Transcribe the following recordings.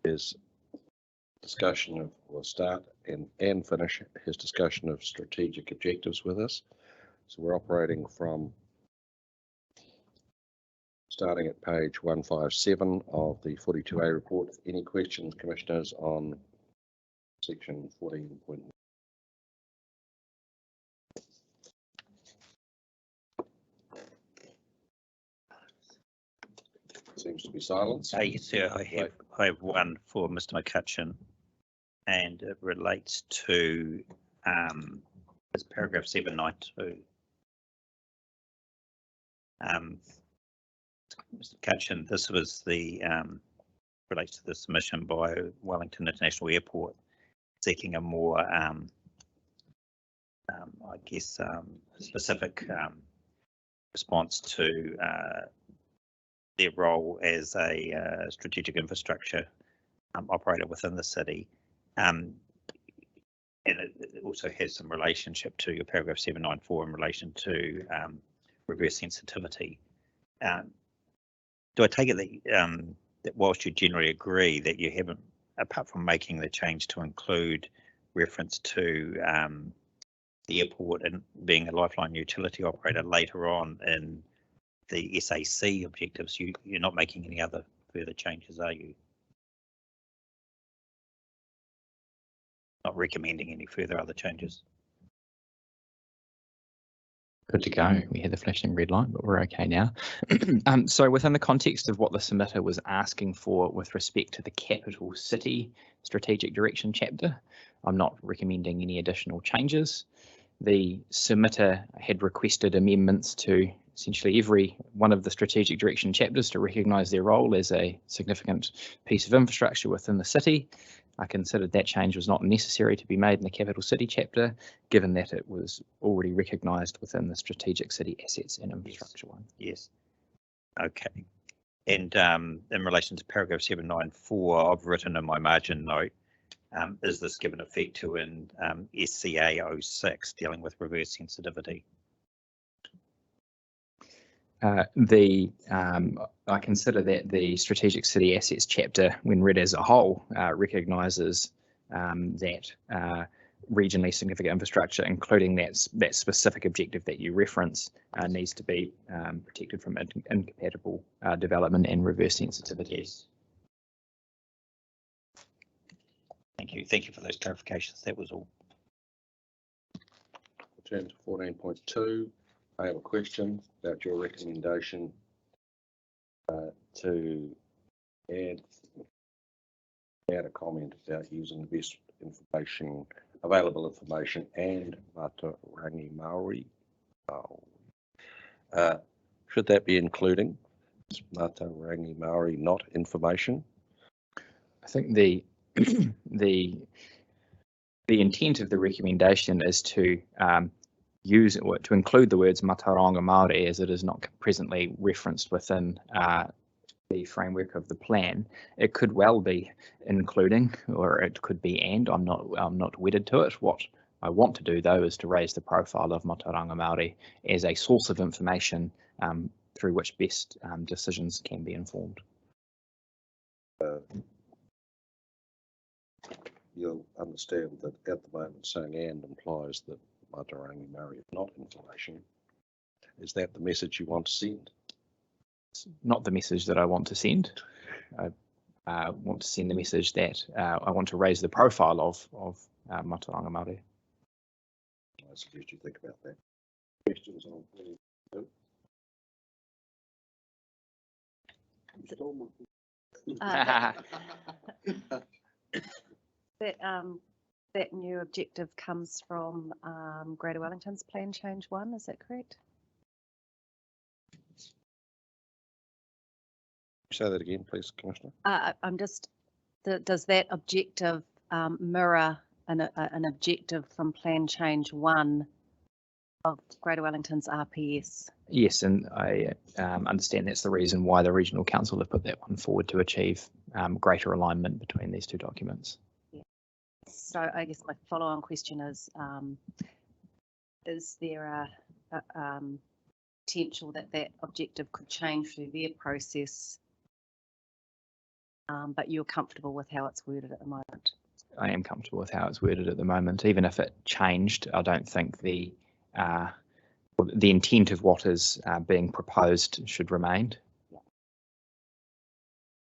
his discussion of, will start and finish his discussion of strategic objectives with us. So we're operating from starting at page 157 of the 42A report. Any questions, commissioners, on section 14.1? Seems to be silence. Yes, sir. I have one for Mr. McCutcheon, and it relates to it's paragraph 792. Mr. McCutcheon, this was the relates to the submission by Wellington International Airport seeking a more I guess specific response to their role as a strategic infrastructure operator within the city, and it also has some relationship to your paragraph 794 in relation to reverse sensitivity. Do I take it that that whilst you generally agree that you haven't, apart from making the change to include reference to the airport and being a lifeline utility operator later on in the SAC objectives, you're not making any other further changes, are you? Not recommending any further other changes? Good to go. We had the flashing red light, but we're okay now. So within the context of what the submitter was asking for with respect to the capital city strategic direction chapter, I'm not recommending any additional changes. The submitter had requested amendments to essentially every one of the strategic direction chapters to recognise their role as a significant piece of infrastructure within the city. I considered that change was not necessary to be made in the capital city chapter, given that it was already recognised within the strategic city assets and infrastructure one. Yes. Okay. And in relation to paragraph 794, I've written in my margin note, is this given effect to in SCA 06 dealing with reverse sensitivity? I consider that the strategic city assets chapter, when read as a whole, recognises that regionally significant infrastructure, including that specific objective that you reference, needs to be protected from incompatible development and reverse sensitivities. Thank you. Thank you for those clarifications. That was all. Turn to 14.2. I have a question about your recommendation to add a comment about using the best information, available information, and Matarangi Maori. Should that be including Matarangi Maori, not information? I think the intent of the recommendation is to use or to include the words Matarangi Māori as it is not presently referenced within the framework of the plan. It could well be including, or it could be and. I'm not wedded to it. What I want to do though is to raise the profile of Matarangi Māori as a source of information through which best decisions can be informed. You'll understand that at the moment saying and implies that Matarangi Maori is not information. Is that the message you want to send? It's not the message that I want to send. I want to send the message that I want to raise the profile of Matarangi Maori. I suggest you think about that. Questions on that new objective comes from Greater Wellington's Plan Change 1, is that correct? Say that again, please, Commissioner. I'm just, does that objective mirror an objective from Plan Change 1 of Greater Wellington's RPS? Yes, and I understand that's the reason why the Regional Council have put that one forward to achieve greater alignment between these two documents. So I guess my follow-on question is there a potential that that objective could change through their process but you're comfortable with how it's worded at the moment. I am comfortable with how it's worded at the moment. Even if it changed, I don't think the intent of what is being proposed should remain.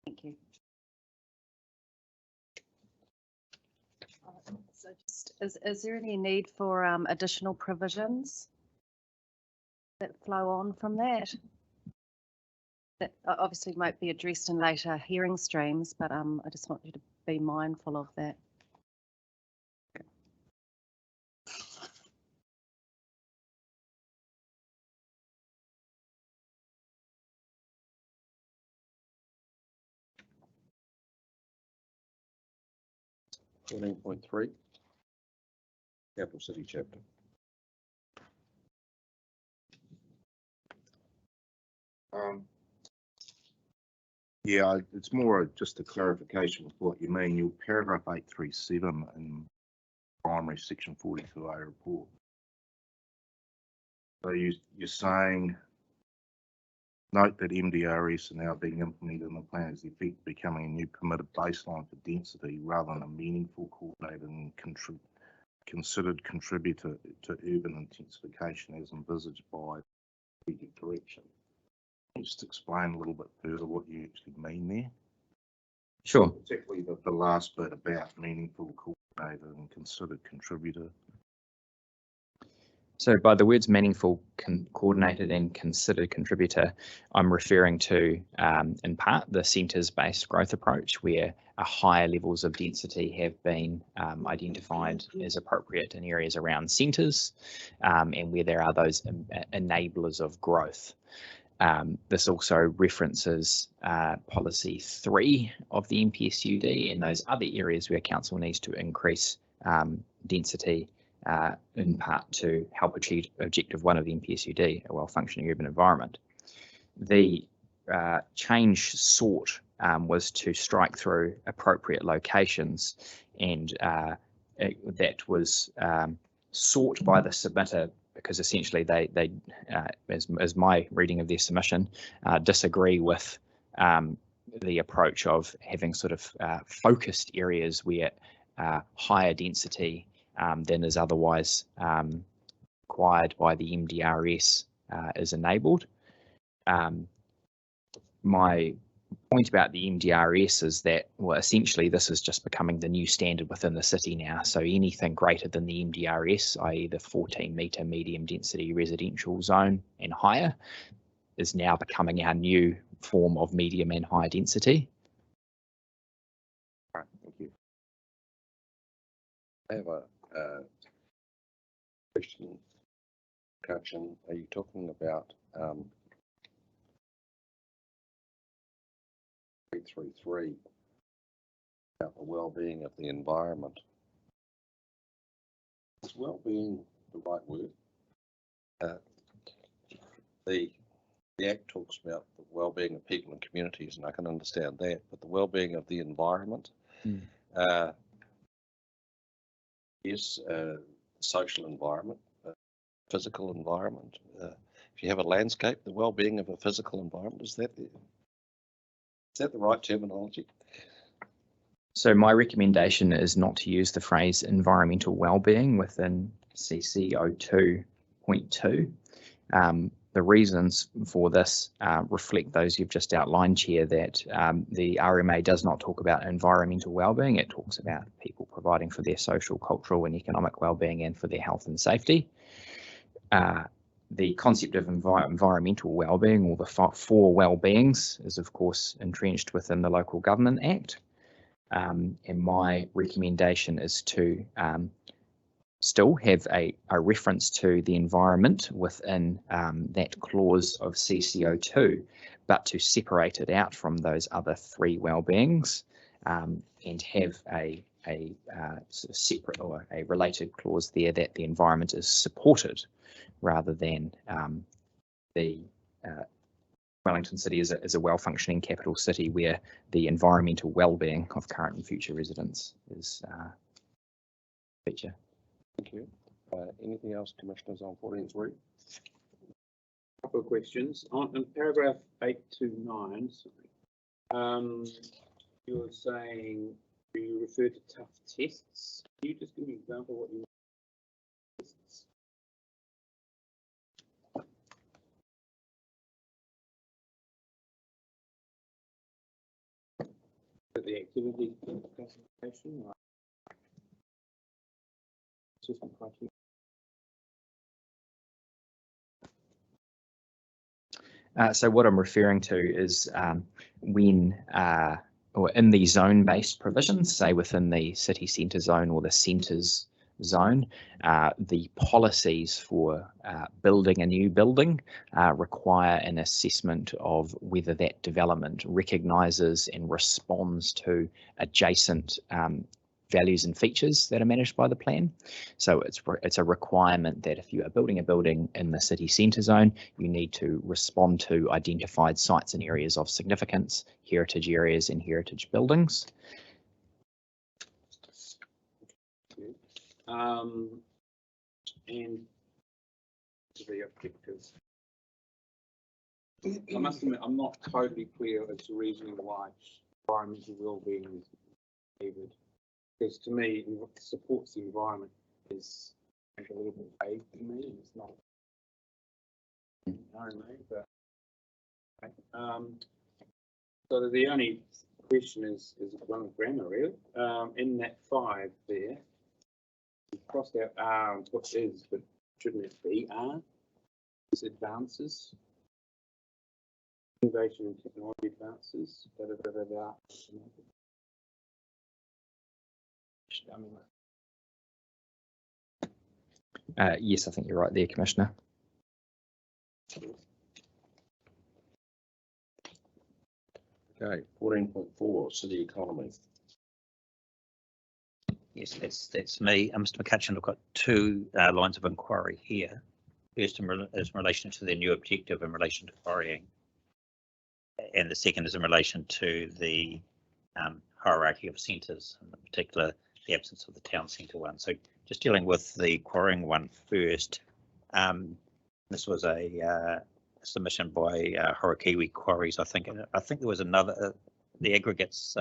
Thank you. So just, is there any need for additional provisions that flow on from that? That obviously might be addressed in later hearing streams, but I just want you to be mindful of that. .3, Capital City Chapter. Yeah, it's more just a clarification of what you mean. Your paragraph 837 in primary section 42A report. So you're saying, note that MDRS are now being implemented in the plan as the effect becoming a new permitted baseline for density rather than a meaningful, coordinated and considered contributor to urban intensification as envisaged by strategic direction. Just explain a little bit further what you actually mean there. Sure. Particularly the last bit about meaningful, coordinated and considered contributor. So by the words meaningful, coordinated and considered contributor, I'm referring to, in part, the centres-based growth approach, where higher levels of density have been identified as appropriate in areas around centres, and where there are those enablers of growth. This also references policy 3 of the MPSUD and those other areas where council needs to increase density in part to help achieve objective 1 of the MPSUD, a well-functioning urban environment. The change sought was to strike through appropriate locations, and that was sought by the submitter because essentially they as my reading of their submission, disagree with the approach of having sort of focused areas where higher density than is otherwise required by the MDRS is enabled. My point about the MDRS is that, well, essentially this is just becoming the new standard within the city now. So anything greater than the MDRS, i.e. the 14 metre medium density residential zone and higher, is now becoming our new form of medium and high density. Right, thank you. I have a question. Are you talking about 333 about the well-being of the environment? Is well-being the right word? The Act talks about the well-being of people and communities, and I can understand that, but the well-being of the environment, yes, social environment, physical environment. If you have a landscape, the well-being of a physical environment, is that the right terminology? So my recommendation is not to use the phrase environmental well-being within CC 02.2. The reasons for this reflect those you've just outlined, Chair, that the RMA does not talk about environmental well-being. It talks about people providing for their social, cultural and economic well-being and for their health and safety. The concept of environmental well-being, or the 4 well-beings, is of course entrenched within the Local Government Act. And my recommendation is to still have a reference to the environment within that clause of CC02, but to separate it out from those other 3 well-beings and have a sort of separate or a related clause there that the environment is supported, rather than the Wellington City is a well-functioning capital city where the environmental well-being of current and future residents is a feature. Thank you. Anything else, Commissioners, on 14.3? Couple of questions on paragraph 829. You're saying you refer to tough tests. Can you just give me an example of what you mean? Tests? The activity classification. Assessment criteria. So what I'm referring to is when or in the zone-based provisions, say within the city centre zone or the centres zone, the policies for building a new building require an assessment of whether that development recognises and responds to adjacent values and features that are managed by the plan. So it's a requirement that if you are building a building in the city centre zone, you need to respond to identified sites and areas of significance, heritage areas and heritage buildings. And the objectives. I must admit, I'm not totally clear as to reasoning why environmental well-being is favored. Because to me, what supports the environment is a little bit vague to me, and it's not. But so the only question is one of grammar, really. In that 5 there, you crossed out R and put is, but shouldn't it be R? It's advances, innovation and technology advances. Yes, I think you're right there, Commissioner. Okay, 14.4, city economy. Yes, that's me. Mr. McCutcheon, I've got 2 lines of inquiry here. First is in relation to the new objective in relation to quarrying, and the second is in relation to the hierarchy of centres, in particular the absence of the town centre one. So just dealing with the quarrying one first. This was a submission by Horokiwi Quarries. I think there was another. The Aggregates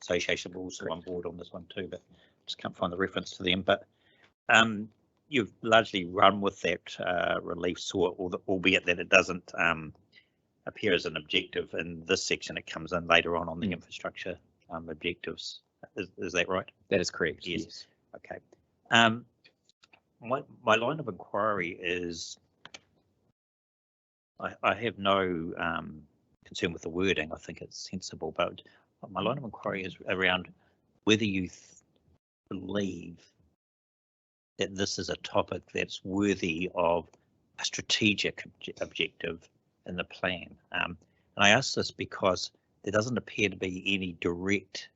Association were also on board on this one too, but just can't find the reference to them. But you've largely run with that relief sort, albeit that it doesn't appear as an objective in this section. It comes in later on the infrastructure objectives. Is that right? That is correct. Yes. Okay. My line of inquiry is, I have no concern with the wording. I think it's sensible, but my line of inquiry is around whether you believe that this is a topic that's worthy of a strategic objective in the plan. And I ask this because there doesn't appear to be any direct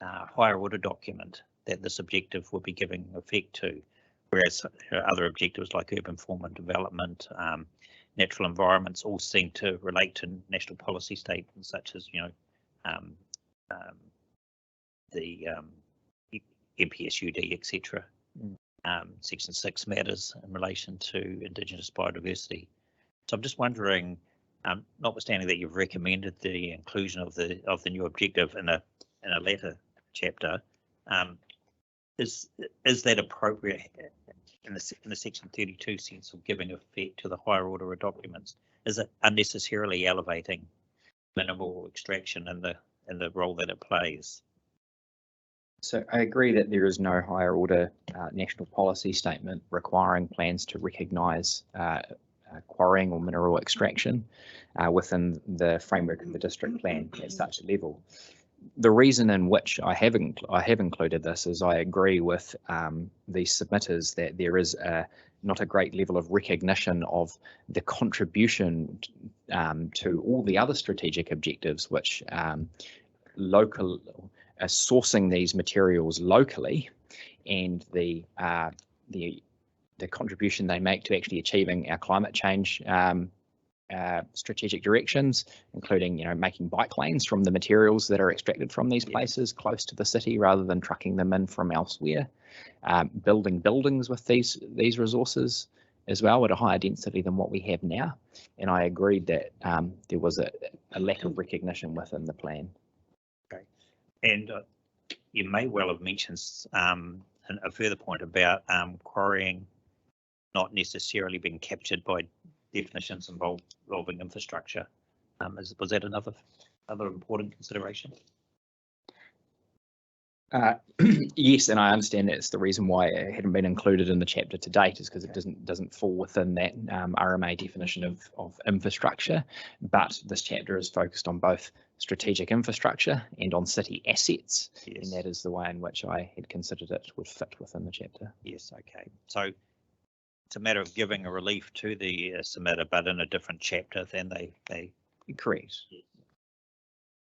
higher order document that this objective will be giving effect to, whereas other objectives like urban form and development, natural environments all seem to relate to national policy statements such as, the MPSUD, etc. Section 6 matters in relation to Indigenous biodiversity. So I'm just wondering, notwithstanding that you've recommended the inclusion of the new objective in a later chapter, is that appropriate in the section 32 sense of giving effect to the higher order of documents? Is it unnecessarily elevating minimal extraction in the role that it plays? So I agree that there is no higher order national policy statement requiring plans to recognise quarrying or mineral extraction within the framework of the district plan at such a level. The reason in which I have included this is I agree with the submitters that there is not a great level of recognition of the contribution to all the other strategic objectives, which sourcing these materials locally and the contribution they make to actually achieving our climate change strategic directions, including making bike lanes from the materials that are extracted from these places close to the city rather than trucking them in from elsewhere, building buildings with these resources as well at a higher density than what we have now. And I agreed that there was a lack of recognition within the plan. Okay. And you may well have mentioned a further point about quarrying not necessarily being captured by definitions involving infrastructure. Was that another important consideration? Yes, and I understand that's the reason why it hadn't been included in the chapter to date, is because it doesn't fall within that RMA definition of infrastructure. But this chapter is focused on both strategic infrastructure and on city assets, Yes. and that is the way in which I had considered it would fit within the chapter. Yes, okay. So it's a matter of giving a relief to the submitter, but in a different chapter than they. Correct.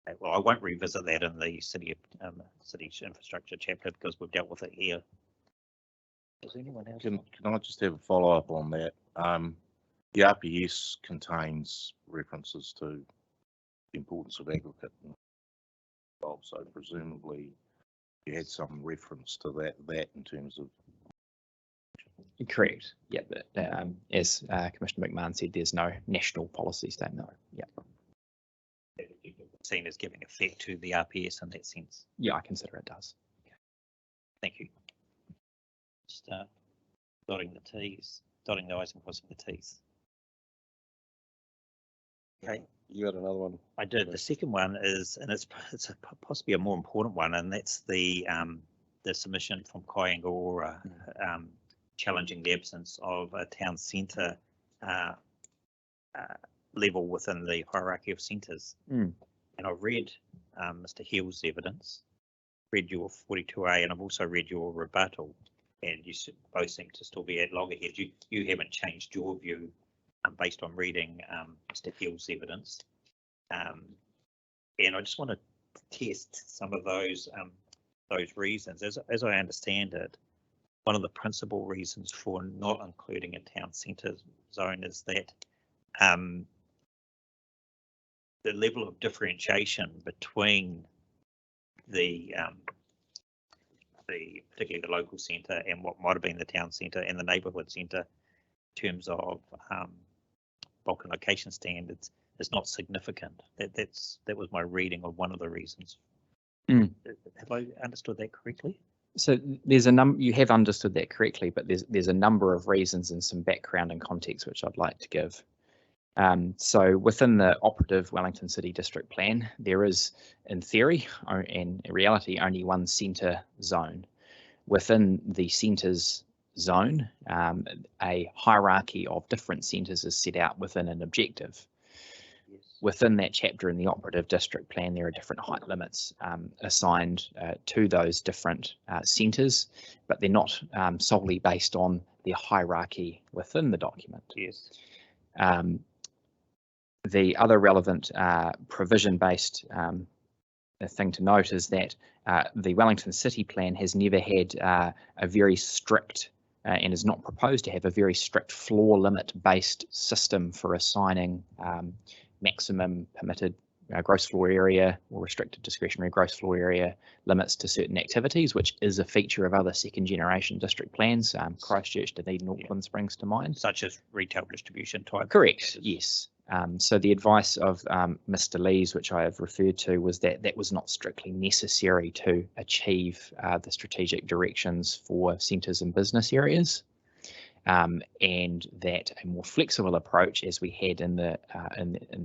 Okay, well, I won't revisit that in the city infrastructure chapter because we've dealt with it here. Does anyone else? Can I just have a follow up on that? The RPS contains references to the importance of aggregate, so presumably you had some reference to that in terms of. Correct. Yeah, but as Commissioner McMahon said, there's no national policy statement. Yeah. Seen as giving effect to the RPS in that sense. Yeah, I consider it does. Thank you. Just dotting the T's, dotting the I's and crossing the T's. Okay. You got another one? I did. The second one is, and it's possibly a more important one, and that's the submission from Kāinga challenging the absence of a town centre level within the hierarchy of centres. And I've read Mr. Hill's evidence, read your 42A, and I've also read your rebuttal, and you both seem to still be at loggerheads. You haven't changed your view based on reading Mr. Hill's evidence. And I just want to test some of those reasons. As I understand it, one of the principal reasons for not including a town centre zone is that the level of differentiation between particularly the local centre and what might have been the town centre and the neighbourhood centre in terms of bulk and location standards is not significant. That was my reading of one of the reasons. Have I understood that correctly? So there's you have understood that correctly, but there's a number of reasons and some background and context which I'd like to give. So within the operative Wellington City District Plan, there is, in theory and in reality, only one centre zone. Within the centres zone, a hierarchy of different centres is set out within an objective. Yes. Within that chapter in the operative district plan, there are different height limits assigned to those different centres, but they're not solely based on the hierarchy within the document. Yes. The other relevant provision-based thing to note is that the Wellington City Plan has never had a very strict and is not proposed to have a very strict floor limit based system for assigning maximum permitted gross floor area or restricted discretionary gross floor area limits to certain activities, which is a feature of other second generation district plans. Christchurch, Dunedin, Auckland springs to mind. Such as retail distribution type. Correct, yes. So the advice of Mr. Lees, which I have referred to, was that that was not strictly necessary to achieve the strategic directions for centres and business areas, and that a more flexible approach, as we had in the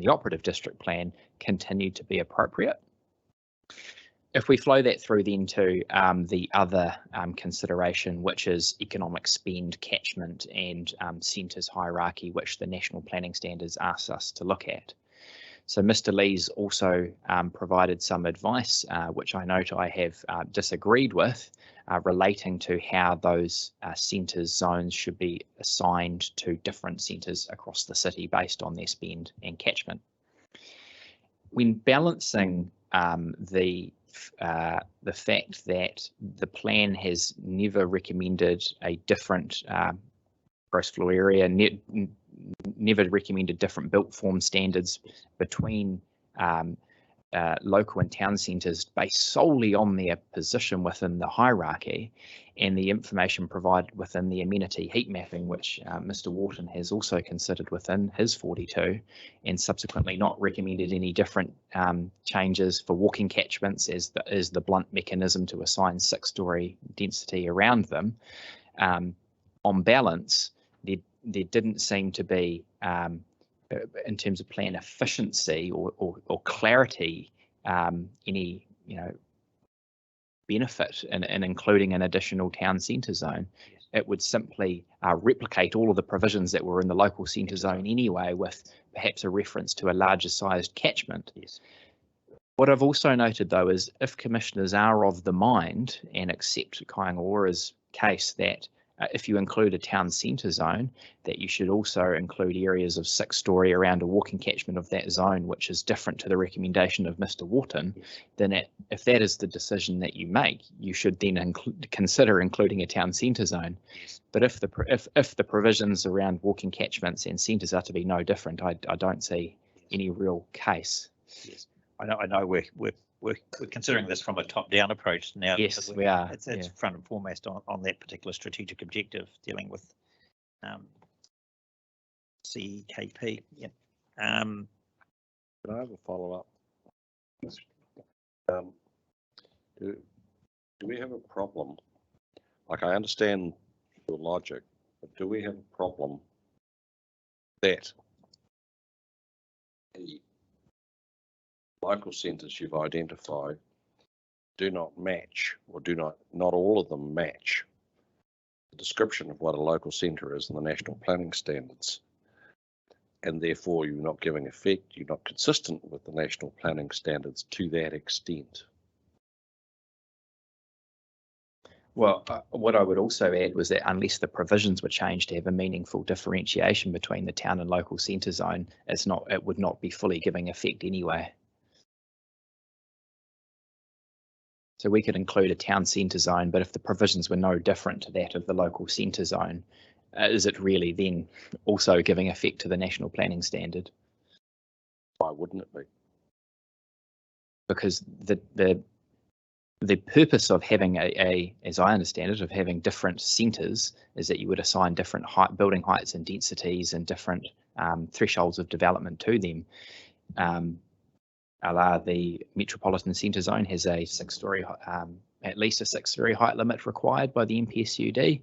operative district plan, continued to be appropriate. If we flow that through then to the other consideration, which is economic spend, catchment and centres hierarchy, which the National Planning Standards asks us to look at. So Mr. Lees also provided some advice, which I note I have disagreed with, relating to how those centres zones should be assigned to different centres across the city based on their spend and catchment. When balancing the fact that the plan has never recommended a different gross floor area, never recommended different built form standards between local and town centres based solely on their position within the hierarchy and the information provided within the amenity heat mapping, which Mr. Wharton has also considered within his 42 and subsequently not recommended any different changes for walking catchments as the blunt mechanism to assign 6-storey density around them. On balance, there didn't seem to be in terms of plan efficiency or clarity, any benefit in including an additional town centre zone. It would simply replicate all of the provisions that were in the local centre zone anyway, with perhaps a reference to a larger sized catchment. Yes. What I've also noted though is if commissioners are of the mind and accept Kāinga's case that if you include a town centre zone, that you should also include areas of 6-storey around a walking catchment of that zone, which is different to the recommendation of Mr. Wharton, then if that is the decision that you make, you should then consider including a town centre zone. But if the provisions around walking catchments and centres are to be no different, I don't see any real case. Yes, I know we're considering this from a top-down approach now. Yes, we are. It's front and foremost on that particular strategic objective, dealing with CKP. Yeah. Can I have a follow-up? Do we have a problem? Like, I understand your logic, but do we have a problem that the local centres you've identified do not match, or not all of them match the description of what a local centre is in the national planning standards, and therefore you're not giving effect, you're not consistent with the national planning standards to that extent? Well, what I would also add was that unless the provisions were changed to have a meaningful differentiation between the town and local centre zone, it would not be fully giving effect anyway. So we could include a town centre zone, but if the provisions were no different to that of the local centre zone, is it really then also giving effect to the national planning standard? Why wouldn't it be? Because the purpose of having as I understand it, of having different centres is that you would assign different building heights and densities and different thresholds of development to them. The metropolitan centre zone has a 6-storey, at least a 6-storey height limit required by the MPSUD.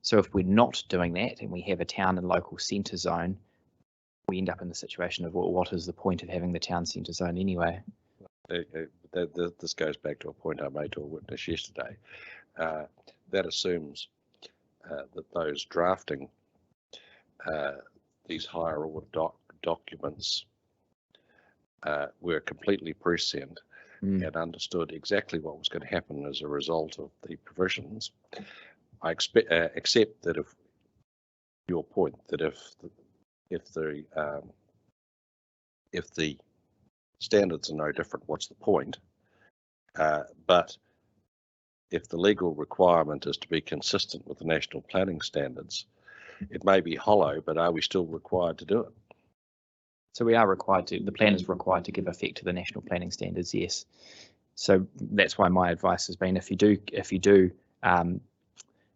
So if we're not doing that and we have a town and local centre zone, we end up in the situation of, well, what is the point of having the town centre zone anyway? This goes back to a point I made to a witness yesterday. That assumes that those drafting these higher order documents were completely prescient and understood exactly what was going to happen as a result of the provisions. I accept that if your point that if the standards are no different, what's the point? But if the legal requirement is to be consistent with the national planning standards, it may be hollow, but are we still required to do it? So we are required to, the plan is required to give effect to the national planning standards, yes. So that's why my advice has been, if you do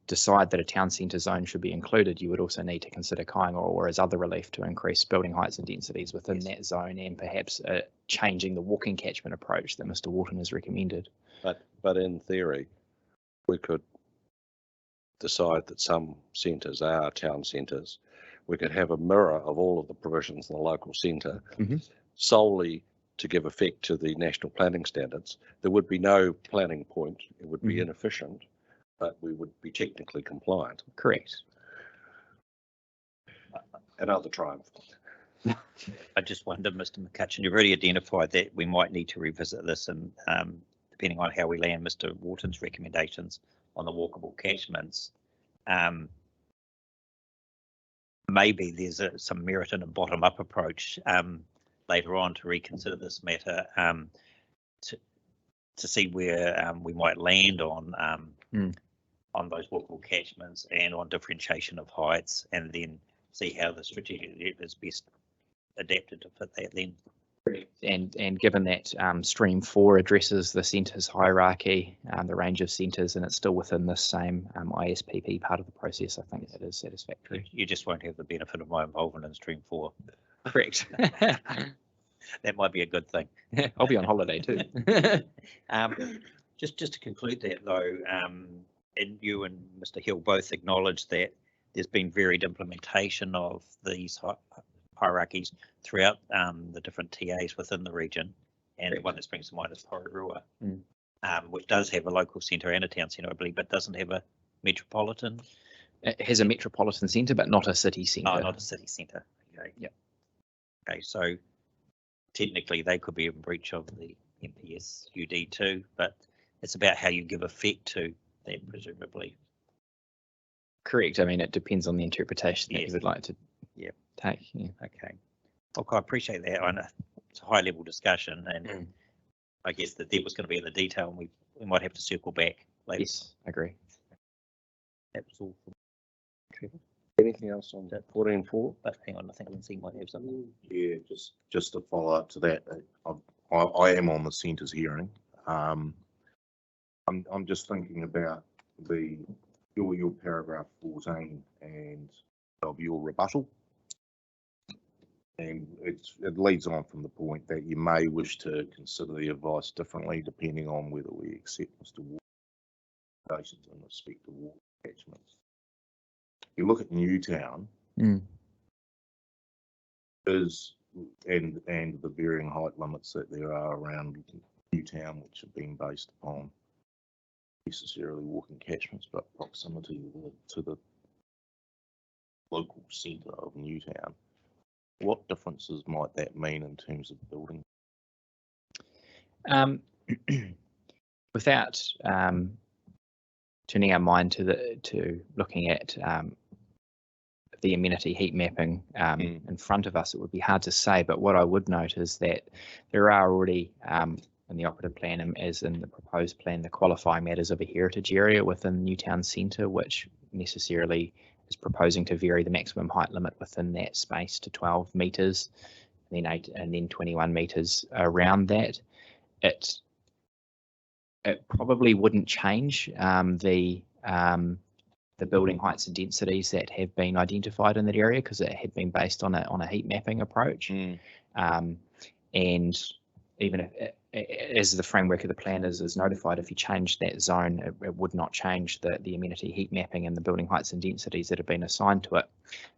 decide that a town centre zone should be included, you would also need to consider Kāinga or as other relief to increase building heights and densities within that zone, and perhaps changing the walking catchment approach that Mr. Wharton has recommended. But in theory, we could decide that some centres are town centres. We could have a mirror of all of the provisions in the local centre solely to give effect to the national planning standards. There would be no planning point. It would be inefficient, but we would be technically compliant. Correct. Another triumph. I just wonder, Mr. McCutcheon, you've already identified that we might need to revisit this, and depending on how we land Mr. Wharton's recommendations on the walkable catchments, maybe there's some merit in a bottom-up approach later on to reconsider this matter, to see where we might land on those walkable catchments and on differentiation of heights, and then see how the strategic is best adapted to fit that then. and given that stream 4 addresses the centres hierarchy, the range of centres, and it's still within this same ISPP part of the process, I think it is satisfactory. You just won't have the benefit of my involvement in stream 4. Correct. That might be a good thing. I'll be on holiday too. Just to conclude that though, and you and Mr. Hill both acknowledge that there's been varied implementation of these hierarchies throughout the different TAs within the region, and the one that springs to mind is Porirua, which does have a local centre and a town centre, I believe, but doesn't have a metropolitan. It has a metropolitan centre, but not a city centre. Oh, not a city centre. Okay. Yep. Okay, so technically they could be in breach of the MPS UD too, but it's about how you give effect to that, presumably. Correct. I mean, it depends on the interpretation that Yes. you would like to take. Yeah. Okay. Okay, I appreciate that. I know it's a high level discussion, and I guess the devil was going to be in the detail, and we might have to circle back later. Yes, I agree. That was all from Trevor. Anything else on 14.4? But hang on, I think Lindsay might have something. Yeah, just to follow up to that, I am on the centres hearing. I'm just thinking about your paragraph 14 and of your rebuttal. And it leads on from the point that you may wish to consider the advice differently depending on whether we accept Mr. Ward's recommendations in respect to water catchments. You look at Newtown, and the varying height limits that there are around Newtown, which have been based upon necessarily walking catchments, but proximity to the local centre of Newtown. What differences might that mean in terms of building? Without turning our mind to looking at the amenity heat mapping in front of us, it would be hard to say. But what I would note is that there are already in the operative plan, as in the proposed plan, the qualifying matters of a heritage area within Newtown Centre, which necessarily is proposing to vary the maximum height limit within that space to 12 metres, then 8 and then 21 metres around that. It probably wouldn't change the building heights and densities that have been identified in that area, because it had been based on a heat mapping approach. And even if, as the framework of the plan is notified, if you change that zone, it would not change the amenity heat mapping and the building heights and densities that have been assigned to it.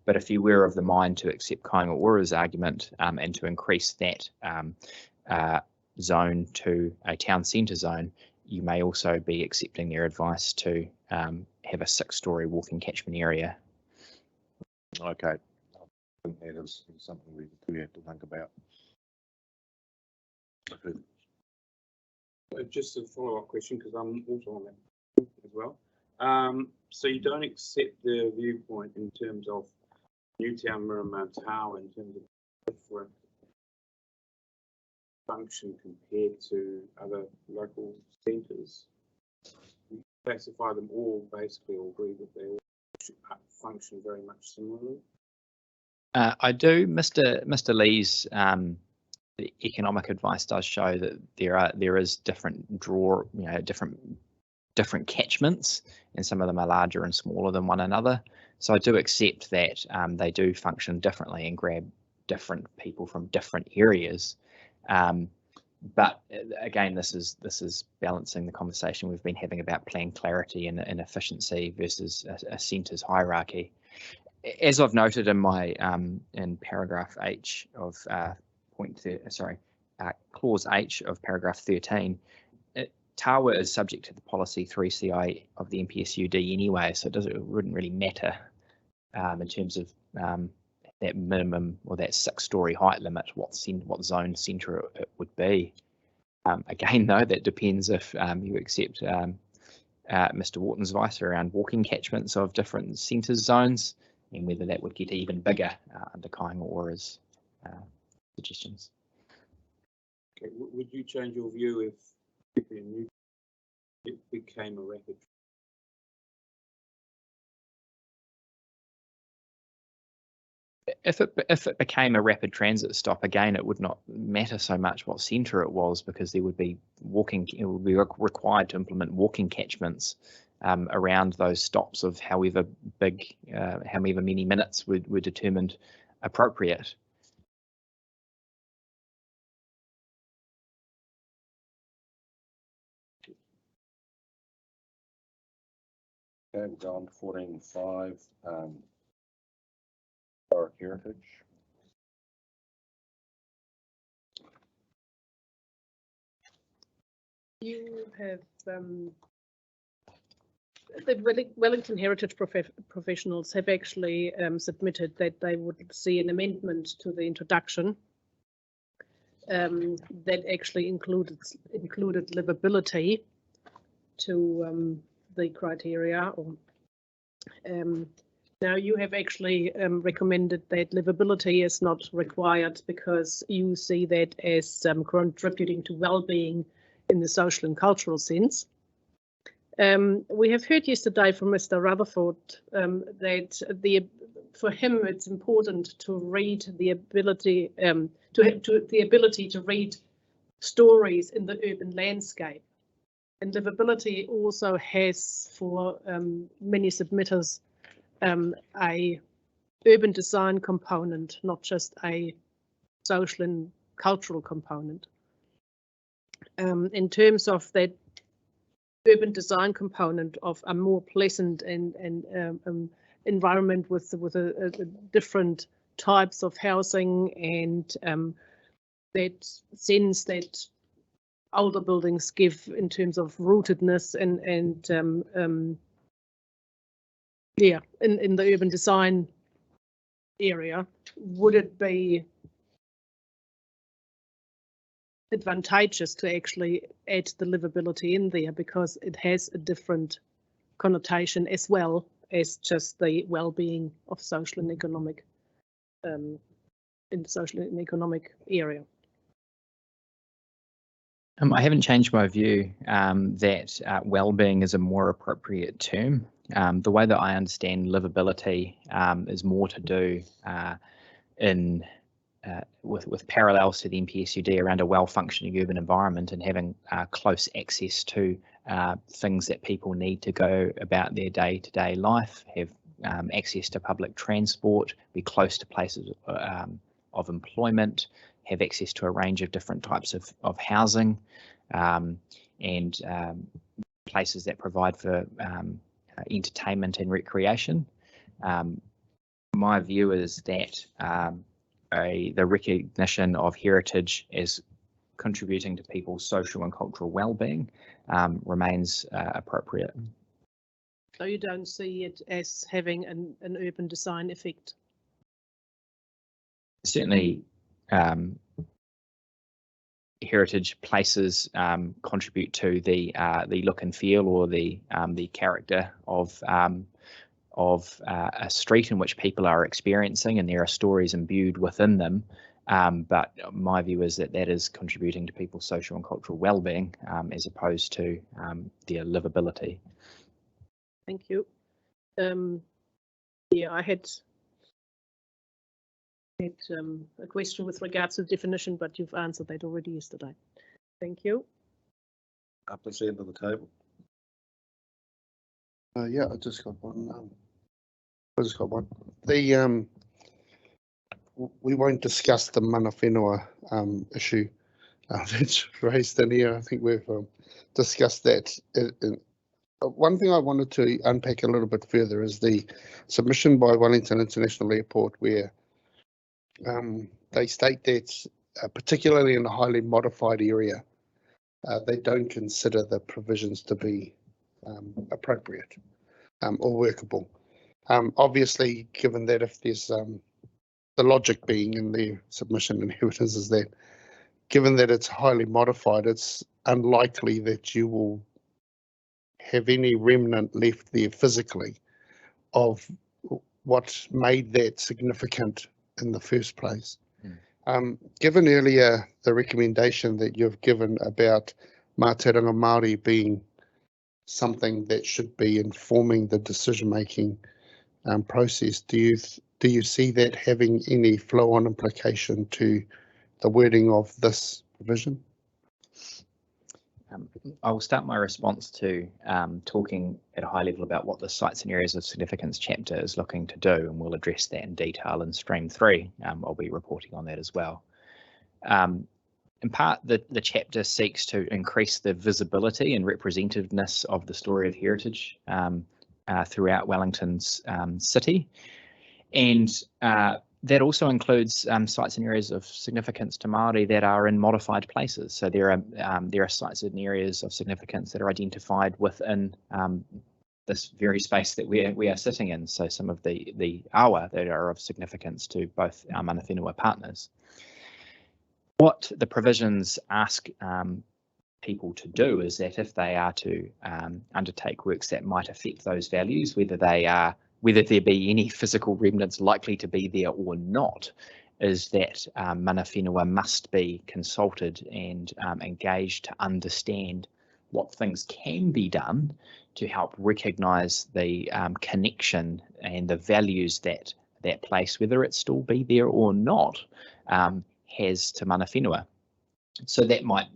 But if you were of the mind to accept Kāinga Ora's argument and to increase that zone to a town centre zone, you may also be accepting their advice to have a 6-storey walking catchment area. Okay, I think that is something we do have to think about. Just a follow-up question, because I'm also on that as well. So you don't accept the viewpoint in terms of Newtown, Meridian, in terms of different function compared to other local centres? You classify them all basically, or agree that they all function very much similarly? I do. Mr. Lee's the economic advice does show that there is different different catchments, and some of them are larger and smaller than one another. So I do accept that they do function differently and grab different people from different areas. But again, this is balancing the conversation we've been having about plan clarity and efficiency versus a centre's hierarchy. As I've noted in my in paragraph H of clause H of paragraph 13, Tawa is subject to the policy 3CI of the MPSUD anyway, so it wouldn't really matter in terms of that minimum or that 6-storey height limit, what zone centre it would be. Again, though, that depends if you accept Mr. Wharton's advice around walking catchments of different centres zones, and whether that would get even bigger under Kāinga Ora's suggestions. Okay, would you change your view if it became a rapid? If it became a rapid transit stop, again, it would not matter so much what centre it was, because there would be walking. It would be required to implement walking catchments around those stops of however big, however many minutes were determined appropriate. Okay, we've gone to 14.5, Historic Heritage. You have the Wellington Heritage professionals have actually submitted that they would see an amendment to the introduction that actually included livability to the criteria. Or now you have actually recommended that livability is not required because you see that as contributing to well-being in the social and cultural sense. We have heard yesterday from Mr. Rutherford that for him it's important to read the ability to read stories in the urban landscape, and livability also has for many submitters a urban design component, not just a social and cultural component. In terms of that urban design component of a more pleasant and environment with different types of housing, and that sense that older buildings give in terms of rootedness and yeah, in the urban design area, would it be advantageous to actually add the livability in there, because it has a different connotation as well as just the well-being of social and economic in the social and economic area? I haven't changed my view that well-being is a more appropriate term. The way that I understand livability is more to do with parallels to the NPSUD around a well-functioning urban environment and having close access to things that people need to go about their day-to-day life, have access to public transport, be close to places of employment, have access to a range of different types of housing, and places that provide for entertainment and recreation. My view is that the recognition of heritage as contributing to people's social and cultural well-being remains appropriate. So you don't see it as having an urban design effect? Certainly, heritage places contribute to the look and feel, or the character of a street in which people are experiencing, and there are stories imbued within them. But my view is that that is contributing to people's social and cultural well-being, as opposed to their livability. Thank you. Yeah, I had a question with regards to the definition, but you've answered that already yesterday. Thank you. Up this end of the table. Yeah, I just got one. We won't discuss the mana whenua issue that's raised in here. I think we've discussed that. One thing I wanted to unpack a little bit further is the submission by Wellington International Airport, where they state that particularly in a highly modified area, they don't consider the provisions to be appropriate or workable. Obviously, given that if there's the logic being in the submission and evidence is that given that it's highly modified, it's unlikely that you will have any remnant left there physically of what made that significant in the first place. Given earlier the recommendation that you've given about mātauranga Māori being something that should be informing the decision-making process, do you do you see that having any flow-on implication to the wording of this provision? I will start my response to talking at a high level about what the Sites and Areas of Significance chapter is looking to do, and we'll address that in detail in Stream 3. I'll be reporting on that as well. In part, the chapter seeks to increase the visibility and representativeness of the story of heritage throughout Wellington's city, and that also includes sites and areas of significance to Māori that are in modified places. So there are sites and areas of significance that are identified within this very space that we are sitting in. So some of the awa that are of significance to both our mana whenua partners. What the provisions ask people to do is that if they are to undertake works that might affect those values, whether there be any physical remnants likely to be there or not, is that mana whenua must be consulted and engaged to understand what things can be done to help recognise the connection and the values that that place, whether it still be there or not, has to mana whenua. So that might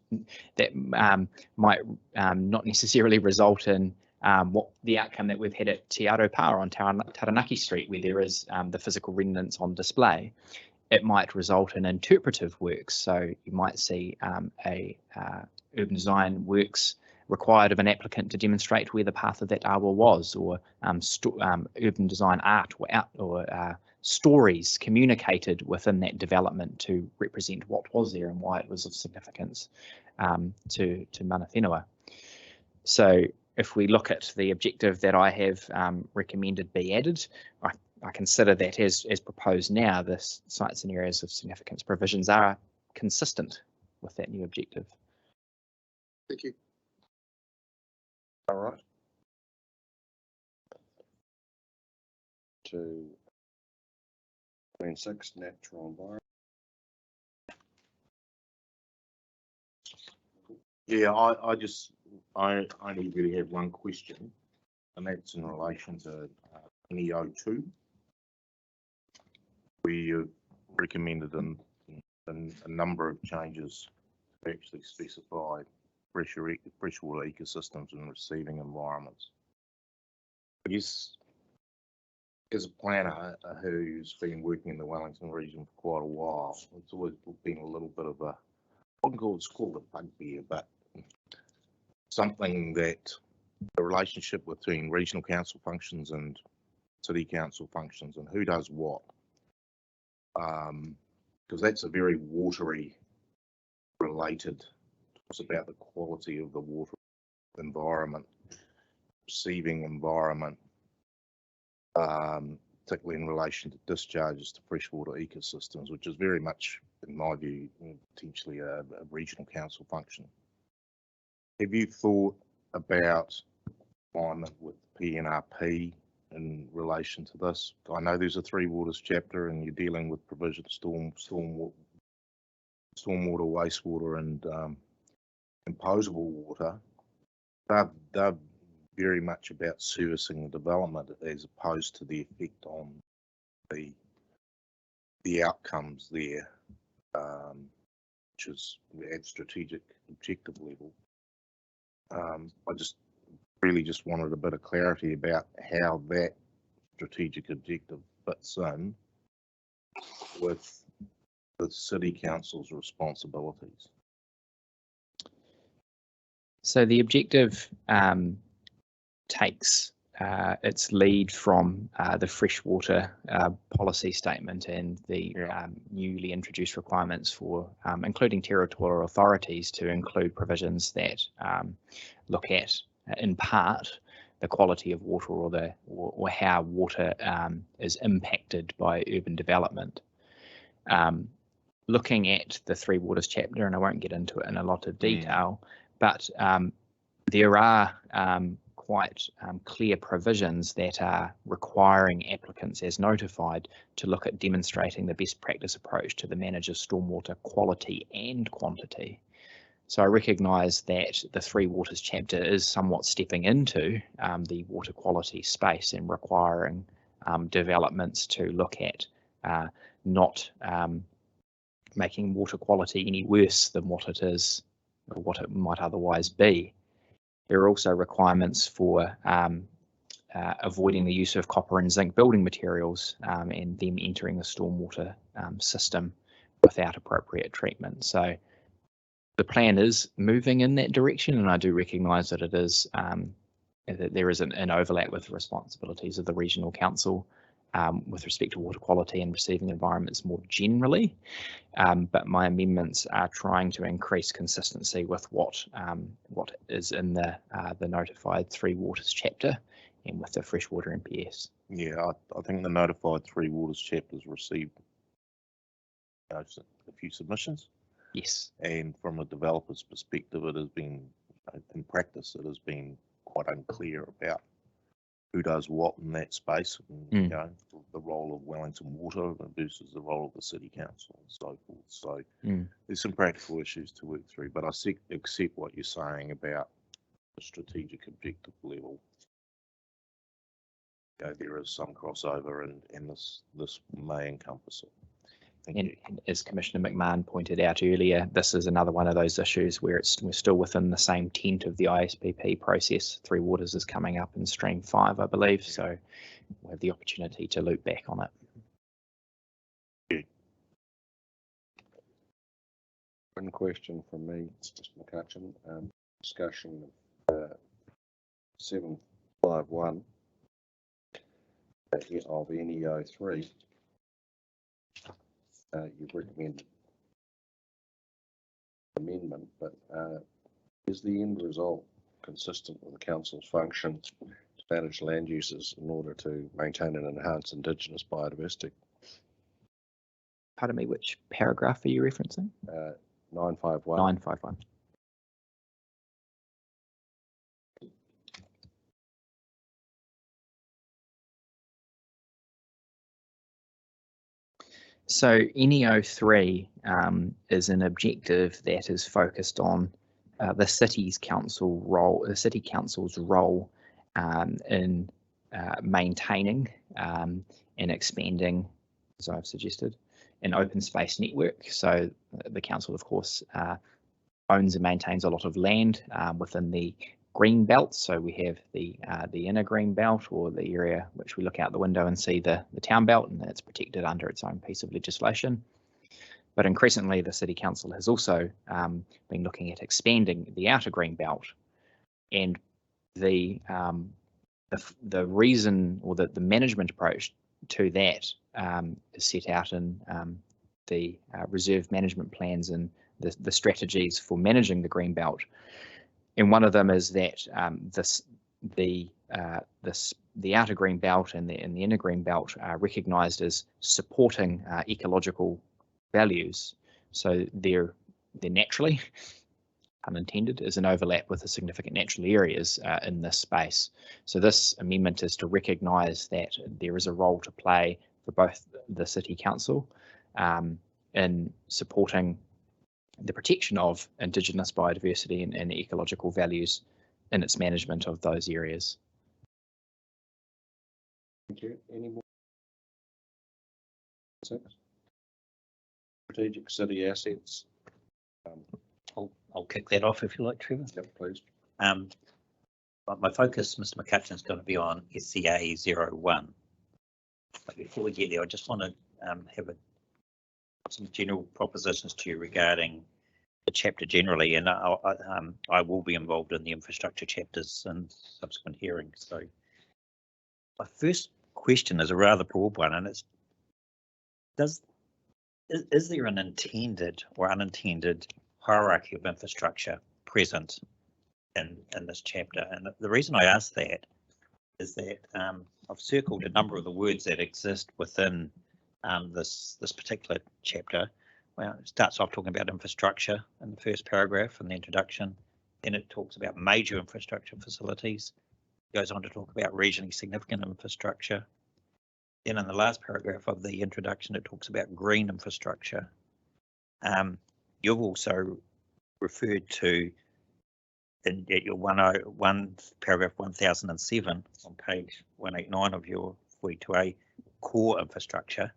not necessarily result in what the outcome that we've had at Te Aropa on Taranaki Street, where there is the physical remnants on display. It might result in interpretive works. So you might see urban design works required of an applicant to demonstrate where the path of that awa was, or urban design art or stories communicated within that development to represent what was there and why it was of significance to mana whenua. So if we look at the objective that I have recommended be added, I consider that as proposed now, the sites and areas of significance provisions are consistent with that new objective. Thank you. All right. To 26, natural environment. Yeah, I only really have one question, and that's in relation to NEO2. We recommended in a number of changes to actually specify freshwater ecosystems and receiving environments. I guess as a planner who's been working in the Wellington region for quite a while, it's always been a little bit of a, I wouldn't call it a bugbear, but something that the relationship between regional council functions and city council functions and who does what, because that's a very watery related. It's about the quality of the water environment, receiving environment, particularly in relation to discharges to freshwater ecosystems, which is very much, in my view, potentially a regional council function. Have you thought about alignment with PNRP in relation to this? I know there's a Three Waters chapter and you're dealing with provision stormwater, wastewater and imposable water. They're very much about servicing the development as opposed to the effect on the outcomes there, which is at strategic objective level. I just wanted a bit of clarity about how that strategic objective fits in with the City Council's responsibilities. So the objective takes its lead from the freshwater policy statement and the newly introduced requirements for including territorial authorities to include provisions that look at, in part, the quality of water or how water is impacted by urban development. Looking at the Three Waters chapter, and I won't get into it in a lot of detail, but there are quite clear provisions that are requiring applicants as notified to look at demonstrating the best practice approach to the managed stormwater quality and quantity. So I recognise that the Three Waters chapter is somewhat stepping into the water quality space and requiring developments to look at not making water quality any worse than what it is or what it might otherwise be. There are also requirements for avoiding the use of copper and zinc building materials and them entering the stormwater system without appropriate treatment. So the plan is moving in that direction, and I do recognise that it is that there is an overlap with the responsibilities of the regional council with respect to water quality and receiving environments more generally. But my amendments are trying to increase consistency with what is in the notified Three Waters chapter and with the freshwater MPS. Yeah, I think the notified Three Waters chapters received a few submissions. Yes. And from a developer's perspective, it has been, in practice, it has been quite unclear about who does what in that space, and you know, the role of Wellington Water versus the role of the City Council and so forth. So there's some practical issues to work through, but I accept what you're saying about the strategic objective level. You know, there is some crossover, and this may encompass it. And as Commissioner McMahon pointed out earlier, this is another one of those issues where we're still within the same tent of the ISPP process. Three Waters is coming up in stream 5, I believe, so we'll have the opportunity to loop back on it. One question from me, Mr. McCutcheon. Discussion of 751 of NEO3. You've recommended amendment, but is the end result consistent with the council's function to manage land uses in order to maintain and enhance Indigenous biodiversity? Pardon me, which paragraph are you referencing? 951. 951. So NEO3 is an objective that is focused on the City Council's role in maintaining and expanding, as I've suggested, an open space network. So the council, of course, owns and maintains a lot of land within the green belt. So we have the inner green belt, or the area which we look out the window and see the town belt, and it's protected under its own piece of legislation. But increasingly, the City Council has also been looking at expanding the outer green belt, and the reason, or the management approach to that is set out in the reserve management plans and the strategies for managing the green belt. And one of them is that the outer green belt and the inner green belt are recognised as supporting ecological values. So they're naturally, unintended, is an overlap with the significant natural areas in this space. So this amendment is to recognise that there is a role to play for both the City Council in supporting the protection of Indigenous biodiversity and ecological values in its management of those areas. Thank you. Any more? Strategic city assets. I'll kick that off if you like, Trevor. Yep, please. But my focus, Mr. McCutcheon, is going to be on SCA 01. But before we get there, I just want to have some general propositions to you regarding the chapter generally, and I will be involved in the infrastructure chapters and subsequent hearings. So my first question is a rather broad one, and it's is there an intended or unintended hierarchy of infrastructure present in this chapter? And the reason I ask that is that I've circled a number of the words that exist within this particular chapter. Well, it starts off talking about infrastructure in the first paragraph in the introduction. Then it talks about major infrastructure facilities. It goes on to talk about regionally significant infrastructure. Then in the last paragraph of the introduction, it talks about green infrastructure. You've also referred to at your 101 paragraph 1007 on page 189 of your 42A core infrastructure,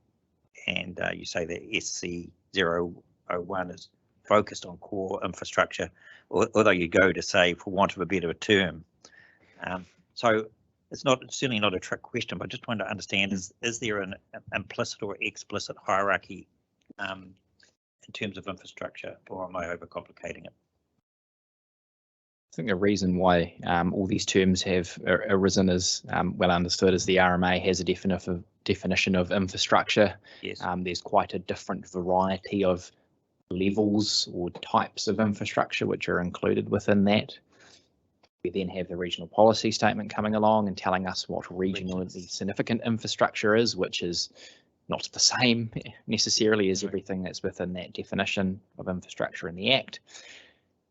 and you say that SC001 is focused on core infrastructure, although you go to say, for want of a better term. So it's certainly not a trick question, but I just want to understand, is there an implicit or explicit hierarchy in terms of infrastructure, or am I overcomplicating it? I think the reason why all these terms have arisen is well understood as the RMA has a definition of infrastructure. Yes. There's quite a different variety of levels or types of infrastructure which are included within that. We then have the regional policy statement coming along and telling us what regionally significant infrastructure is, which is not the same necessarily as everything that's within that definition of infrastructure in the Act.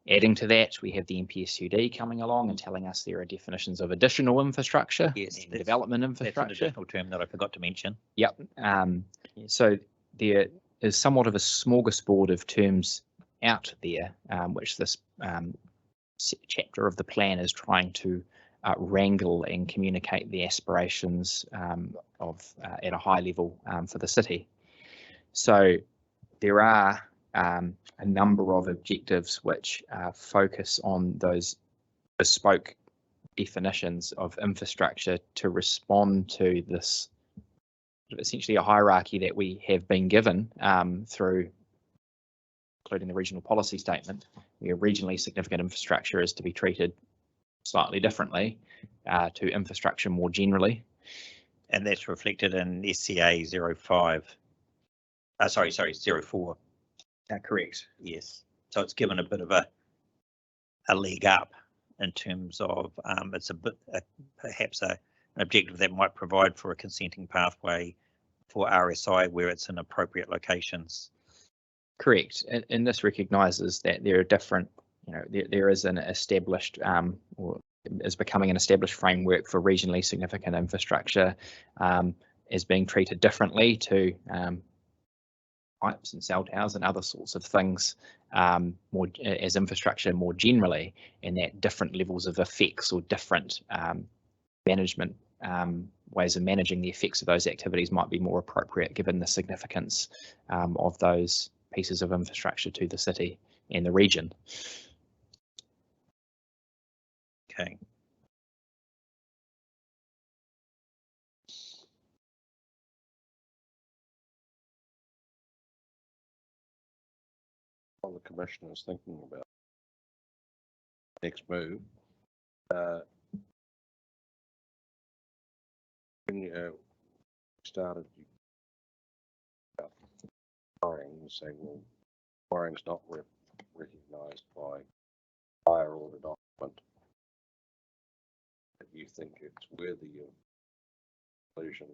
Adding to that, we have the NPSUD coming along and telling us there are definitions of additional infrastructure, and development infrastructure. That's an additional term that I forgot to mention. Yep. So there is somewhat of a smorgasbord of terms out there, which this chapter of the plan is trying to wrangle and communicate the aspirations of at a high level for the city. So there are a number of objectives which focus on those bespoke definitions of infrastructure to respond to this essentially a hierarchy that we have been given through including the regional policy statement, where regionally significant infrastructure is to be treated slightly differently to infrastructure more generally. And that's reflected in SCA 05. Sorry, 04. Correct. Yes. So it's given a bit of a leg up in terms of it's a bit perhaps an objective that might provide for a consenting pathway for RSI where it's in appropriate locations. Correct. And this recognises that there are different, there is an established or is becoming an established framework for regionally significant infrastructure as being treated differently to pipes and cell towers and other sorts of things more as infrastructure more generally, and that different levels of effects or different management ways of managing the effects of those activities might be more appropriate given the significance of those pieces of infrastructure to the city and the region. Okay. While the Commissioner is thinking about next move, when you started quarrying, saying, well, quarrying's not recognised by higher order document, but you think it's worthy of inclusion,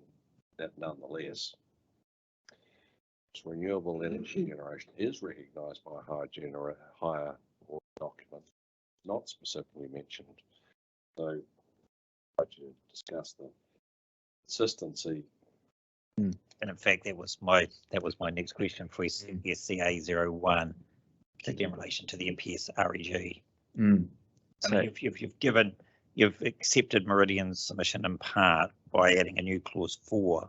that nonetheless, renewable energy generation is recognised by higher order document, not specifically mentioned. So I'd like to discuss the consistency. And in fact, that was my next question for SCA 01, particularly in relation to the MPS REG. I mean, you've accepted Meridian's submission in part by adding a new clause 4.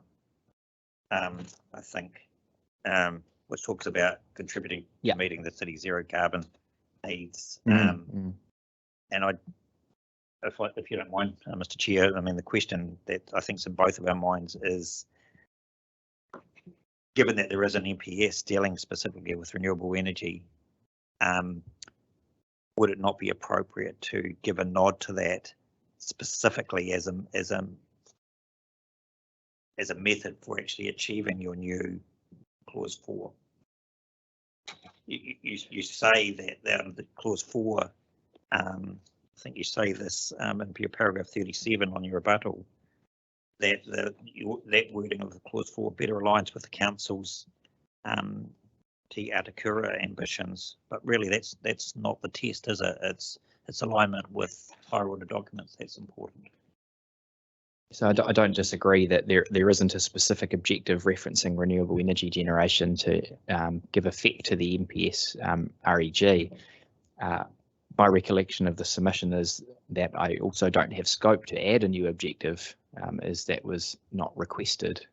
I think, which talks about contributing to meeting the city's zero carbon needs. And if you don't mind, Mr. Chair, I mean, the question that I think is in both of our minds is, given that there is an MPS dealing specifically with renewable energy, would it not be appropriate to give a nod to that specifically as a method for actually achieving your new clause 4? You say that the clause 4, I think you say this in your paragraph 37 on your rebuttal, that that wording of the clause 4 better aligns with the council's Te Atakura ambitions, but really that's not the test, is it? It's alignment with higher order documents that's important. So I don't disagree that there isn't a specific objective referencing renewable energy generation to give effect to the MPS REG, my recollection of the submission is that I also don't have scope to add a new objective, as that was not requested.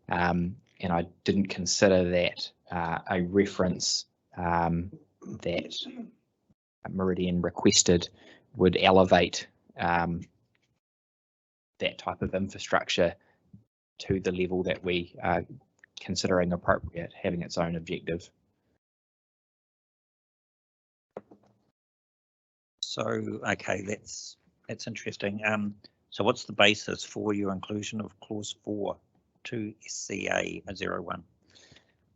And I didn't consider that a reference that Meridian requested would elevate that type of infrastructure to the level that we are considering appropriate, having its own objective. So, okay, that's interesting. So what's the basis for your inclusion of clause 4 to SCA 01?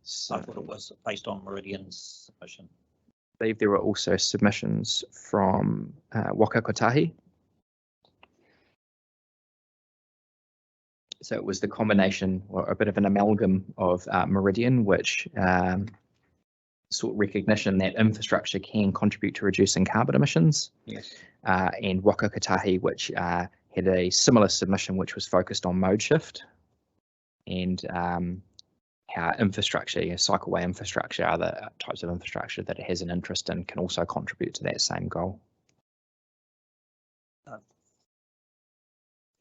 So I thought it was based on Meridian's submission. I believe there were also submissions from Waka Kotahi. So it was the combination, or a bit of an amalgam of Meridian, which sought recognition that infrastructure can contribute to reducing carbon emissions. Yes. And Waka Kotahi, which had a similar submission, which was focused on mode shift and how infrastructure, cycleway infrastructure, other types of infrastructure that it has an interest in can also contribute to that same goal. I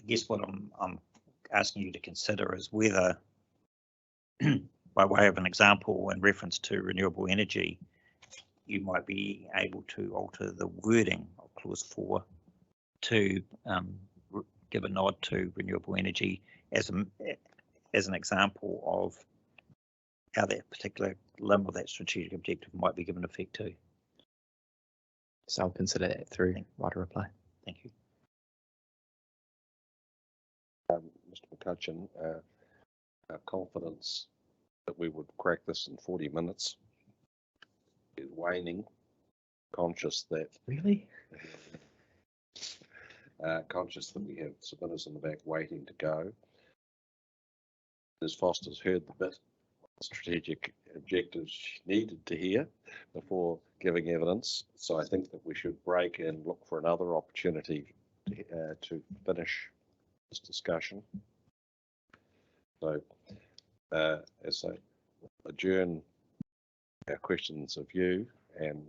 guess what I'm asking you to consider is whether, by way of an example, in reference to renewable energy, you might be able to alter the wording of clause 4 to give a nod to renewable energy as an example of how that particular limb of that strategic objective might be given effect to. So I'll consider that through write a reply. Thank you. Mr. McCutcheon, our confidence that we would crack this in 40 minutes is waning, conscious that Really? conscious that we have submitters in the back waiting to go. Ms. Foster's heard the bit strategic objectives she needed to hear before giving evidence, so I think that we should break and look for another opportunity to finish this discussion. So as I adjourn our questions of you, and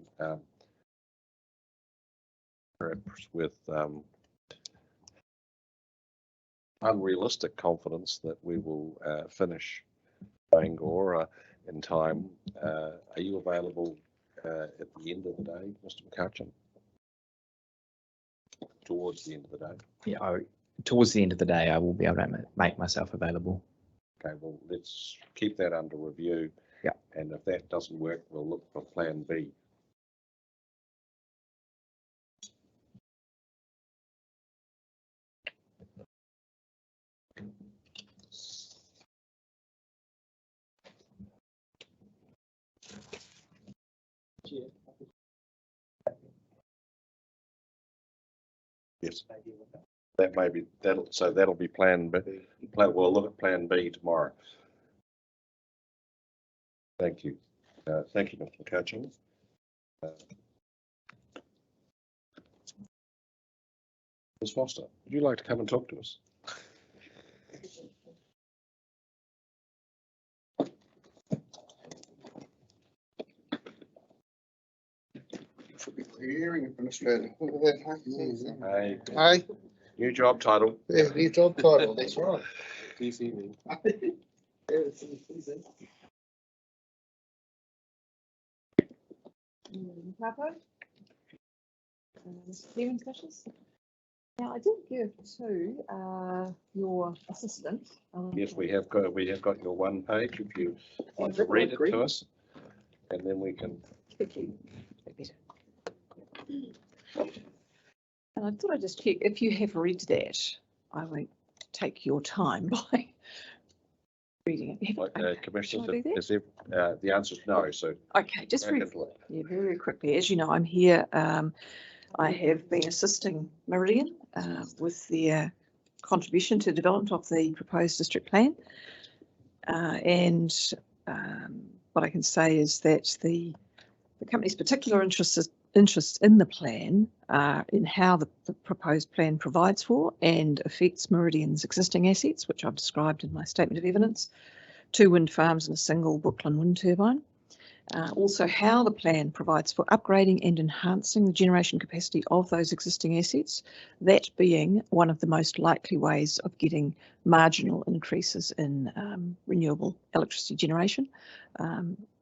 perhaps with unrealistic confidence that we will finish Bangor in time. Are you available at the end of the day, Mr. McCutcheon? Towards the end of the day? Yeah, towards the end of the day, I will be able to make myself available. Okay, well, let's keep that under review. Yeah. And if that doesn't work, we'll look for plan B. Yes, that may be, that'll be plan B. We'll look at plan B tomorrow. Thank you. Thank you, Mr. McCutcheon. Ms. Foster, would you like to come and talk to us? Hearing administrator. Hey, Hi, new job title. yeah, new job title, that's right. TCV. Papa? Steven questions? Now, I did give to your assistant. Yes, we have got your one page, if you want to read it to us, and then we can. Thank you. And I thought I'd just check, if you have read that, I won't take your time by reading it. Commissioner, Shall I do that? the answer is no, so. Okay, just very, very quickly. As you know, I'm here. I have been assisting Meridian with their contribution to development of the proposed district plan. And what I can say is that the company's particular interest in the plan in how the proposed plan provides for and affects Meridian's existing assets, which I've described in my statement of evidence, 2 wind farms and a single Brooklyn wind turbine. Also, how the plan provides for upgrading and enhancing the generation capacity of those existing assets, that being one of the most likely ways of getting marginal increases in renewable electricity generation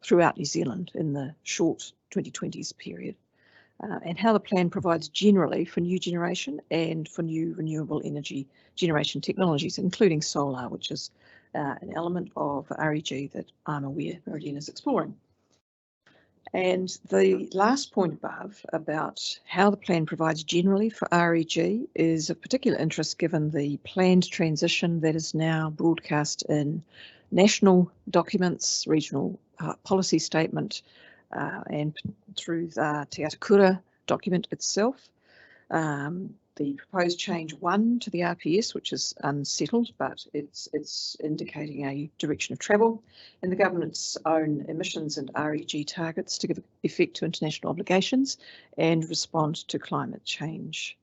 throughout New Zealand in the short 2020s period. And how the plan provides generally for new generation and for new renewable energy generation technologies, including solar, which is an element of REG that I'm aware Meridian is exploring. And the last point above about how the plan provides generally for REG is of particular interest given the planned transition that is now broadcast in national documents, regional policy statement, and through the Te Atakura document itself. The proposed change 1 to the RPS, which is unsettled, but it's indicating a direction of travel, and the government's own emissions and REG targets to give effect to international obligations and respond to climate change.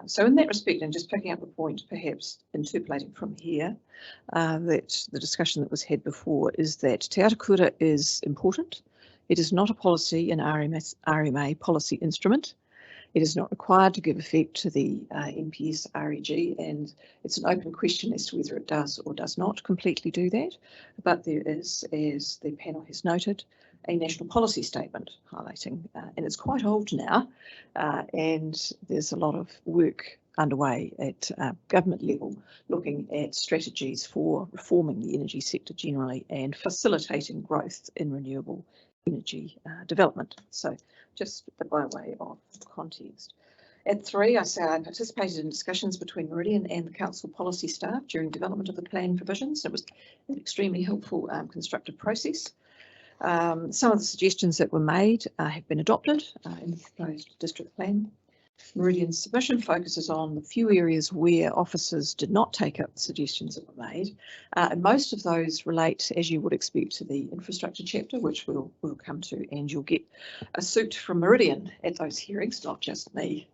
So in that respect, and just picking up a point, perhaps interpolating from here, that the discussion that was had before is that Te Atakura is important. It is not a policy, an RMA policy instrument. It is not required to give effect to the NPS REG, and it's an open question as to whether it does or does not completely do that. But there is, as the panel has noted, a national policy statement highlighting, and it's quite old now, and there's a lot of work underway at government level looking at strategies for reforming the energy sector generally and facilitating growth in renewable energy development. So just by way of context. At 3, I say I participated in discussions between Meridian and the council policy staff during development of the plan provisions. It was an extremely helpful, constructive process. Some of the suggestions that were made have been adopted in the proposed district plan. Meridian's submission focuses on the few areas where officers did not take up the suggestions that were made, and most of those relate, as you would expect, to the infrastructure chapter, which we'll come to, and you'll get a suit from Meridian at those hearings, not just me,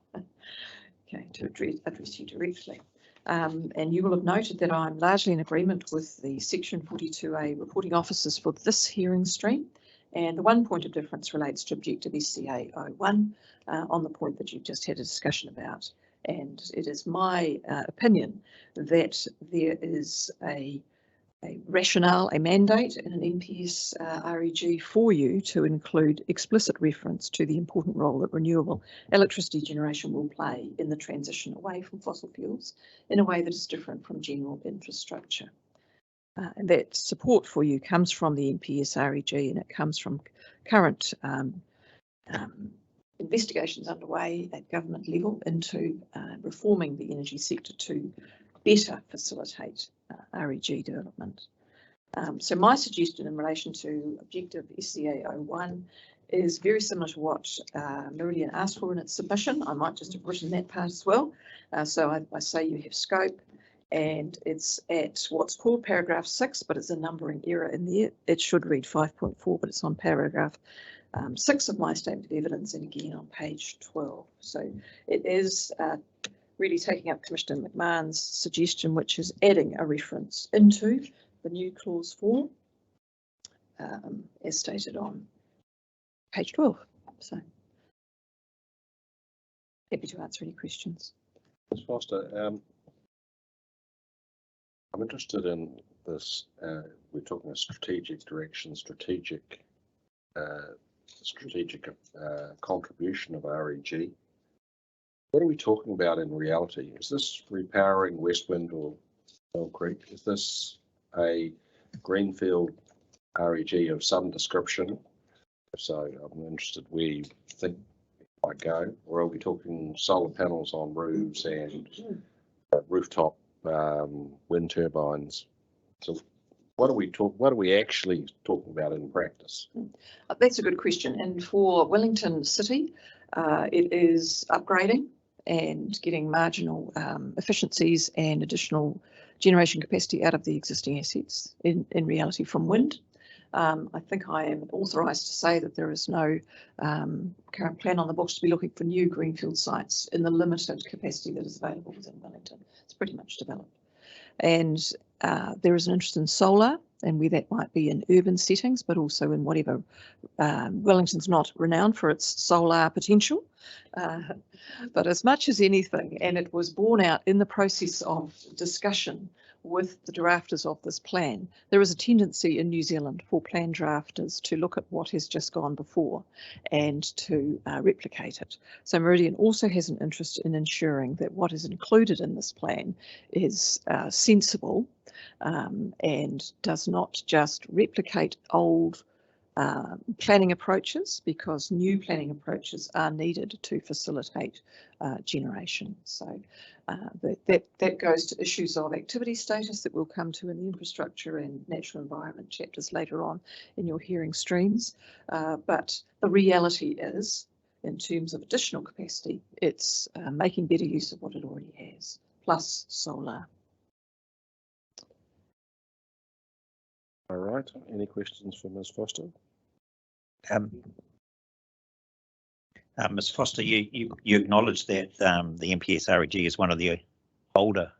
okay, to address you directly. And you will have noted that I'm largely in agreement with the Section 42A reporting officers for this hearing stream. And the one point of difference relates to Objective SCA 01 on the point that you've just had a discussion about. And it is my opinion that there is a rationale, a mandate in an NPS REG for you to include explicit reference to the important role that renewable electricity generation will play in the transition away from fossil fuels in a way that is different from general infrastructure. And that support for you comes from the NPS REG, and it comes from current investigations underway at government level into reforming the energy sector to better facilitate REG development. So my suggestion in relation to Objective SCA 01 is very similar to what Meridian asked for in its submission. I might just have written that part as well. So I say you have scope, and it's at what's called paragraph 6, but it's a numbering error in there. It should read 5.4, but it's on paragraph 6 of my statement of evidence, and again on page 12. So it is really taking up Commissioner McMahon's suggestion, which is adding a reference into the new clause 4, as stated on page 12. So happy to answer any questions. Ms. Foster, I'm interested in this. We're talking a strategic direction, strategic contribution of REG. What are we talking about in reality? Is this repowering West Wind or Bell Creek? Is this a greenfield REG of some description? If so, I'm interested where you think it might go. Or are we talking solar panels on roofs and rooftop wind turbines? So what are we actually talking about in practice? That's a good question. And for Wellington City, it is upgrading and getting marginal efficiencies and additional generation capacity out of the existing assets in reality from wind. I think I am authorised to say that there is no current plan on the books to be looking for new greenfield sites in the limited capacity that is available within Wellington. It's pretty much developed. And there is an interest in solar and where that might be in urban settings, but also in whatever. Wellington's not renowned for its solar potential, but as much as anything, and it was borne out in the process of discussion with the drafters of this plan, there is a tendency in New Zealand for plan drafters to look at what has just gone before and to replicate it. So Meridian also has an interest in ensuring that what is included in this plan is sensible and does not just replicate old planning approaches, because new planning approaches are needed to facilitate generation. So that goes to issues of activity status that we'll come to in the infrastructure and natural environment chapters later on in your hearing streams. But the reality is, in terms of additional capacity, it's making better use of what it already has, plus solar. All right. Any questions for Ms. Foster? Ms. Foster, you acknowledge that the MPS REG is one of the older.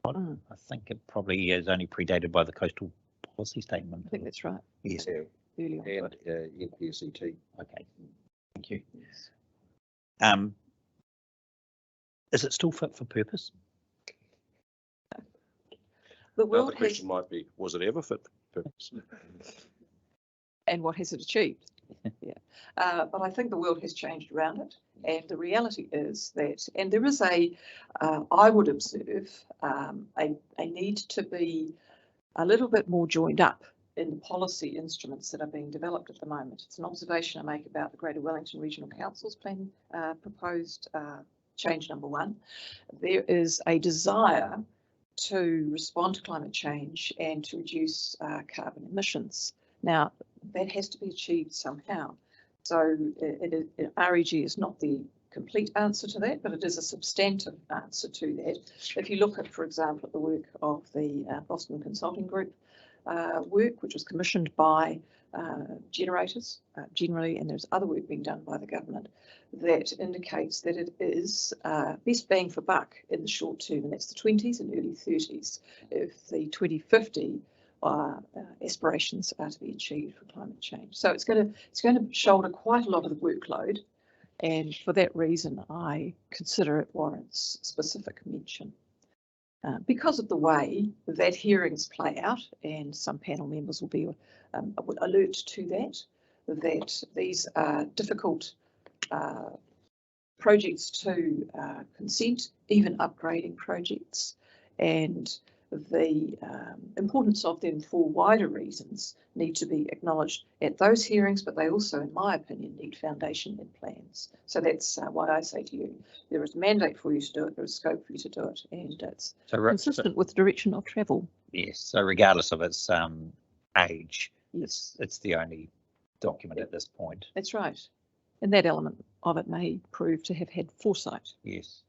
I think it probably is only predated by the Coastal Policy Statement. I think that's right. Yes. Early on. And NPSET. Okay. Thank you. Is it still fit for purpose? The Well, world the question might be, was it ever fit for purpose? and what has it achieved? Yeah, but I think the world has changed around it, and the reality is that, and there is I would observe a need to be a little bit more joined up in the policy instruments that are being developed at the moment. It's an observation I make about the Greater Wellington Regional Council's plan, proposed change number 1. There is a desire to respond to climate change and to reduce carbon emissions. Now, that has to be achieved somehow. So REG is not the complete answer to that, but it is a substantive answer to that. If you look at, for example, at the work of the Boston Consulting Group work, which was commissioned by generators generally, and there's other work being done by the government, that indicates that it is best bang for buck in the short term, and that's the 20s and early 30s, if the 2050 aspirations are to be achieved for climate change. So it's going to shoulder quite a lot of the workload, and for that reason I consider it warrants specific mention. Because of the way that hearings play out, and some panel members will be alert to that these are difficult projects to consent, even upgrading projects, and the importance of them for wider reasons need to be acknowledged at those hearings, but they also, in my opinion, need foundation in plans. So that's why I say to you, there is a mandate for you to do it, there is scope for you to do it, and it's consistent with the direction of travel. Yes, so regardless of its age, yes, it's the only document at this point. That's right. And that element of it may prove to have had foresight. Yes.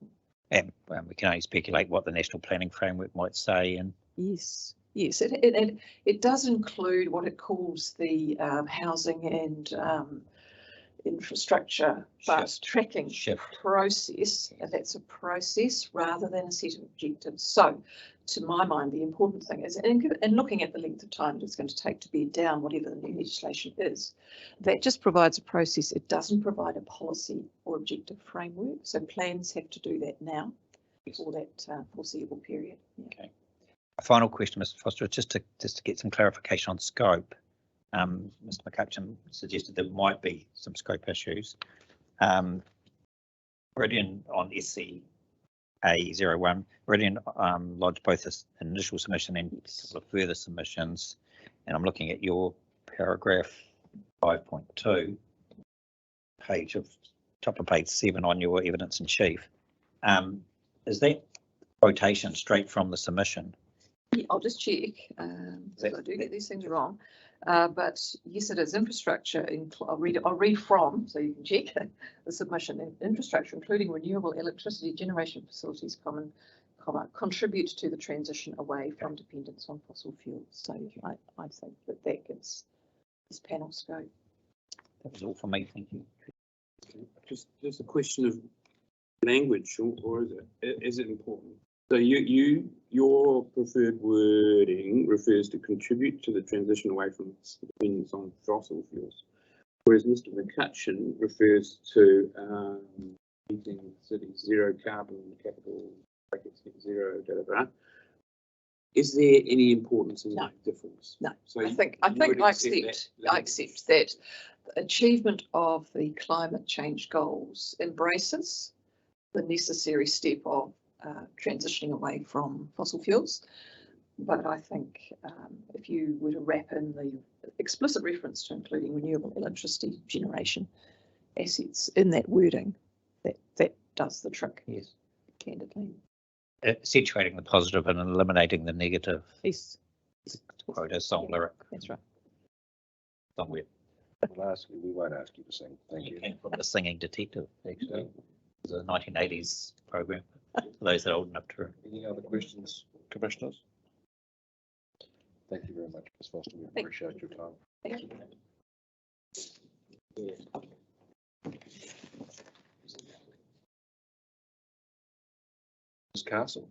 And we can only speculate what the National Planning Framework might say. And yes, it does include what it calls the housing and infrastructure fast tracking process. That's a process rather than a set of objectives. So, to my mind, the important thing is, and looking at the length of time it's going to take to bed down whatever the new legislation is, that just provides a process. It doesn't provide a policy or objective framework. So plans have to do that now for that foreseeable period. Yeah. Okay. A final question, Mr. Foster, just to get some clarification on scope. Mr. McCutcheon suggested there might be some scope issues. Meridian on SCA01, Meridian lodged both an initial submission and a couple of further submissions, and I'm looking at your paragraph 5.2, top of page 7 on your evidence in chief. Is that quotation straight from the submission? Yeah, I'll just check, because I do get these things wrong. But yes, it is infrastructure. I'll read from, so you can check the submission. Infrastructure, including renewable electricity generation facilities, contribute to the transition away from dependence on fossil fuels. So I'd say that gives this panel scope. That was all for me. Thank you. Just a question of language, or is it important? So your preferred wording refers to contribute to the transition away from dependence on fossil fuels, whereas Mr. McCutcheon refers to meeting city's zero carbon capital brackets net zero, da, da, da. Is there any importance in that difference? No, So I think I accept that the achievement of the climate change goals embraces the necessary step of transitioning away from fossil fuels. But I think if you were to wrap in the explicit reference to including renewable electricity generation assets in that wording, that does the trick. Yes. Candidly. Accentuating the positive and eliminating the negative. Yes. To quote a song lyric. That's right. Somewhere. We won't ask you to sing. Thank you. Came from The Singing Detective, actually. It was a 1980s program. For those that are old enough to. Any other questions, commissioners? Thank you very much, Ms. Foster. We appreciate your time. Thank you. Ms. Castle.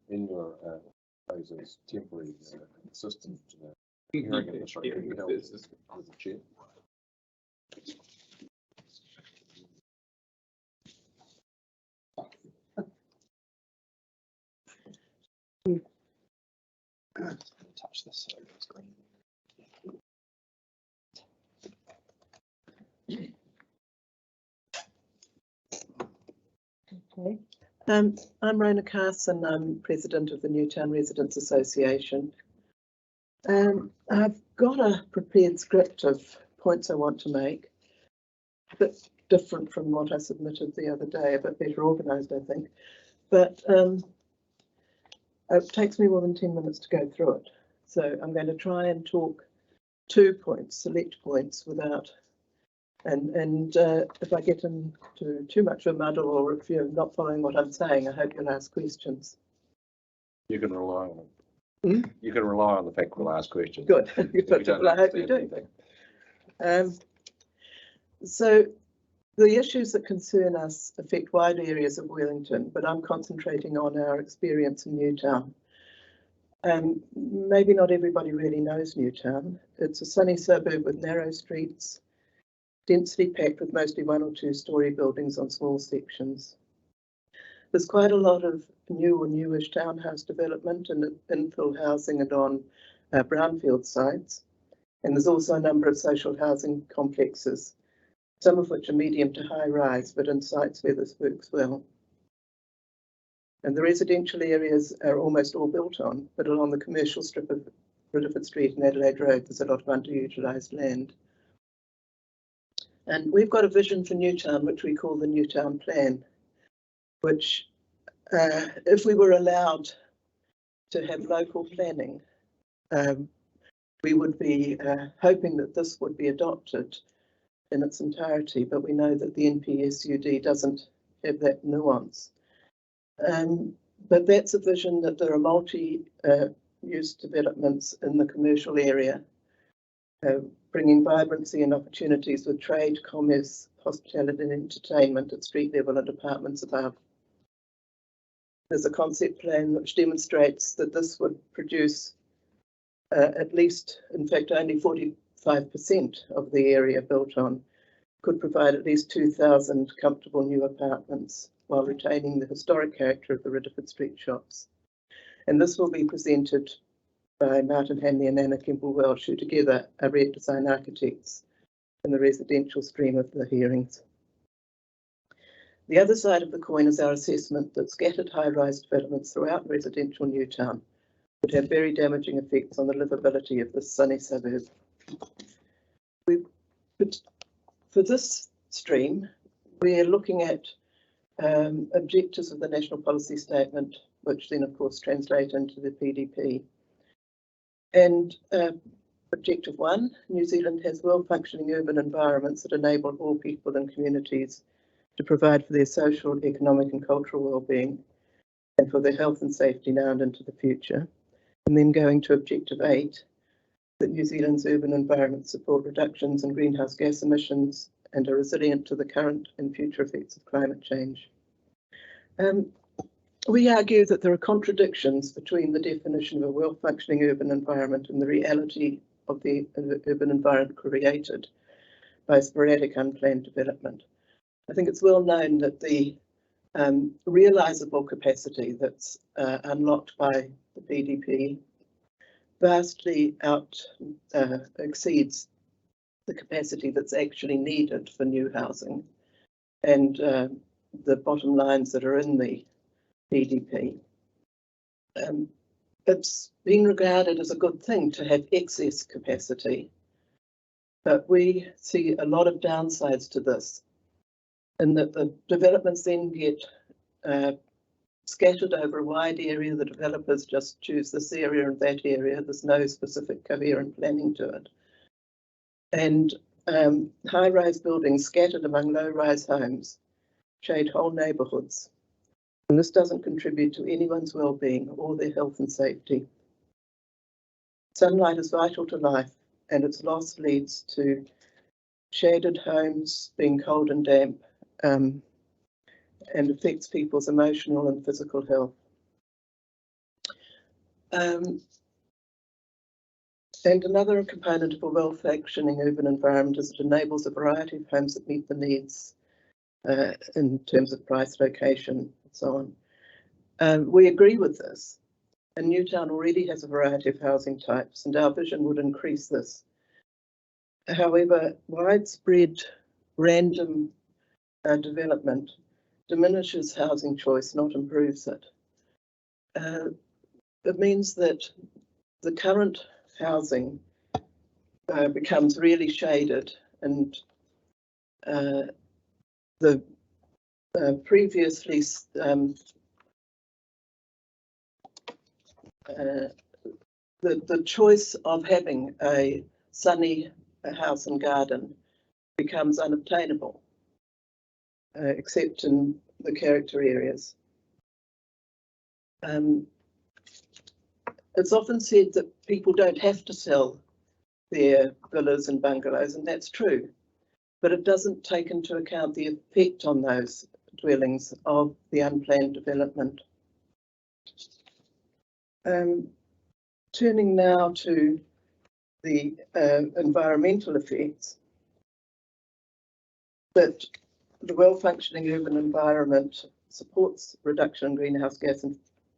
In your as temporary assistant hearing administrator, you help as the chair. Touch this screen. Okay. I'm Rona Carson. I'm president of the Newtown Residents Association. I've got a prepared script of points I want to make, a bit different from what I submitted the other day, a bit better organised, I think. But it takes me more than 10 minutes to go through it. So I'm going to try and talk 2 points, select points, without. And if I get into too much of a muddle, or if you're not following what I'm saying, I hope you'll ask questions. You can rely on it. You can rely on the fact we'll ask questions. Good. Well, I hope you do. So the issues that concern us affect wide areas of Wellington, but I'm concentrating on our experience in Newtown. Maybe not everybody really knows Newtown. It's a sunny suburb with narrow streets, densely packed with mostly 1 or 2 story buildings on small sections. There's quite a lot of new or newish townhouse development and infill housing and on brownfield sites. And there's also a number of social housing complexes, some of which are medium to high rise, but in sites where this works well. And the residential areas are almost all built on, but along the commercial strip of Ridley-Smith Street and Adelaide Road, there's a lot of underutilised land. And we've got a vision for Newtown, which we call the Newtown Plan, which, if we were allowed to have local planning, we would be hoping that this would be adopted in its entirety, but we know that the NPSUD doesn't have that nuance. But that's a vision that there are multi-use developments in the commercial area, bringing vibrancy and opportunities with trade, commerce, hospitality and entertainment at street level and apartments above. There's a concept plan which demonstrates that this would produce at least, in fact, only 45% of the area built on could provide at least 2,000 comfortable new apartments while retaining the historic character of the Ridley-Smith Street shops. And this will be presented by Martin Hanley and Anna Kimball-Welsh, who together are Red Design Architects in the residential stream of the hearings. The other side of the coin is our assessment that scattered high-rise developments throughout residential Newtown would have very damaging effects on the livability of this sunny suburb. For this stream, we're looking at objectives of the National Policy Statement, which then of course translate into the PDP. And objective 1, New Zealand has well-functioning urban environments that enable all people and communities to provide for their social, economic and cultural well-being and for their health and safety now and into the future. And then going to objective 8, that New Zealand's urban environments support reductions in greenhouse gas emissions and are resilient to the current and future effects of climate change. We argue that there are contradictions between the definition of a well-functioning urban environment and the reality of the urban environment created by sporadic unplanned development. I think it's well known that the realisable capacity that's unlocked by the PDP vastly exceeds the capacity that's actually needed for new housing and the bottom lines that are in the PDP. It's been regarded as a good thing to have excess capacity, but we see a lot of downsides to this, in that the developments then get scattered over a wide area. The developers just choose this area and that area. There's no specific coherent planning to it. And high-rise buildings scattered among low-rise homes shade whole neighbourhoods. And this doesn't contribute to anyone's well-being or their health and safety. Sunlight is vital to life, and its loss leads to shaded homes being cold and damp, and affects people's emotional and physical health. And another component of a well-functioning urban environment is it enables a variety of homes that meet the needs in terms of price, location, and so on. We agree with this, and Newtown already has a variety of housing types, and our vision would increase this. However, widespread random development diminishes housing choice, not improves it. It means that the current housing becomes really shaded, and the previously the choice of having a sunny house and garden becomes unobtainable, except in the character areas. It's often said that people don't have to sell their villas and bungalows, and that's true, but it doesn't take into account the effect on those dwellings of the unplanned development. Turning now to the environmental effects, that the well-functioning urban environment supports reduction in greenhouse gas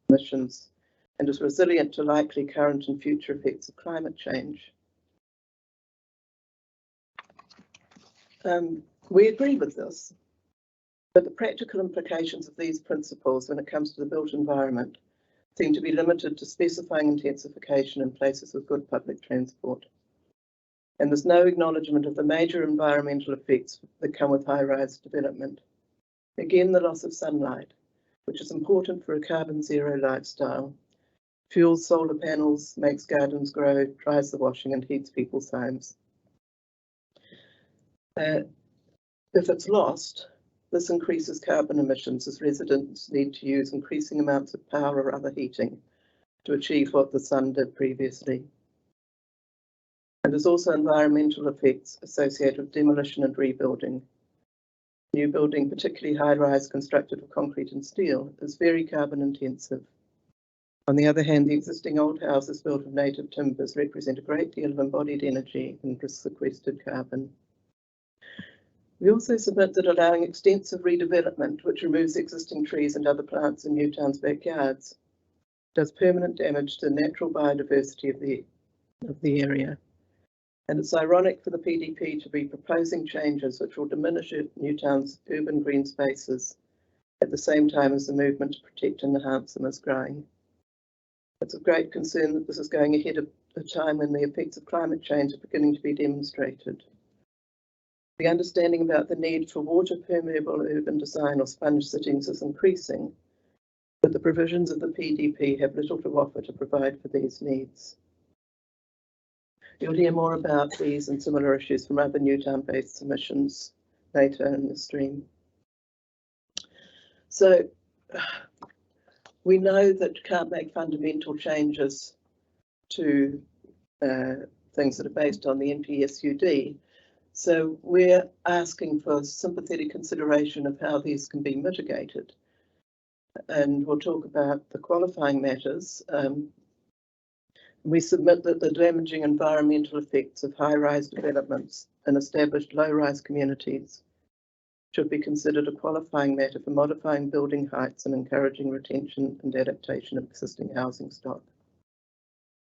emissions and is resilient to likely current and future effects of climate change. We agree with this, but the practical implications of these principles when it comes to the built environment seem to be limited to specifying intensification in places with good public transport. And there's no acknowledgement of the major environmental effects that come with high-rise development. Again, the loss of sunlight, which is important for a carbon zero lifestyle, fuels solar panels, makes gardens grow, dries the washing and heats people's homes. If it's lost, this increases carbon emissions as residents need to use increasing amounts of power or other heating to achieve what the sun did previously. And there's also environmental effects associated with demolition and rebuilding. New building, particularly high-rise constructed of concrete and steel, is very carbon intensive. On the other hand, the existing old houses built of native timbers represent a great deal of embodied energy and sequestered carbon. We also submit that allowing extensive redevelopment, which removes existing trees and other plants in Newtown's backyards, does permanent damage to the natural biodiversity of the area. And it's ironic for the PDP to be proposing changes which will diminish Newtown's urban green spaces at the same time as the movement to protect and enhance them is growing. It's of great concern that this is going ahead of a time when the effects of climate change are beginning to be demonstrated. The understanding about the need for water permeable urban design or sponge sittings is increasing, but the provisions of the PDP have little to offer to provide for these needs. You'll hear more about these and similar issues from other Newtown-based submissions later in the stream. So we know that you can't make fundamental changes to things that are based on the NPSUD, So we're asking for sympathetic consideration of how these can be mitigated. And we'll talk about the qualifying matters. We submit that the damaging environmental effects of high-rise developments and established low-rise communities should be considered a qualifying matter for modifying building heights and encouraging retention and adaptation of existing housing stock.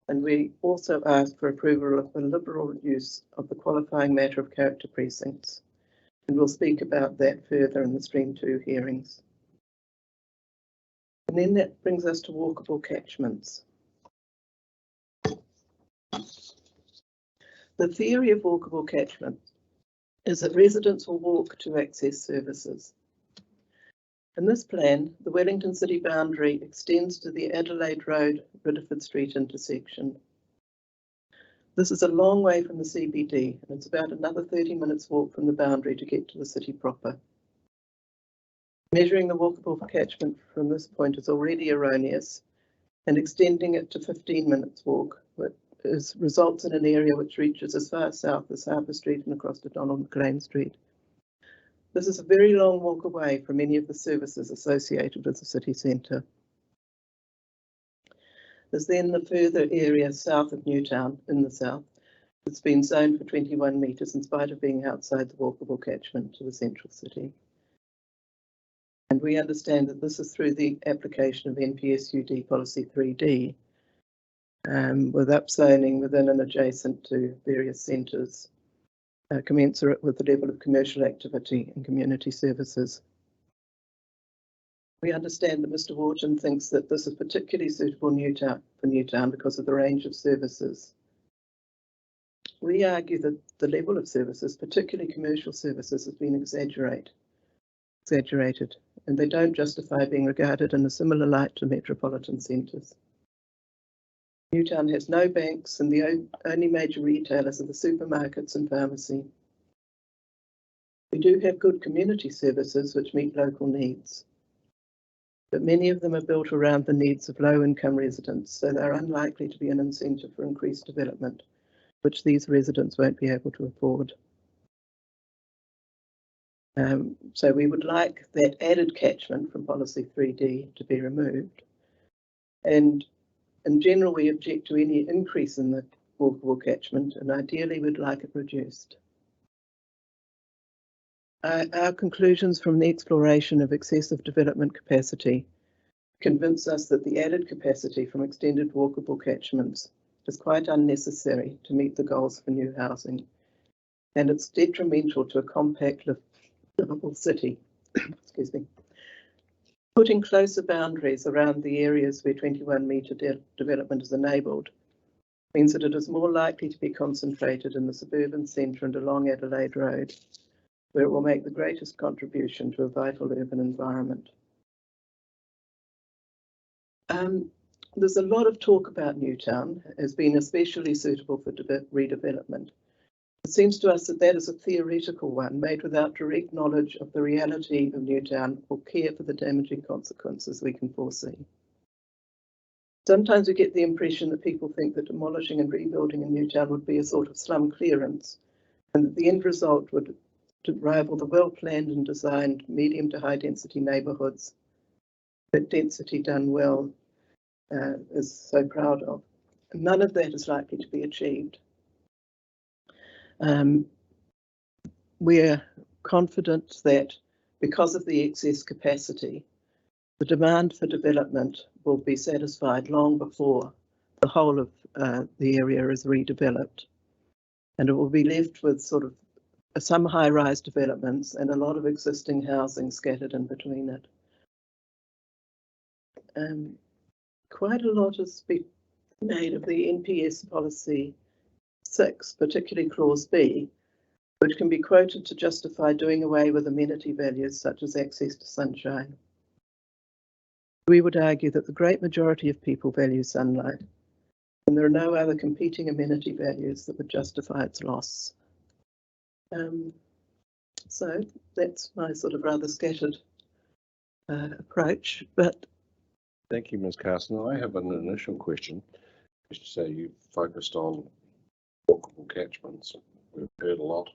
And we also ask for approval of the liberal use of the qualifying matter of character precincts. And we'll speak about that further in the Stream 2 hearings. And then that brings us to walkable catchments. The theory of walkable catchment is that residents will walk to access services. In this plan, the Wellington city boundary extends to the Adelaide Road Ridley-Smith Street intersection. This is a long way from the CBD, and it's about another 30 minutes walk from the boundary to get to the city proper. Measuring the walkable catchment from this point is already erroneous, and extending it to 15 minutes walk results in an area which reaches as far south as Harper Street and across to Donald McLean Street. This is a very long walk away from any of the services associated with the city centre. There's then the further area south of Newtown in the south. It's been zoned for 21 metres in spite of being outside the walkable catchment to the central city. And we understand that this is through the application of NPSUD policy 3D, with upzoning within and adjacent to various centres, commensurate with the level of commercial activity and community services. We understand that Mr. Wharton thinks that this is particularly suitable for Newtown because of the range of services. We argue that the level of services, particularly commercial services, has been exaggerated, and they don't justify being regarded in a similar light to metropolitan centres. Newtown has no banks, and the only major retailers are the supermarkets and pharmacy. We do have good community services which meet local needs, but many of them are built around the needs of low-income residents, so they're unlikely to be an incentive for increased development, which these residents won't be able to afford. So we would like that added catchment from policy 3D to be removed. And in general, we object to any increase in the walkable catchment, and ideally we'd like it reduced. Our conclusions from the exploration of excessive development capacity convince us that the added capacity from extended walkable catchments is quite unnecessary to meet the goals for new housing, and it's detrimental to a compact, livable city. Excuse me. Putting closer boundaries around the areas where 21 metre development is enabled means that it is more likely to be concentrated in the suburban centre and along Adelaide Road, where it will make the greatest contribution to a vital urban environment. There's a lot of talk about Newtown as being especially suitable for redevelopment. It seems to us that that is a theoretical one made without direct knowledge of the reality of Newtown or care for the damaging consequences we can foresee. Sometimes we get the impression that people think that demolishing and rebuilding in Newtown would be a sort of slum clearance, and that the end result would rival the well-planned and designed medium to high density neighbourhoods that density done well is so proud of. None of that is likely to be achieved. We're confident that because of the excess capacity, the demand for development will be satisfied long before the whole of the area is redeveloped, and it will be left with sort of some high-rise developments and a lot of existing housing scattered in between it. Quite a lot has been made of the NPS policy 6, particularly clause B, which can be quoted to justify doing away with amenity values such as access to sunshine. We would argue that the great majority of people value sunlight, and there are no other competing amenity values that would justify its loss. So that's my sort of rather scattered approach, but Thank you, Ms. Carson. I have an initial question. As you say, you focused on walkable catchments. We've heard a lot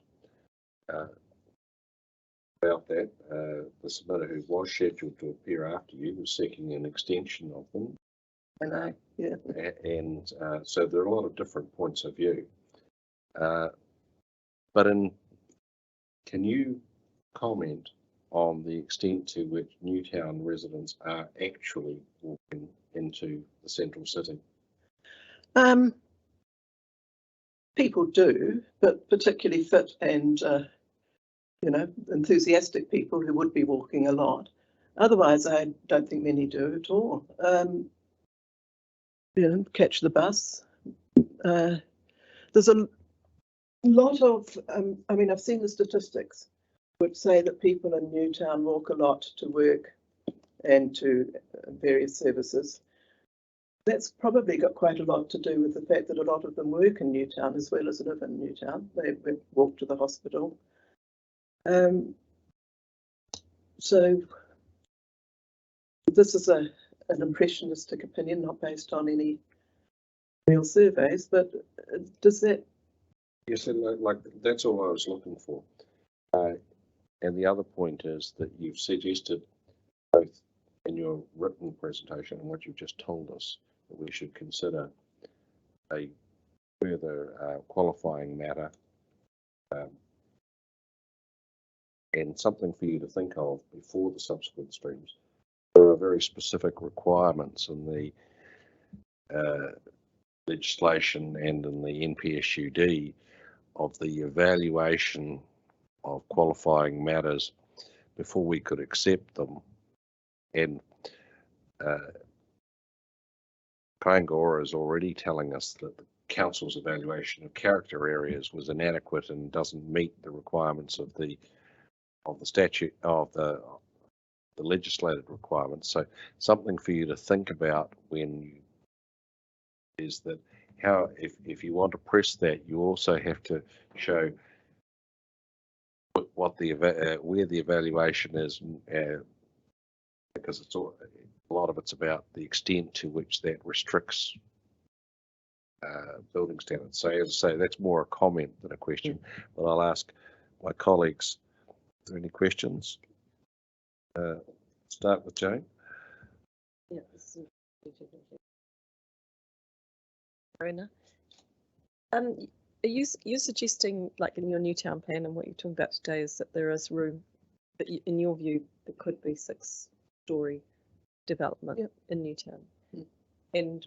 about that. The submitter who was scheduled to appear after you was seeking an extension of them. I know, yeah. And so there are a lot of different points of view. But can you comment on the extent to which Newtown residents are actually walking into the central city? People do, but particularly fit and, you know, enthusiastic people who would be walking a lot. Otherwise, I don't think many do at all. You know, catch the bus. There's a lot of, I mean, I've seen the statistics which say that people in Newtown walk a lot to work and to various services. That's probably got quite a lot to do with the fact that a lot of them work in Newtown as well as live in Newtown. They walk to the hospital. So this is an impressionistic opinion, not based on any real surveys, but does that? Yes, like that's all I was looking for. And the other point is that you've suggested both in your written presentation and what you've just told us that we should consider a further qualifying matter and something for you to think of before the subsequent streams. There are very specific requirements in the legislation and in the NPSUD of the evaluation of qualifying matters before we could accept them. And Kāinga is already telling us that the council's evaluation of character areas was inadequate and doesn't meet the requirements of the statute of the legislated requirements. So something for you to think about when you is that how if you want to press that, you also have to show what the where the evaluation is, because it's all, a lot of it's about the extent to which that restricts building standards. So as I say, that's more a comment than a question. But I'll ask my colleagues, are there any questions? Start with Jane. Yeah, Marina. Are you suggesting, like in your Newtown plan and what you're talking about today, is that there is room that in your view there could be 6-storey development in Newtown? And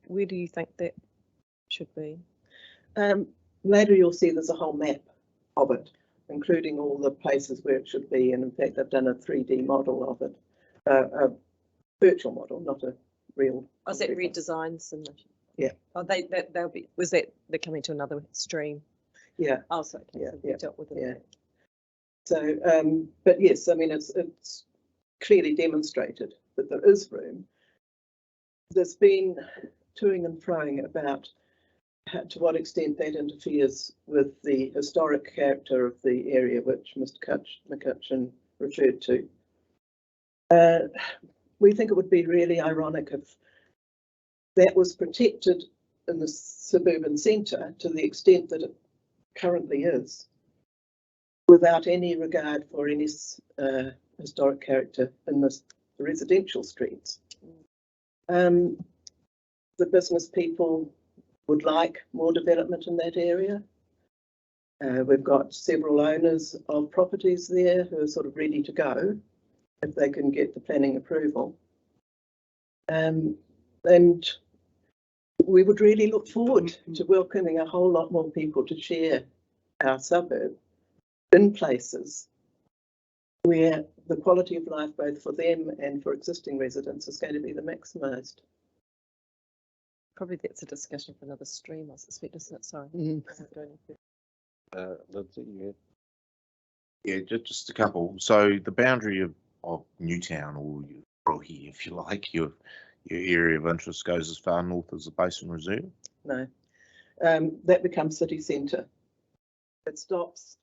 where do you think that should be? Later you'll see there's a whole map of it, including all the places where it should be, and in fact I've done a 3D model of it, a virtual model, not a real. Oh, is that redesigns and yeah. Oh, they'll be. Was that they're coming to another stream? Yeah. Oh, so okay, yeah, so yeah. dealt with it. Yeah. So, but yes, I mean it's clearly demonstrated that there is room. There's been toing and froing about to what extent that interferes with the historic character of the area, which Mr. McCutcheon referred to. We think it would be really ironic if that was protected in the suburban centre to the extent that it currently is, without any regard for any historic character in the residential streets. The business people would like more development in that area. We've got several owners of properties there who are sort of ready to go if they can get the planning approval. And we would really look forward to welcoming a whole lot more people to share our suburb in places where the quality of life, both for them and for existing residents, is going to be the maximised. Probably that's a discussion for another stream, I suspect, isn't it? Sorry. Lindsay, Yeah, just a couple. So the boundary of Newtown, or Rohi, if you like, your area of interest goes as far north as the Basin Reserve? No, that becomes city centre. It stops,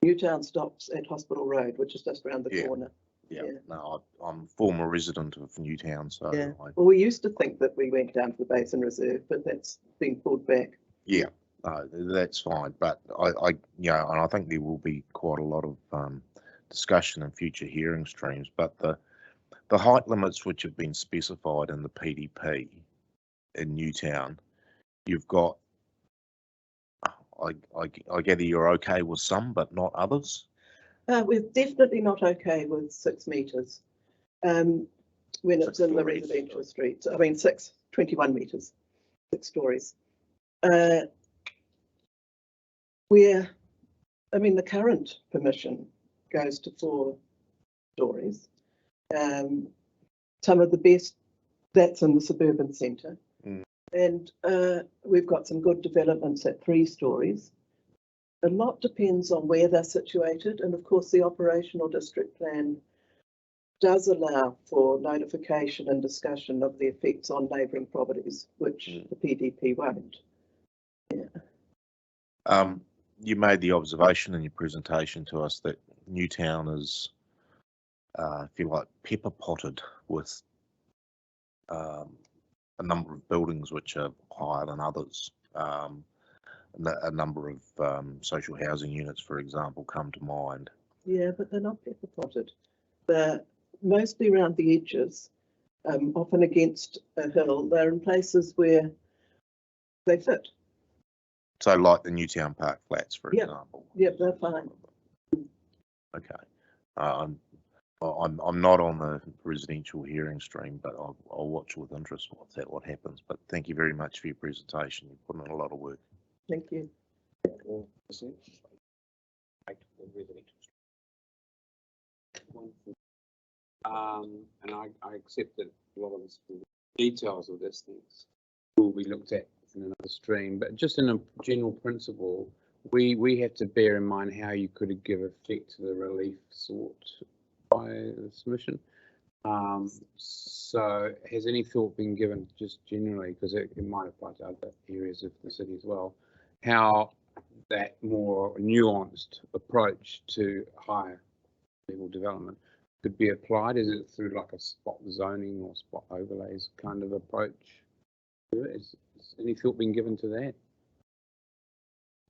Newtown stops at Hospital Road, which is just around the corner. Yeah. No, I'm a former resident of Newtown, so well, we used to think that we went down to the Basin Reserve, but that's been pulled back. Yeah, That's fine, but and I think there will be quite a lot of discussion in future hearing streams. But the height limits which have been specified in the PDP in Newtown, you've got. I gather you're okay with some, but not others. We're definitely not okay with 6 metres when it's in the residential streets. I mean, 21 metres, 6 stories. The current permission goes to 4 stories. Some of the best, that's in the suburban centre. And we've got some good developments at 3 stories. A lot depends on where they're situated, and of course the operational district plan does allow for notification and discussion of the effects on neighbouring properties, which the PDP won't. Yeah. You made the observation in your presentation to us that Newtown is, if you like, pepper potted with a number of buildings which are higher than others. A number of social housing units, for example, come to mind. Yeah, but they're not pepper potted. They're mostly around the edges, often against a hill. They're in places where they fit. So, like the Newtown Park flats, for example. Yep, they're fine. Okay. I'm not on the residential hearing stream, but I'll watch with interest what happens. But thank you very much for your presentation. You put in a lot of work. Thank you. And I accept that a lot of the details of this things will be looked at in another stream, but just in a general principle, we have to bear in mind how you could give effect to the relief sought by the submission. So has any thought been given, just generally, because it might apply to other areas of the city as well, how that more nuanced approach to higher level development could be applied? Is it through like a spot zoning or spot overlays kind of approach? Is any thought been given to that?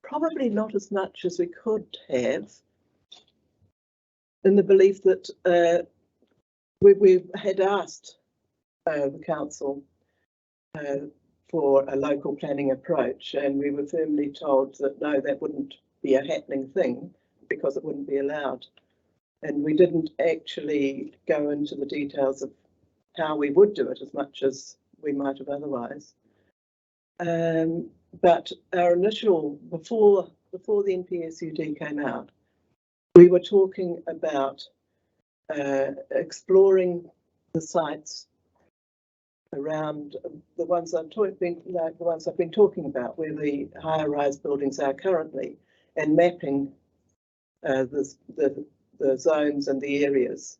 Probably not as much as we could have, in the belief that we had asked the council for a local planning approach, and we were firmly told that no, that wouldn't be a happening thing because it wouldn't be allowed. And we didn't actually go into the details of how we would do it as much as we might have otherwise. But our initial, before the NPSUD came out, we were talking about exploring the sites around the ones I've been talking about, where the higher rise buildings are currently, and mapping the zones and the areas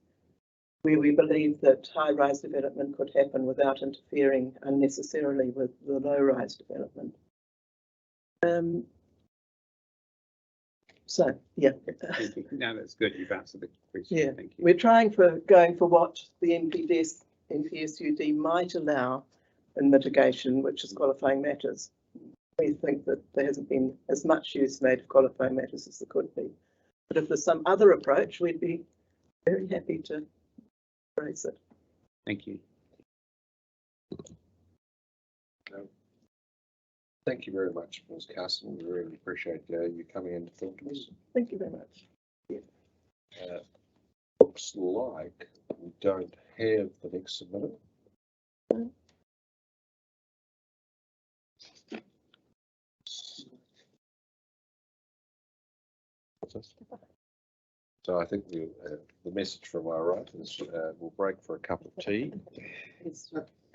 where we believe that high rise development could happen without interfering unnecessarily with the low rise development. So yeah. Thank you. No, that's good. You've answered the question. Yeah. Thank you. We're going for what the NPSUD might allow in mitigation, which is qualifying matters. We think that there hasn't been as much use made of qualifying matters as there could be. But if there's some other approach, we'd be very happy to embrace it. Thank you. Thank you very much, Ms. Carson. We really appreciate you coming in to talk to us. Thank you very much. Looks like we don't have the next submitter. So I think the message from our right is we'll break for a cup of tea,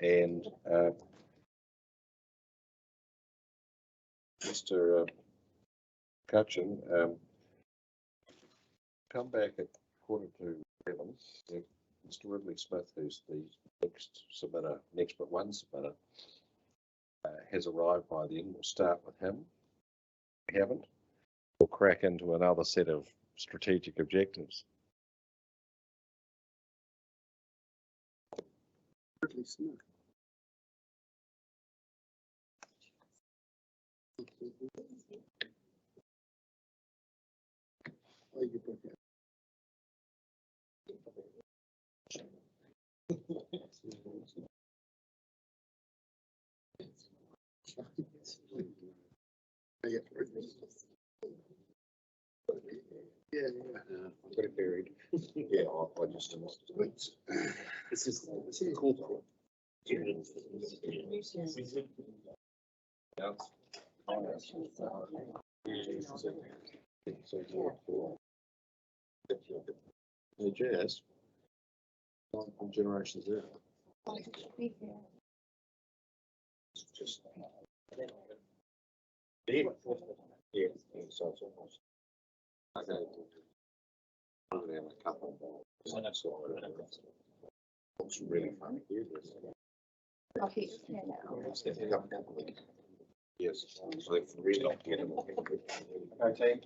and Mr. Cutchin, come back at 11:15. Mr. Ridley-Smith, who's the next but one submitter, has arrived by then. We'll start with him. If we haven't, we'll crack into another set of strategic objectives. Ridley-Smith. Yeah, got it buried. Yeah, I just this is cool. The jazz. From generations there. Just. Yeah. Yeah, so it's almost. Okay. I'm gonna have a couple. Looks really funny. Yes, so they can read off. Okay.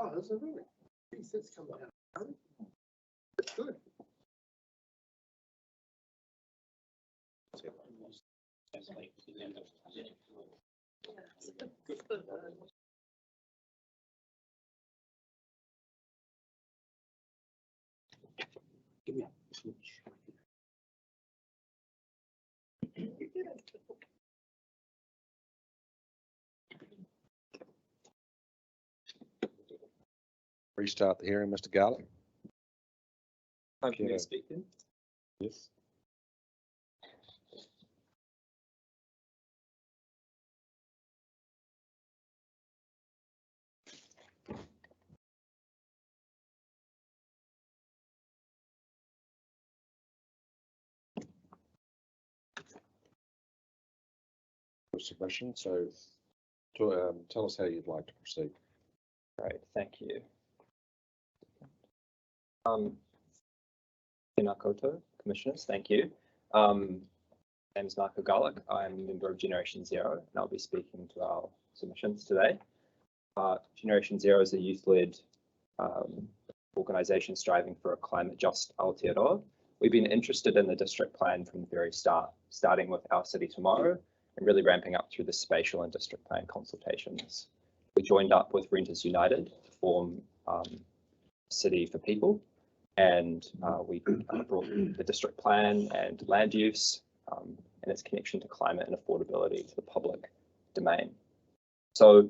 Oh, is it really? Geez, that's come out. That's good. Give me a Restart the hearing, Mr. Garlick. Thank you, Yeah. Speaker. Yes. Submission, so tell us how you'd like to proceed. Great, thank you. Tēnā koutou, Commissioners, thank you. My name is Marco Garlick. I'm a member of Generation Zero, and I'll be speaking to our submissions today. Generation Zero is a youth-led organisation striving for a climate-just Aotearoa. We've been interested in the district plan from the very start, starting with Our City Tomorrow and really ramping up through the spatial and district plan consultations. We joined up with Renters United to form City for People, and we brought the district plan and land use and its connection to climate and affordability to the public domain. So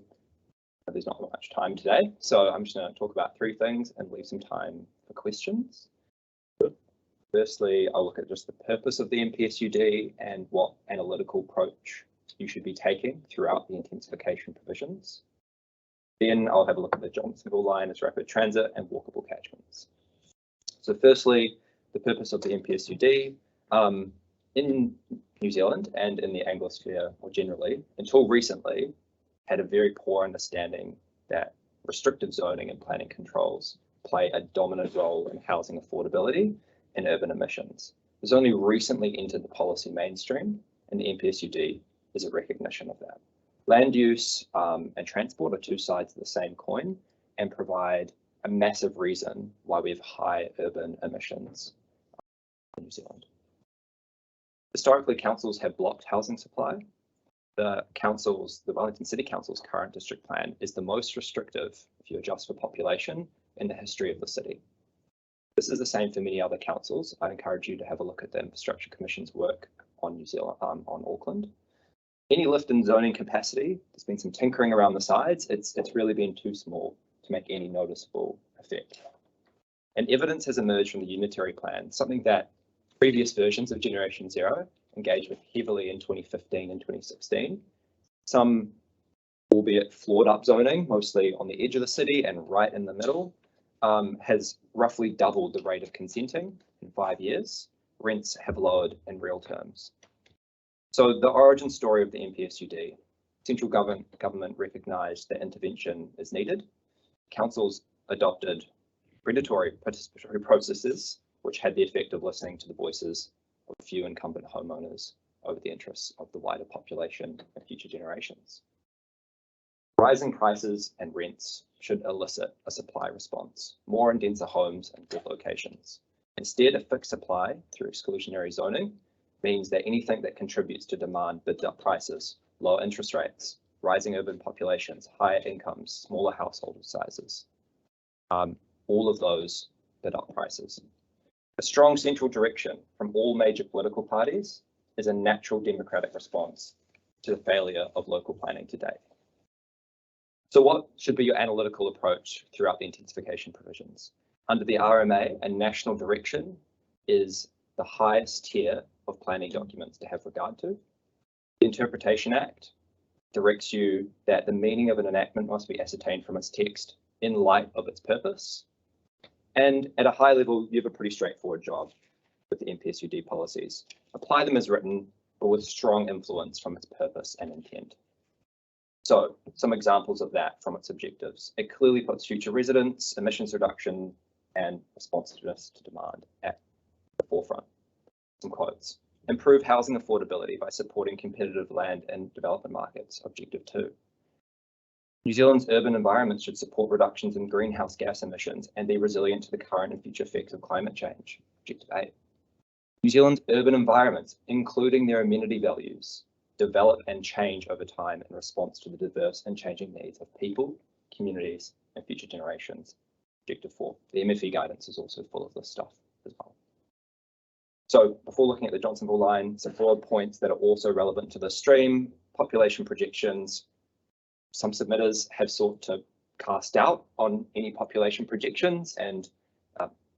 there's not much time today, so I'm just going to talk about three things and leave some time for questions. Firstly, I'll look at just the purpose of the NPSUD and what analytical approach you should be taking throughout the intensification provisions. Then I'll have a look at the Johnsonville line as rapid transit and walkable catchments. So firstly, the purpose of the NPSUD in New Zealand and in the Anglosphere more generally, until recently, had a very poor understanding that restrictive zoning and planning controls play a dominant role in housing affordability and urban emissions. It's only recently entered the policy mainstream, and the NPSUD is a recognition of that. Land use and transport are two sides of the same coin and provide a massive reason why we have high urban emissions in New Zealand. Historically, councils have blocked housing supply. The Wellington City Council's current district plan is the most restrictive, if you adjust for population, in the history of the city. This is the same for many other councils. I encourage you to have a look at the Infrastructure Commission's work on New Zealand, on Auckland. Any lift in zoning capacity, there's been some tinkering around the sides. It's really been too small to make any noticeable effect. And evidence has emerged from the unitary plan, something that previous versions of Generation Zero engaged with heavily in 2015 and 2016. Some, albeit flawed up zoning, mostly on the edge of the city and right in the middle, has roughly doubled the rate of consenting in 5 years. Rents have lowered in real terms. So the origin story of the NPSUD, central government recognised that intervention is needed. Councils adopted predatory participatory processes, which had the effect of listening to the voices of a few incumbent homeowners over the interests of the wider population and future generations. Rising prices and rents should elicit a supply response, more and denser homes and good locations. Instead, a fixed supply through exclusionary zoning means that anything that contributes to demand bids up prices, lower interest rates, rising urban populations, higher incomes, smaller household sizes. All of those bid up prices. A strong central direction from all major political parties is a natural democratic response to the failure of local planning to date. So what should be your analytical approach throughout the intensification provisions? Under the RMA, a national direction is the highest tier of planning documents to have regard to. The Interpretation Act directs you that the meaning of an enactment must be ascertained from its text in light of its purpose. And at a high level, you have a pretty straightforward job with the NPSUD policies. Apply them as written, but with strong influence from its purpose and intent. So some examples of that from its objectives. It clearly puts future residents, emissions reduction, and responsiveness to demand at the forefront. Some quotes. Improve housing affordability by supporting competitive land and development markets, objective 2. New Zealand's urban environments should support reductions in greenhouse gas emissions and be resilient to the current and future effects of climate change. Objective 8. New Zealand's urban environments, including their amenity values, develop and change over time in response to the diverse and changing needs of people, communities, and future generations. Objective 4. The MFE guidance is also full of this stuff as well. So before looking at the Johnsonville line, some broad points that are also relevant to the stream, population projections. Some submitters have sought to cast doubt on any population projections, and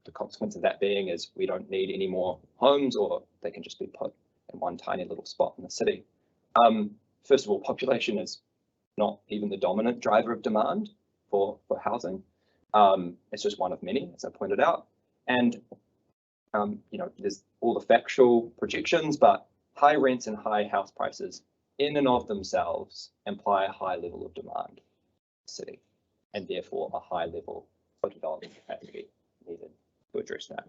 the consequence of that being is we don't need any more homes, or they can just be put in one tiny little spot in the city. First of all, population is not even the dominant driver of demand for housing. It's just one of many, as I pointed out. And you know, there's all the factual projections, but high rents and high house prices in and of themselves imply a high level of demand in the city, and therefore a high level of development capacity needed to address that.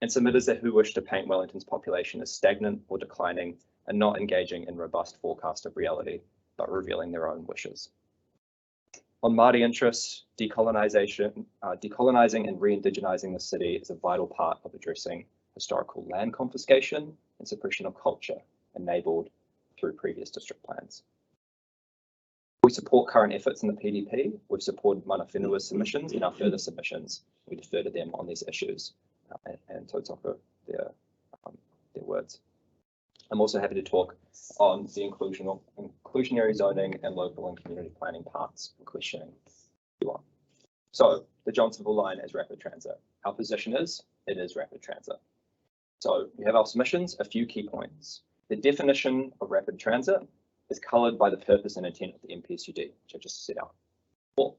And submitters who wish to paint Wellington's population as stagnant or declining are not engaging in robust forecast of reality, but revealing their own wishes. On Māori interests, decolonising and re-indigenising the city is a vital part of addressing historical land confiscation and suppression of culture enabled through previous district plans. We support current efforts in the PDP. We've supported mana whenua's submissions in our further submissions. We defer to them on these issues and tautoko their words. I'm also happy to talk on the inclusionary zoning and local and community planning parts for questioning if you want. So the Johnsonville line is rapid transit. Our position is it is rapid transit. So we have our submissions, a few key points. The definition of rapid transit is coloured by the purpose and intent of the MPSUD, which I just set out before.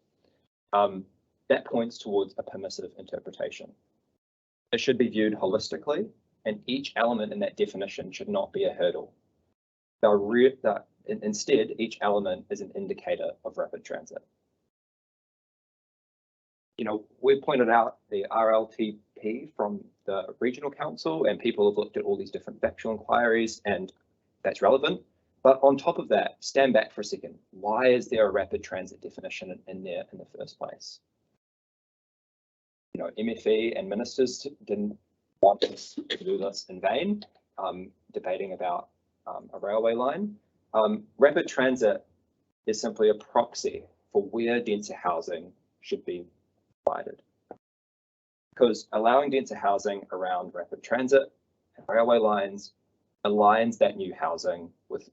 That points towards a permissive interpretation. It should be viewed holistically, and each element in that definition should not be a hurdle. Instead, each element is an indicator of rapid transit. You know, we pointed out the RLTP from the Regional Council, and people have looked at all these different factual inquiries, and that's relevant. But on top of that, stand back for a second. Why is there a rapid transit definition in there in the first place? You know, MFE and ministers didn't want us to do this in vain, debating about a railway line. Rapid transit is simply a proxy for where denser housing should be provided. Because allowing denser housing around rapid transit and railway lines aligns that new housing with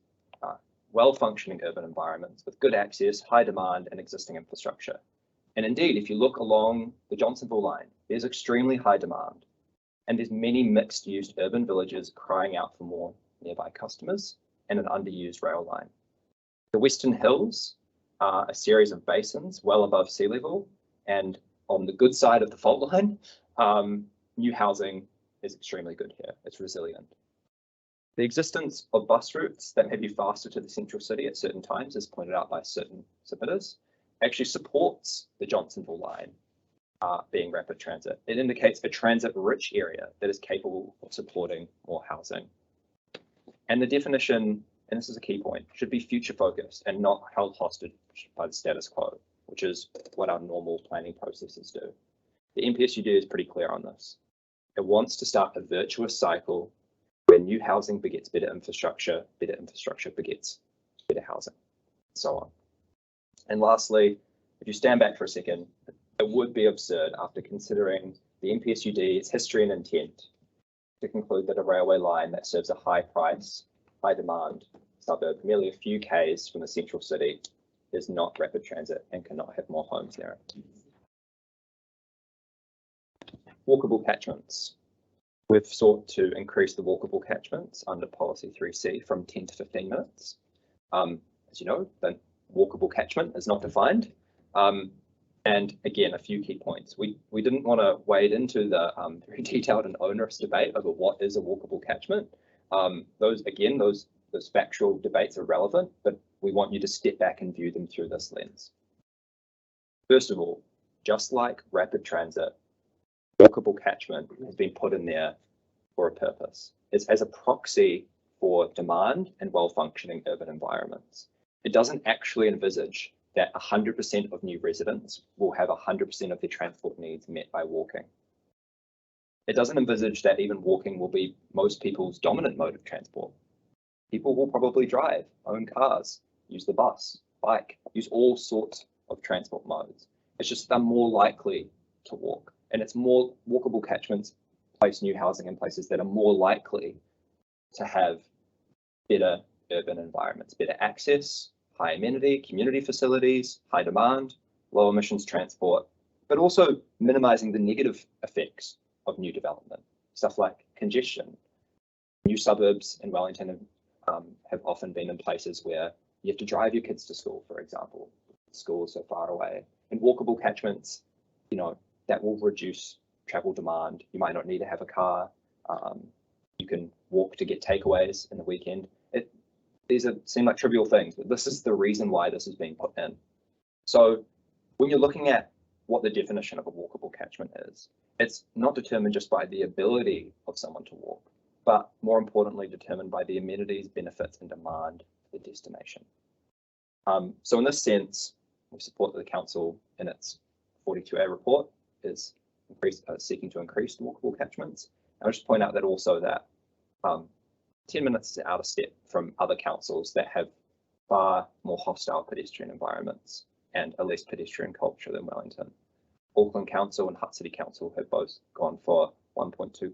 well-functioning urban environments with good access, high demand and existing infrastructure. And indeed, if you look along the Johnsonville line, there's extremely high demand. And there's many mixed-use urban villages crying out for more nearby customers and an underused rail line. The Western Hills are a series of basins well above sea level, and on the good side of the fault line, new housing is extremely good here. It's resilient. The existence of bus routes that may be faster to the central city at certain times, as pointed out by certain submitters, actually supports the Johnsonville line being rapid transit. It indicates a transit-rich area that is capable of supporting more housing. And the definition, and this is a key point, should be future-focused and not held hostage by the status quo, which is what our normal planning processes do. The MPSUD is pretty clear on this. It wants to start a virtuous cycle where new housing begets better infrastructure begets better housing, and so on. And lastly, if you stand back for a second, it would be absurd after considering the MPSUD, its history and intent, to conclude that a railway line that serves a high price, high demand suburb merely a few Ks from the central city is not rapid transit and cannot have more homes near it. Walkable catchments. We've sought to increase the walkable catchments under policy 3C from 10 to 15 minutes. As you know, the walkable catchment is not defined. And again, a few key points. We didn't want to wade into the very detailed and onerous debate over what is a walkable catchment. Those factual debates are relevant, but we want you to step back and view them through this lens. First of all, just like rapid transit, walkable catchment has been put in there for a purpose. It's as a proxy for demand and well-functioning urban environments. It doesn't actually envisage that 100% of new residents will have 100% of their transport needs met by walking. It doesn't envisage that even walking will be most people's dominant mode of transport. People will probably drive, own cars, use the bus, bike, use all sorts of transport modes. It's just they're more likely to walk, and it's more walkable catchments place new housing in places that are more likely to have better urban environments, better access, high amenity, community facilities, high demand, low emissions transport, but also minimizing the negative effects of new development, stuff like congestion. New suburbs in Wellington have often been in places where you have to drive your kids to school, for example. Schools are far away. And walkable catchments, you know, that will reduce travel demand. You might not need to have a car. You can walk to get takeaways in the weekend. These seem like trivial things, but this is the reason why this is being put in. So when you're looking at what the definition of a walkable catchment is, it's not determined just by the ability of someone to walk, but more importantly, determined by the amenities, benefits, and demand for the destination. So in this sense, we support that the council in its 42A report is seeking to increase walkable catchments. I'll just point out that also that 10 minutes is out of step from other councils that have far more hostile pedestrian environments and a less pedestrian culture than Wellington. Auckland Council and Hutt City Council have both gone for 1.2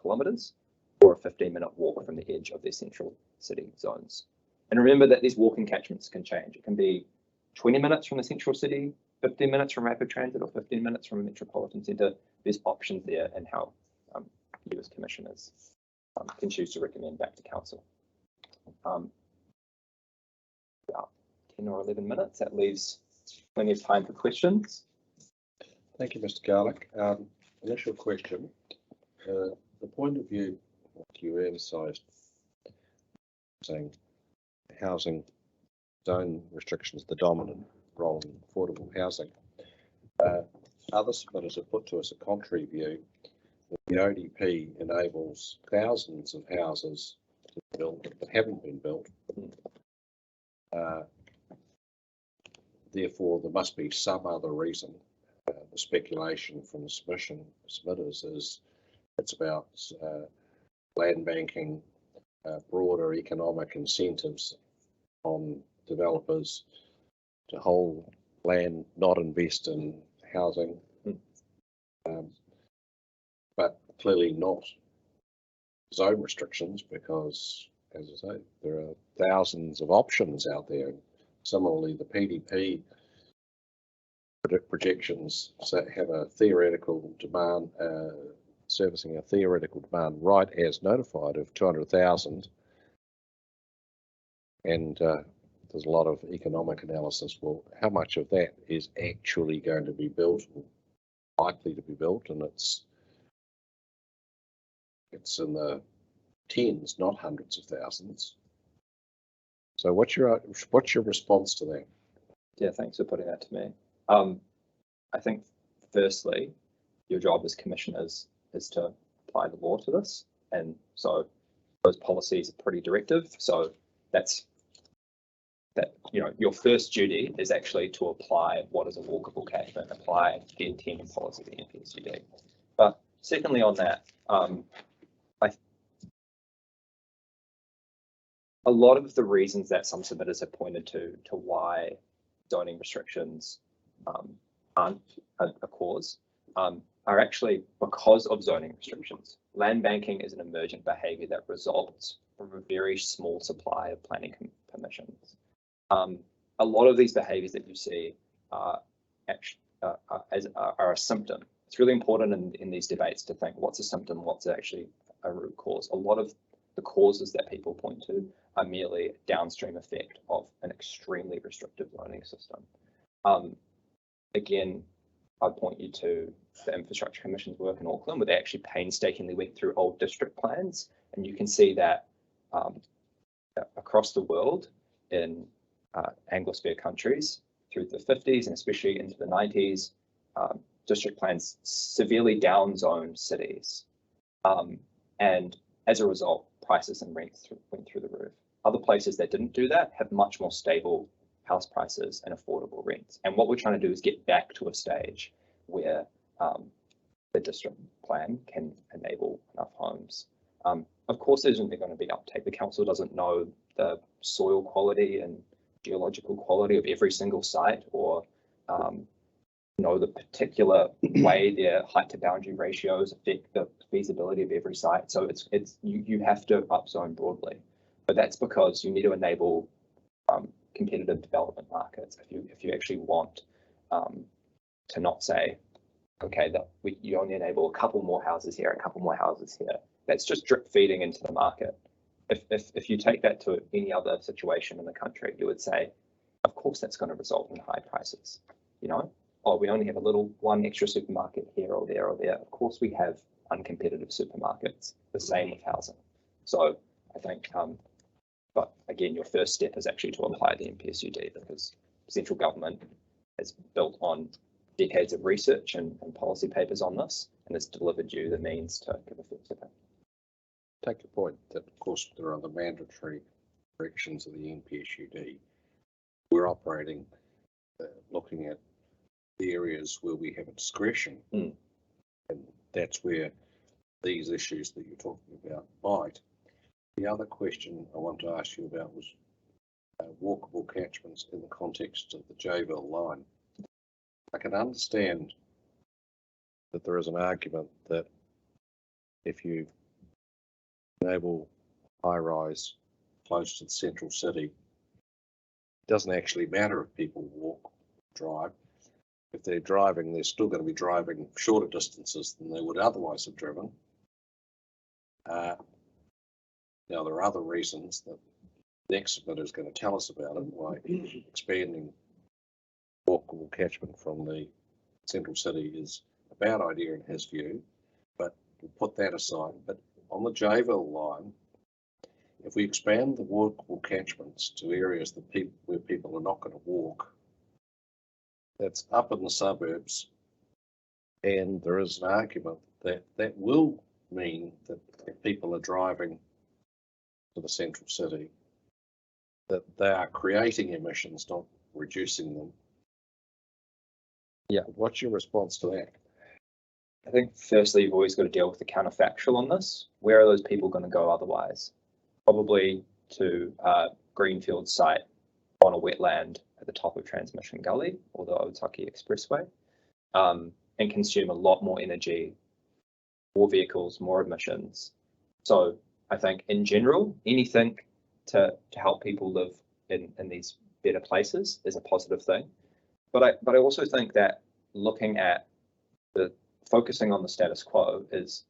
kilometres or a 15-minute walk from the edge of their central city zones. And remember that these walking catchments can change. It can be 20 minutes from the central city, 15 minutes from rapid transit, or 15 minutes from a metropolitan centre. There's options there in how you as commissioners can choose to recommend back to council. About 10 or 11 minutes, that leaves plenty of time for questions. Thank you, Mr. Garlick. Initial question, the point of view you emphasised, saying housing zone restrictions, the dominant role in affordable housing. Other submitters have put to us a contrary view that the ODP enables thousands of houses to be built that haven't been built. Therefore, there must be some other reason. The speculation from the submitters is it's about land banking, broader economic incentives on developers to hold land, not invest in housing, but clearly not zone restrictions, because, as I say, there are thousands of options out there. Similarly, the PDP projections have a theoretical demand, servicing a theoretical demand right as notified of 200,000, and there's a lot of economic analysis. Well, how much of that is actually going to be built, or likely to be built, and it's in the tens, not hundreds of thousands. So what's your response to that? Yeah, thanks for putting that to me. I think firstly, your job as commissioners is to apply the law to this, and so those policies are pretty directive. So that's that, you know, your first duty is actually to apply what is a walkable catchment, apply the intent and policy of the NPSUD. But secondly, on that, a lot of the reasons that some submitters have pointed to why zoning restrictions aren't a cause are actually because of zoning restrictions. Land banking is an emergent behaviour that results from a very small supply of planning permissions. A lot of these behaviours that you see are a symptom. It's really important in these debates to think what's a symptom, what's actually a root cause. A lot of the causes that people point to are merely a downstream effect of an extremely restrictive zoning system. Again, I'd point you to the Infrastructure Commission's work in Auckland, where they actually painstakingly went through old district plans, and you can see that across the world in Anglosphere countries through the 50s and especially into the 90s, district plans severely downzoned cities, and as a result, prices and rents went through the roof. Other places that didn't do that have much more stable house prices and affordable rents. And what we're trying to do is get back to a stage where the district plan can enable enough homes. Of course, there isn't going to be uptake. The council doesn't know the soil quality and geological quality of every single site, or know the particular way their height to boundary ratios affect the feasibility of every site. So you have to upzone broadly, but that's because you need to enable competitive development markets. If you actually want to not say, okay, that you only enable a couple more houses here, a couple more houses here. That's just drip feeding into the market. If you take that to any other situation in the country, you would say, of course, that's going to result in high prices. You know, oh, we only have a little one extra supermarket here or there or there. Of course, we have uncompetitive supermarkets. The same with housing. So I think, but again, your first step is actually to apply the NPSUD, because central government has built on decades of research and policy papers on this, and has delivered you the means to give effect to that. Take your point that, of course, there are the mandatory directions of the NPSUD. We're operating, looking at the areas where we have a discretion, and that's where these issues that you're talking about bite. The other question I want to ask you about was walkable catchments in the context of the Jayville line. I can understand that there is an argument that if you enable high-rise close to the central city, it doesn't actually matter if people walk or drive. If they're driving, they're still going to be driving shorter distances than they would otherwise have driven. Now, there are other reasons that the next submitter is going to tell us about it, why expanding walkable catchment from the central city is a bad idea in his view, but we'll put that aside. But on the Jayville line, if we expand the walkable catchments to areas that where people are not going to walk, that's up in the suburbs, and there is an argument that that will mean that if people are driving to the central city, that they are creating emissions, not reducing them. Yeah, what's your response to that? I think firstly, you've always got to deal with the counterfactual on this. Where are those people going to go otherwise? Probably to a greenfield site on a wetland at the top of Transmission Gully or the Otaki Expressway, and consume a lot more energy, more vehicles, more emissions. So I think in general, anything to help people live in these better places is a positive thing. But I also think that looking at focusing on the status quo is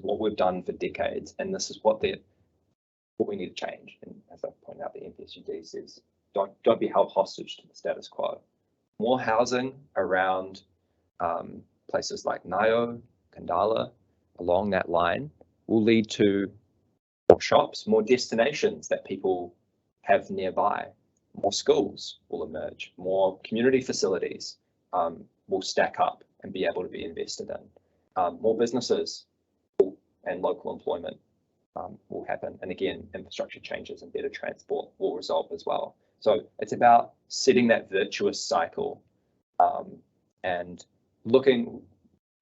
what we've done for decades, and this is what we need to change. And as I pointed out, the NPSUD says don't be held hostage to the status quo. More housing around places like Ngaio, Kandala, along that line will lead to more shops, more destinations that people have nearby. More schools will emerge, more community facilities will stack up and be able to be invested in. More businesses and local employment will happen. And again, infrastructure changes and better transport will result as well. So it's about setting that virtuous cycle and looking,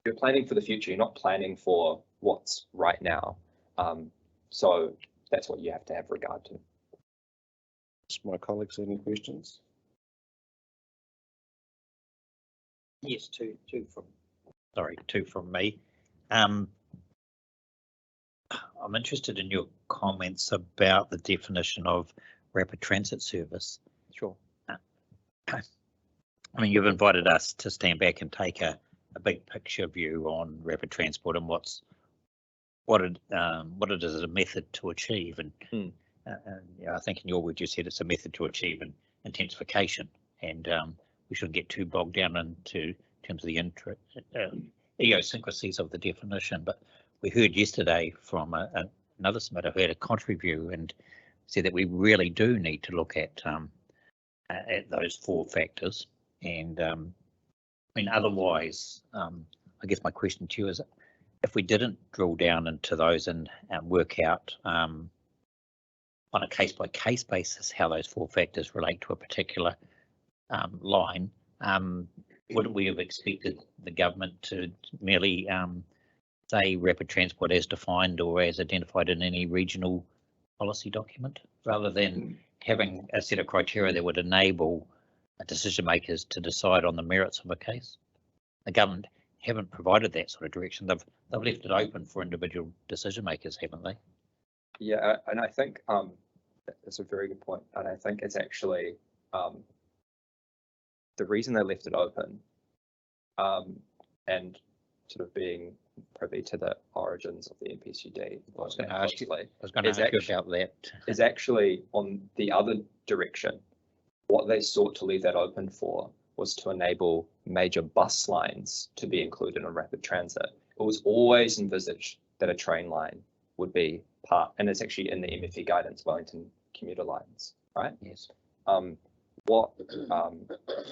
you're planning for the future, you're not planning for what's right now. So that's what you have to have regard to. My colleagues, any questions? Yes, two from me. I'm interested in your comments about the definition of rapid transit service. Sure. I mean, you've invited us to stand back and take a big picture view on rapid transport and what it is a method to achieve. And I think in your words you said it's a method to achieve an intensification, and we shouldn't get too bogged down into terms of the idiosyncrasies of the definition. But we heard yesterday from another submitter who had a contrary view and said that we really do need to look at those four factors. And I mean, otherwise, I guess my question to you is, if we didn't drill down into those and work out on a case-by-case basis how those 4 factors relate to a particular line. Wouldn't we have expected the government to merely say rapid transport as defined or as identified in any regional policy document, rather than having a set of criteria that would enable decision makers to decide on the merits of a case? The government haven't provided that sort of direction. They've left it open for individual decision makers, haven't they? Yeah, and I think that's a very good point. And I think it's actually the reason they left it open and sort of being privy to the origins of the NPSUD. I was going to ask you about that. Is actually on the other direction. What they sought to leave that open for was to enable major bus lines to be included on rapid transit. It was always envisaged that a train line would be part, and it's actually in the MFE guidance, Wellington commuter lines, right? Yes. For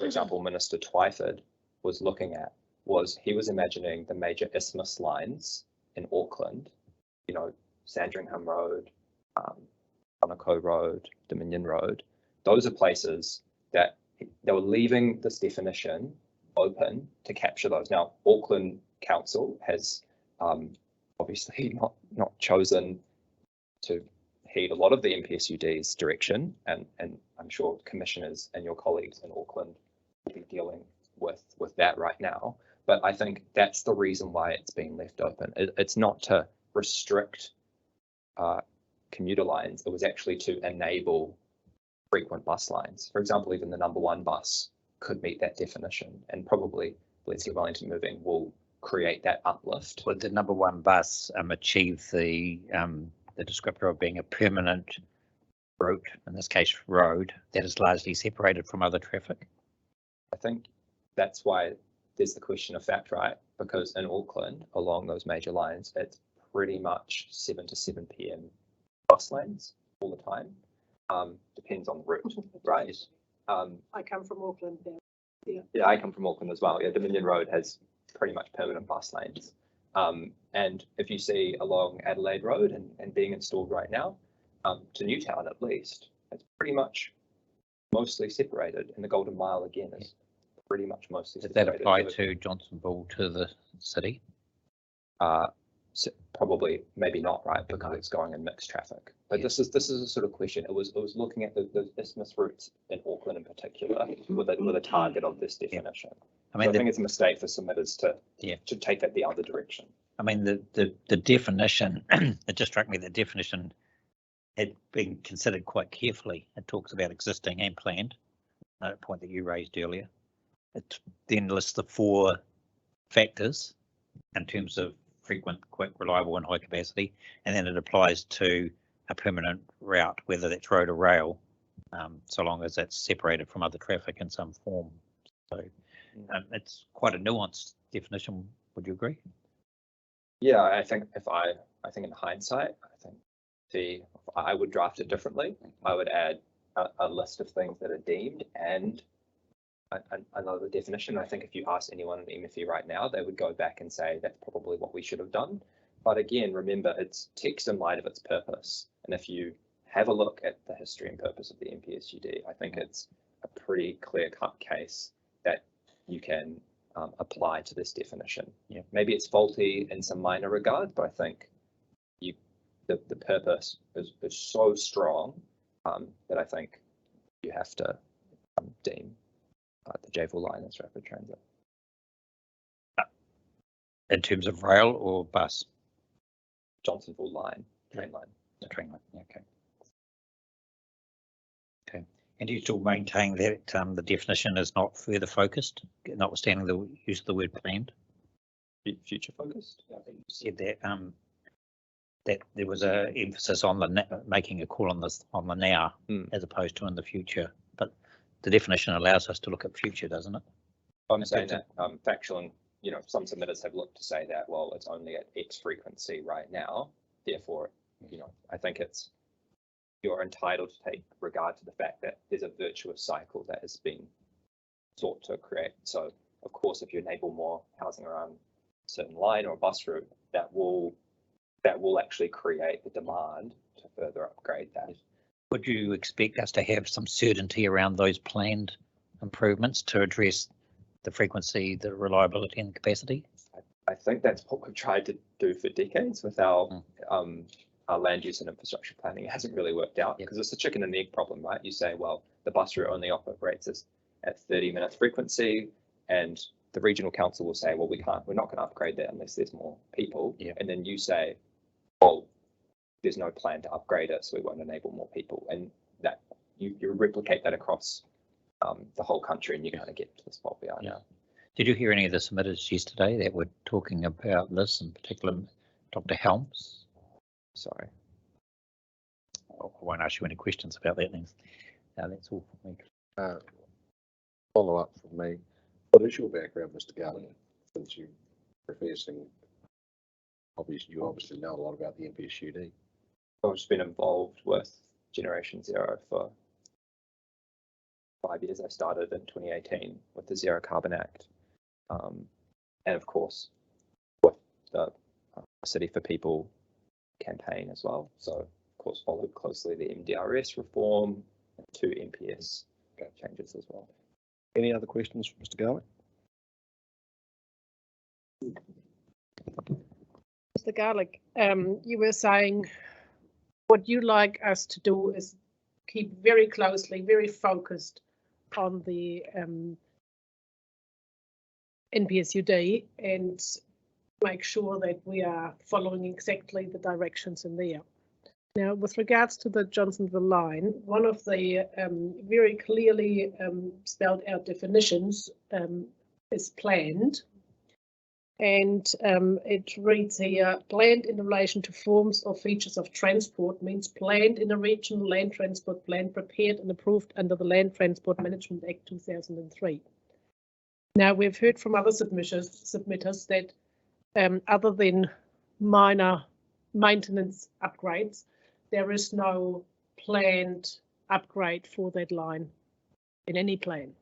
example, Minister Twyford was looking at was he was imagining the major isthmus lines in Auckland, you know, Sandringham Road, Monaco Road, Dominion Road. Those are places that they were leaving this definition open to capture those. Now, Auckland Council has obviously not chosen to heed a lot of the NPSUD's direction, and I'm sure commissioners and your colleagues in Auckland will be dealing with that right now. But I think that's the reason why it's being left open. It's not to restrict commuter lines. It was actually to enable frequent bus lines. For example, even the number 1 bus could meet that definition, and probably Let's Get Wellington Moving will create that uplift. Would the number 1 bus achieve the descriptor of being a permanent route, in this case road, that is largely separated from other traffic? I think that's why there's the question of fact, right? Because in Auckland, along those major lines, it's pretty much 7 to 7 p.m. bus lanes all the time. Depends on the route, right? I come from Auckland. Yeah, I come from Auckland as well. Yeah, Dominion Road has pretty much permanent bus lanes. And if you see along Adelaide Road and being installed right now, to Newtown at least, it's pretty much mostly separated. And the Golden Mile again is pretty much mostly separated. Does that apply to Johnsonville to the city? So probably, maybe not, right? Because it's going in mixed traffic. But Yes. this is a sort of question. It was looking at the isthmus routes in Auckland in particular with a target of this definition. I mean, so I think it's a mistake for submitters to take that the other direction. I mean, the definition, it just struck me the definition had been considered quite carefully. It talks about existing and planned, a point that you raised earlier. It then lists the 4 factors in terms of frequent, quick, reliable and high capacity, and then it applies to a permanent route, whether that's road or rail, so long as it's separated from other traffic in some form. So it's quite a nuanced definition. Would you agree? Yeah, I think in hindsight, I would draft it differently. I would add a list of things that are deemed and another definition. I think if you ask anyone in MFE right now, they would go back and say that's probably what we should have done. But again, remember, it's text in light of its purpose. And if you have a look at the history and purpose of the NPSUD, I think it's a pretty clear-cut case that you can apply to this definition. Yeah. Maybe it's faulty in some minor regard, but I think the purpose is so strong that I think you have to deem the Javel line as rapid transit. In terms of rail or bus? Johnsonville line, train line. The train line, okay. Okay, and do you still maintain that the definition is not further focused, notwithstanding the use of the word planned? Future focused? I think you said that that there was a emphasis on making a call on the now as opposed to in the future, but the definition allows us to look at future, doesn't it? I'm saying that factual, and some submitters have looked to say that, well, it's only at X frequency right now, therefore, I think you're entitled to take regard to the fact that there's a virtuous cycle that has been sought to create. So of course, if you enable more housing around a certain line or a bus route, that will actually create the demand to further upgrade that. Would you expect us to have some certainty around those planned improvements to address the frequency, the reliability and the capacity? I think that's what we've tried to do for decades with our land use and infrastructure planning. It hasn't really worked out because it's a chicken and egg problem, right? You say, well, the bus route only operates at 30 minutes frequency, and the regional council will say, well, we're not going to upgrade that unless there's more people. And then you say, well, there's no plan to upgrade it, so we won't enable more people. And that you replicate that across the whole country, and you kind of get to the spot we are now. Did you hear any of the submitters yesterday that were talking about this, in particular, Dr. Helms? Sorry. I won't ask you any questions about that then. No, that's all for me. Follow up from me. What is your background, Mr. Garland? Since you're professing, you obviously know a lot about the MPSUD. I've just been involved with Generation Zero for 5 years. I started in 2018 with the Zero Carbon Act. And of course, with the City for People campaign as well. So, of course, followed closely the MDRS reform and 2 MPS changes as well. Any other questions for Mr. Garlick? Mr. Garlick, you were saying what you like us to do is keep very closely, very focused on the NPSUD and make sure that we are following exactly the directions in there. Now, with regards to the Johnsonville line, one of the very clearly spelled out definitions is planned. And it reads here, planned in relation to forms or features of transport means planned in a regional land transport plan prepared and approved under the Land Transport Management Act 2003. Now, we've heard from other submitters that other than minor maintenance upgrades, there is no planned upgrade for that line in any plan.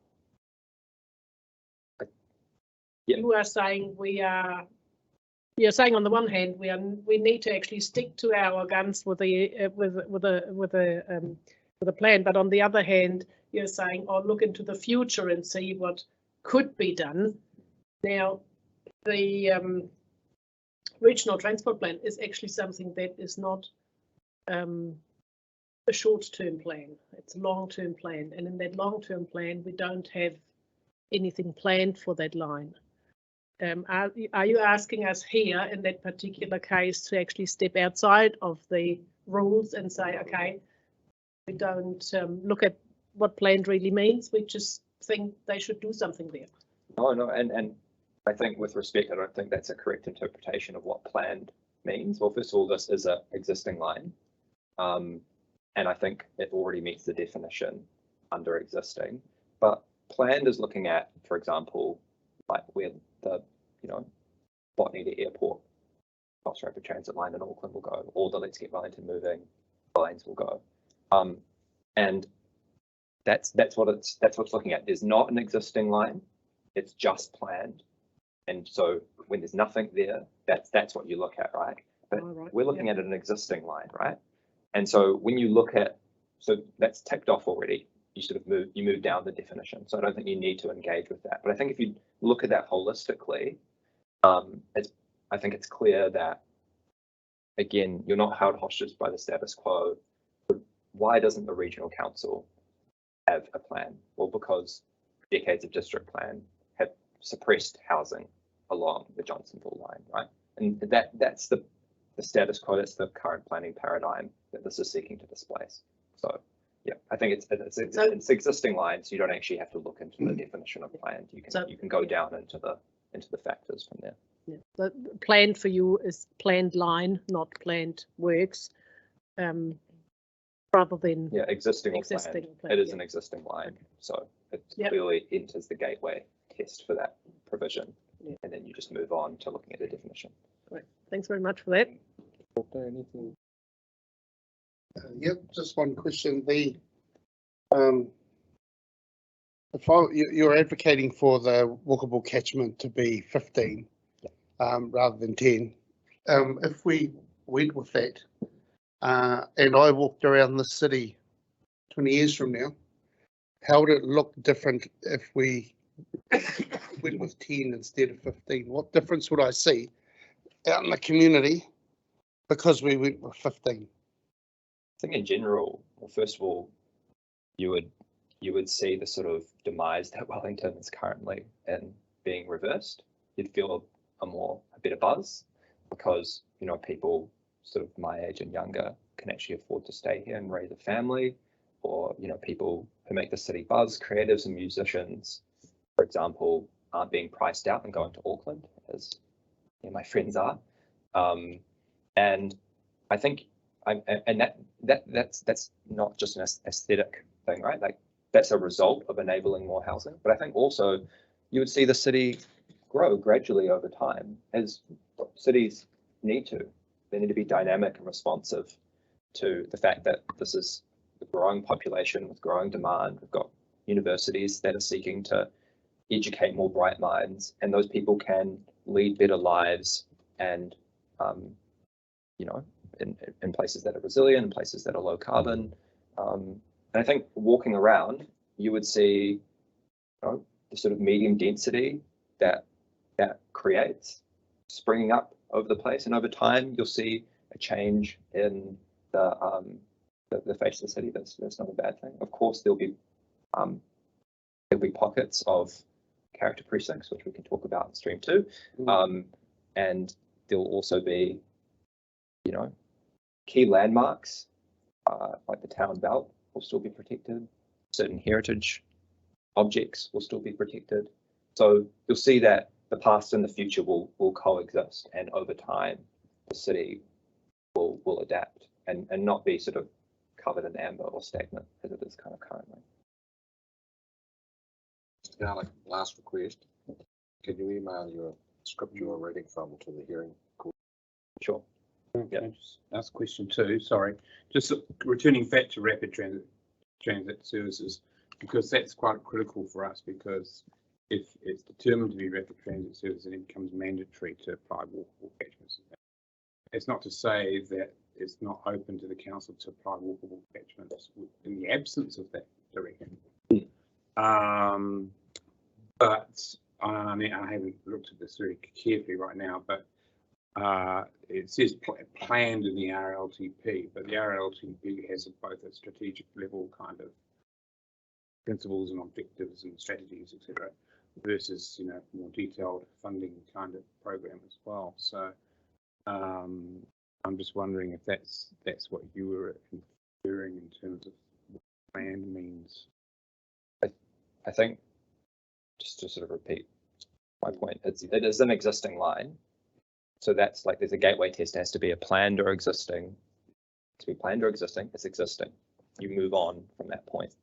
You are saying you're saying on the one hand we need to actually stick to our guns with a plan, but on the other hand you're saying, oh, look into the future and see what could be done. Now, the regional transport plan is actually something that is not a short-term plan. It's a long-term plan, and in that long-term plan we don't have anything planned for that line. Are you asking us here in that particular case to actually step outside of the rules and say, okay, we don't look at what planned really means, we just think they should do something there? No, and I think with respect, I don't think that's a correct interpretation of what planned means. Well, first of all, this is an existing line, and I think it already meets the definition under existing, but planned is looking at, for example, like where the Botany to Airport Bus Rapid Transit line in Auckland will go, or the Let's Get Wellington Moving lines will go, and that's what it's looking at. There's not an existing line, it's just planned, and so when there's nothing there, that's what you look at, right? But we're looking at an existing line, right? And so when you look at, so that's ticked off already. You sort of move down the definition. So I don't think you need to engage with that. But I think if you look at that holistically, I think it's clear that, again, you're not held hostage by the status quo. Why doesn't the regional council have a plan? Well, because decades of district plan have suppressed housing along the Johnsonville line, right? And that's the status quo, that's the current planning paradigm that this is seeking to displace. So yeah, I think it's existing lines. So you don't actually have to look into the definition of planned. You can go down into the factors from there. Yeah. The planned for you is planned line, not planned works, rather than existing or planned. It is an existing line, okay. So it clearly enters the gateway test for that provision, and then you just move on to looking at the definition. Great, thanks very much for that. Anything? Yep, just one question. You're advocating for the walkable catchment to be 15 rather than 10. If we went with that and I walked around the city 20 years from now, how would it look different if we went with 10 instead of 15? What difference would I see out in the community because we went with 15? I think in general, well, first of all, you would see the sort of demise that Wellington is currently in being reversed. You'd feel a better buzz because, you know, people sort of my age and younger can actually afford to stay here and raise a family, or, you know, people who make the city buzz, creatives and musicians, for example, aren't being priced out and going to Auckland, as my friends are. And I think that's not just an aesthetic thing, right? Like that's a result of enabling more housing. But I think also you would see the city grow gradually over time, as cities need to. They need to be dynamic and responsive to the fact that this is a growing population with growing demand. We've got universities that are seeking to educate more bright minds, and those people can lead better lives and, you know, in places that are resilient, in places that are low carbon. And I think walking around, you would see, you know, the sort of medium density that creates springing up over the place, and over time you'll see a change in the face of the city. That's not a bad thing. Of course, there'll be pockets of character precincts, which we can talk about in stream 2, and there'll also be, you know, key landmarks like the town belt will still be protected. Certain heritage objects will still be protected. So you'll see that the past and the future will coexist, and over time the city will adapt and not be sort of covered in amber or stagnant as it is kind of currently. Garlic, last request. Can you email your script you are reading from to the hearing court? Sure. Yeah. Just ask question 2. Sorry, just returning back to rapid transit services, because that's quite critical for us, because if it's determined to be rapid transit service, then it becomes mandatory to apply walkable catchments. It's not to say that it's not open to the council to apply walkable catchments in the absence of that direction. But I mean, I haven't looked at this very carefully right now, but it says planned in the RLTP, but the RLTP has both a strategic level kind of principles and objectives and strategies, etc., versus, you know, more detailed funding kind of program as well. So I'm just wondering if that's what you were inferring in terms of what planned means. I think, just to sort of repeat my point, it is an existing line. So that's like, there's a gateway test, it has to be a planned or existing. To be planned or existing, it's existing. You move on from that point.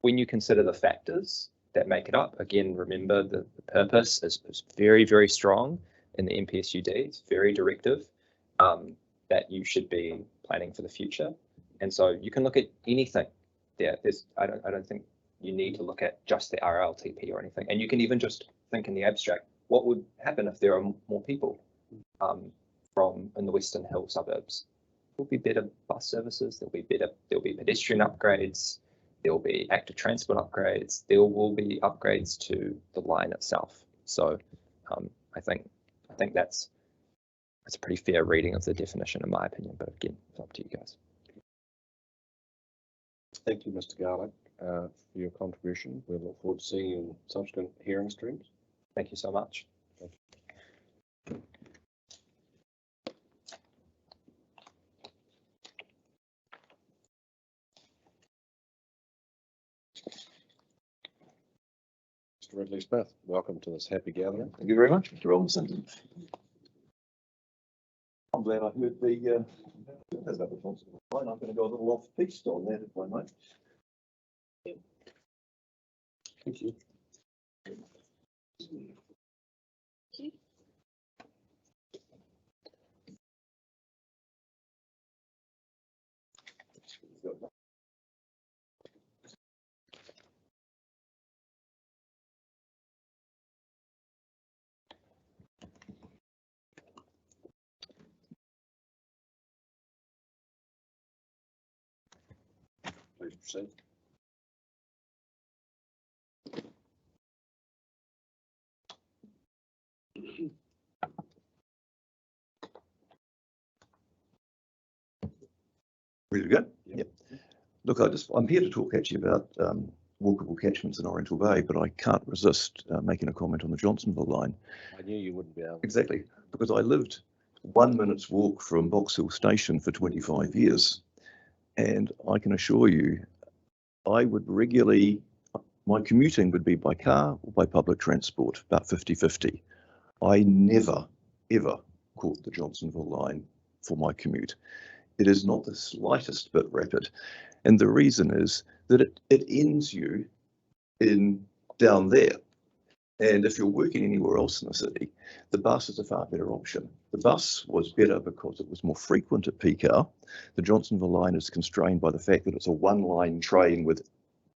When you consider the factors that make it up, again, remember the purpose is very, very strong in the MPSUD. It's very directive, that you should be planning for the future. And so you can look at anything there. I don't think you need to look at just the RLTP or anything. And you can even just think in the abstract, what would happen if there are more people from in the Western Hill suburbs? There'll be better bus services, there'll be pedestrian upgrades, there'll be active transport upgrades, there will be upgrades to the line itself. So I think that's a pretty fair reading of the definition, in my opinion, but again, it's up to you guys. Thank you, Mr. Garlick, for your contribution. We look forward to seeing you in subsequent hearing streams. Thank you so much. Thank you. Mr. Ridley-Smith, welcome to this happy gathering. Thank you very much, Mr. Robinson. I'm glad I heard the there's no responsible line. I'm going to go a little off piste on that, if I might. Thank you. Please proceed. Ready to go? Yep. Look, I'm here to talk actually about walkable catchments in Oriental Bay, but I can't resist making a comment on the Johnsonville line. I knew you wouldn't be able. Exactly, because I lived 1 minute's walk from Box Hill Station for 25 years. And I can assure you, I would regularly, my commuting would be by car or by public transport, about 50-50. I never, ever caught the Johnsonville line for my commute. It is not the slightest bit rapid. And the reason is that it ends you in down there. And if you're working anywhere else in the city, the bus is a far better option. The bus was better because it was more frequent at peak hour. The Johnsonville line is constrained by the fact that it's a one-line train with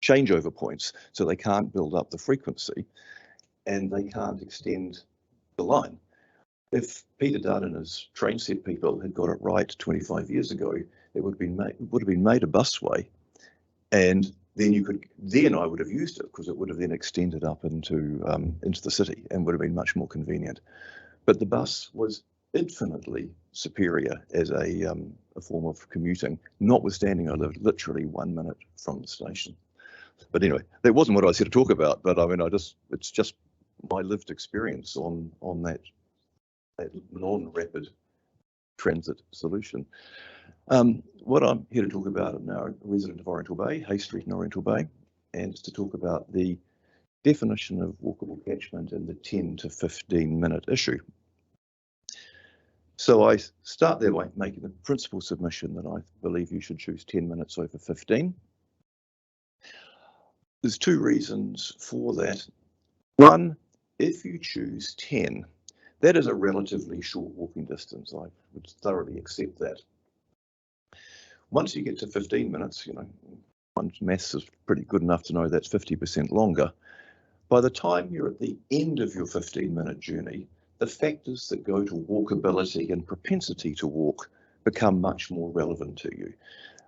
changeover points, so they can't build up the frequency and they can't extend the line. If Peter Dunn and his train set people had got it right 25 years ago, it would have been made a busway, and then I would have used it because it would have then extended up into the city and would have been much more convenient. But the bus was infinitely superior as a form of commuting, notwithstanding I lived literally 1 minute from the station. But anyway, that wasn't what I was here to talk about. But I mean, it's just my lived experience on that non-rapid transit solution. What I'm here to talk about, I'm now a resident of Oriental Bay, Hay Street in Oriental Bay, and it's to talk about the definition of walkable catchment and the 10 to 15 minute issue. So I start there by making the principal submission that I believe you should choose 10 minutes over 15. There's two reasons for that. One, if you choose 10, that is a relatively short walking distance. I would thoroughly accept that. Once you get to 15 minutes, you know, one's maths is pretty good enough to know that's 50% longer. By the time you're at the end of your 15-minute journey, the factors that go to walkability and propensity to walk become much more relevant to you.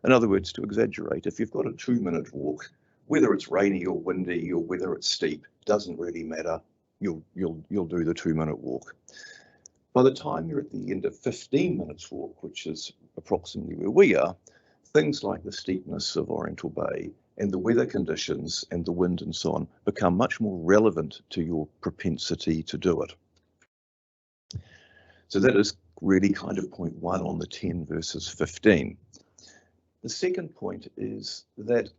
In other words, to exaggerate, if you've got a 2-minute walk, whether it's rainy or windy or whether it's steep, doesn't really matter. You'll do the 2-minute walk. By the time you're at the end of 15 minutes walk, which is approximately where we are, things like the steepness of Oriental Bay and the weather conditions and the wind and so on become much more relevant to your propensity to do it. So that is really kind of point one on the 10 versus 15. The second point is that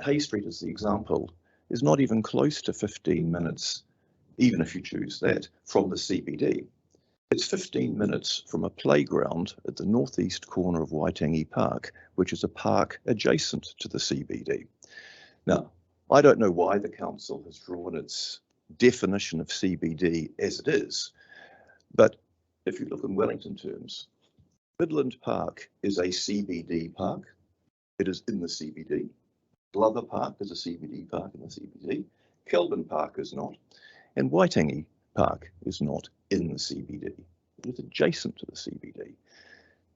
Hay Street, as the example, is not even close to 15 minutes, even if you choose that, from the CBD. It's 15 minutes from a playground at the northeast corner of Waitangi Park, which is a park adjacent to the CBD. Now, I don't know why the council has drawn its definition of CBD as it is, but if you look in Wellington terms, Midland Park is a CBD park. It is in the CBD. Glover Park is a CBD park in the CBD. Kelvin Park is not. And Waitangi Park is not in the CBD. It is adjacent to the CBD.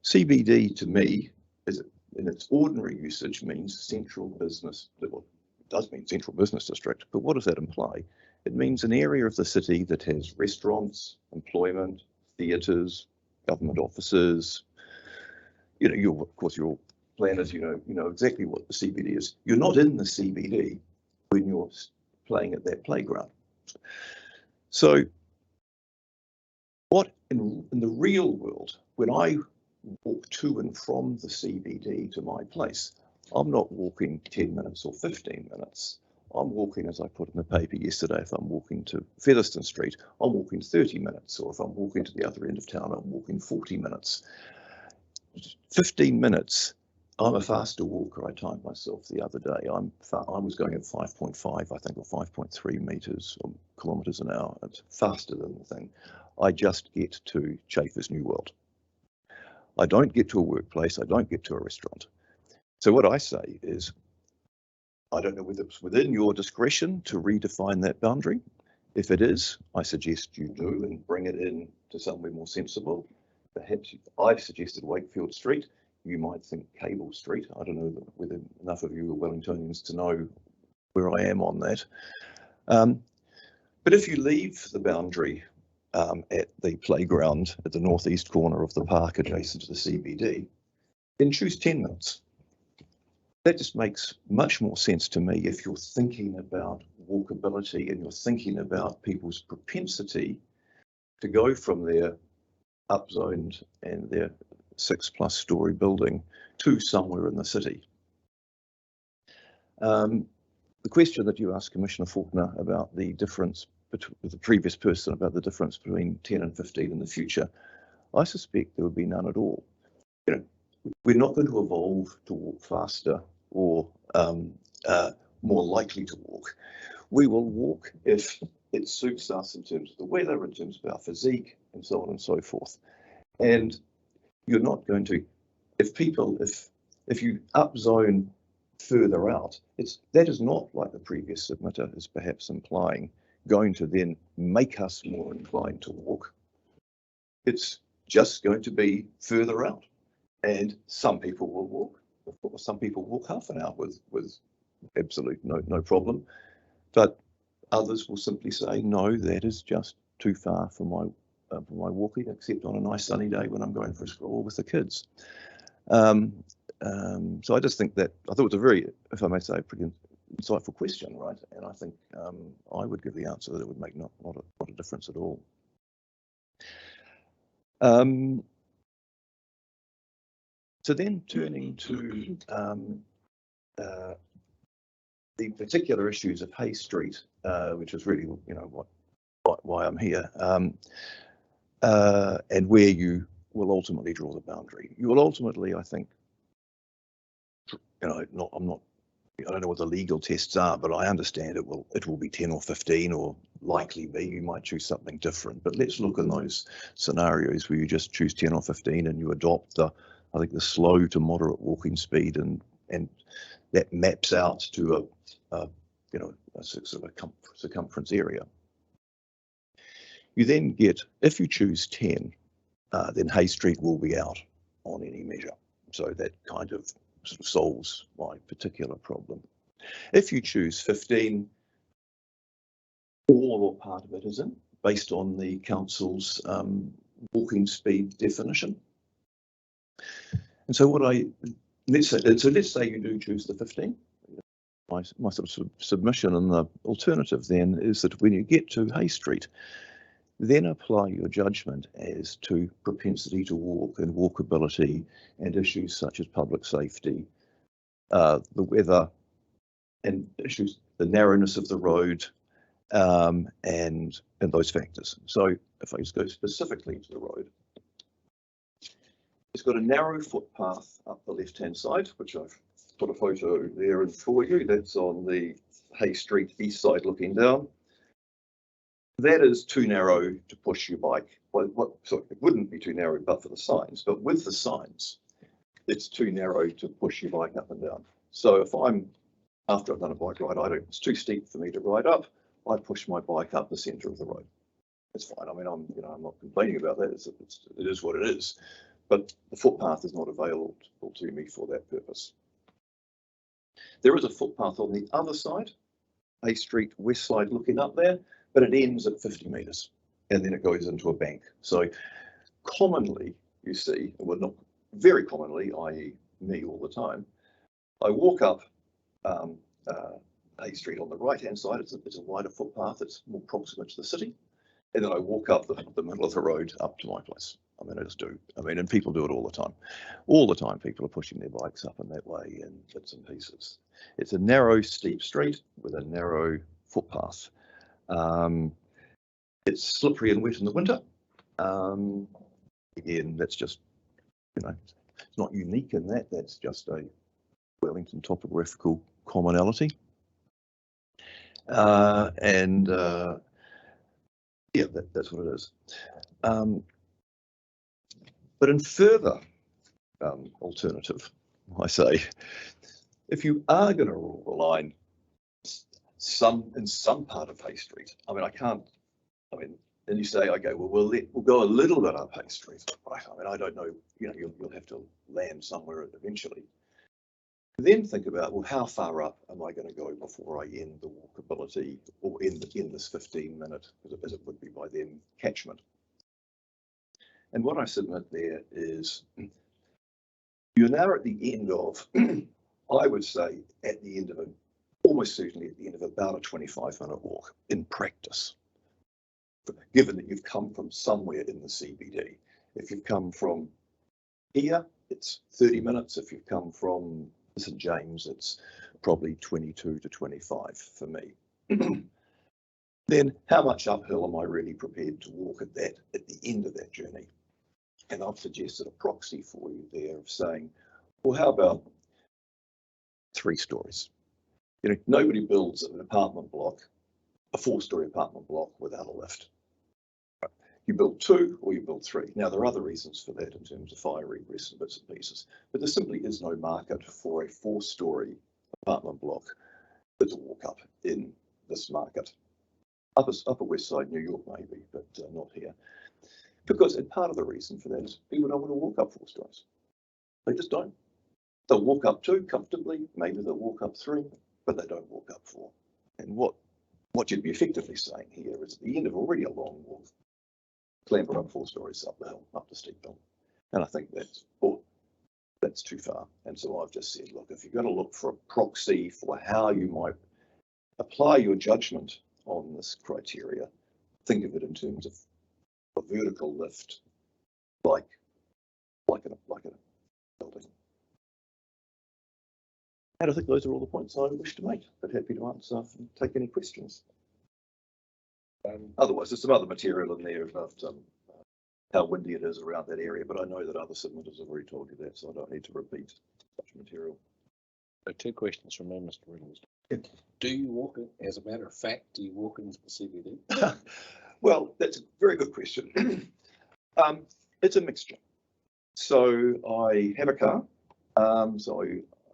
CBD to me, in its ordinary usage, means central business. Well, it does mean central business district, but what does that imply? It means an area of the city that has restaurants, employment, theatres, government offices. You know, of course, you're all planners, you know exactly what the CBD is. You're not in the CBD when you're playing at that playground. So what in the real world, when I walk to and from the CBD to my place, I'm not walking 10 minutes or 15 minutes. I'm walking, as I put in the paper yesterday, if I'm walking to Featherston Street, I'm walking 30 minutes, or if I'm walking to the other end of town, I'm walking 40 minutes. 15 minutes, I'm a faster walker. I timed myself the other day. I was going at 5.5, I think, or 5.3 meters or kilometers an hour. It's faster than the thing. I just get to Chaffers New World. I don't get to a workplace. I don't get to a restaurant. So what I say is, I don't know whether it's within your discretion to redefine that boundary. If it is, I suggest you do and bring it in to somewhere more sensible. Perhaps I've suggested Wakefield Street. you might think Cable Street. I don't know whether enough of you are Wellingtonians to know where I am on that. But if you leave the boundary at the playground at the northeast corner of the park adjacent to the CBD, then choose 10 minutes. That just makes much more sense to me if you're thinking about walkability and you're thinking about people's propensity to go from their upzoned and their 6+ story building to somewhere in the city. The question that you asked Commissioner Faulkner about the difference between the previous person about the difference between 10 and 15 in the future, I suspect there would be none at all. You know, we're not going to evolve to walk faster or more likely to walk. We will walk if it suits us in terms of the weather, in terms of our physique, and so on and so forth. And you're not going to, if you upzone further out, that is not, like the previous submitter is perhaps implying, going to then make us more inclined to walk. It's just going to be further out, and some people will walk. Of course, some people walk half an hour with absolute no problem, but others will simply say, no, that is just too far for my walking, except on a nice sunny day when I'm going for a stroll with the kids. So I just think that I thought it was a very, if I may say, pretty insightful question, right? And I think I would give the answer that it would make not a difference at all. So then turning to the particular issues of Hay Street, which is really, you know, why I'm here, and where you will ultimately draw the boundary. You will ultimately, I think, you know, I don't know what the legal tests are, but I understand it will be 10 or 15 or likely be. You might choose something different, but let's look in those scenarios where you just choose 10 or 15 and you adopt I think the slow to moderate walking speed, and that maps out to a sort of a circumference area. You then get, if you choose 10, then Hay Street will be out on any measure. So that kind of sort of solves my particular problem. If you choose 15, all or part of it is in, based on the council's walking speed definition. And so let's say you do choose the 15. My sort of submission and the alternative then is that when you get to Hay Street, then apply your judgment as to propensity to walk and walkability and issues such as public safety, the weather and issues, the narrowness of the road, and those factors. So if I just go specifically to the road, it's got a narrow footpath up the left-hand side, which I've put a photo there in for you. That's on the Hay Street east side looking down. That is too narrow to push your bike. Sorry, it wouldn't be too narrow but for the signs, but with the signs, it's too narrow to push your bike up and down. So if after I've done a bike ride, it's too steep for me to ride up, I push my bike up the centre of the road. It's fine. I mean, I'm not complaining about that. It is what it is. But the footpath is not available to me for that purpose. There is a footpath on the other side, Hay Street west side looking up there, but it ends at 50 metres and then it goes into a bank. So commonly, you see, well, not very commonly, i.e. me all the time, I walk up Hay Street on the right-hand side. It's a wider footpath. It's more proximate to the city. And then I walk up the middle of the road up to my place. I mean, I just do. I mean, and people do it all the time. All the time, people are pushing their bikes up in that way in bits and pieces. It's a narrow, steep street with a narrow footpath. It's slippery and wet in the winter. Again, that's just, you know, it's not unique in that. That's just a Wellington topographical commonality. Yeah, that's what it is. But in further alternative, I say, if you are going to rule the line in some part of Hay Street, I mean, and you say, okay, well, we'll go a little bit up Hay Street, right? I mean, I don't know, you know, you'll have to land somewhere eventually. Then think about, well, how far up am I going to go before I end the walkability or in this 15-minute, as it would be by then, catchment? And what I submit there is you're now at the end of, I would say, at the end of almost certainly at the end of about a 25-minute walk in practice, given that you've come from somewhere in the CBD. If you've come from here, it's 30 minutes. If you've come from St James, it's probably 22 to 25 for me. Then how much uphill am I really prepared to walk at the end of that journey? And I've suggested a proxy for you there of saying, well, how about 3 stories? You know, nobody builds an apartment block, a 4-story apartment block without a lift. You build 2 or you build 3. Now, there are other reasons for that in terms of fire egress and bits and pieces, but there simply is no market for a 4-story apartment block that's a walk up in this market. Upper West Side, New York maybe, but not here. Because, and part of the reason for that is people don't want to walk up 4 stories. They just don't. They'll walk up 2 comfortably, maybe they'll walk up 3, but they don't walk up 4. And what you'd be effectively saying here is at the end of already a long walk, clamber up 4 stories up the hill, up the steep hill. And I think that's too far. And so I've just said, look, if you're going to look for a proxy for how you might apply your judgment on this criteria, think of it in terms of a vertical lift, like in a building. And I think those are all the points I wish to make, but happy to answer and take any questions. Otherwise, there's some other material in there about how windy it is around that area, but I know that other submitters have already told you that, so I don't need to repeat such material. So 2 questions from me, Mr. Reynolds. Do you walk it, as a matter of fact, do you walk into the CBD? Well, that's a very good question. It's a mixture. So I have a car, so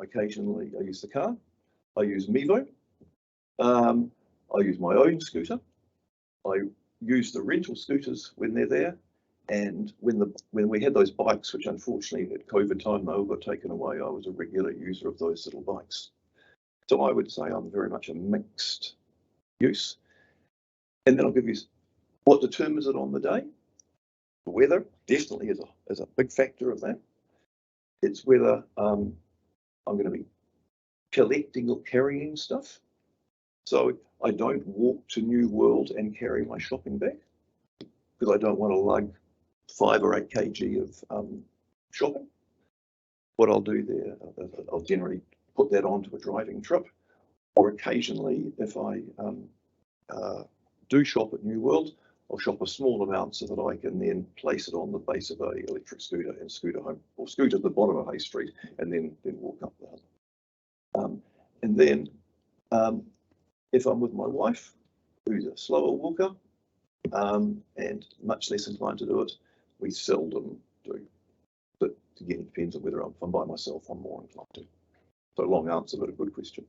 occasionally I use the car. I use Mevo. I use my own scooter. I use the rental scooters when they're there. And when we had those bikes, which unfortunately at COVID time they all got taken away, I was a regular user of those little bikes. So I would say I'm very much a mixed use. And then I'll give you what determines it on the day. The weather definitely is a big factor of that. It's whether I'm going to be collecting or carrying stuff. So I don't walk to New World and carry my shopping bag because I don't want to lug 5 or 8 kg of shopping. What I'll do there, I'll generally put that onto a driving trip, or occasionally if I do shop at New World, I'll shop a small amount so that I can then place it on the base of an electric scooter and scooter home, or scooter to the bottom of Hay Street and then walk up the hill. And then if I'm with my wife, who's a slower walker and much less inclined to do it, we seldom do. But again, it depends on whether if I'm by myself, I'm more inclined to. So long answer, but a good question.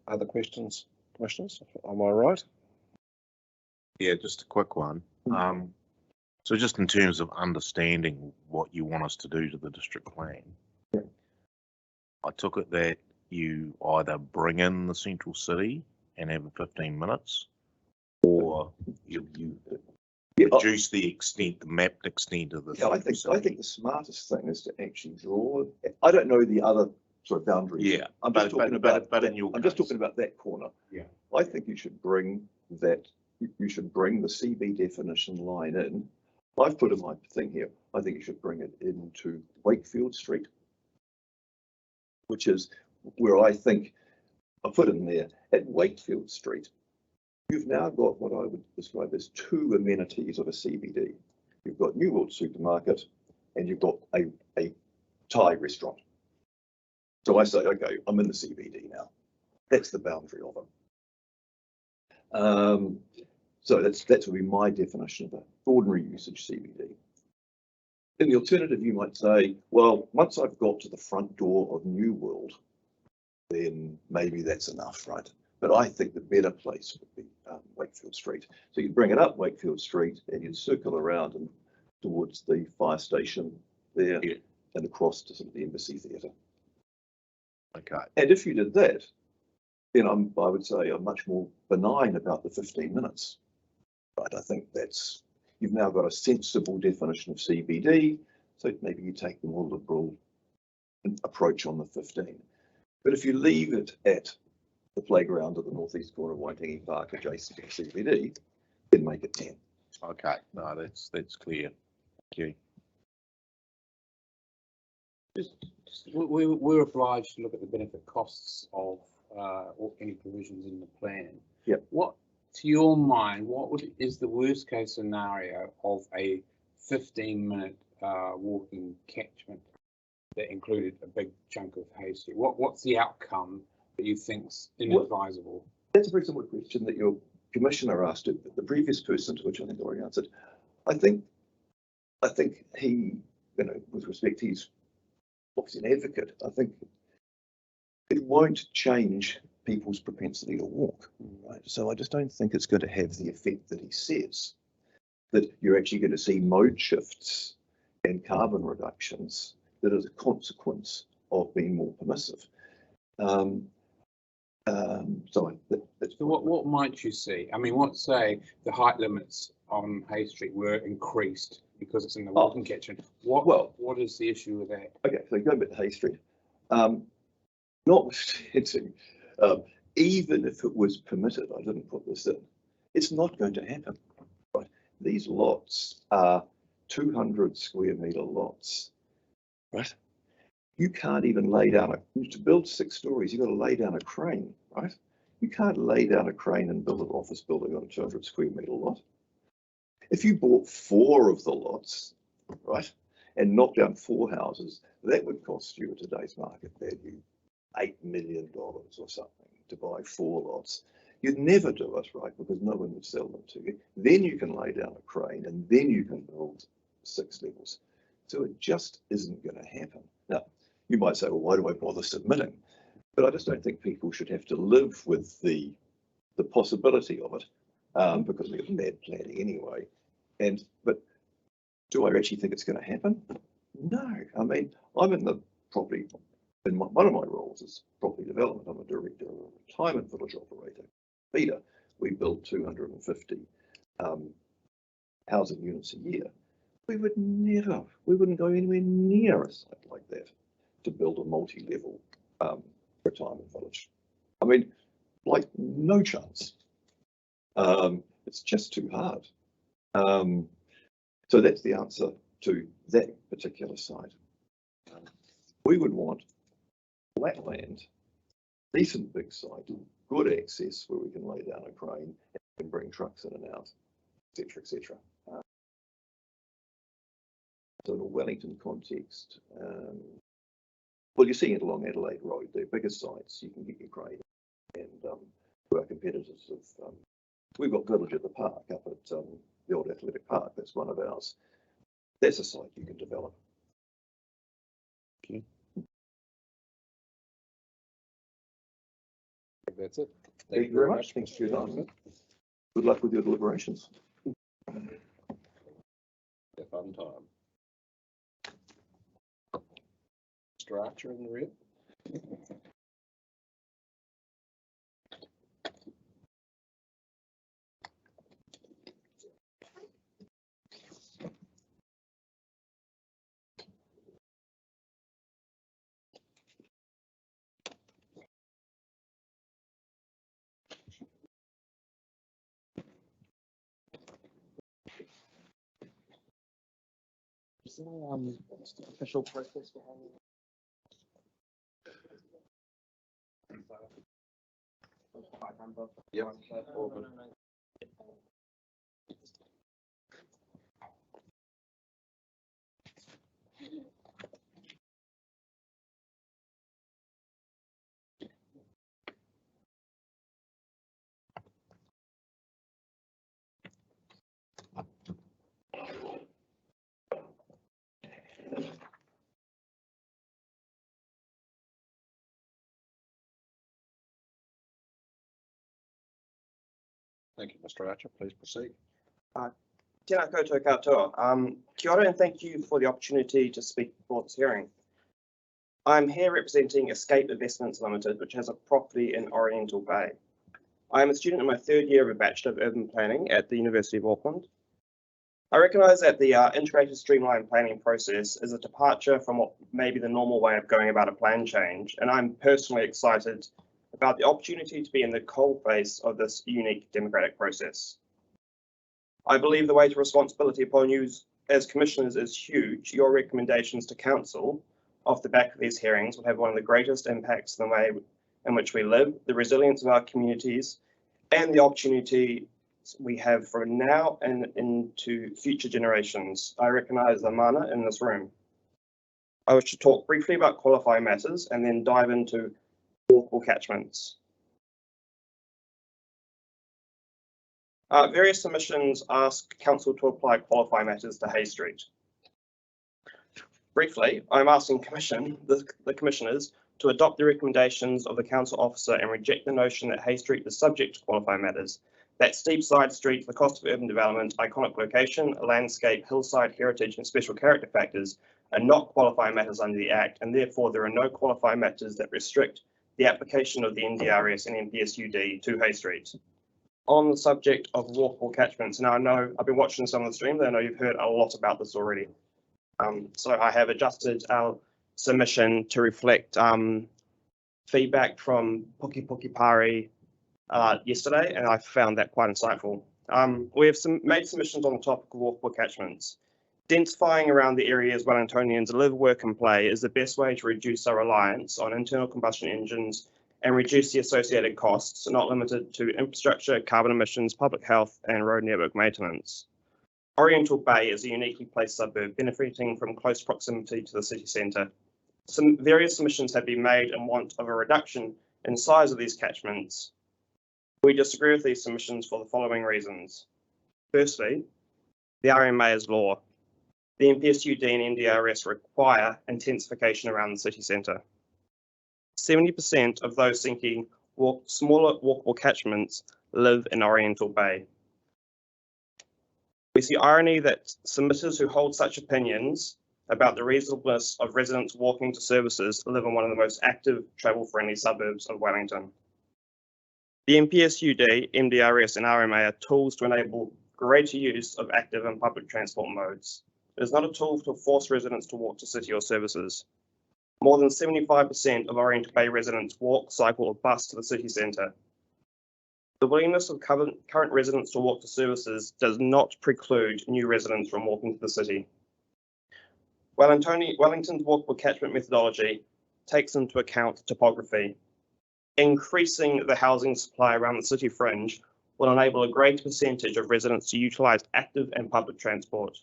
Other questions, commissioners? Am I right? Yeah, just a quick one. So just in terms of understanding what you want us to do to the district plan, I took it that you either bring in the central city and have 15 minutes, or you reduce the extent, the mapped extent of the. Yeah, I think the smartest thing is to actually draw. I don't know the other sort of boundaries. Yeah, I'm just talking about that corner. Yeah, I think you should bring that. You should bring the CB definition line in. I've put in my thing here. I think you should bring it into Wakefield Street, which is where I think I put in there at Wakefield Street. You've now got what I would describe as 2 amenities of a CBD. You've got New World Supermarket and you've got a Thai restaurant. So I say, okay, I'm in the CBD now. That's the boundary of it. So that would be my definition of an ordinary usage CBD. In the alternative, you might say, well, once I've got to the front door of New World, then maybe that's enough, right? But I think the better place would be Wakefield Street. So you bring it up Wakefield Street and you circle around and towards the fire station there and across to sort of the Embassy Theatre. Okay. And if you did that, then I would say I'm much more benign about the 15 minutes. Right, I think you've now got a sensible definition of CBD, so maybe you take the more liberal approach on the 15. But if you leave it at the playground at the northeast corner of Waitangi Park adjacent to CBD, then make it 10. Okay, no, that's clear. Thank you. We're obliged to look at the benefit costs of or any provisions in the plan. Yep. What, to your mind, is the worst case scenario of a 15-minute walking catchment that included a big chunk of Hay Street? What's the outcome that you think's inadvisable? That's a very similar question that your commissioner asked the previous person, to which I think I already answered. I think he, with respect, he's obviously an advocate. I think it won't change people's propensity to walk, right? So I just don't think it's going to have the effect that he says, that you're actually going to see mode shifts and carbon reductions that is a consequence of being more permissive. So what might you see? I mean, what say the height limits on Hay Street were increased because it's in the walking catchment? What is the issue with that? Okay, so go back to Hay Street. Notwithstanding, even if it was permitted, I didn't put this in, it's not going to happen. Right? These lots are 200 square metre lots. Right? You can't even lay down to build 6 stories, you've got to lay down a crane, right? You can't lay down a crane and build an office building on a 200 square metre lot. If you bought 4 of the lots, right, and knocked down 4 houses, that would cost you at today's market value $8 million or something to buy 4 lots. You'd never do it, right, because no one would sell them to you. Then you can lay down a crane and then you can build 6 levels. So it just isn't going to happen. Now, you might say, well, why do I bother submitting? But I just don't think people should have to live with the possibility of it because we have bad planning anyway. But do I actually think it's going to happen? No. I mean, I'm in the property, one of my roles is property development. I'm a director of a retirement village operator. Feeder, we build 250 housing units a year. We wouldn't go anywhere near a site like that to build a multi-level retirement village. I mean, like no chance. It's just too hard. So that's the answer to that particular site. We would want flat land, decent big site, good access where we can lay down a crane and bring trucks in and out, etc., etc. So in a Wellington context, well, you're seeing it along Adelaide Road. They're bigger sites, you can get your crane. And our competitors have, we've got Village at the Park up at the old athletic park. That's one of ours. That's a site you can develop. Okay. That's it. Thank you very much. Thanks for your time. Good luck with your deliberations. A fun time. Mr. Archer in the red. Is there official process behind it? Yep. Thank you, Mr. Archer. Please proceed. Tēnā koutou katoa. Kia ora and thank you for the opportunity to speak before this hearing. I'm here representing Escape Investments Limited, which has a property in Oriental Bay. I am a student in my third year of a Bachelor of Urban Planning at the University of Auckland. I recognise that the integrated streamlined planning process is a departure from what may be the normal way of going about a plan change, and I'm personally excited about the opportunity to be in the coalface of this unique democratic process. I believe the weight of responsibility upon you as commissioners is huge. Your recommendations to council off the back of these hearings will have one of the greatest impacts on the way in which we live, the resilience of our communities, and the opportunity we have for now and into future generations. I recognise the mana in this room. I wish to talk briefly about qualifying matters and then dive into walkable catchments. Various submissions ask council to apply qualifying matters to Hay Street. Briefly, I'm asking the commissioners to adopt the recommendations of the council officer and reject the notion that Hay Street is subject to qualifying matters. That steep side street, the cost of urban development, iconic location, landscape, hillside, heritage and special character factors are not qualifying matters under the Act, and therefore there are no qualifying matters that restrict the application of the NDRS and NPSUD to Hay Street. On the subject of walkable catchments, now I know I've been watching some of the streams, I know you've heard a lot about this already. So I have adjusted our submission to reflect feedback from Puki Puki Pari yesterday, and I found that quite insightful. We have made submissions on the topic of walkable catchments. Densifying around the areas Wellingtonians live, work and play is the best way to reduce our reliance on internal combustion engines and reduce the associated costs, not limited to infrastructure, carbon emissions, public health and road network maintenance. Oriental Bay is a uniquely placed suburb benefiting from close proximity to the city centre. Various submissions have been made in want of a reduction in size of these catchments. We disagree with these submissions for the following reasons. Firstly, the RMA's law. The NPSUD and NDRS require intensification around the city centre. 70% of those seeking smaller walkable catchments live in Oriental Bay. We see irony that submitters who hold such opinions about the reasonableness of residents walking to services live in one of the most active travel-friendly suburbs of Wellington. The NPSUD, NDRS and RMA are tools to enable greater use of active and public transport modes. It is not a tool to force residents to walk to city or services. More than 75% of Oriental Bay residents walk, cycle or bus to the city centre. The willingness of current residents to walk to services does not preclude new residents from walking to the city. Wellington's walkable catchment methodology takes into account topography. Increasing the housing supply around the city fringe will enable a greater percentage of residents to utilise active and public transport.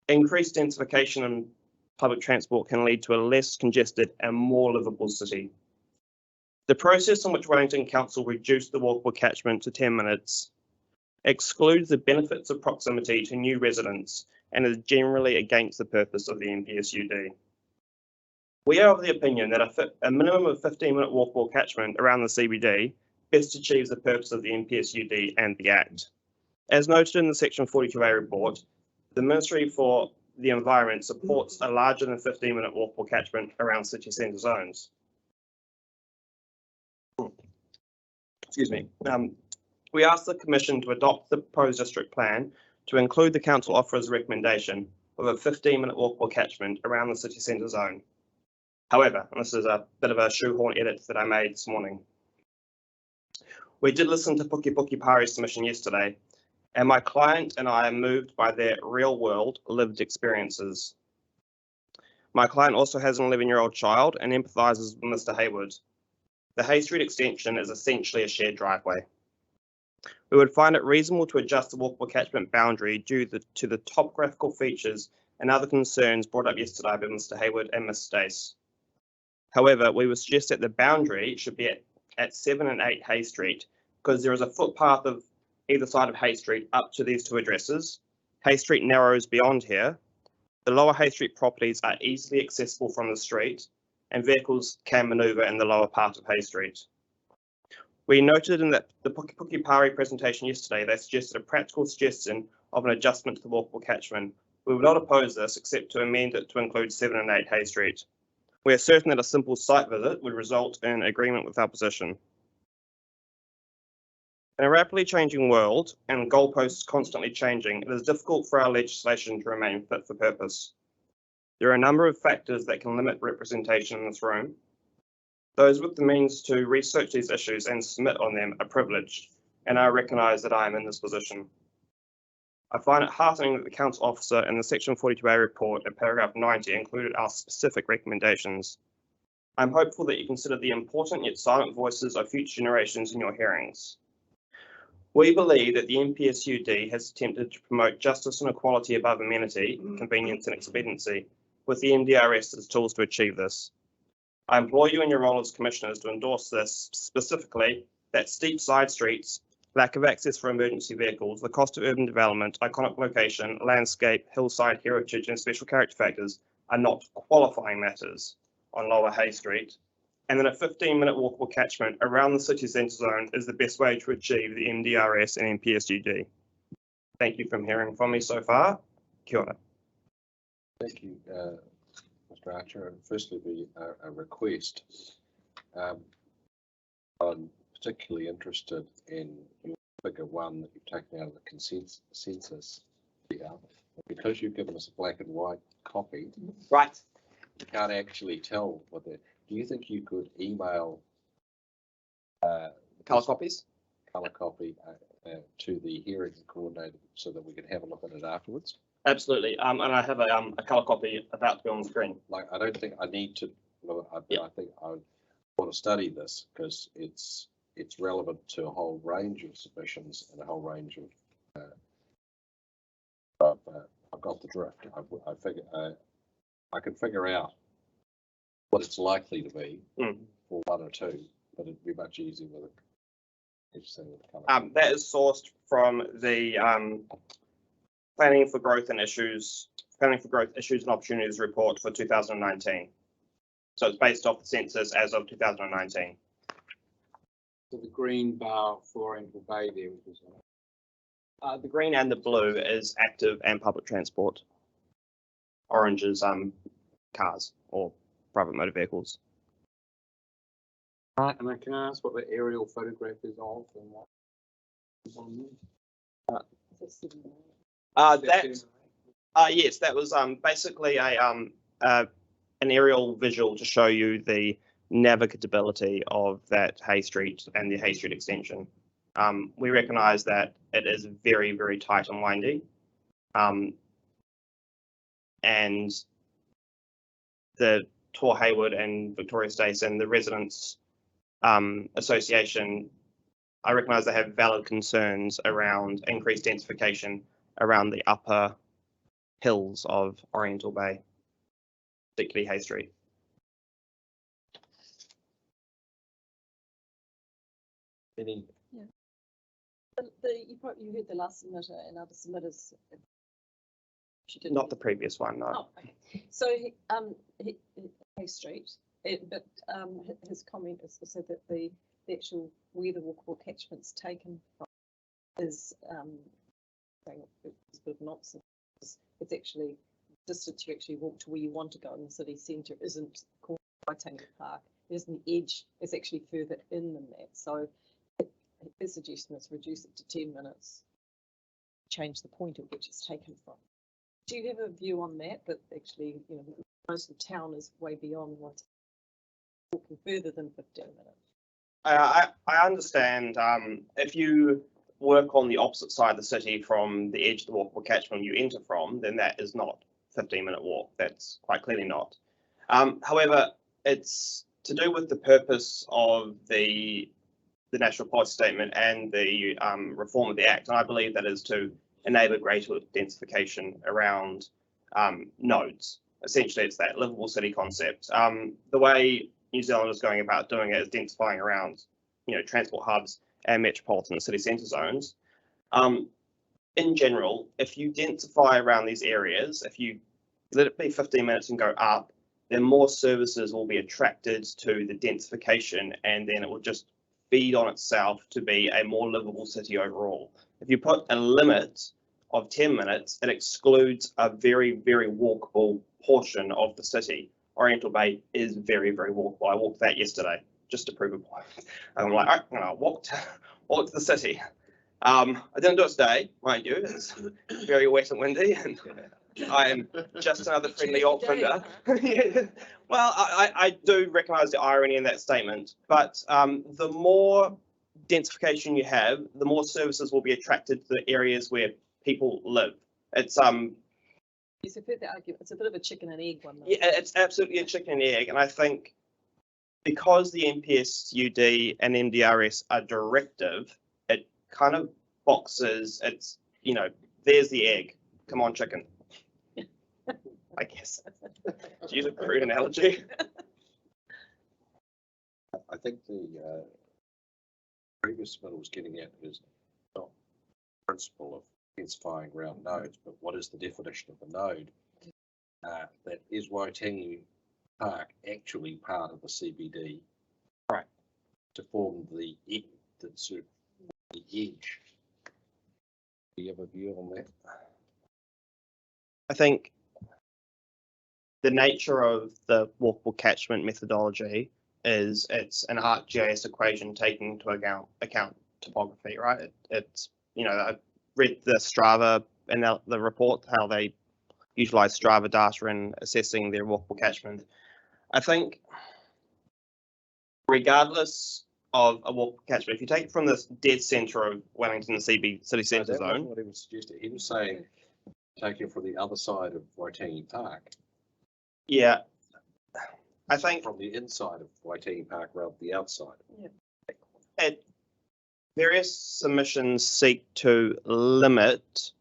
Increased densification in public transport can lead to a less congested and more livable city. The process in which Wellington Council reduced the walkable catchment to 10 minutes excludes the benefits of proximity to new residents and is generally against the purpose of the NPSUD. We are of the opinion that a minimum of 15-minute walkable catchment around the CBD best achieves the purpose of the NPSUD and the Act. As noted in the Section 42A report, the Ministry for the Environment supports a larger than 15-minute walkable catchment around city centre zones. Excuse me. We asked the Commission to adopt the proposed district plan to include the Council offerer's recommendation of a 15-minute walkable catchment around the city centre zone. However, and this is a bit of a shoehorn edit that I made this morning, we did listen to Puki Puki Pari's submission yesterday, and my client and I are moved by their real-world lived experiences. My client also has an 11-year-old child and empathises with Mr. Hayward. The Hay Street extension is essentially a shared driveway. We would find it reasonable to adjust the walkable catchment boundary due to the topographical features and other concerns brought up yesterday by Mr. Hayward and Ms. Stace. However, we would suggest that the boundary should be at 7 and 8 Hay Street, because there is a footpath of either side of Hay Street up to these two addresses. Hay Street narrows beyond here. The lower Hay Street properties are easily accessible from the street, and vehicles can manoeuvre in the lower part of Hay Street. We noted in that the Puki Pari presentation yesterday, they suggested a practical suggestion of an adjustment to the walkable catchment. We would not oppose this except to amend it to include 7 and 8 Hay Street. We are certain that a simple site visit would result in agreement with our position. In a rapidly changing world and goalposts constantly changing, it is difficult for our legislation to remain fit for purpose. There are a number of factors that can limit representation in this room. Those with the means to research these issues and submit on them are privileged, and I recognise that I am in this position. I find it heartening that the Council Officer in the Section 42A report at paragraph 90 included our specific recommendations. I'm hopeful that you consider the important yet silent voices of future generations in your hearings. We believe that the NPSUD has attempted to promote justice and equality above amenity, convenience and expediency, with the NDRS as tools to achieve this. I implore you in your role as commissioners to endorse this, specifically that steep side streets, lack of access for emergency vehicles, the cost of urban development, iconic location, landscape, hillside heritage and special character factors are not qualifying matters on Lower Hay Street, and that a 15-minute walkable catchment around the city centre zone is the best way to achieve the NDRS and NPSUD. Thank you for hearing from me so far. Kia ora. Thank you, Mr. Archer. And firstly, a request. I'm particularly interested in your figure 1 that you've taken out of the census here. Because you've given us a black and white copy, right? You can't actually tell what that. Do you think you could email colour copies? Colour copy to the hearing coordinator so that we can have a look at it afterwards? Absolutely. And I have a colour copy about to be on the screen. Like, I don't think I need to. Well, I think I want to study this because it's relevant to a whole range of submissions and a whole range of. I've got the drift. I figure I can figure out what it's likely to be for 1 or 2, but it'd be much easier with a. That is sourced from the Planning for Growth Issues and Opportunities report for 2019. So it's based off the census as of 2019. So the green bar for Oriental Bay there, which is the green and the blue is active and public transport. Orange is cars or private motor vehicles. Right, and I can ask what the aerial photograph is of and what is on there. Yes, that was basically an aerial visual to show you the navigability of that Hay Street and the Hay Street extension. We recognise that it is very, very tight and windy, and the Tor Hayward and Victoria Stace and the Residents Association, I recognise they have valid concerns around increased densification around the upper hills of Oriental Bay, particularly Hay Street. Any? Yeah. You heard the last submitter and other submitters. Not the previous one, no. Oh, okay. So Hay Street, but his comment is also that the actual where the walkable catchment's taken from is it's a bit of nonsense. It's actually distance you actually walk to where you want to go in the city centre isn't called Kāinga Park. There's an edge. It's actually further in than that. So his suggestion is reduce it to 10 minutes, change the point at which it's taken from. Do you have a view on that? That actually, you know, most of the town is way beyond what's walking further than 15 minutes. I understand. If you work on the opposite side of the city from the edge of the walkable catchment you enter from, then that is not a 15-minute walk. That's quite clearly not. However, it's to do with the purpose of the National Policy Statement and the reform of the Act, and I believe that is to enable greater densification around nodes. Essentially, it's that livable city concept. The way New Zealand is going about doing it is densifying around, you know, transport hubs and metropolitan city centre zones. In general, if you densify around these areas, if you let it be 15 minutes and go up, then more services will be attracted to the densification, and then it will just feed on itself to be a more livable city overall. If you put a limit of 10 minutes, it excludes a very, very walkable portion of the city. Oriental Bay is very, very walkable. I walked that yesterday just to prove a point. And I'm like, all right, I'm gonna walk to the city. I didn't do it today, mind you. It's very wet and windy, and I am just another friendly Aucklander. Yeah. Well, I do recognise the irony in that statement, but the more densification you have, the more services will be attracted to the areas where people live. It's Yes, I've heard that argument. It's a bit of a chicken and egg one. Though. Yeah, it's absolutely a chicken and egg, and I think because the NPSUD and NDRS are directive, it kind of boxes. It's, you know, there's the egg. Come on, chicken. I guess. To use a crude analogy. I think the previous submittal was getting at is not the principle of densifying around nodes, but what is the definition of a node? That is Waitangi Park actually part of the CBD? Right. To form the sort of the edge. Do you have a view on that? I think the nature of the walkable catchment methodology is it's an ArcGIS equation taking into account topography, right? It's, you know, I read the Strava and the report, how they utilize Strava data in assessing their walkable catchment. I think regardless of a walkable catchment, if you take it from the dead centre of Wellington city centre zone. What he was suggesting. He was saying taking it from the other side of Waitangi Park. Yeah, I think from the inside of Waitangi Park rather than the outside. Yeah. Various submissions seek to limit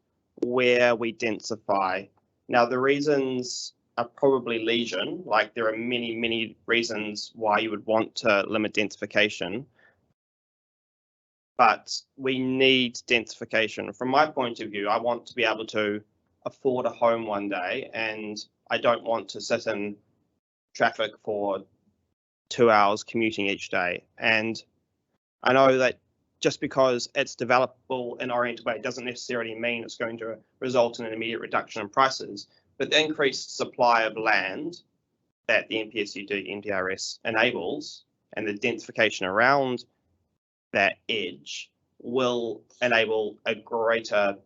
where we densify. Now, the reasons are probably legion, like there are many, many reasons why you would want to limit densification, but we need densification. From my point of view, I want to be able to afford a home one day, and I don't want to sit in traffic for 2 hours commuting each day. And I know that just because it's developable in Oriental Bay doesn't necessarily mean it's going to result in an immediate reduction in prices, but the increased supply of land that the NPSUD NDRS enables and the densification around that edge will enable a greater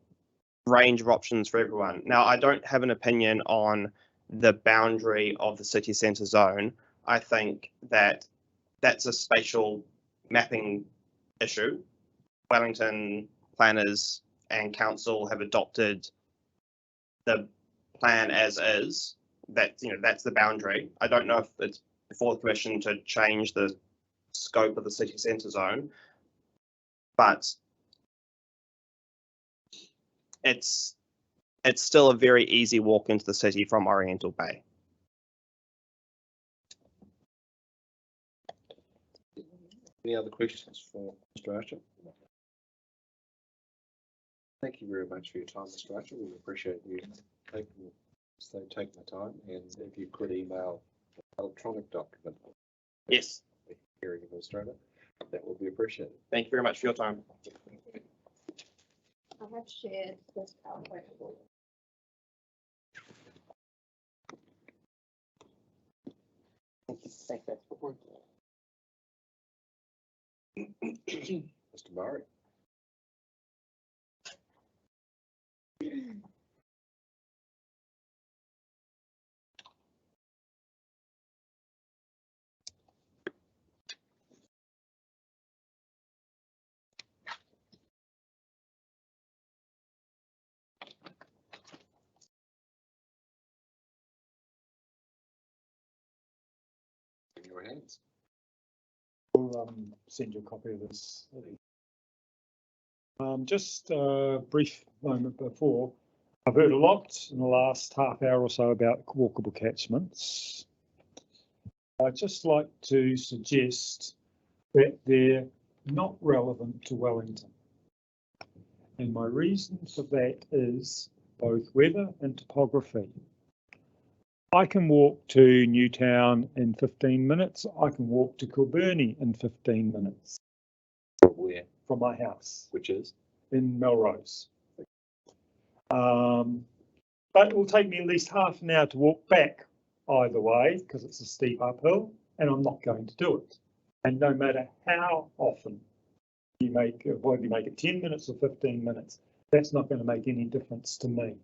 range of options for everyone. Now, I don't have an opinion on the boundary of the city centre zone. I think that that's a spatial mapping issue. Wellington planners and council have adopted the plan as is. That, you know, that's the boundary. I don't know if it's before the commission to change the scope of the city centre zone, but it's still a very easy walk into the city from Oriental Bay. Any other questions for Mr. Archer? Thank you very much for your time, Mr. Archer. We appreciate you taking the time, and if you could email an electronic document. Yes. Hearing administrator, that will be appreciated. Thank you very much for your time. I have shared this PowerPoint. Mr. Murray. In your hands. We'll send you a copy of this. Just a brief moment before. I've heard a lot in the last half hour or so about walkable catchments. I'd just like to suggest that they're not relevant to Wellington. And my reason for that is both weather and topography. I can walk to Newtown in 15 minutes. I can walk to Kilburnie in 15 minutes. from my house Which is? in Melrose. But it will take me at least half an hour to walk back either way because it's a steep uphill, and I'm not going to do it. And no matter how often you make, whether you make it 10 minutes or 15 minutes, that's not going to make any difference to me,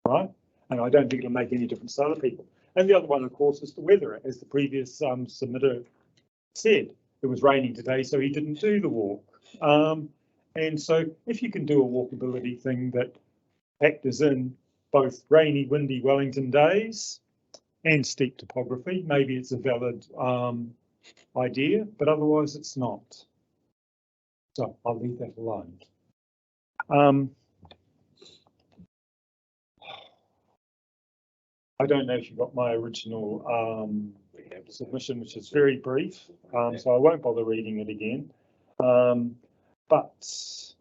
right? And I don't think it'll make any difference to other people. And the other one, of course, is the weather. As the previous submitter said, it was raining today, so he didn't do the walk. And so if you can do a walkability thing that factors in both rainy, windy Wellington days and steep topography, maybe it's a valid idea, but otherwise it's not. So I'll leave that alone. I don't know if you got my original submission, which is very brief, so I won't bother reading it again. But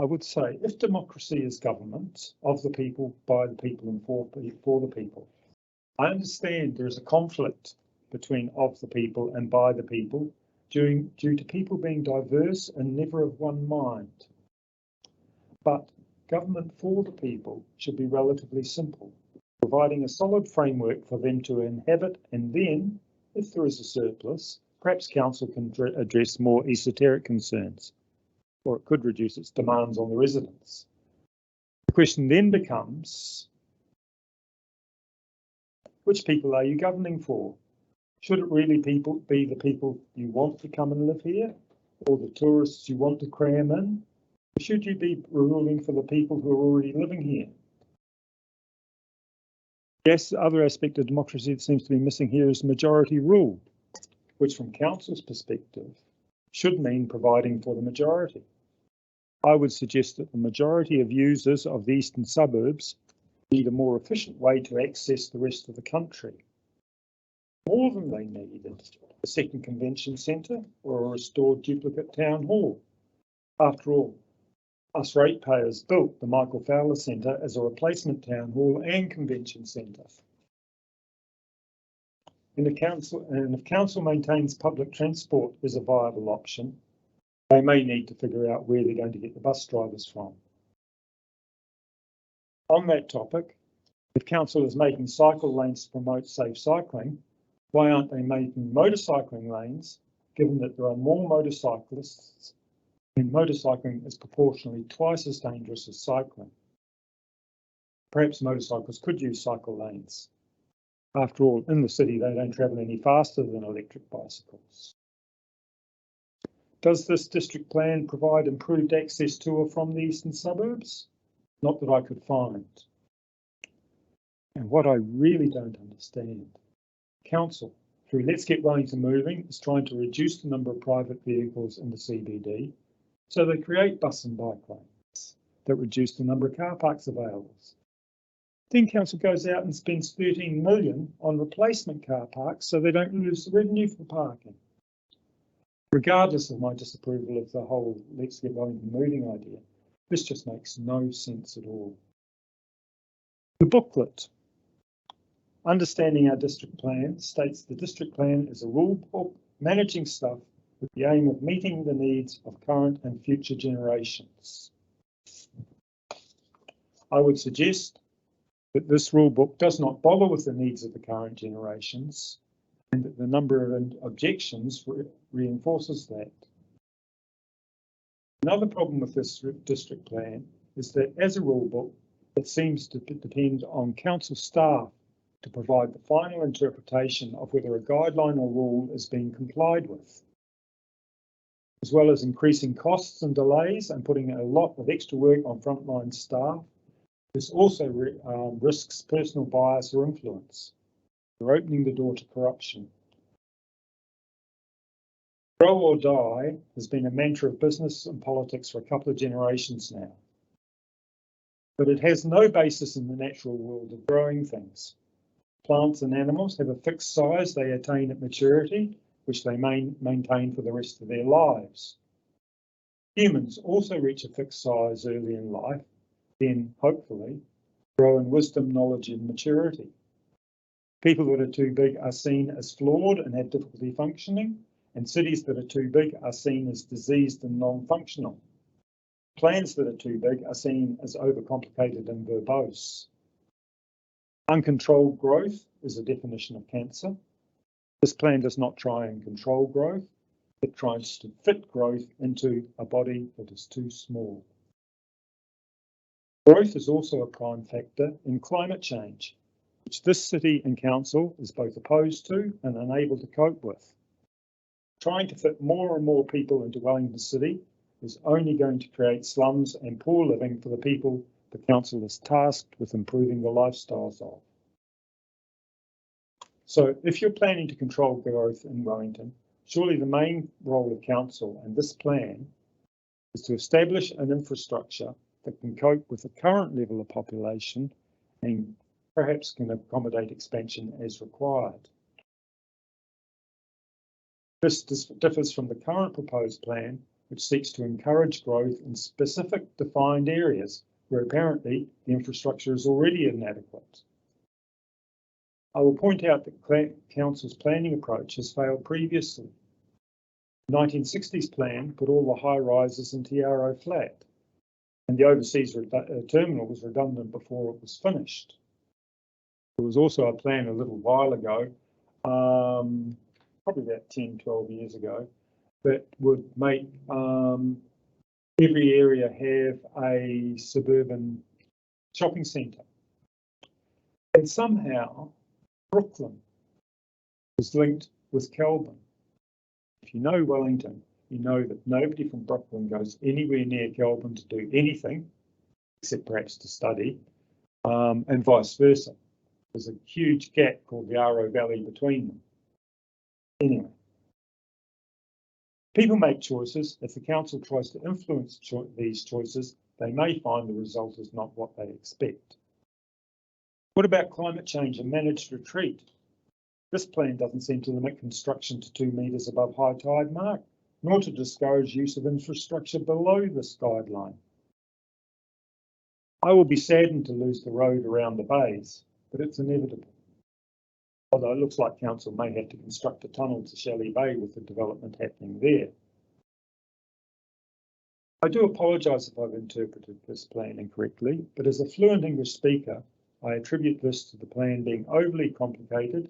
I would say, if democracy is government of the people, by the people and for the people, I understand there is a conflict between of the people and by the people due to people being diverse and never of one mind. But government for the people should be relatively simple, providing a solid framework for them to inhabit, and then, if there is a surplus, perhaps council can address more esoteric concerns, or it could reduce its demands on the residents. The question then becomes, which people are you governing for? Should it really be the people you want to come and live here, or the tourists you want to cram in? Or should you be ruling for the people who are already living here? Yes, the other aspect of democracy that seems to be missing here is majority rule, which from council's perspective should mean providing for the majority. I would suggest that the majority of users of the eastern suburbs need a more efficient way to access the rest of the country. More than they needed a second convention centre or a restored duplicate town hall. After all, us ratepayers built the Michael Fowler Centre as a replacement town hall and convention centre. And if council maintains public transport as a viable option, they may need to figure out where they're going to get the bus drivers from. On that topic, if council is making cycle lanes to promote safe cycling, why aren't they making motorcycling lanes, given that there are more motorcyclists and motorcycling is proportionally twice as dangerous as cycling? Perhaps motorcycles could use cycle lanes. After all, in the city, they don't travel any faster than electric bicycles. Does this district plan provide improved access to or from the eastern suburbs? Not that I could find. And what I really don't understand, council, through Let's Get Wellington Moving, is trying to reduce the number of private vehicles in the CBD, so they create bus and bike lanes that reduce the number of car parks available. Then council goes out and spends 13 million on replacement car parks so they don't lose the revenue for parking. Regardless of my disapproval of the whole Let's Get Wellington Moving idea, this just makes no sense at all. The booklet, Understanding Our District Plan, states the district plan is a rule book managing stuff with the aim of meeting the needs of current and future generations. I would suggest that this rule book does not bother with the needs of the current generations, and that the number of objections reinforces that. Another problem with this district plan is that as a rule book, it seems to depend on council staff to provide the final interpretation of whether a guideline or rule is being complied with, as well as increasing costs and delays and putting a lot of extra work on frontline staff. This also risks personal bias or influence. We're opening the door to corruption. Grow or die has been a mantra of business and politics for a couple of generations now. But it has no basis in the natural world of growing things. Plants and animals have a fixed size they attain at maturity, which they maintain for the rest of their lives. Humans also reach a fixed size early in life, then, hopefully, grow in wisdom, knowledge and maturity. People that are too big are seen as flawed and have difficulty functioning, and cities that are too big are seen as diseased and non-functional. Plans that are too big are seen as overcomplicated and verbose. Uncontrolled growth is a definition of cancer. This plan does not try and control growth. It tries to fit growth into a body that is too small. Growth is also a prime factor in climate change, which this city and council is both opposed to and unable to cope with. Trying to fit more and more people into Wellington City is only going to create slums and poor living for the people the council is tasked with improving the lifestyles of. So if you're planning to control growth in Wellington, surely the main role of council and this plan is to establish an infrastructure that can cope with the current level of population and perhaps can accommodate expansion as required. This differs from the current proposed plan, which seeks to encourage growth in specific defined areas where apparently the infrastructure is already inadequate. I will point out that Council's planning approach has failed previously. The 1960s plan put all the high rises into Yarrow Flat, and the overseas terminal was redundant before it was finished. There was also a plan a little while ago, probably about 10, 12 years ago, that would make every area have a suburban shopping centre. And somehow Brooklyn was linked with Kelburn. If you know Wellington, you know that nobody from Brooklyn goes anywhere near Kelburn to do anything, except perhaps to study, and vice versa. There's a huge gap called the Yarrow Valley between them. Anyway, people make choices. If the council tries to influence these choices, they may find the result is not what they expect. What about climate change and managed retreat? This plan doesn't seem to limit construction to 2 metres above high tide mark, nor to discourage use of infrastructure below this guideline. I will be saddened to lose the road around the bays, but it's inevitable. Although it looks like council may have to construct a tunnel to Shelley Bay with the development happening there. I do apologise if I've interpreted this plan incorrectly, but as a fluent English speaker, I attribute this to the plan being overly complicated,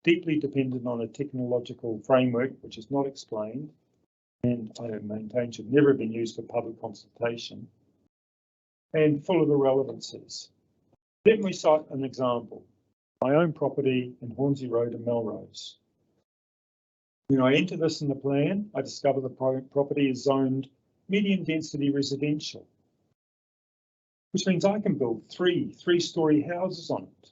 deeply dependent on a technological framework which is not explained, and I maintain should never have been used for public consultation, and full of irrelevancies. Let me cite an example. My own property in Hornsey Road in Melrose. When I enter this in the plan, I discover the property is zoned medium density residential, which means I can build three-storey houses on it.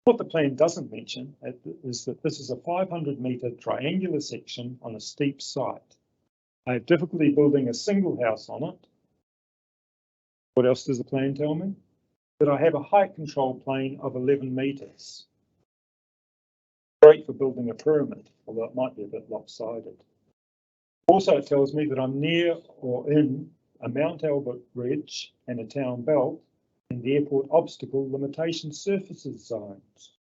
What the plan doesn't mention is that this is a 500-metre triangular section on a steep site. I have difficulty building a single house on it. What else does the plan tell me? That I have a height control plane of 11 metres. Great for building a pyramid, although it might be a bit lopsided. Also, it tells me that I'm near or in a Mount Albert Ridge and a town belt and the airport obstacle limitation surfaces zones.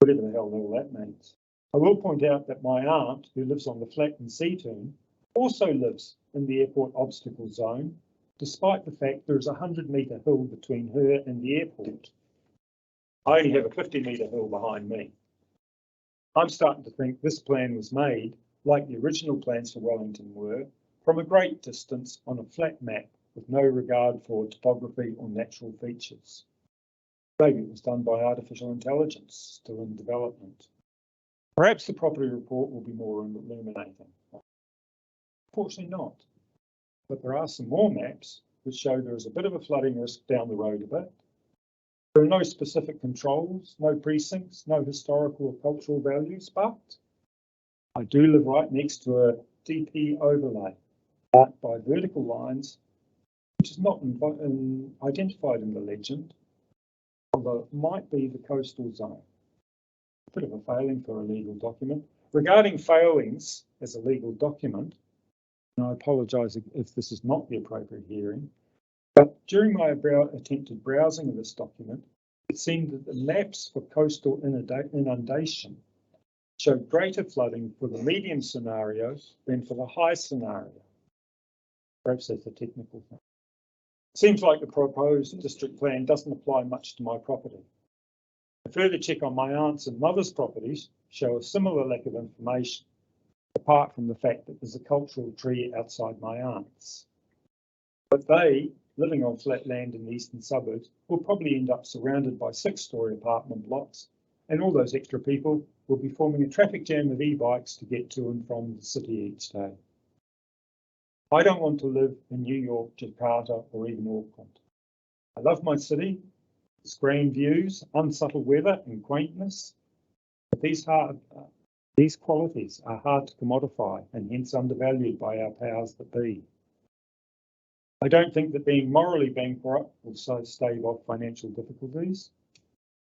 Whatever the hell all that means. I will point out that my aunt, who lives on the flat in Seaturn, also lives in the airport obstacle zone, despite the fact there is a 100-metre hill between her and the airport. I only have a 50-metre hill behind me. I'm starting to think this plan was made, like the original plans for Wellington were, from a great distance on a flat map with no regard for topography or natural features. Maybe it was done by artificial intelligence, still in development. Perhaps the property report will be more illuminating. Unfortunately not. But there are some more maps which show there is a bit of a flooding risk down the road a bit. There are no specific controls, no precincts, no historical or cultural values, but I do live right next to a DP overlay marked by vertical lines, which is not identified in the legend, although it might be the coastal zone. A bit of a failing for a legal document. Regarding failings as a legal document, and I apologise if this is not the appropriate hearing, but during my attempted browsing of this document, it seemed that the maps for coastal inundation showed greater flooding for the medium scenario than for the high scenario. Perhaps that's a technical thing. Seems like the proposed district plan doesn't apply much to my property. A further check on my aunt's and mother's properties show a similar lack of information, apart from the fact that there's a cultural tree outside my aunt's. But they, living on flat land in the eastern suburbs, will probably end up surrounded by 6-storey apartment blocks, and all those extra people will be forming a traffic jam of e-bikes to get to and from the city each day. I don't want to live in New York, Jakarta, or even Auckland. I love my city, its grand views, unsubtle weather and quaintness, but these qualities are hard to commodify and hence undervalued by our powers that be. I don't think that being morally bankrupt will so stave off financial difficulties,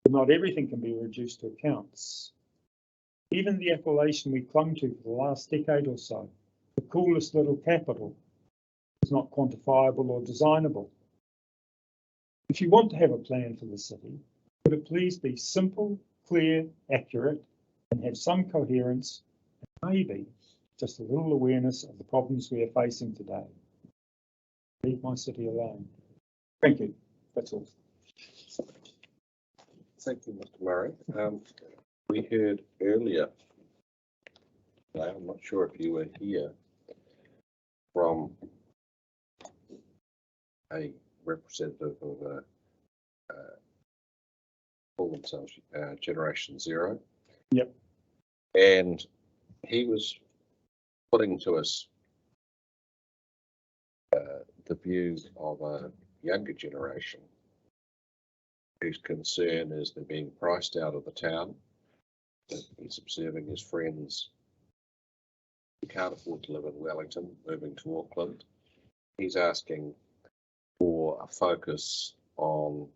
but not everything can be reduced to accounts. Even the appellation we clung to for the last decade or so, the coolest little capital, is not quantifiable or designable. If you want to have a plan for the city, would it please be simple, clear, accurate, and have some coherence, and maybe just a little awareness of the problems we are facing today. Leave my city alone. Thank you. That's all. Thank you, Mr. Murray. We heard earlier, I'm not sure if you were here, from a representative of call themselves Generation Zero. Yep. And he was putting to us the views of a younger generation whose concern is they're being priced out of the town. He's observing his friends who can't afford to live in Wellington, moving to Auckland. He's asking for a focus on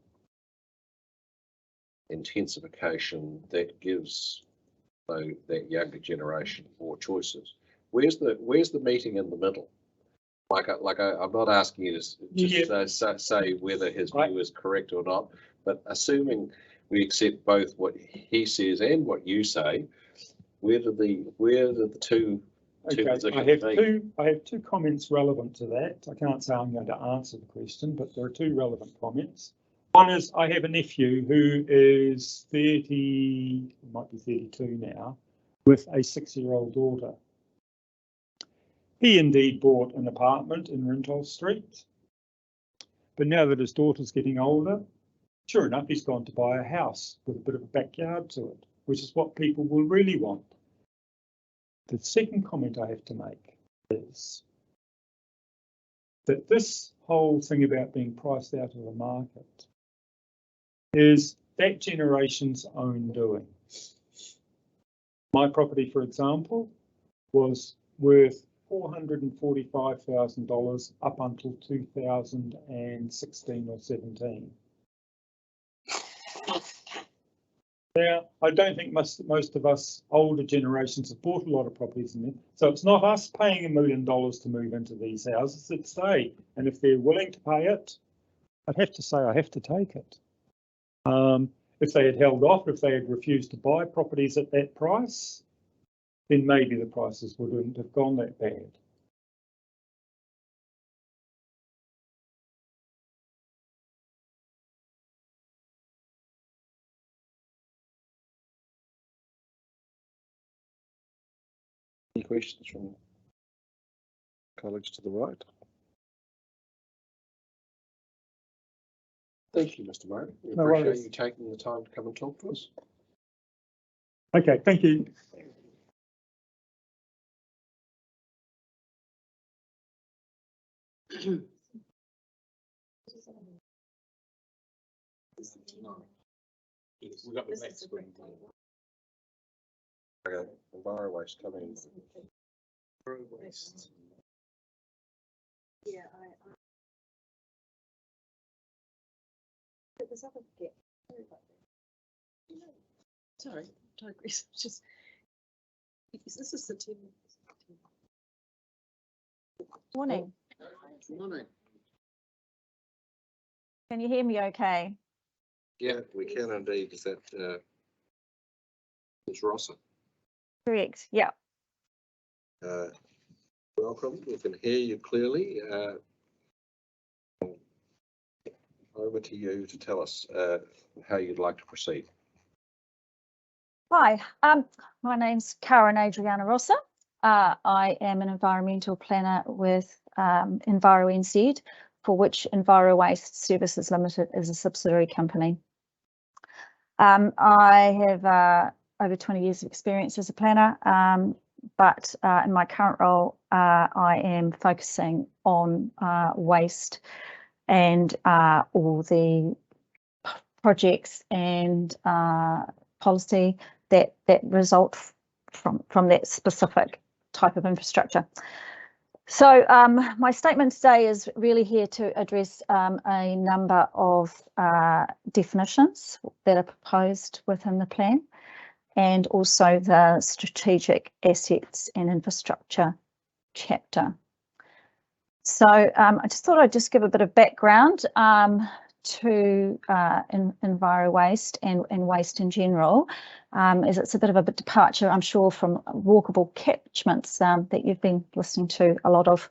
intensification that gives that younger generation more choices. Where's the meeting in the middle? I'm not asking you to just say whether his view is correct or not, but assuming we accept both what he says and what you say, where do the two Okay, I have two comments relevant to that. I can't say I'm going to answer the question, but there are two relevant comments. One is I have a nephew who is 30, might be 32 now, with a 6-year-old daughter. He indeed bought an apartment in Rintoul Street, but now that his daughter's getting older, sure enough, he's gone to buy a house with a bit of a backyard to it, which is what people will really want. The second comment I have to make is that this whole thing about being priced out of the market is that generation's own doing. My property, for example, was worth $445,000 up until 2016 or 17. Now, I don't think most of us older generations have bought a lot of properties in there. So it's not us paying $1 million to move into these houses, it's they. And if they're willing to pay it, I'd have to say I have to take it. If they had held off, if they had refused to buy properties at that price, then maybe the prices wouldn't have gone that bad. Any questions from colleagues to the right? Thank you, Mr. Murray. We appreciate you taking the time to come and talk to us. Okay, thank you. We've got the next screen. Okay, Envirowaste coming in. Envirowaste. Yeah, there's other get. Sorry, digress. Just this is the team. Morning. Morning. Can you hear me okay? Yeah, we can indeed. Is that Ms. Rosser? Correct, yeah. Welcome, we can hear you clearly. Over to you to tell us how you'd like to proceed. Hi, my name's Karen Adriana Rossa. I am an environmental planner with EnviroNZ, for which Envirowaste Services Ltd is a subsidiary company. I have over 20 years of experience as a planner, but in my current role, I am focusing on waste and all the projects and policy that result from that specific type of infrastructure. So my statement today is really here to address a number of definitions that are proposed within the plan, and also the strategic assets and infrastructure chapter. So I just thought I'd just give a bit of background to Envirowaste and waste in general, as it's a bit of a departure, I'm sure, from walkable catchments that you've been listening to a lot of.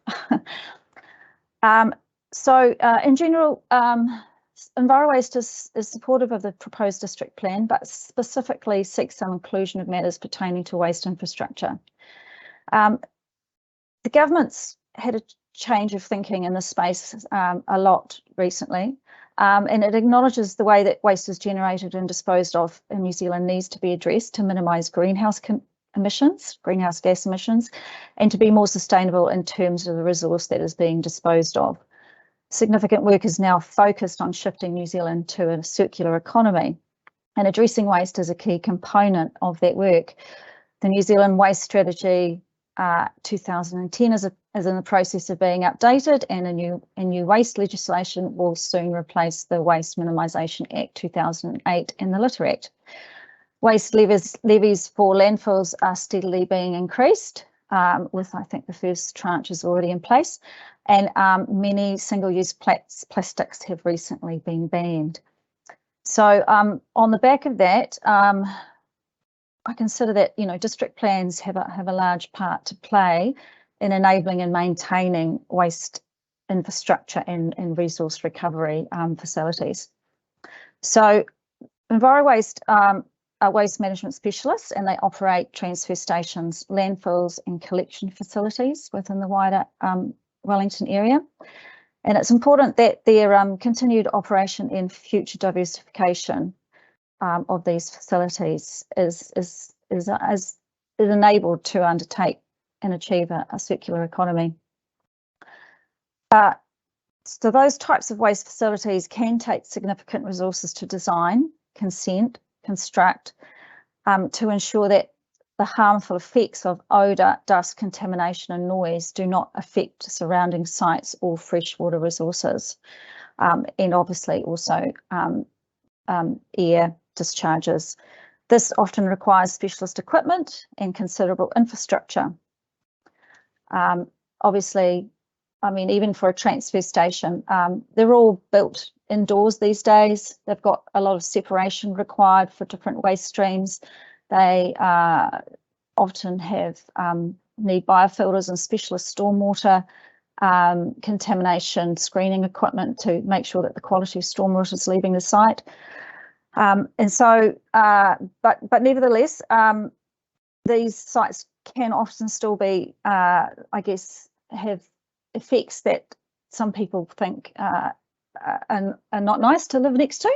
So in general, Envirowaste is supportive of the proposed district plan, but specifically seeks some inclusion of matters pertaining to waste infrastructure. The government's had a change of thinking in this space a lot recently, and it acknowledges the way that waste is generated and disposed of in New Zealand needs to be addressed to minimise greenhouse gas emissions, and to be more sustainable in terms of the resource that is being disposed of. Significant work is now focused on shifting New Zealand to a circular economy, and addressing waste is a key component of that work. The New Zealand Waste Strategy 2010 is in the process of being updated, and a new waste legislation will soon replace the Waste Minimisation Act 2008 and the Litter Act. Waste levies for landfills are steadily being increased, with I think the first tranche is already in place, and many single-use plastics have recently been banned. So on the back of that, I consider that, you know, district plans have a large part to play in enabling and maintaining waste infrastructure and resource recovery facilities. So Envirowaste are waste management specialists, and they operate transfer stations, landfills and collection facilities within the wider Wellington area. And it's important that their continued operation and future diversification of these facilities is enabled to undertake and achieve a circular economy. So those types of waste facilities can take significant resources to design, consent, construct, to ensure that the harmful effects of odour, dust, contamination and noise do not affect surrounding sites or freshwater resources, and obviously also air discharges. This often requires specialist equipment and considerable infrastructure. Obviously, I mean, even for a transfer station, they're all built indoors these days. They've got a lot of separation required for different waste streams. They often have need biofilters and specialist stormwater contamination screening equipment to make sure that the quality of stormwater is leaving the site. And so, but nevertheless, these sites can often still be, I guess, have effects that some people think are not nice to live next to,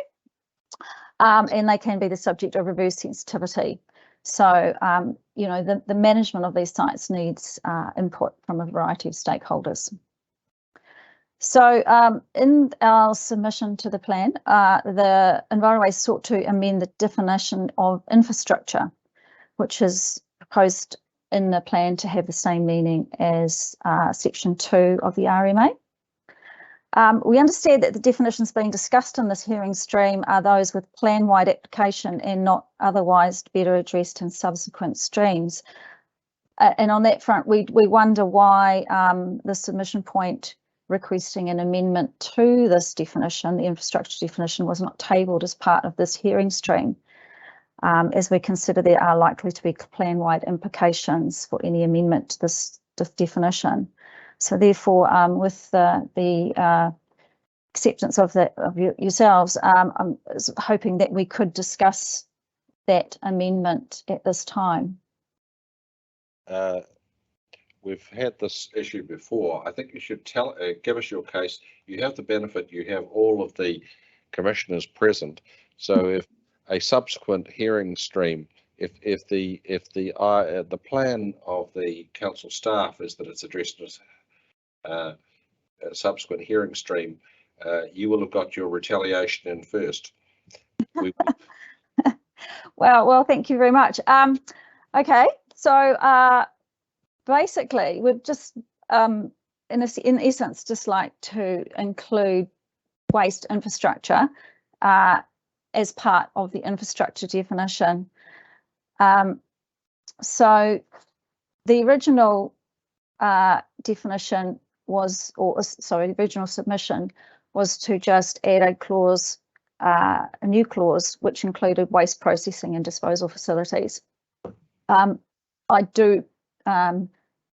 and they can be the subject of reverse sensitivity. So, you know, the management of these sites needs input from a variety of stakeholders. So in our submission to the plan, the Envirowaste sought to amend the definition of infrastructure, which is proposed in the plan to have the same meaning as section 2 of the RMA. We understand that the definitions being discussed in this hearing stream are those with plan-wide application and not otherwise better addressed in subsequent streams. And on that front, we wonder why the submission point requesting an amendment to this definition, the infrastructure definition, was not tabled as part of this hearing stream. as we consider there are likely to be plan-wide implications for any amendment to this definition. So therefore, with the acceptance of that of yourselves, I'm hoping that we could discuss that amendment at this time. We've had this issue before. I think you should give us your case. You have the benefit, you have all of the commissioners present. So if a subsequent hearing stream, if the plan of the council staff is that it's addressed as a subsequent hearing stream, you will have got your retaliation in first. Well, thank you very much. Okay, so basically, we've just, in essence, just like to include waste infrastructure as part of the infrastructure definition. So the original definition was, the original submission was to just add a clause, a new clause, which included waste processing and disposal facilities. I do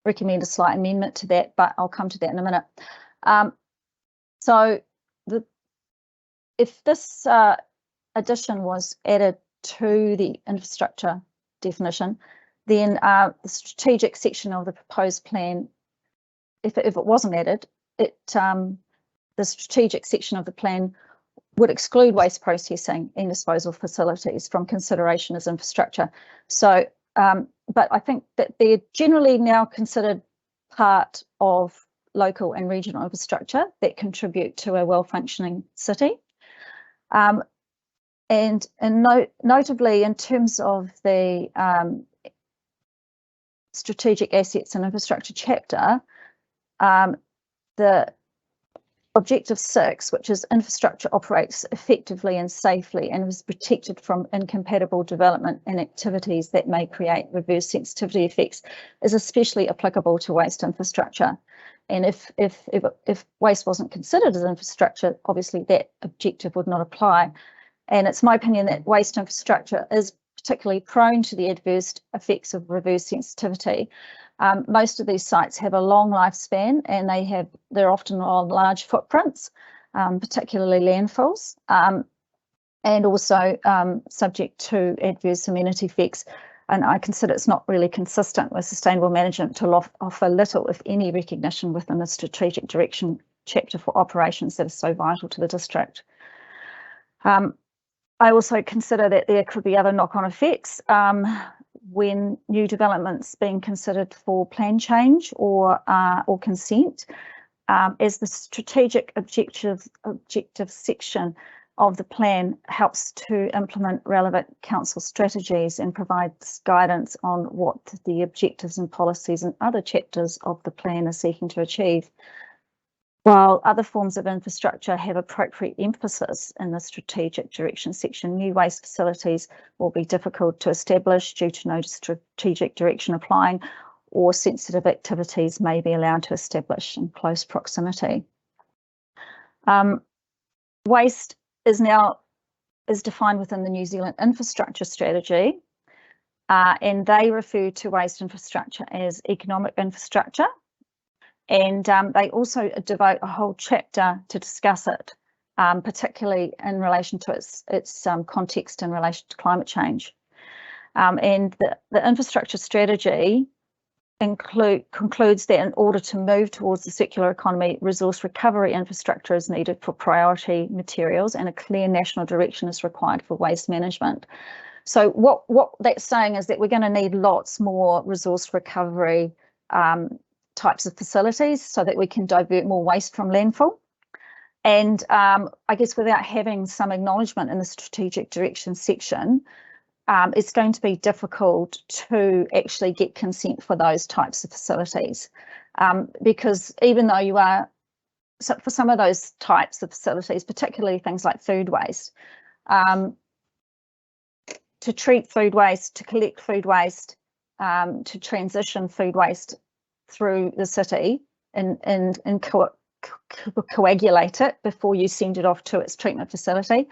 recommend a slight amendment to that, but I'll come to that in a minute. So if this addition was added to the infrastructure definition, then the strategic section of the proposed plan, if it wasn't added, the strategic section of the plan would exclude waste processing and disposal facilities from consideration as infrastructure. So, but I think that they're generally now considered part of local and regional infrastructure that contribute to a well-functioning city. And notably, in terms of the strategic assets and infrastructure chapter, the Objective 6, which is infrastructure operates effectively and safely and is protected from incompatible development and activities that may create reverse sensitivity effects, is especially applicable to waste infrastructure. And if waste wasn't considered as infrastructure, obviously that objective would not apply. And it's my opinion that waste infrastructure is particularly prone to the adverse effects of reverse sensitivity. Most of these sites have a long lifespan, and they're often on large footprints, particularly landfills, and also subject to adverse amenity effects. And I consider it's not really consistent with sustainable management to offer little, if any, recognition within the strategic direction chapter for operations that is so vital to the district. I also consider that there could be other knock-on effects when new developments being considered for plan change or consent, as the strategic objective section of the plan helps to implement relevant council strategies and provides guidance on what the objectives and policies and other chapters of the plan are seeking to achieve. While other forms of infrastructure have appropriate emphasis in the strategic direction section, new waste facilities will be difficult to establish due to no strategic direction applying, or sensitive activities may be allowed to establish in close proximity. Waste is defined within the New Zealand infrastructure strategy, and they refer to waste infrastructure as economic infrastructure. And they also devote a whole chapter to discuss it, particularly in relation to its context in relation to climate change. And the infrastructure strategy concludes that in order to move towards the circular economy, resource recovery infrastructure is needed for priority materials, and a clear national direction is required for waste management. So what that's saying is that we're going to need lots more resource recovery types of facilities so that we can divert more waste from landfill. And I guess without having some acknowledgement in the strategic direction section, it's going to be difficult to actually get consent for those types of facilities, because even though you are, for some of those types of facilities, particularly things like food waste, to treat food waste, to collect food waste, to transition food waste through the city and coagulate it before you send it off to its treatment facility,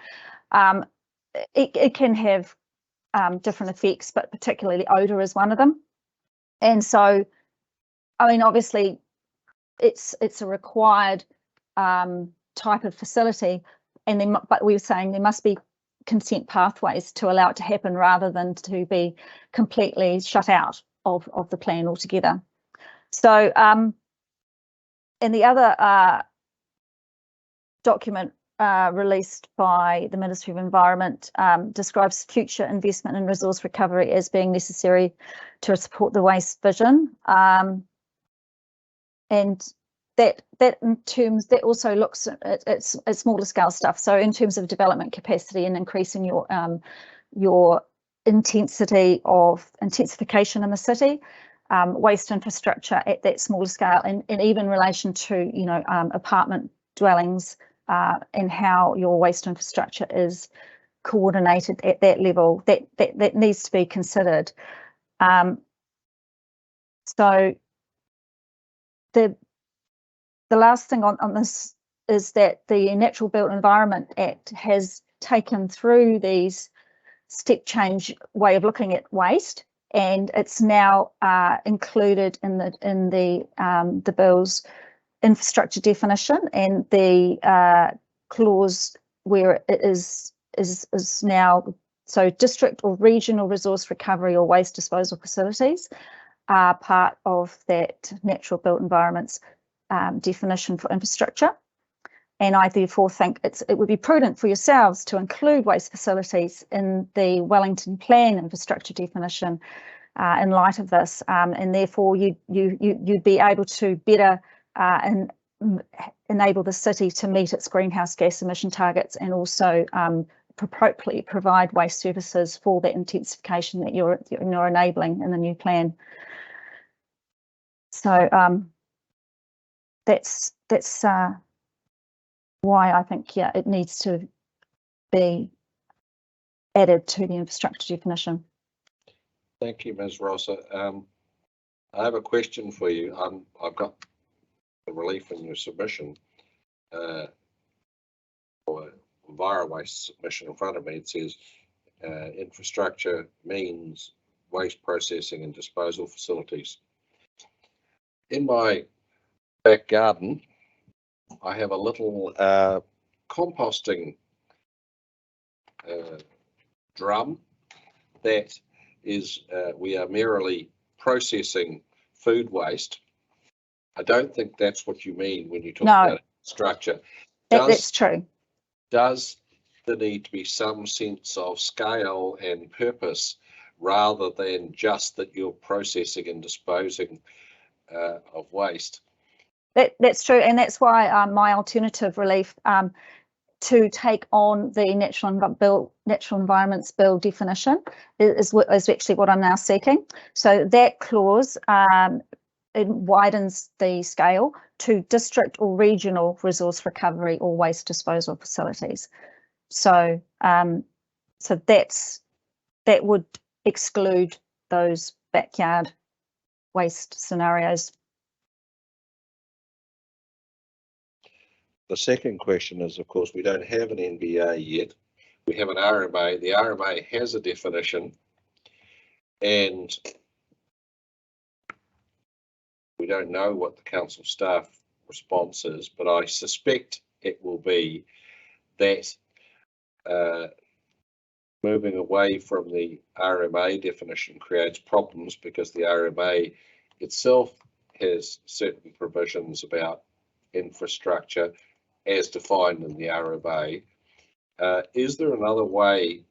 it can have different effects, but particularly odour is one of them. And so, I mean, obviously, it's a required type of facility, and then, but we were saying there must be consent pathways to allow it to happen rather than to be completely shut out of the plan altogether. So, and the other document released by the Ministry of Environment describes future investment in resource recovery as being necessary to support the waste vision. And that in terms, that also looks at smaller scale stuff. So in terms of development capacity and increasing your intensification in the city, waste infrastructure at that smaller scale, and even in relation to, you know, apartment dwellings, and how your waste infrastructure is coordinated at that level, that needs to be considered. So the last thing on this is that the Natural Built Environment Act has taken through these step change way of looking at waste, and it's now included in the bill's infrastructure definition, and the clause where it is now, so district or regional resource recovery or waste disposal facilities are part of that natural built environments definition for infrastructure. And I therefore think it would be prudent for yourselves to include waste facilities in the Wellington Plan infrastructure definition in light of this, and therefore you'd be able to better and enable the city to meet its greenhouse gas emission targets, and also appropriately provide waste services for that intensification that you're enabling in the new plan. So that's why I think, yeah, it needs to be added to the infrastructure definition. Thank you, Ms. Rossa. I have a question for you. I've got the relief in your submission, or Envirowaste submission in front of me. It says infrastructure means waste processing and disposal facilities. In my back garden, I have a little composting drum that is, we are merely processing food waste. I don't think that's what you mean when you talk about structure. That's true. Does there need to be some sense of scale and purpose rather than just that you're processing and disposing of waste? That's true, and that's why my alternative relief to take on the natural environments bill definition is actually what I'm now seeking. So that clause it widens the scale to district or regional resource recovery or waste disposal facilities. So so that would exclude those backyard waste scenarios. The second question is, of course, we don't have an NBA yet. We have an RMA. The RMA has a definition, and we don't know what the council staff response is, but I suspect it will be that moving away from the RMA definition creates problems, because the RMA itself has certain provisions about infrastructure as defined in the RMA. Is there another way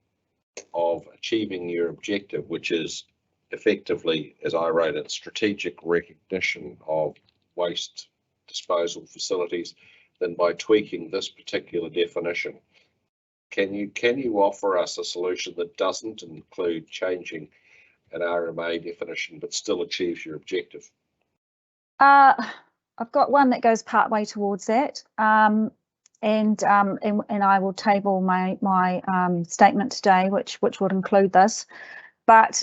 of achieving your objective, which is effectively, as I wrote it, strategic recognition of waste disposal facilities, than by tweaking this particular definition? Can you offer us a solution that doesn't include changing an RMA definition but still achieves your objective? I've got one that goes part way towards that, and I will table my statement today, which would include this, but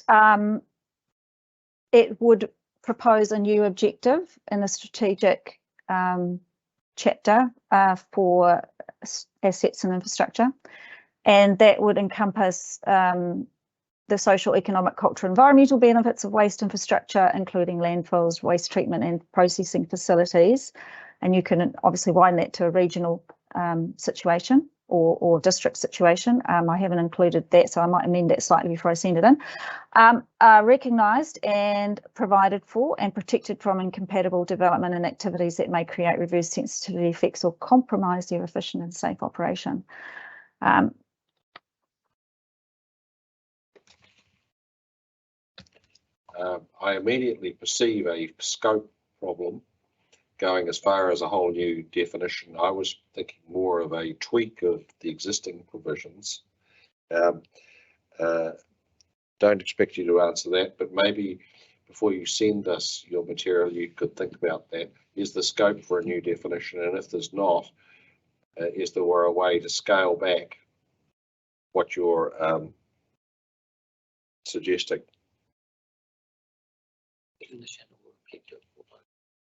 it would propose a new objective in the strategic chapter for assets and infrastructure, and that would encompass the the social, economic, cultural, environmental benefits of waste infrastructure, including landfills, waste treatment and processing facilities. And you can obviously widen that to a regional situation or district situation. I haven't included that, so I might amend that slightly before I send it in. Are recognised and provided for and protected from incompatible development and activities that may create reverse sensitivity effects or compromise their efficient and safe operation. I immediately perceive a scope problem going as far as a whole new definition. I was thinking more of a tweak of the existing provisions. Don't expect you to answer that, but maybe before you send us your material, you could think about that. Is the scope for a new definition? And if there's not, is there a way to scale back what you're suggesting?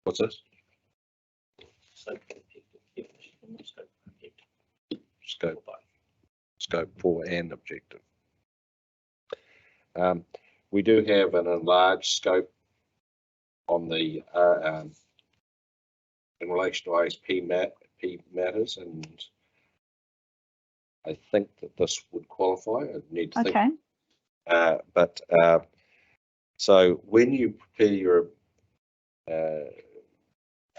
What's this? Scope 4 and objective. We do have an enlarged scope on the in relation to ISP matters, and I think that this would qualify. I need to think. But so when you prepare your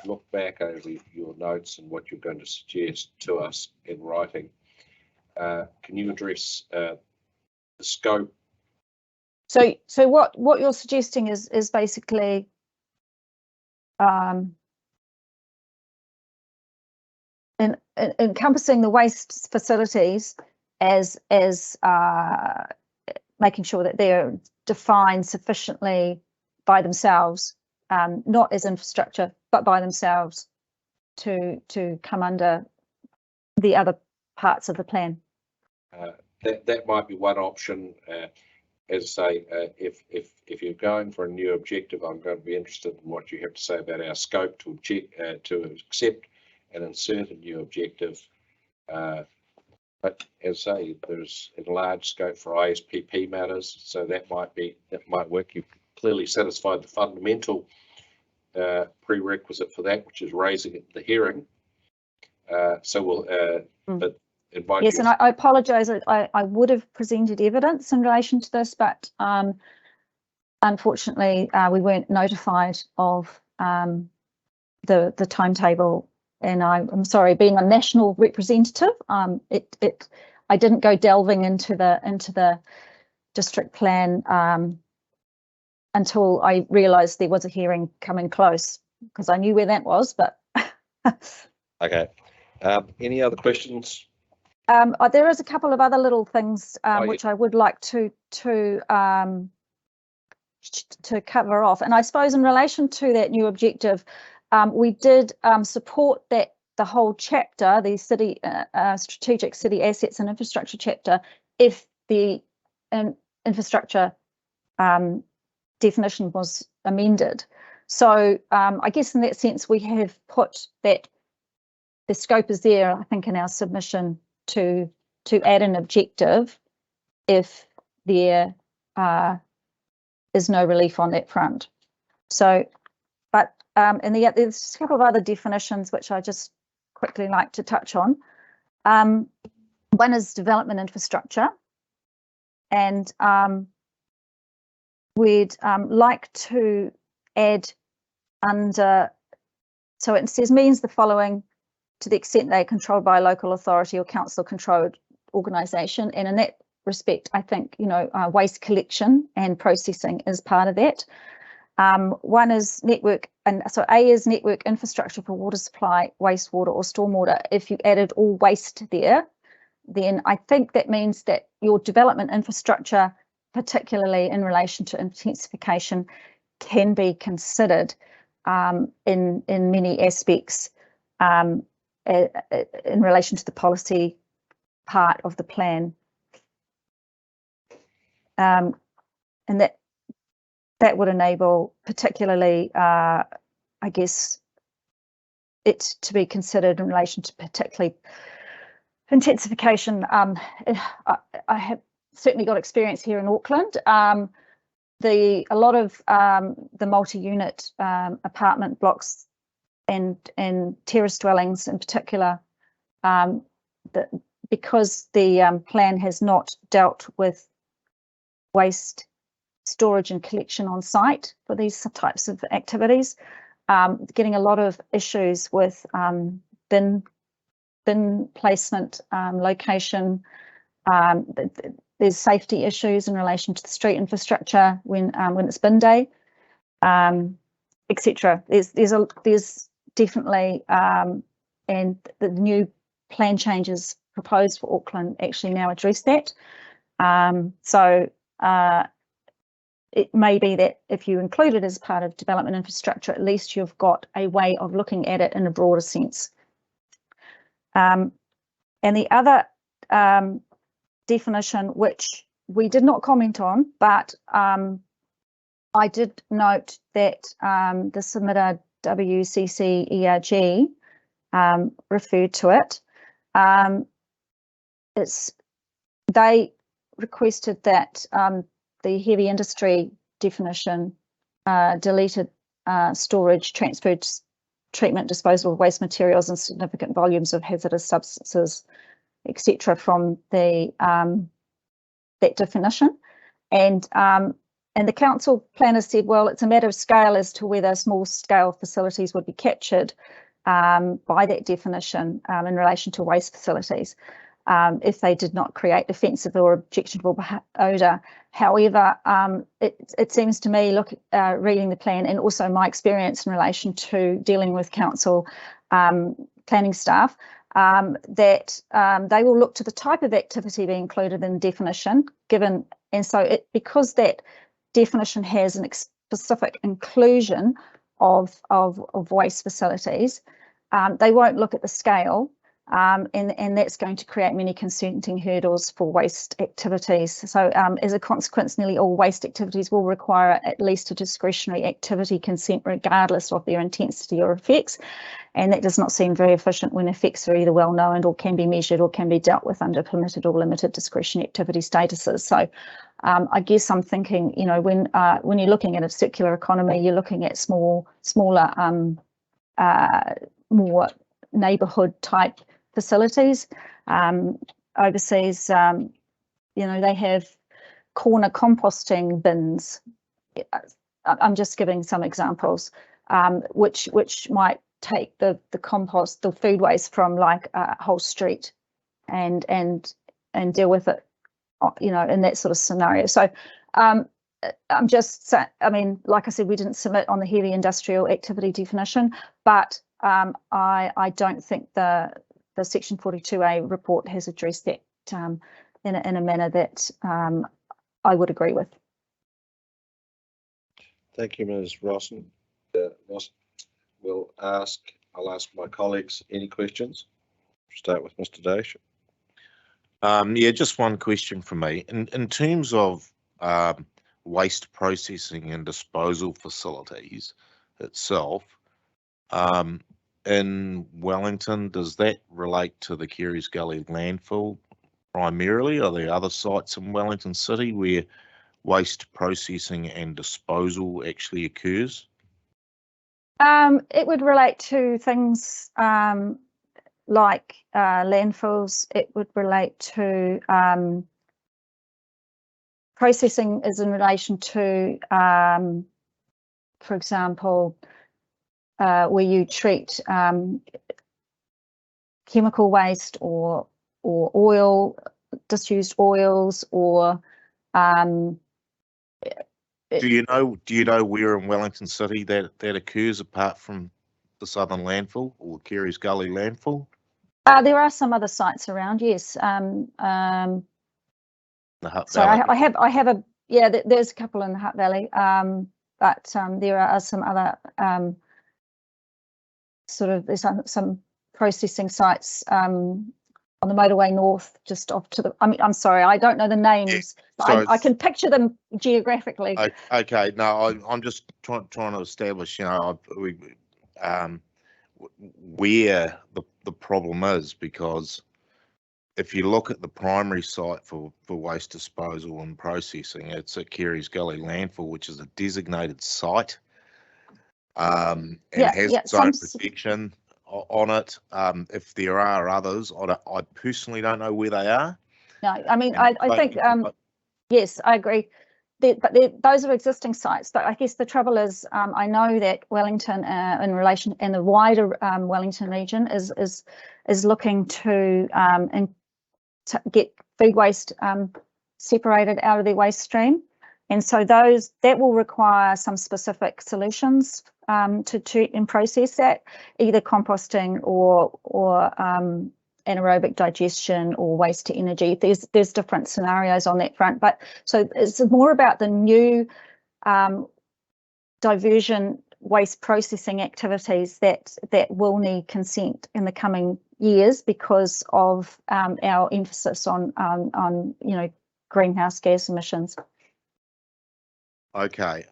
look back over your notes and what you're going to suggest to us in writing, can you address the scope? So what you're suggesting is basically encompassing the waste facilities as making sure that they're defined sufficiently by themselves, not as infrastructure, but by themselves to come under the other parts of the plan. That might be one option. As I say, if you're going for a new objective, I'm going to be interested in what you have to say about our scope to accept and insert a new objective. But as I say, there's a large scope for ISPP matters, so that might work. You've clearly satisfied the fundamental prerequisite for that, which is raising it in the hearing. So we'll but invite yes, you. and I apologise. I would have presented evidence in relation to this, but unfortunately we weren't notified of the timetable. And I'm sorry, being a national representative, I didn't go delving into the district plan until I realised there was a hearing coming close, because I knew where that was. But Okay. Any other questions? There is a couple of other little things which I would like to cover off, and I suppose in relation to that new objective. We did support that the whole chapter, the city strategic city assets and infrastructure chapter, if the infrastructure definition was amended. So I guess in that sense we have put that the scope is there, I think, in our submission to add an objective if there is no relief on that front. So, but and there's a couple of other definitions which I just quickly like to touch on. One is development infrastructure, and we'd like to add under, so it says means the following to the extent they are controlled by a local authority or council controlled organisation, and in that respect I think waste collection and processing is part of that. One is network, and so A is network infrastructure for water supply, wastewater or stormwater. If you added all waste there, then I think that means that your development infrastructure, particularly in relation to intensification, can be considered in many aspects in relation to the policy part of the plan. And that would enable, particularly, I guess, it to be considered in relation to particularly intensification. I have certainly got experience here in Auckland. A lot of the multi-unit apartment blocks and terrace dwellings in particular, because the plan has not dealt with waste storage and collection on site for these types of activities, getting a lot of issues with bin placement, location. There's safety issues in relation to the street infrastructure when it's bin day, etc. There's definitely, and the new plan changes proposed for Auckland actually now address that. So it may be that if you include it as part of development infrastructure, at least you've got a way of looking at it in a broader sense. And the other definition, which we did not comment on, but I did note that the submitter WCC ERG referred to it. They requested that the heavy industry definition deleted storage, transferred, treatment, disposal of waste materials and significant volumes of hazardous substances, etc., from the that definition. And the council planner said, well, it's a matter of scale as to whether small scale facilities would be captured by that definition in relation to waste facilities, if they did not create offensive or objectionable odour. However, it seems to me, reading the plan and also my experience in relation to dealing with council planning staff, that they will look to the type of activity being included in the definition, because that definition has a specific inclusion of waste facilities, they won't look at the scale. And that's going to create many consenting hurdles for waste activities. So as a consequence, nearly all waste activities will require at least a discretionary activity consent regardless of their intensity or effects. And that does not seem very efficient when effects are either well known or can be measured or can be dealt with under permitted or limited discretionary activity statuses. So I guess I'm thinking, you know, when you're looking at a circular economy, you're looking at smaller, more neighbourhood type facilities. Overseas, you know, they have corner composting bins. I'm just giving some examples, which might take the compost, the food waste from like a whole street and deal with it, you know, in that sort of scenario. So I'm just saying, I mean, like I said, we didn't submit on the heavy industrial activity definition, but I don't think the Section 42A report has addressed that in a manner that I would agree with. Thank you, Ms. Rossen. I'll ask my colleagues any questions. Start with Mr. Dash. Yeah, just one question from me. In terms of waste processing and disposal facilities itself, in Wellington, does that relate to the Keary's Gully landfill primarily? Are there other sites in Wellington City where waste processing and disposal actually occurs? It would relate to things like landfills. It would relate to processing is in relation to, for example, where you treat chemical waste or oil, disused oils, or do you know where in Wellington City that occurs apart from the Southern landfill or Keary's Gully landfill? There are some other sites around, yes. The Hutt so Valley. I have a, yeah, there's a couple in the Hutt Valley, but there are some other there's some processing sites on the motorway north, just off to the, I'm sorry, I don't know the names, but I can picture them geographically. Okay, no, I'm just trying to establish, you know, where the problem is, because if you look at the primary site for waste disposal and processing, it's at Kerry's Gully landfill, which is a designated site. And has its own protection on it. If there are others, I personally don't know where they are. No, I mean, I think, yes, I agree. Those are existing sites, but I guess the trouble is, I know that Wellington, in relation, and the wider Wellington region is looking to get food waste separated out of their waste stream, and so that will require some specific solutions to treat and process that, either composting or anaerobic digestion or waste to energy. There's different scenarios on that front, but so it's more about the new diversion waste processing activities that will need consent in the coming years because of our emphasis on greenhouse gas emissions. Okay.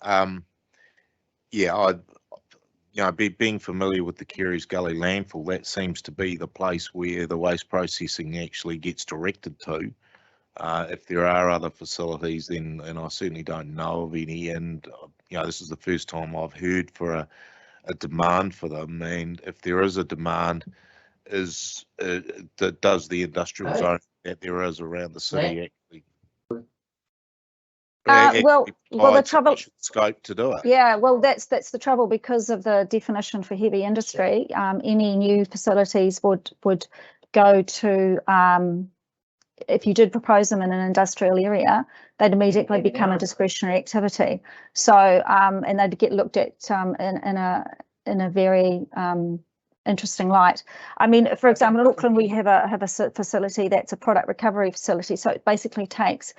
Yeah, being familiar with the Kerry's Gully landfill, that seems to be the place where the waste processing actually gets directed to. If there are other facilities, then, and I certainly don't know of any, and this is the first time I've heard for a demand for them. And if there is a demand, does the industrial zone that there is around the city actually? Well, the trouble, scope to do it. Yeah, well, that's the trouble because of the definition for heavy industry. Any new facilities would go to, if you did propose them in an industrial area, they'd immediately become a discretionary activity. So, and they'd get looked at in a very interesting light. I mean, for example, in Auckland, we have a facility that's a product recovery facility. So it basically takes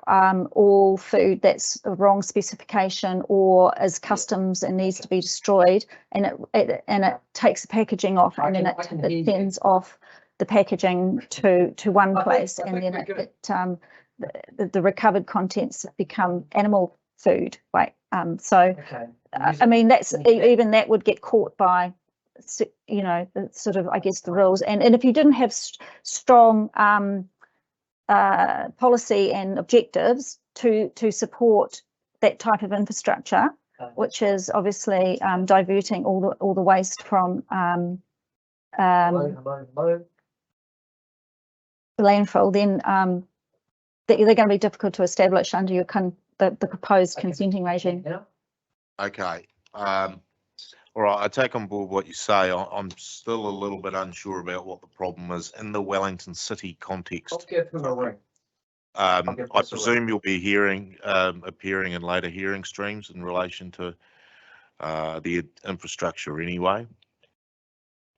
all food that's the wrong specification or is customs and needs to be destroyed, and it takes the packaging off, and then it sends off the packaging to one place, and then the recovered contents become animal food. Right. I mean, that's even that would get caught by the sort of, I guess, the rules, and if you didn't have strong policy and objectives to support that type of infrastructure, which is obviously diverting all the waste from the landfill, then they're going to be difficult to establish under your the proposed consenting regime. Okay. All right, I take on board what you say. I'm still a little bit unsure about what the problem is in the Wellington City context. I presume you'll be appearing in later hearing streams in relation to the infrastructure anyway.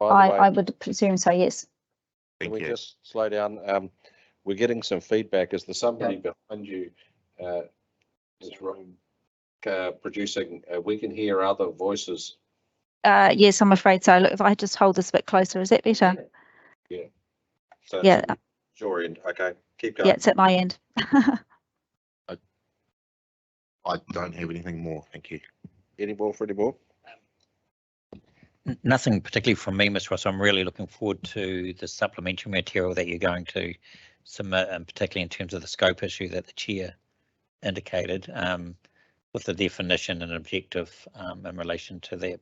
I would presume so, yes. Can we just slow down? We're getting some feedback. Is there somebody behind you producing? We can hear other voices. Yes, I'm afraid so. Look, if I just hold this a bit closer, is that better? Yeah. So yeah. It's your end. Okay, keep going. Yeah, it's at my end. I don't have anything more. Thank you. Any more for any more? Nothing particularly from me, Mr. Ross. I'm really looking forward to the supplementary material that you're going to submit, and particularly in terms of the scope issue that the chair indicated, with the definition and objective in relation to that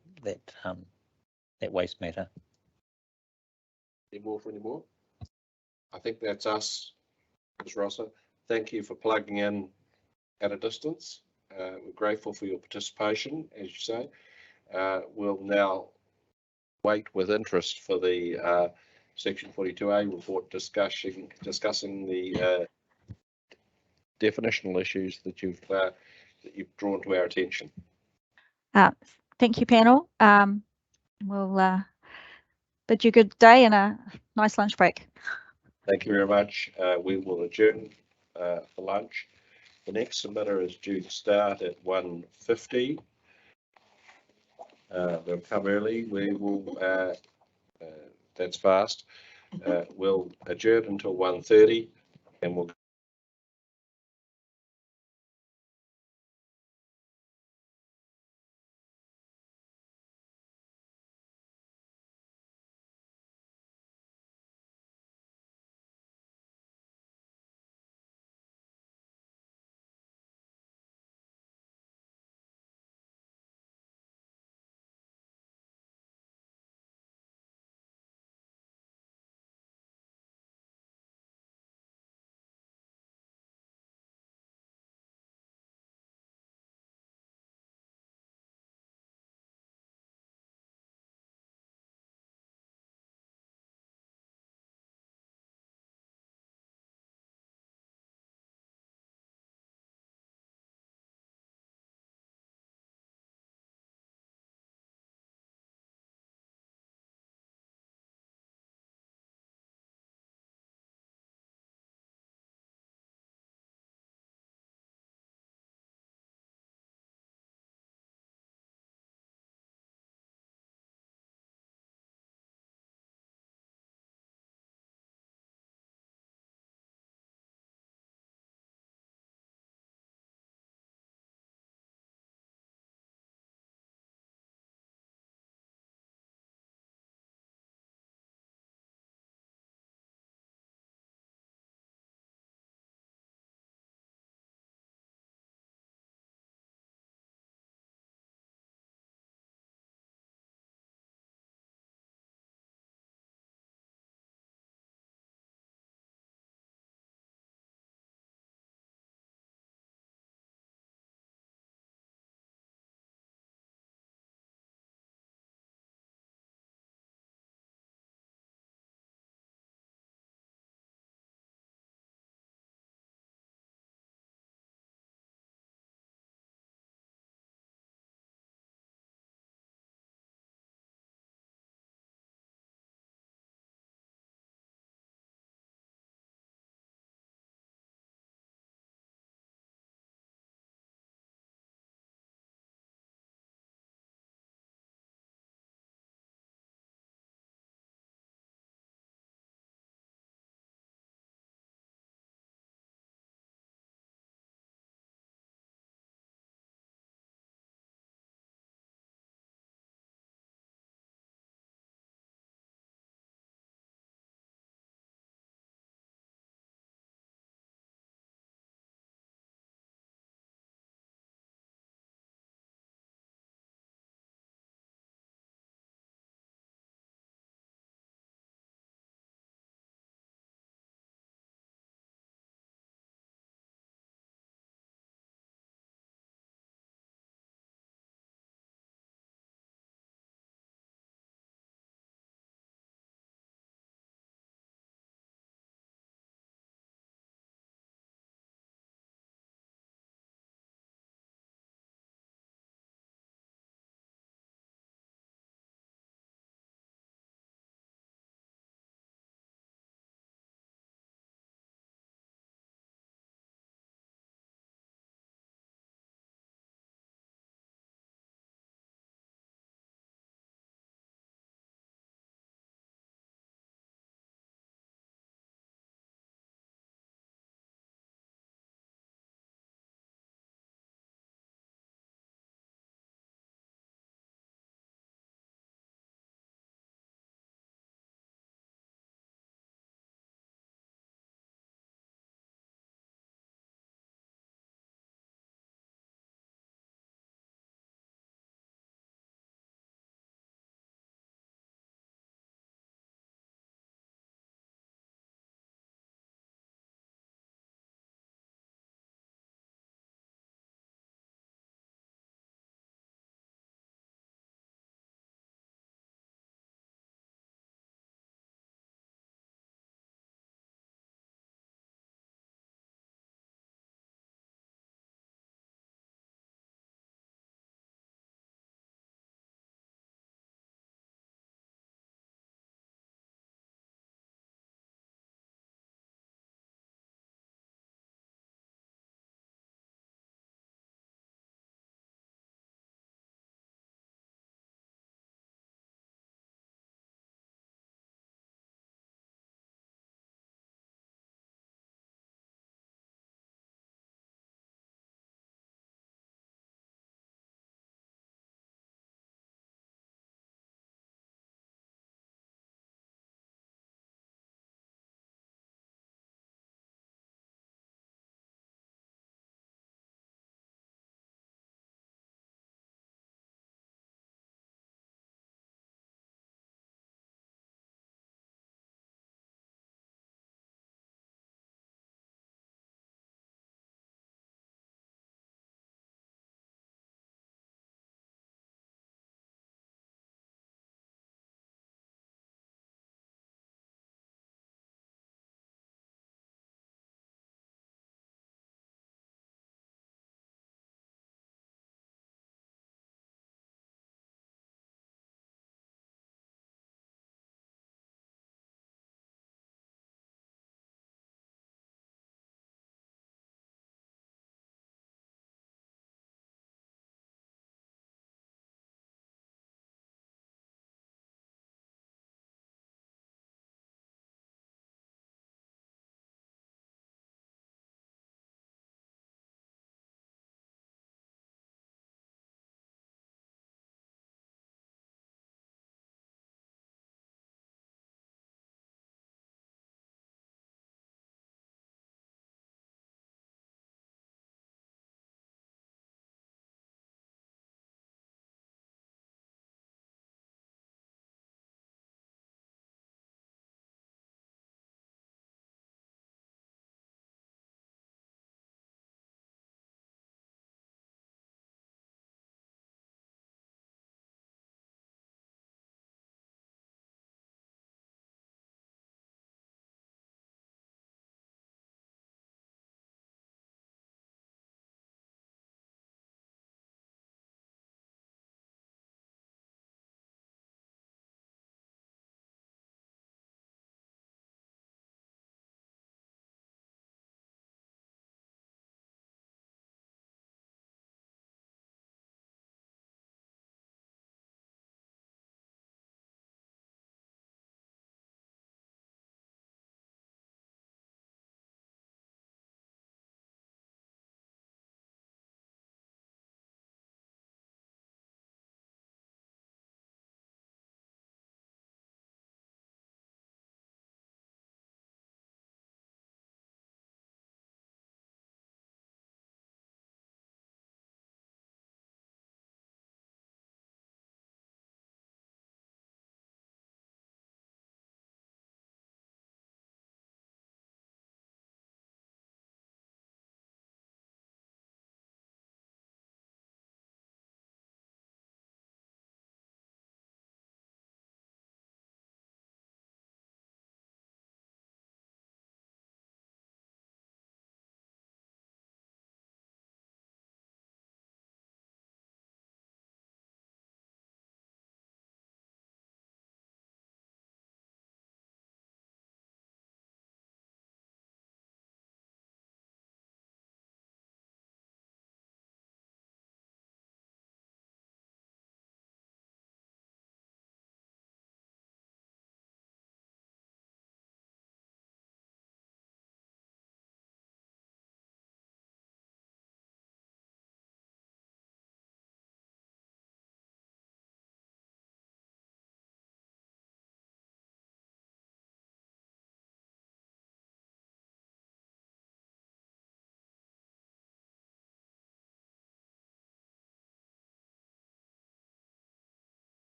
waste matter. Any more for any more? I think that's us, Ms. Rosser. Thank you for plugging in at a distance. We're grateful for your participation, as you say. We'll now wait with interest for the Section 42A report discussing the definitional issues that you've drawn to our attention. Thank you, panel. We'll bid you good day and a nice lunch break. Thank you very much. We will adjourn for lunch. The next submitter is due to start at 1:50. They'll come early. We will, that's fast. We'll adjourn until 1:30 and we'll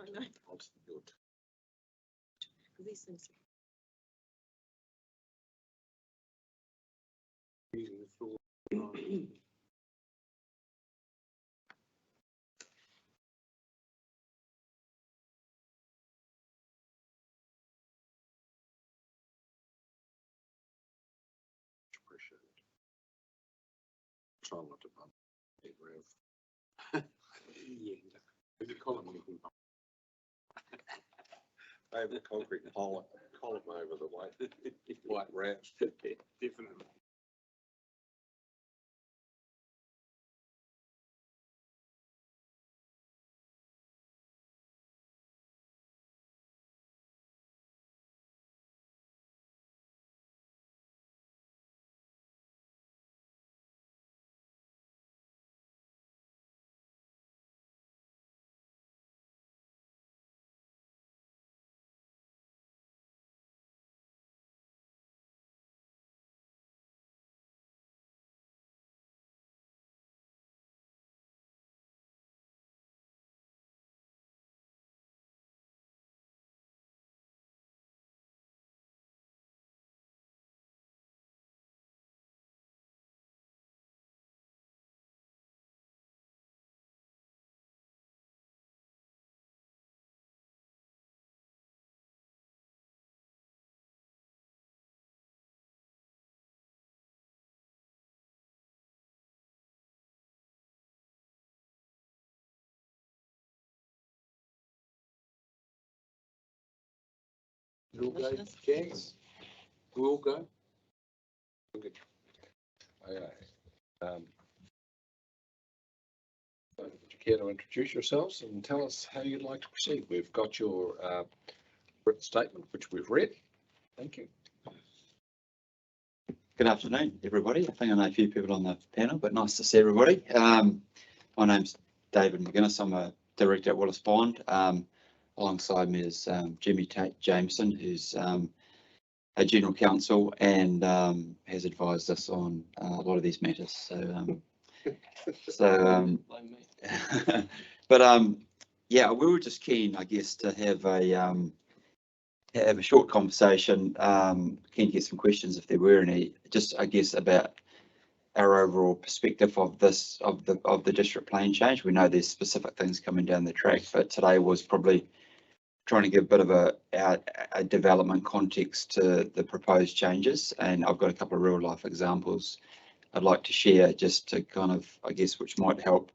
I know. These things. Using the floor. Appreciate it. Try not to bump it, Rev. Yeah, there's a column you can bump. I have a concrete column over the white rafts. Definitely. You all go, Jens? We all go? Okay. Would you care to introduce yourselves and tell us how you'd like to proceed? We've got your written statement, which we've read. Thank you. Good afternoon, everybody. I think I know a few people on the panel, but nice to see everybody. My name's David McGuinness. I'm a director at Willis Bond. Alongside me is Jimmy Tate Jameson, who's a general counsel and has advised us on a lot of these matters. Yeah, we were just keen, I guess, to have a short conversation. Keen to get some questions if there were any. Just, I guess, about our overall perspective of this of the district plan change. We know there's specific things coming down the track, but today was probably trying to give a bit of a development context to the proposed changes, and I've got a couple of real life examples I'd like to share just to kind of, I guess, which might help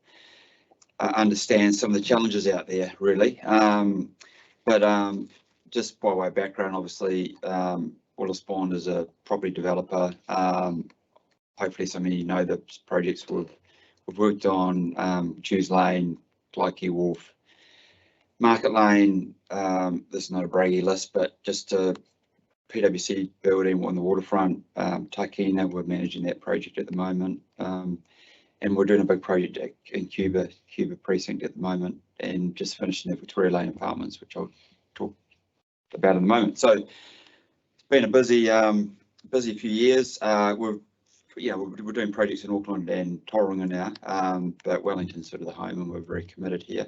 understand some of the challenges out there, really. Just by way of background, obviously, Willis Bond is a property developer. Hopefully some of you know the projects we've worked on, Chews Lane, Glykie Wharf, Market Lane. This is not a braggy list, but just a PwC building on the waterfront, Kāinga, we're managing that project at the moment. And we're doing a big project in Cuba precinct at the moment, and just finishing the Victoria Lane apartments, which I'll talk about in a moment. So it's been a busy few years. We're doing projects in Auckland and Tauranga now, but Wellington's sort of the home, and we're very committed here,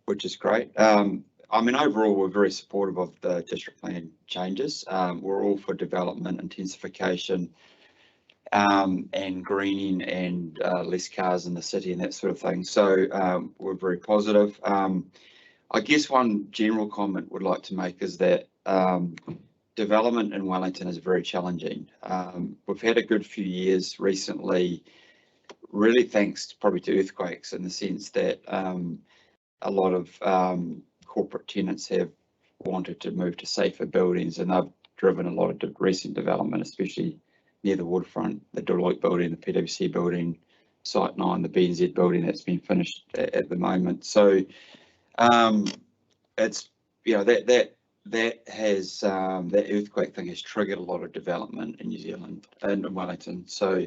which is great. I mean, overall, we're very supportive of the district plan changes. We're all for development, intensification, and greening and less cars in the city and that sort of thing. So we're very positive. I guess one general comment we'd like to make is that development in Wellington is very challenging. We've had a good few years recently, really thanks probably to earthquakes, in the sense that a lot of corporate tenants have wanted to move to safer buildings, and they've driven a lot of recent development, especially near the waterfront, the Deloitte building, the PwC building, Site 9, the BNZ building that's been finished at the moment. So it's, you know, that has that earthquake thing has triggered a lot of development in New Zealand and in Wellington. So,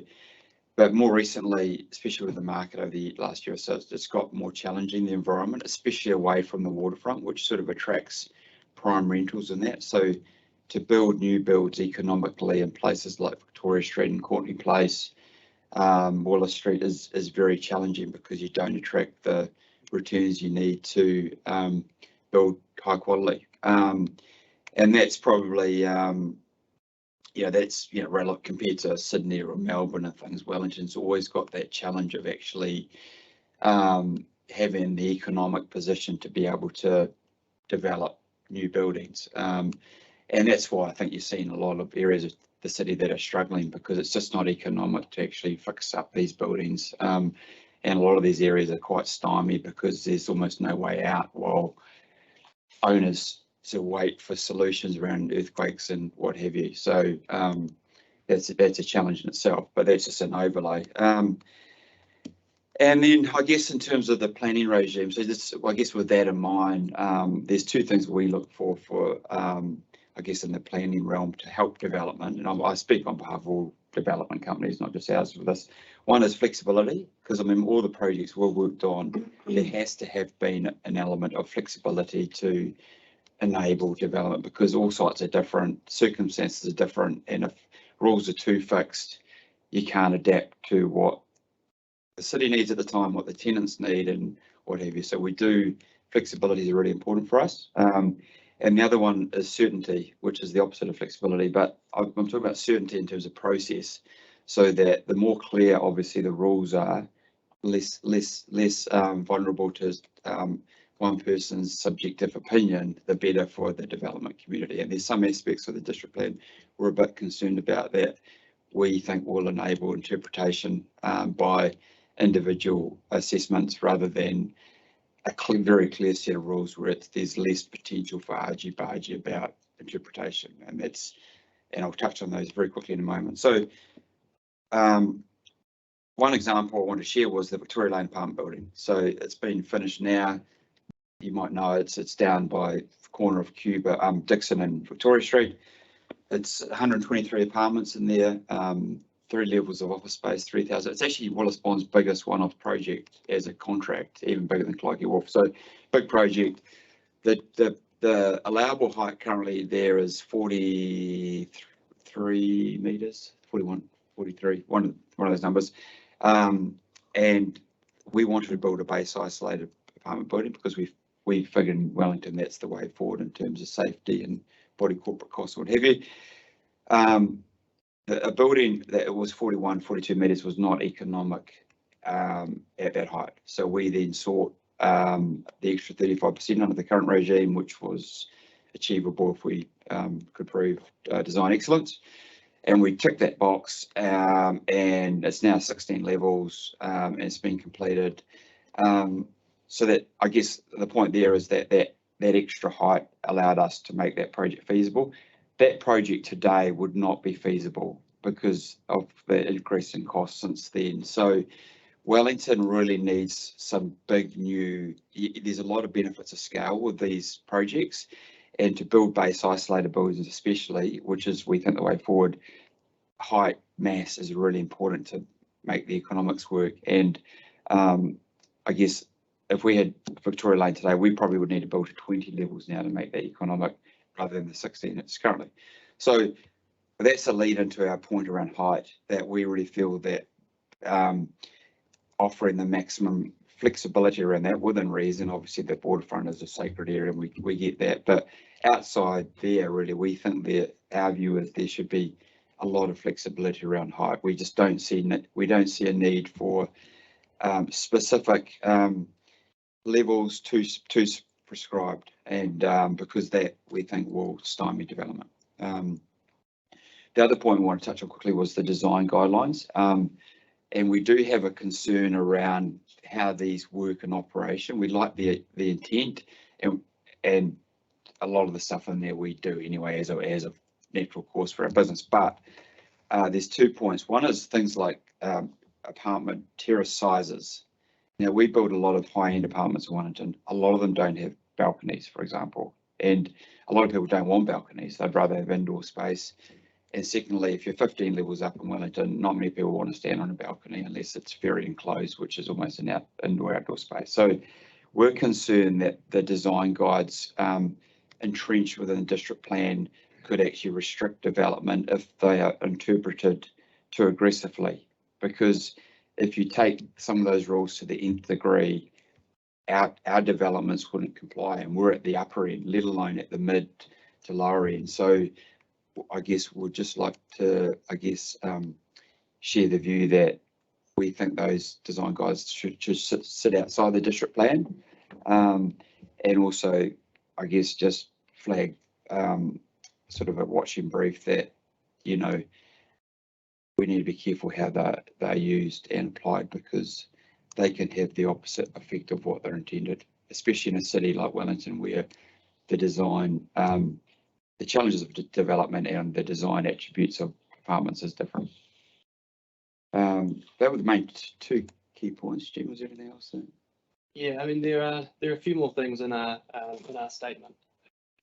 but more recently, especially with the market over the last year or so, it's got more challenging, the environment, especially away from the waterfront, which sort of attracts prime rentals and that. So to build new builds economically in places like Victoria Street and Courtney Place, Willis Street is very challenging, because you don't attract the returns you need to build high quality. And that's probably, that's, relative compared to Sydney or Melbourne and things. Wellington's always got that challenge of actually having the economic position to be able to develop new buildings. And that's why I think you're seeing a lot of areas of the city that are struggling, because it's just not economic to actually fix up these buildings. And a lot of these areas are quite stymied because there's almost no way out, while owners sort of wait for solutions around earthquakes and what have you. So that's a challenge in itself, but that's just an overlay. And then I guess in terms of the planning regime, so this, I guess with that in mind, there's two things we look for I guess in the planning realm to help development, and I speak on behalf of all development companies, not just ours for this. One is flexibility, because I mean all the projects we've worked on, there has to have been an element of flexibility to enable development, because all sites are different, circumstances are different, and if rules are too fixed, you can't adapt to what the city needs at the time, what the tenants need, and what have you. So flexibility is really important for us. And the other one is certainty, which is the opposite of flexibility, but I'm talking about certainty in terms of process, so that the more clear, obviously, the rules are, less vulnerable to one person's subjective opinion, the better for the development community. And there's some aspects of the district plan we're a bit concerned about that we think will enable interpretation by individual assessments, rather than a very clear set of rules where there's less potential for argy-bargy about interpretation. And I'll touch on those very quickly in a moment. So one example I want to share was the Victoria Lane apartment building. So it's been finished now. You might know it's down by the corner of Cuba, Dixon and Victoria Street. It's 123 apartments in there, 3 levels of office space, 3,000. It's actually Willis Bond's biggest one-off project as a contract, even bigger than Clyde Wharf. So big project. The allowable height currently there is 43 metres, 41, 43, one of those numbers. And we wanted to build a base isolated apartment building because we figured in Wellington that's the way forward in terms of safety and body corporate costs, what have you. A building that was 41, 42 metres was not economic at that height. So we then sought the extra 35% under the current regime, which was achievable if we could prove design excellence. And we ticked that box, and it's now 16 levels, and it's been completed. So that, I guess the point there is that extra height allowed us to make that project feasible. That project today would not be feasible because of the increase in costs since then. So Wellington really needs some big new, there's a lot of benefits of scale with these projects, and to build base isolated buildings especially, which is, we think, the way forward, height mass is really important to make the economics work. And I guess if we had Victoria Lane today, we probably would need to build to 20 levels now to make that economic, rather than the 16 it's currently. So that's a lead into our point around height, that we really feel that offering the maximum flexibility around that within reason. Obviously the waterfront is a sacred area and we get that, but outside there, really, we think that our view is there should be a lot of flexibility around height. We just don't see a need for specific levels too prescribed, and because that we think will stymie development. The other point we want to touch on quickly was the design guidelines, and we do have a concern around how these work in operation. We like the intent, and a lot of the stuff in there we do anyway as a natural course for our business. But there's 2 points. One is things like apartment terrace sizes. Now, we build a lot of high-end apartments in Wellington. A lot of them don't have balconies, for example, and a lot of people don't want balconies. They'd rather have indoor space. And secondly, if you're 15 levels up in Wellington, not many people want to stand on a balcony unless it's very enclosed, which is almost an indoor-outdoor space. So we're concerned that the design guides entrenched within the district plan could actually restrict development if they are interpreted too aggressively. Because if you take some of those rules to the nth degree, our developments wouldn't comply, and we're at the upper end, let alone at the mid to lower end. So I guess we'd just like to, share the view that we think those design guides should sit outside the district plan, and also, I guess, just flag sort of a watching brief that, you know, we need to be careful how they're used and applied, because they can have the opposite effect of what they're intended, especially in a city like Wellington, where the design, the challenges of development and the design attributes of apartments is different. That were the main 2 key points. Jim, was there anything else? Yeah, I mean, there are a few more things in our statement.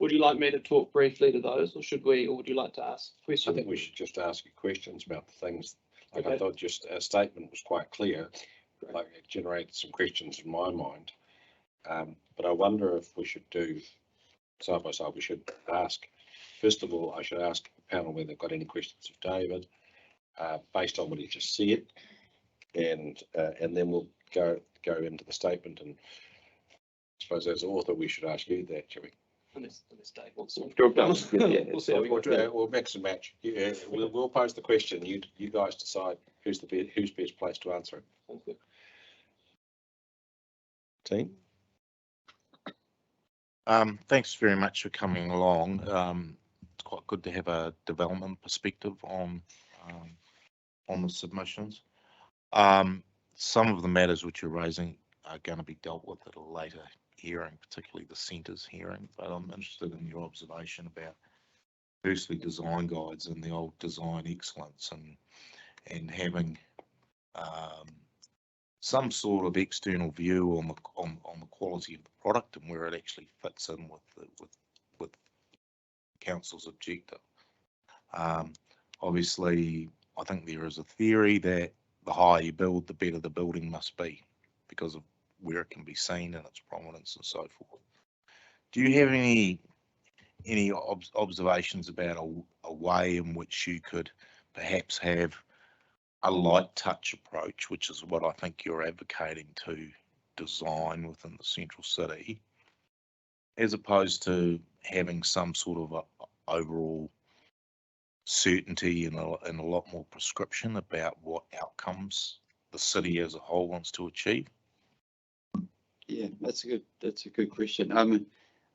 Would you like me to talk briefly to those, or would you like to ask questions? I think we should just ask you questions about the things. Like, Okay. I thought just our statement was quite clear. Like, it generated some questions in my mind. But I wonder if we should do side by side. We should ask, first of all, I should ask the panel whether they've got any questions of David, based on what he just said, and then we'll go into the statement. And I suppose as author, we should ask you that, shall we? Unless Dave wants to. We'll see how we go. We'll mix and match. Yeah, we'll pose the question. You guys decide who's best placed to answer it. Team. Thanks very much for coming along. It's quite good to have a development perspective on the submissions. Some of the matters which you're raising are going to be dealt with at a later hearing, particularly the centres hearing, but I'm interested in your observation about firstly design guides and the old design excellence, and having some sort of external view on the quality of the product and where it actually fits in with council's objective. Obviously, I think there is a theory that the higher you build, the better the building must be, because of where it can be seen and its prominence and so forth. Do you have any observations about a way in which you could perhaps have a light touch approach, which is what I think you're advocating, to design within the central city, as opposed to having some sort of a overall certainty and a lot more prescription about what outcomes the city as a whole wants to achieve? Yeah, that's a good question. I mean,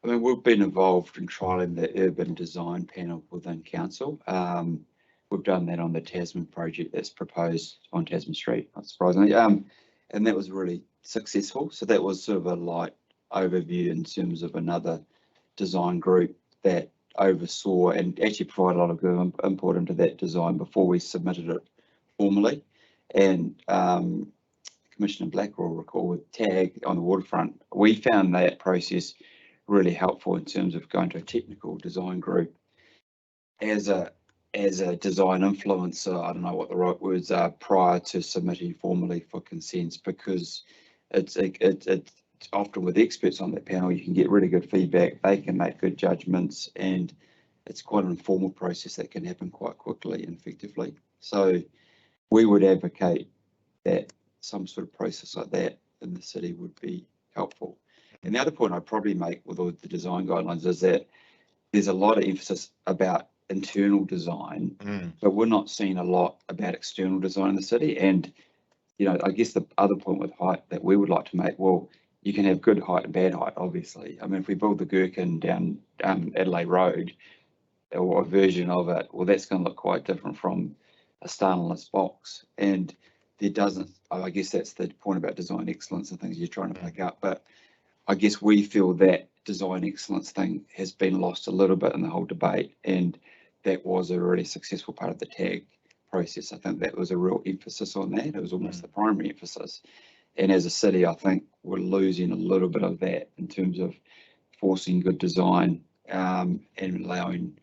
we've been involved in trialling the urban design panel within council. We've done that on the Tasman project that's proposed on Tasman Street, not surprisingly, and that was really successful. So that was sort of a light overview in terms of another design group that oversaw and actually provided a lot of good input into that design before we submitted it formally. And Commissioner Black will recall with TAG on the waterfront, we found that process really helpful in terms of going to a technical design group as a design influencer. I don't know what the right words are, prior to submitting formally for consents, because it's often with experts on that panel, you can get really good feedback, they can make good judgments, and it's quite an informal process that can happen quite quickly and effectively. So we would advocate that some sort of process like that in the city would be helpful. And the other point I'd probably make with all the design guidelines is that there's a lot of emphasis about internal design, but we're not seeing a lot about external design in the city. And, you know, I guess the other point with height that we would like to make, well, you can have good height and bad height, obviously. I mean, if we build the Gherkin down Adelaide Road, or a version of it, well, that's going to look quite different from a stainless box. And there doesn't, I guess that's the point about design excellence and things you're trying to pick up. But I guess we feel that design excellence thing has been lost a little bit in the whole debate. And that was a really successful part of the tag process. I think that was a real emphasis on that. It was almost the primary emphasis. And as a city, I think we're losing a little bit of that in terms of forcing good design and allowing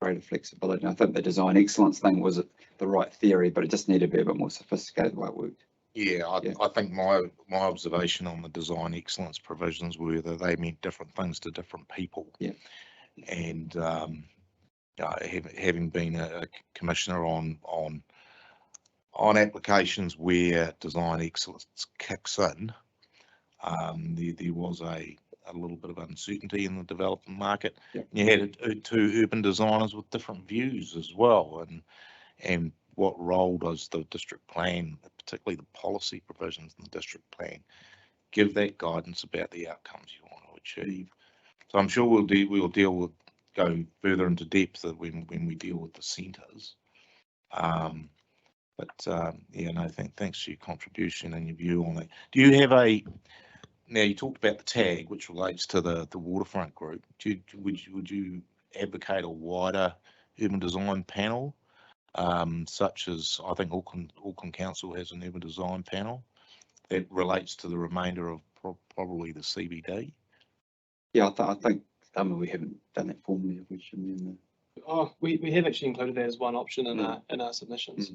greater flexibility. And I think the design excellence thing was the right theory, but it just needed to be a bit more sophisticated the way it worked. Yeah, I think my observation on the design excellence provisions were that they meant different things to different people. Yeah. And having been a commissioner on applications where design excellence kicks in, there was a little bit of uncertainty in the development market. Yep. You had two urban designers with different views as well, and what role does the district plan, particularly the policy provisions in the district plan, give that guidance about the outcomes you want to achieve? So I'm sure we'll deal with, go further into depth when we deal with the centres. Yeah, no, thanks for your contribution and your view on it. Do you have now you talked about the tag, which relates to the waterfront group. Would you advocate a wider urban design panel, such as I think Auckland Council has an urban design panel that relates to the remainder of probably the CBD? Yeah, I think we haven't done that formally, have we? We have actually included that as one option in our submissions.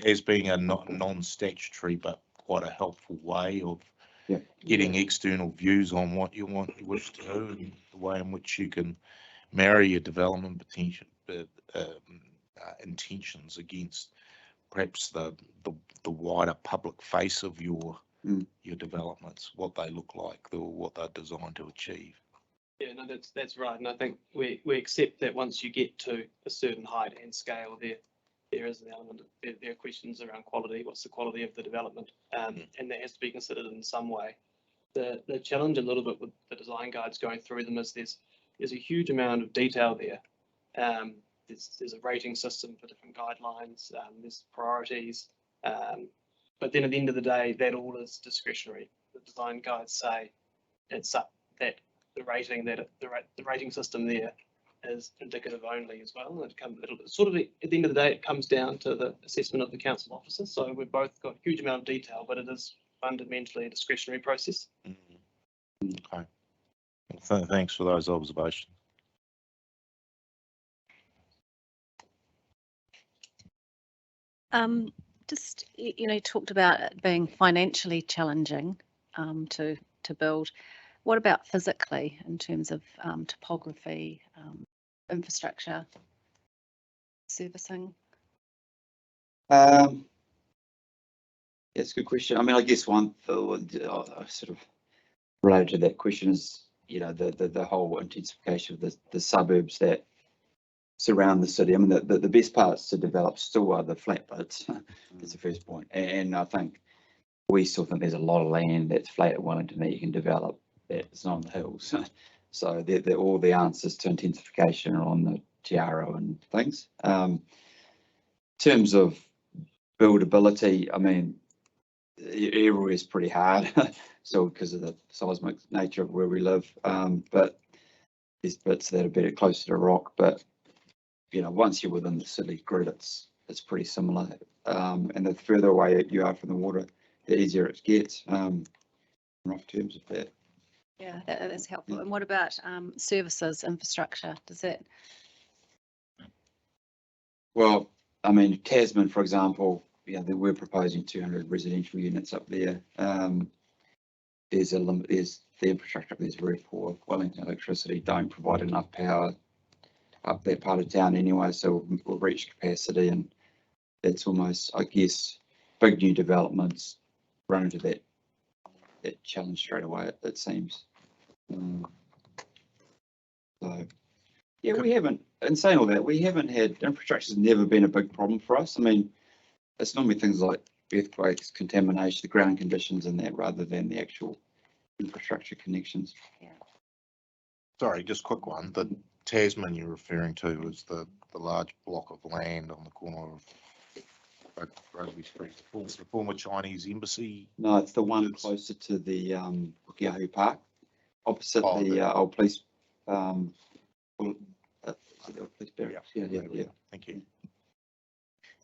As being a non-statutory but quite a helpful way of getting external views on what you wish to do, and the way in which you can marry your development potential intentions against perhaps the wider public face of your developments, what they look like, or what they're designed to achieve. Yeah, no, that's right, and I think we accept that once you get to a certain height and scale, there is an element of, there are questions around quality. What's the quality of the development, and that has to be considered in some way. The challenge a little bit with the design guides going through them is there's a huge amount of detail there. There's a rating system for different guidelines. There's priorities, but then at the end of the day, that all is discretionary. The design guides say it's up that the rating system there is indicative only as well. It comes sort of at the end of the day, it comes down to the assessment of the council officer. So we've both got a huge amount of detail, but it is fundamentally a discretionary process. Okay. Thanks for those observations. Just, you talked about it being financially challenging to build. What about physically in terms of topography, infrastructure, servicing? It's a good question. I mean, I guess one sort of related to that question is, the whole intensification of the suburbs that surround the city. I mean, the best parts to develop still are the flat bits. That's the first point. And I think we still think there's a lot of land that's flat at Wellington that you can develop that's not on the hills. So all the answers to intensification are on the Tiaro and things. In terms of buildability, I mean, everywhere is pretty hard. So because of the seismic nature of where we live, but there's bits that are better closer to rock. But once you're within the city grid, it's pretty similar. And the further away you are from the water, the easier it gets. In rough terms of that. Yeah, that's helpful. And what about services, infrastructure? Does that? Well, I mean, Tasman, for example, we're proposing 200 residential units up there. There's the infrastructure up there is very poor. Wellington Electricity don't provide enough power up that part of town anyway, so we'll reach capacity, and that's almost, I guess, big new developments run into that challenge straight away, it seems. So Yeah, we haven't, in saying all that, we haven't had, infrastructure's never been a big problem for us. I mean, it's normally things like earthquakes, contamination, the ground conditions and that, rather than the actual infrastructure connections. Sorry, just quick one. The Tasman you're referring to is the large block of land on the corner of Ridley Street, the former Chinese embassy. No, it's the one closer to the Pukeahu Park, opposite the old police. Police barracks. Yeah. Thank you.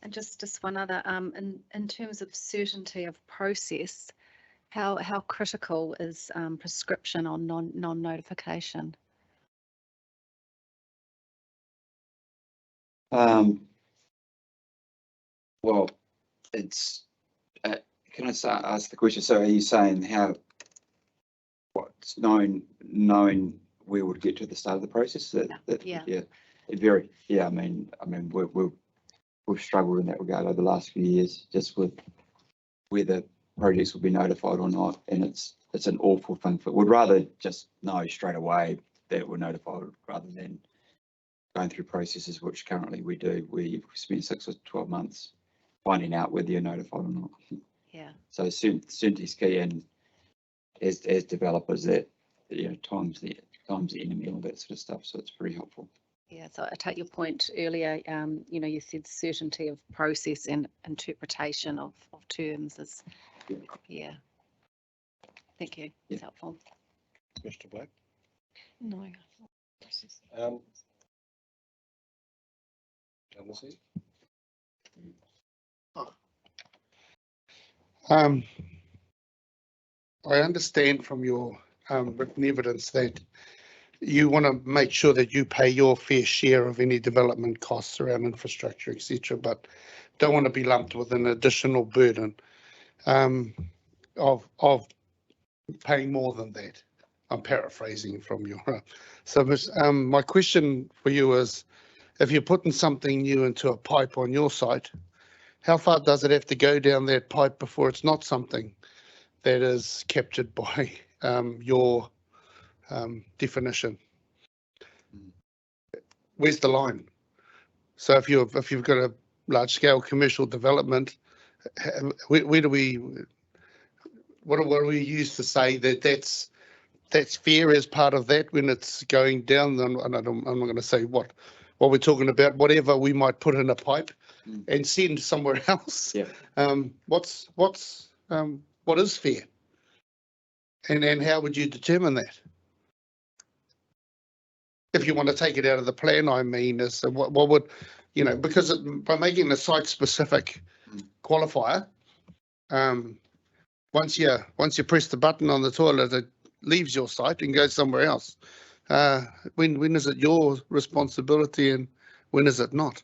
And just one other, in terms of certainty of process, how critical is prescription on non-notification? Well, it's, can I ask the question? So are you saying what's knowing where we'd get to the start of the process? Yeah. It very, I mean, we've struggled in that regard over the last few years, just with whether projects will be notified or not. And it's an awful thing we'd rather just know straight away that we're notified rather than going through processes, which currently we do. We spend 6 or 12 months finding out whether you're notified or not. Yeah. So certainty is key, and as developers, that time's the enemy, all that sort of stuff. So it's very helpful. Yeah, so I take your point earlier, you said certainty of process and interpretation of terms is, yeah. Thank you, it's helpful. Mr. Black? No. I understand from your written evidence that you want to make sure that you pay your fair share of any development costs around infrastructure, etc., but don't want to be lumped with an additional burden of paying more than that. I'm paraphrasing from your. So my question for you is, if you're putting something new into a pipe on your site, how far does it have to go down that pipe before it's not something that is captured by your definition? Where's the line? So if you've got a large scale commercial development, where do we, what do we use to say that that's fair as part of that when it's going down? And I'm not going to say what we're talking about, whatever we might put in a pipe and send somewhere else. What is fair? And how would you determine that? If you want to take it out of the plan, I mean, is what would, because by making the site specific qualifier, once you press the button on the toilet, it leaves your site and goes somewhere else. When is it your responsibility and when is it not?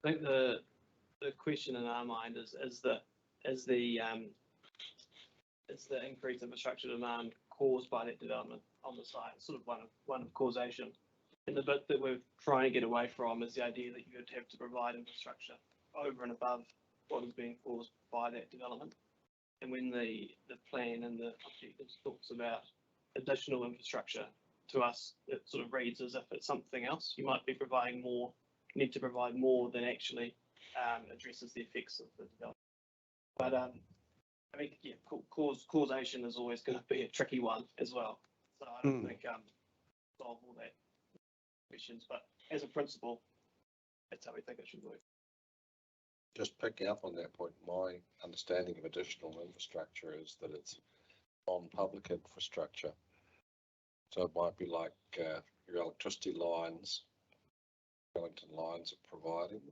I think the question in our mind is the increased infrastructure demand caused by that development on the site, sort of one of causation. And the bit that we're trying to get away from is the idea that you would have to provide infrastructure over and above what is being caused by that development. And when the plan and the objectives talks about additional infrastructure, to us it sort of reads as if it's something else. You might be providing more, need to provide more than actually addresses the effects of the development. But I mean, yeah, causation is always going to be a tricky one as well. So I don't think solve all that questions, but as a principle, that's how we think it should work. Just picking up on that point, my understanding of additional infrastructure is that it's non-public infrastructure. So it might be like your electricity lines, Wellington lines are providing.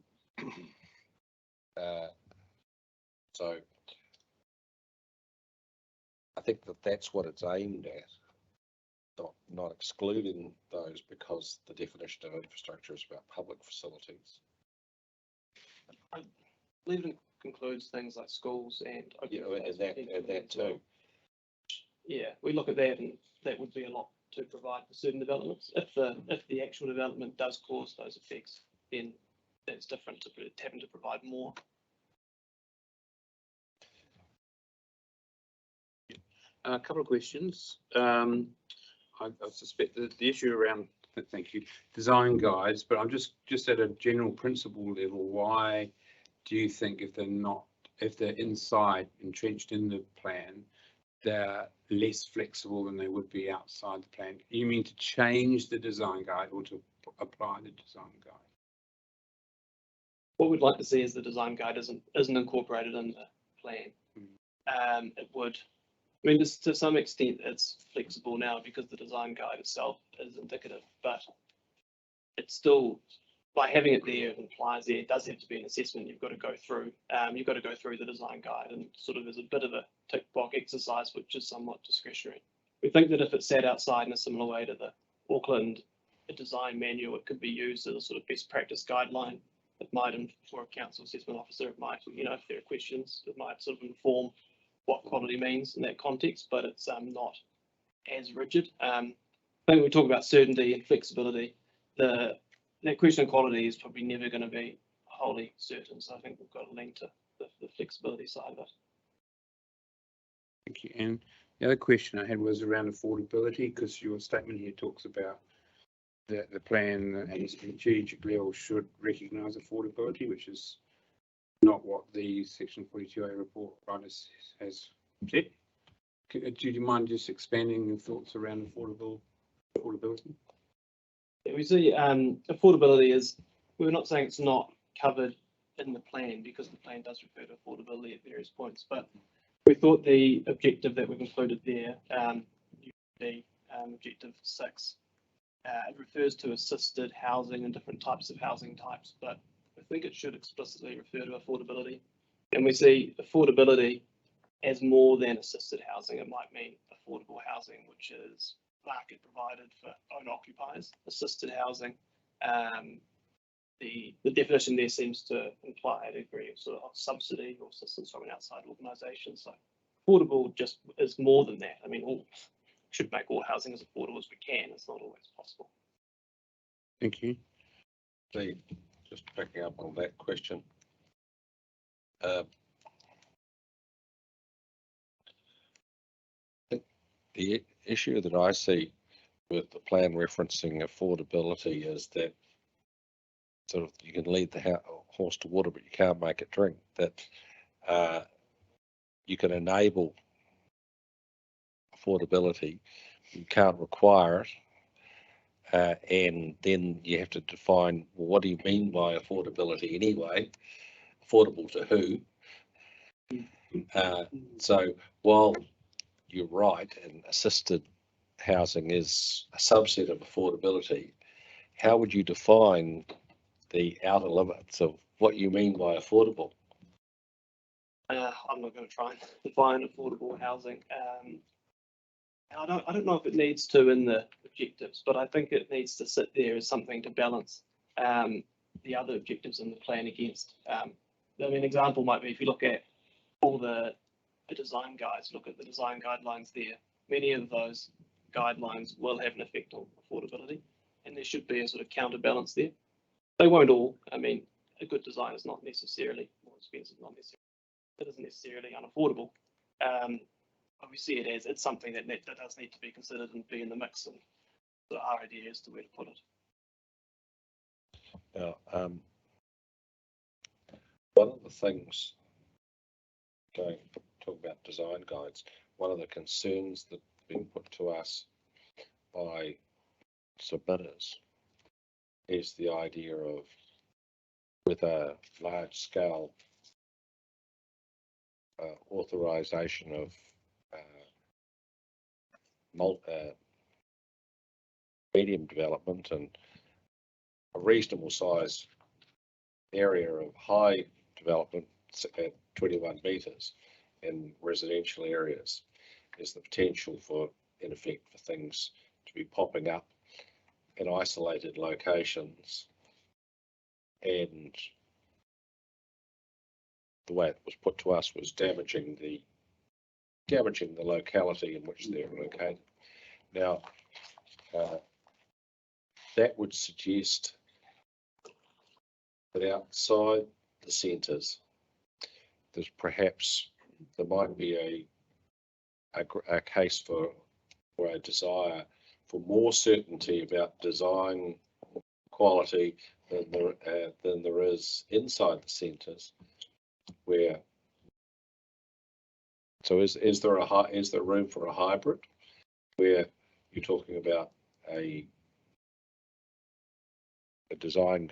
So I think that that's what it's aimed at, not excluding those, because the definition of infrastructure is about public facilities. I believe it includes things like schools and that too. Yeah, we look at that, and that would be a lot to provide for certain developments. If the actual development does cause those effects, then that's different to having to provide more. A couple of questions. I suspect that the issue around Thank you. Design guides, but I'm just at a general principle level. Why do you think if they're inside, entrenched in the plan, they're less flexible than they would be outside the plan? You mean to change the design guide or to apply the design guide? What we'd like to see is the design guide isn't incorporated in the plan. It would, I mean, just to some extent, it's flexible now because the design guide itself is indicative, but it's still, by having it there, it implies there does have to be an assessment you've got to go through. You've got to go through the design guide, and sort of as a bit of a tick box exercise, which is somewhat discretionary. We think that if it sat outside in a similar way to the Auckland design manual, it could be used as a sort of best practice guideline. It might, for a council assessment officer, it might, you know, if there are questions, it might sort of inform what quality means in that context, but it's not as rigid. I think when we talk about certainty and flexibility, that question of quality is probably never going to be wholly certain. So I think we've got to lean to the flexibility side of it. Thank you. And the other question I had was around affordability, because your statement here talks about that the plan at a strategic level should recognise affordability, which is not what the Section 42A report has said. Do you mind just expanding your thoughts around affordability? Yeah, we see affordability is, we're not saying it's not covered in the plan, because the plan does refer to affordability at various points, but we thought the objective that we've included there, the objective 6, it refers to assisted housing and different types of housing types, but I think it should explicitly refer to affordability. And we see affordability as more than assisted housing. It might mean affordable housing, which is market provided for own occupiers. Assisted housing, the definition there seems to imply a degree of sort of subsidy or assistance from an outside organisation. So affordable just is more than that. I mean, should make all housing as affordable as we can. It's not always possible. Thank you. Just picking up on that question. The issue that I see with the plan referencing affordability is that sort of you can lead the horse to water, but you can't make it drink. That you can enable affordability, you can't require it, and then you have to define, well, what do you mean by affordability anyway? Affordable to who? So while you're right, and assisted housing is a subset of affordability, how would you define the outer limits of what you mean by affordable? I'm not going to try and define affordable housing. I don't know if it needs to in the objectives, but I think it needs to sit there as something to balance the other objectives in the plan against. I mean, an example might be if you look at all the design guides, look at the design guidelines there. Many of those guidelines will have an effect on affordability, and there should be a sort of counterbalance there. They won't all. I mean, a good design is not necessarily more expensive, not necessarily. It isn't necessarily unaffordable. But we see it as it's something that does need to be considered and be in the mix, and so our idea as to where to put it. Now, one of the things, going to talk about design guides, one of the concerns that have been put to us by submitters is the idea of, with a large scale authorization of medium development and a reasonable size area of high development at 21 metres in residential areas, is the potential for, in effect, for things to be popping up in isolated locations, and the way it was put to us was damaging the locality in which they're located. Now, that would suggest that outside the centres, there's perhaps there might be a case for a desire for more certainty about design quality than there is inside the centres, where. So is there room for a hybrid where you're talking about a design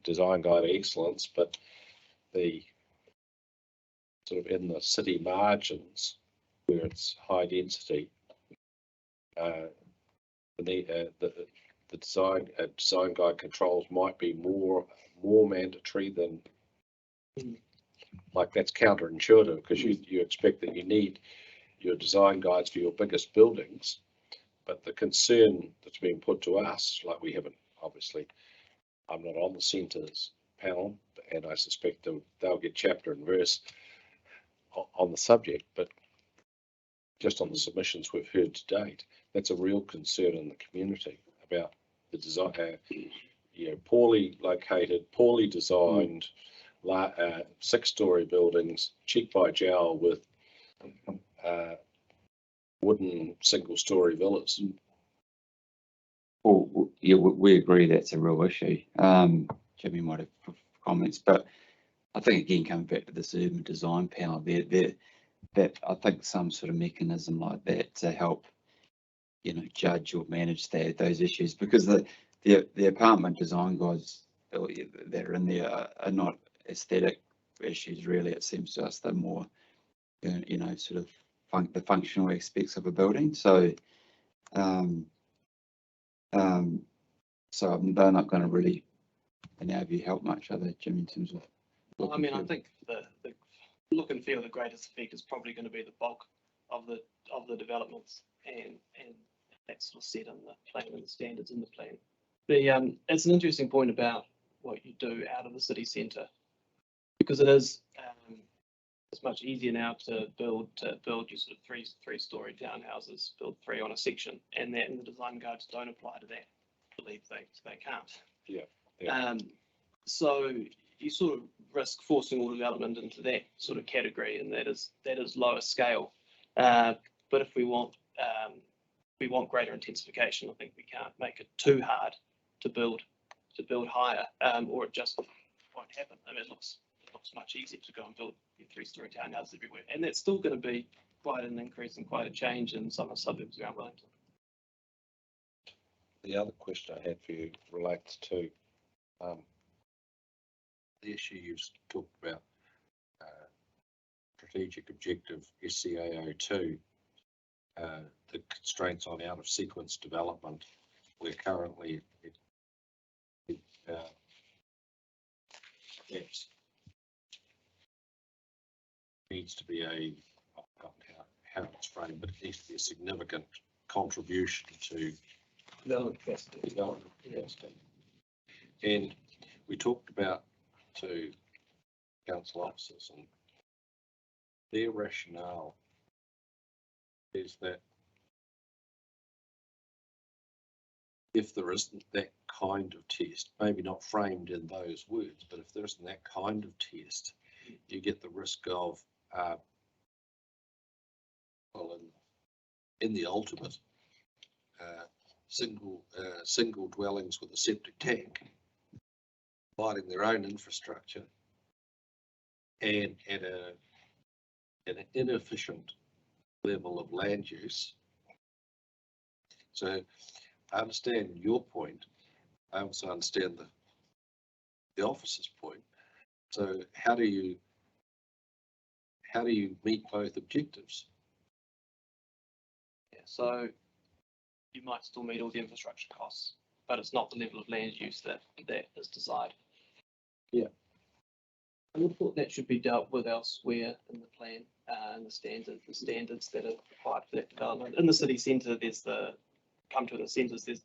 guide excellence, but the sort of in the city margins where it's high density, the design guide controls might be more mandatory than, like, that's counterintuitive, because you expect that you need your design guides for your biggest buildings, but the concern that's being put to us, like, we haven't, obviously, I'm not on the centres panel, and I suspect they'll get chapter and verse on the subject, but just on the submissions we've heard to date, that's a real concern in the community about the design, poorly located, poorly designed, 6-story buildings, cheek by jowl with wooden single-story villas. Well, yeah, we agree that's a real issue. Jimmy might have comments, but I think again, coming back to this urban design panel, that I think some sort of mechanism like that to help, judge or manage those issues, because the apartment design guides that are in there are not aesthetic issues really. It seems to us they're more, sort of the functional aspects of a building. So, so they're not going to really, in our view, help much, are they, Jim, in terms of? I mean, I think the look and feel, the greatest effect is probably going to be the bulk of the developments, and that's sort of set in the plan and the standards in the plan. It's an interesting point about what you do out of the city centre, because it is it's much easier now to build your sort of three-story townhouses, build 3 on a section, and the design guides don't apply to that. I believe they can't. Yeah. So you sort of risk forcing all development into that sort of category, and that is lower scale. But if we want greater intensification, I think we can't make it too hard to build higher, or it just won't happen. I mean, it looks much easier to go and build your 3-story townhouses everywhere, and that's still going to be quite an increase and quite a change in some of the suburbs around Wellington. The other question I had for you relates to the issue you've talked about, strategic objective SCAO2, the constraints on out of sequence development, where currently it needs to be I've forgotten how it's framed, but it needs to be a significant contribution to development capacity. And we talked about to council officers, and their rationale is that if there isn't that kind of test, maybe not framed in those words, but if there isn't that kind of test, you get the risk of, well, in the ultimate, single dwellings with a septic tank providing their own infrastructure and at an inefficient level of land use. So I understand your point. I also understand the officer's point. So how do you meet both objectives? Yeah, so you might still meet all the infrastructure costs, but it's not the level of land use that is desired. Yeah. I would have thought that should be dealt with elsewhere in the plan, and the standards that are required for that development. In the city centre, there's the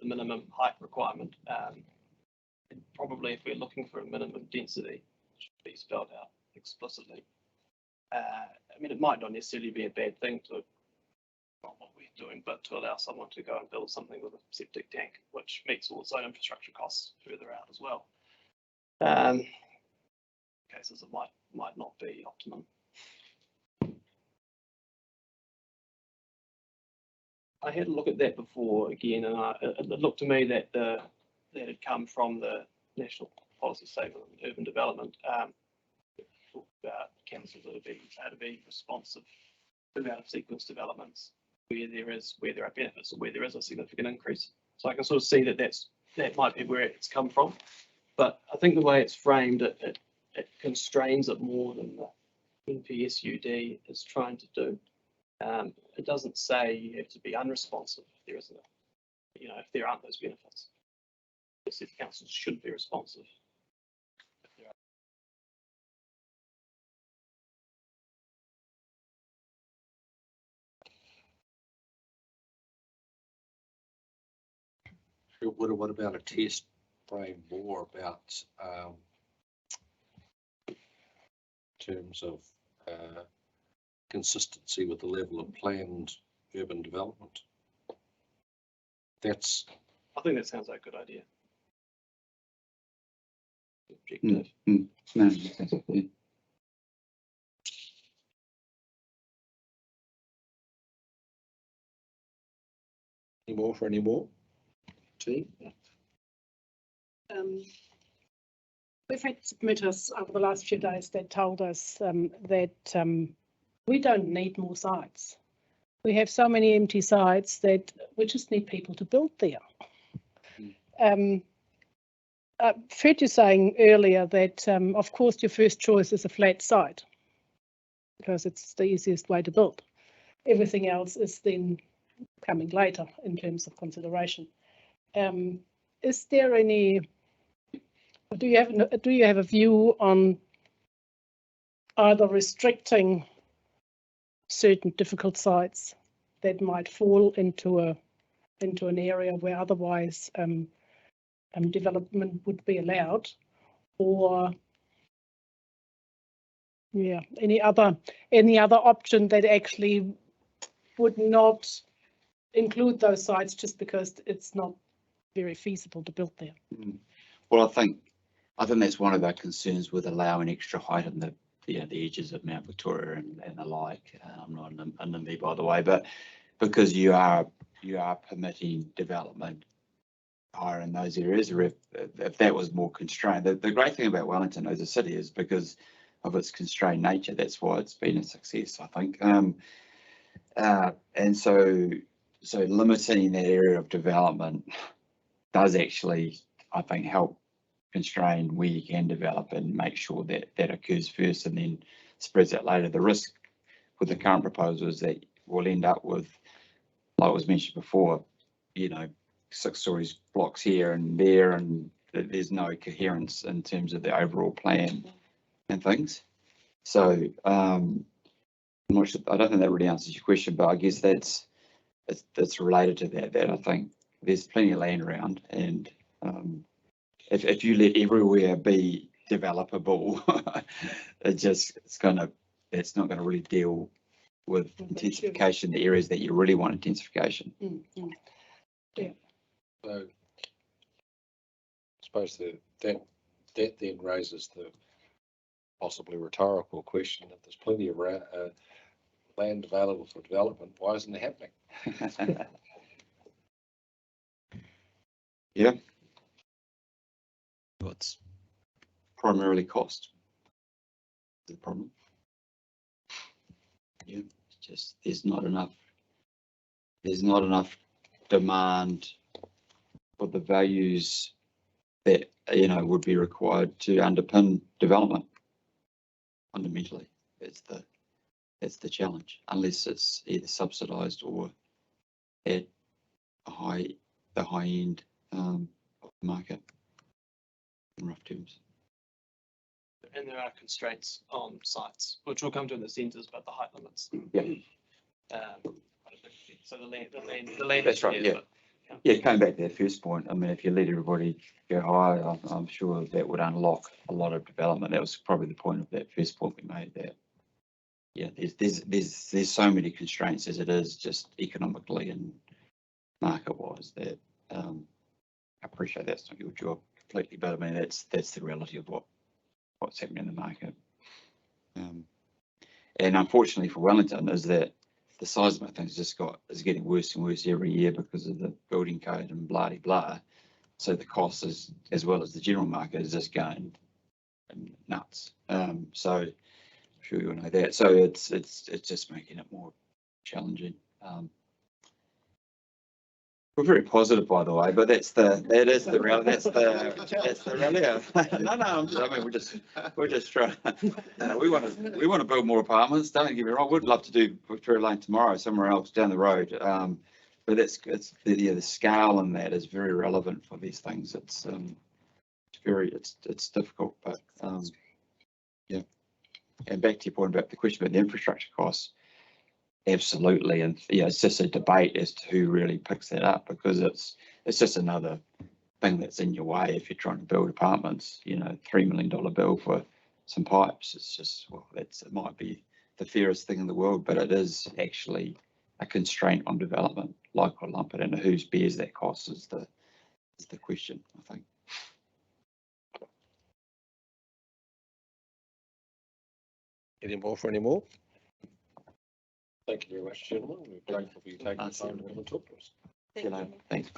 minimum height requirement. And probably if we're looking for a minimum density, it should be spelled out explicitly. I mean, it might not necessarily be a bad thing to, not what we're doing, but to allow someone to go and build something with a septic tank, which meets all its own infrastructure costs further out as well. Cases it might not be optimum. I had a look at that before again, and it looked to me that that had come from the National Policy Statement on Urban Development. Talked about councils that are to be responsive to out of sequence developments where there are benefits or where there is a significant increase. So I can sort of see that that might be where it's come from, but I think the way it's framed, it constrains it more than the NPSUD is trying to do. It doesn't say you have to be unresponsive if there isn't, if there aren't those benefits. It says councils should be responsive. What about a test frame more about in terms of consistency with the level of planned urban development? I think that sounds like a good idea. Any more for any more? Team? We've had submitters over the last few days that told us that we don't need more sites. We have so many empty sites that we just need people to build there. I've heard you saying earlier that, of course, your first choice is a flat site because it's the easiest way to build. Everything else is then coming later in terms of consideration. Is there any? Do you have a view on either restricting certain difficult sites that might fall into an area where otherwise development would be allowed, or any other option that actually would not include those sites just because it's not very feasible to build there? Well, I think that's one of our concerns with allowing extra height in the edges of Mount Victoria and the like. I'm not a NIMBY, by the way, but because you are permitting development higher in those areas, or if that was more constrained. The great thing about Wellington as a city is because of its constrained nature. That's why it's been a success, I think. And so limiting that area of development does actually, I think, help constrain where you can develop and make sure that that occurs first and then spreads out later. The risk with the current proposal is that we'll end up with, like was mentioned before, 6 stories blocks here and there, and there's no coherence in terms of the overall plan and things. So I'm not sure, I don't think that really answers your question, but I guess that's related to that I think there's plenty of land around, and if you let everywhere be developable, it's not going to really deal with intensification, the areas that you really want intensification. Yeah. So I suppose that then raises the possibly rhetorical question: if there's plenty of land available for development, why isn't it happening? Yeah. Well, it's primarily cost. The problem. Yeah, it's just there's not enough demand for the values that would be required to underpin development. Fundamentally, that's the challenge, unless it's either subsidised or at the high end of the market in rough terms. And there are constraints on sites, which will come to in the centres, but the height limits. Yeah. So the land. That's right. Yeah. Yeah. Coming back to that first point, I mean, if you let everybody go high, I'm sure that would unlock a lot of development. That was probably the point of that first point we made. That there's so many constraints as it is, just economically and market wise, that I appreciate that's not your job completely, but I mean that's the reality of what's happening in the market. And unfortunately for Wellington is that the seismic thing's is getting worse and worse every year because of the building code and blah de blah. So the cost is, as well as the general market, is just going nuts. So I'm sure you all know that. So it's just making it more challenging. We're very positive, by the way, but that's the reality. That's the reality. No, we're just trying. We want to build more apartments. Don't get me wrong. We'd love to do Victoria Lane tomorrow, somewhere else down the road. But the scale in that is very relevant for these things. It's difficult, but yeah. And back to your point about the question about the infrastructure costs. Absolutely, and yeah, it's just a debate as to who really picks that up, because it's just another thing that's in your way if you're trying to build apartments. You know, $3 million bill for some pipes. It's just, well, it might be the fairest thing in the world, but it is actually a constraint on development, like or lump it, and who bears that cost is the question, I think. Any more for any more? Thank you very much, gentlemen. We're grateful for you taking the time to come and talk to us. Thanks.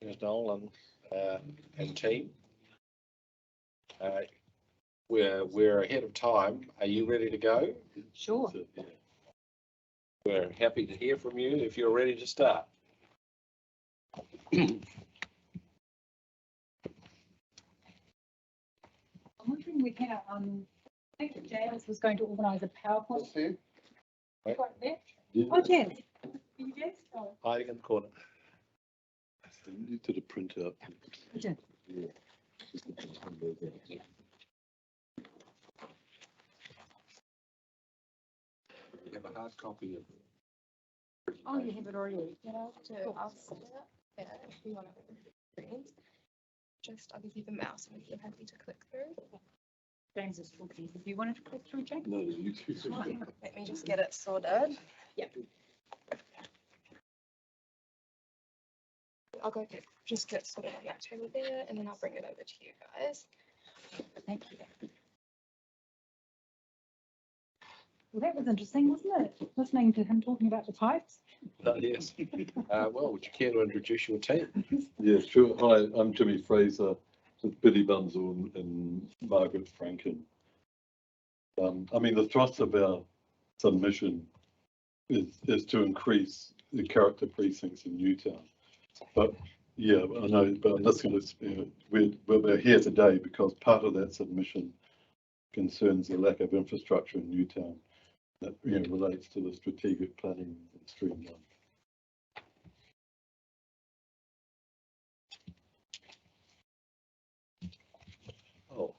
There's Nolan and team. We're ahead of time. Are you ready to go? Sure. We're happy to hear from you if you're ready to start. I'm wondering we had I think James was going to organise a PowerPoint. Right. There. Yeah. Oh, James. Yes. Oh. Hiding in the corner. You did a printout. I did. Yeah. You have a hard copy of it. Oh, you have it already. I'll set it up if you want to screens. Just obviously the mouse if you're happy to click through. James is talking. Do you want to click through, James? No, you too. Let me just get it sorted. Yeah. I'll go just get sorted on that table there, and then I'll bring it over to you guys. Thank you. Well, that was interesting, wasn't it? Listening to him talking about the pipes. Yes. Well, would you care to introduce your team? Yeah, sure. Hi, I'm Jimmy Fraser with Billy Bunzel and Margaret Franken. I mean, the thrust of our submission is to increase the character precincts in Newtown. But yeah, I know, but I'm just going to, we're here today because part of that submission concerns the lack of infrastructure in Newtown that relates to the strategic planning in Stream 1. Oh,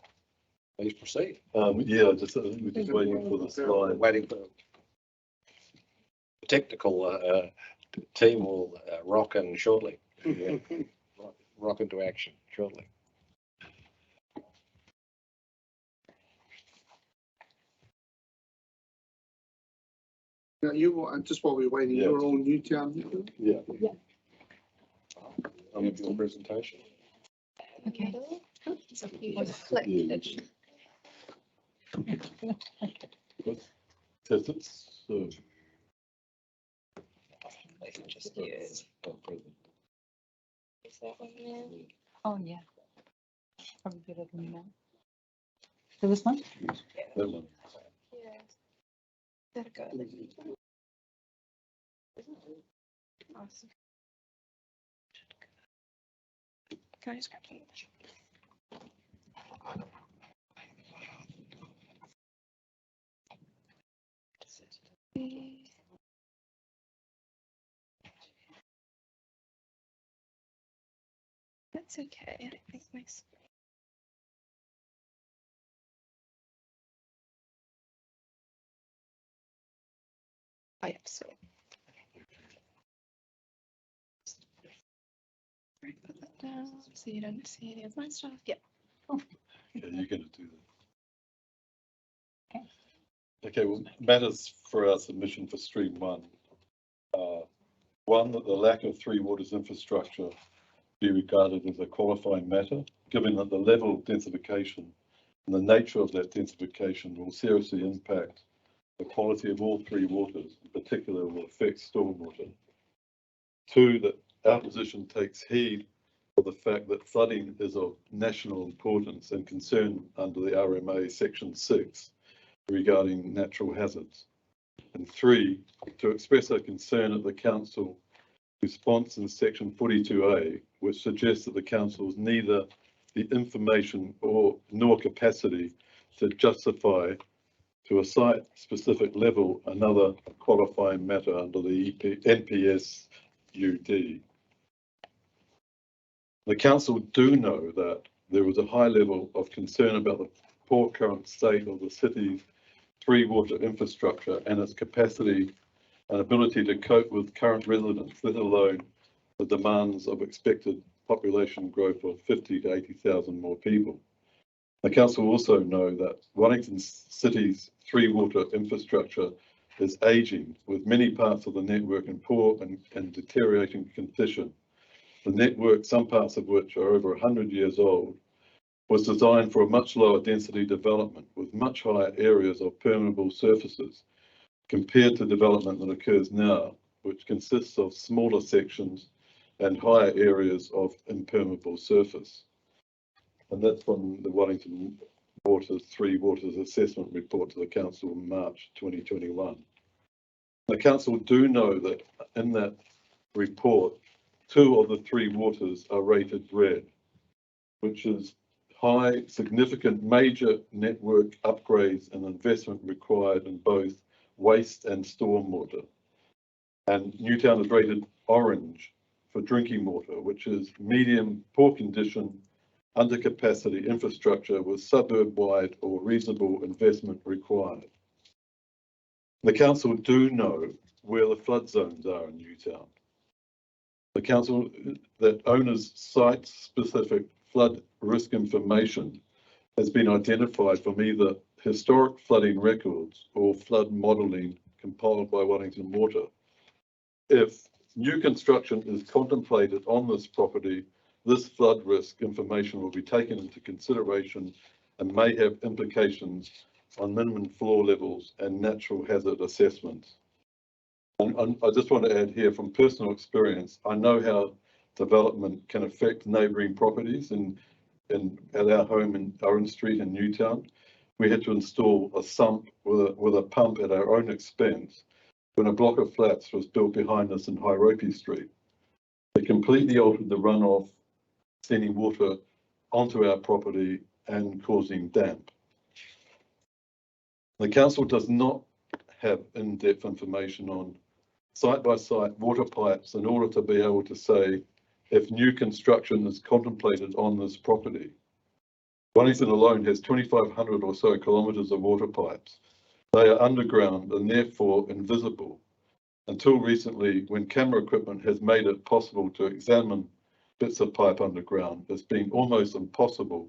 please proceed. Yeah, we're just waiting for the slide. Waiting for the technical team will rock in shortly. Yeah. Rock into action shortly. Now just while we're waiting, Yeah. you're all Newtown. Yeah. Yeah. You have your presentation. Okay. So if you just click it. Says it's I can just use. Is that one there? Oh, yeah. Probably better than that. So this one? that one. Yeah. That'll go. Awesome. Can I just grab some? That's okay. I think my screen. Oh, yeah, so. Right, put that down so you don't see any of my stuff. Yeah. Oh. Yeah, you're going to do that. Okay, well, matters for our submission for Stream 1 One, that the lack of Three Waters infrastructure be regarded as a qualifying matter, given that the level of densification and the nature of that densification will seriously impact the quality of all three waters, in particular will affect stormwater. Two, that our position takes heed of the fact that flooding is of national importance and concern under the RMA Section 6 regarding natural hazards. And three, to express a concern at the Council response in Section 42A, which suggests that the Council has neither the information nor capacity to justify to a site-specific level another qualifying matter under the NPS UD. The Council do know that there is a high level of concern about the poor current state of the city's Three Water infrastructure and its capacity and ability to cope with current residents, let alone the demands of expected population growth of 50 to 80,000 more people. The Council also know that Wellington City's Three Water infrastructure is ageing, with many parts of the network in poor and deteriorating condition. The network, some parts of which are over 100 years old, was designed for a much lower density development with much higher areas of permeable surfaces compared to development that occurs now, which consists of smaller sections and higher areas of impermeable surface. And that's from the Wellington Three Waters Assessment Report to the Council in March 2021. The Council do know that in that report, 2 of the 3 waters are rated red, which is high, significant major network upgrades and investment required in both waste and stormwater. And Newtown is rated orange for drinking water, which is medium, poor condition, under capacity infrastructure with suburb-wide or reasonable investment required. The Council do know where the flood zones are in Newtown. The Council that owners' site-specific flood risk information has been identified from either historic flooding records or flood modelling compiled by Wellington Water. If new construction is contemplated on this property, this flood risk information will be taken into consideration and may have implications on minimum floor levels and natural hazard assessments. And I just want to add here from personal experience, I know how development can affect neighbouring properties at our home in Orange Street in Newtown. We had to install a sump with a pump at our own expense when a block of flats was built behind us in Hairopi Street. It completely altered the runoff, sending water onto our property and causing damp. The Council does not have in-depth information on site-by-site water pipes in order to be able to say if new construction is contemplated on this property. Wellington alone has 2,500 or so kilometres of water pipes. They are underground and therefore invisible. Until recently, when camera equipment has made it possible to examine bits of pipe underground, it's been almost impossible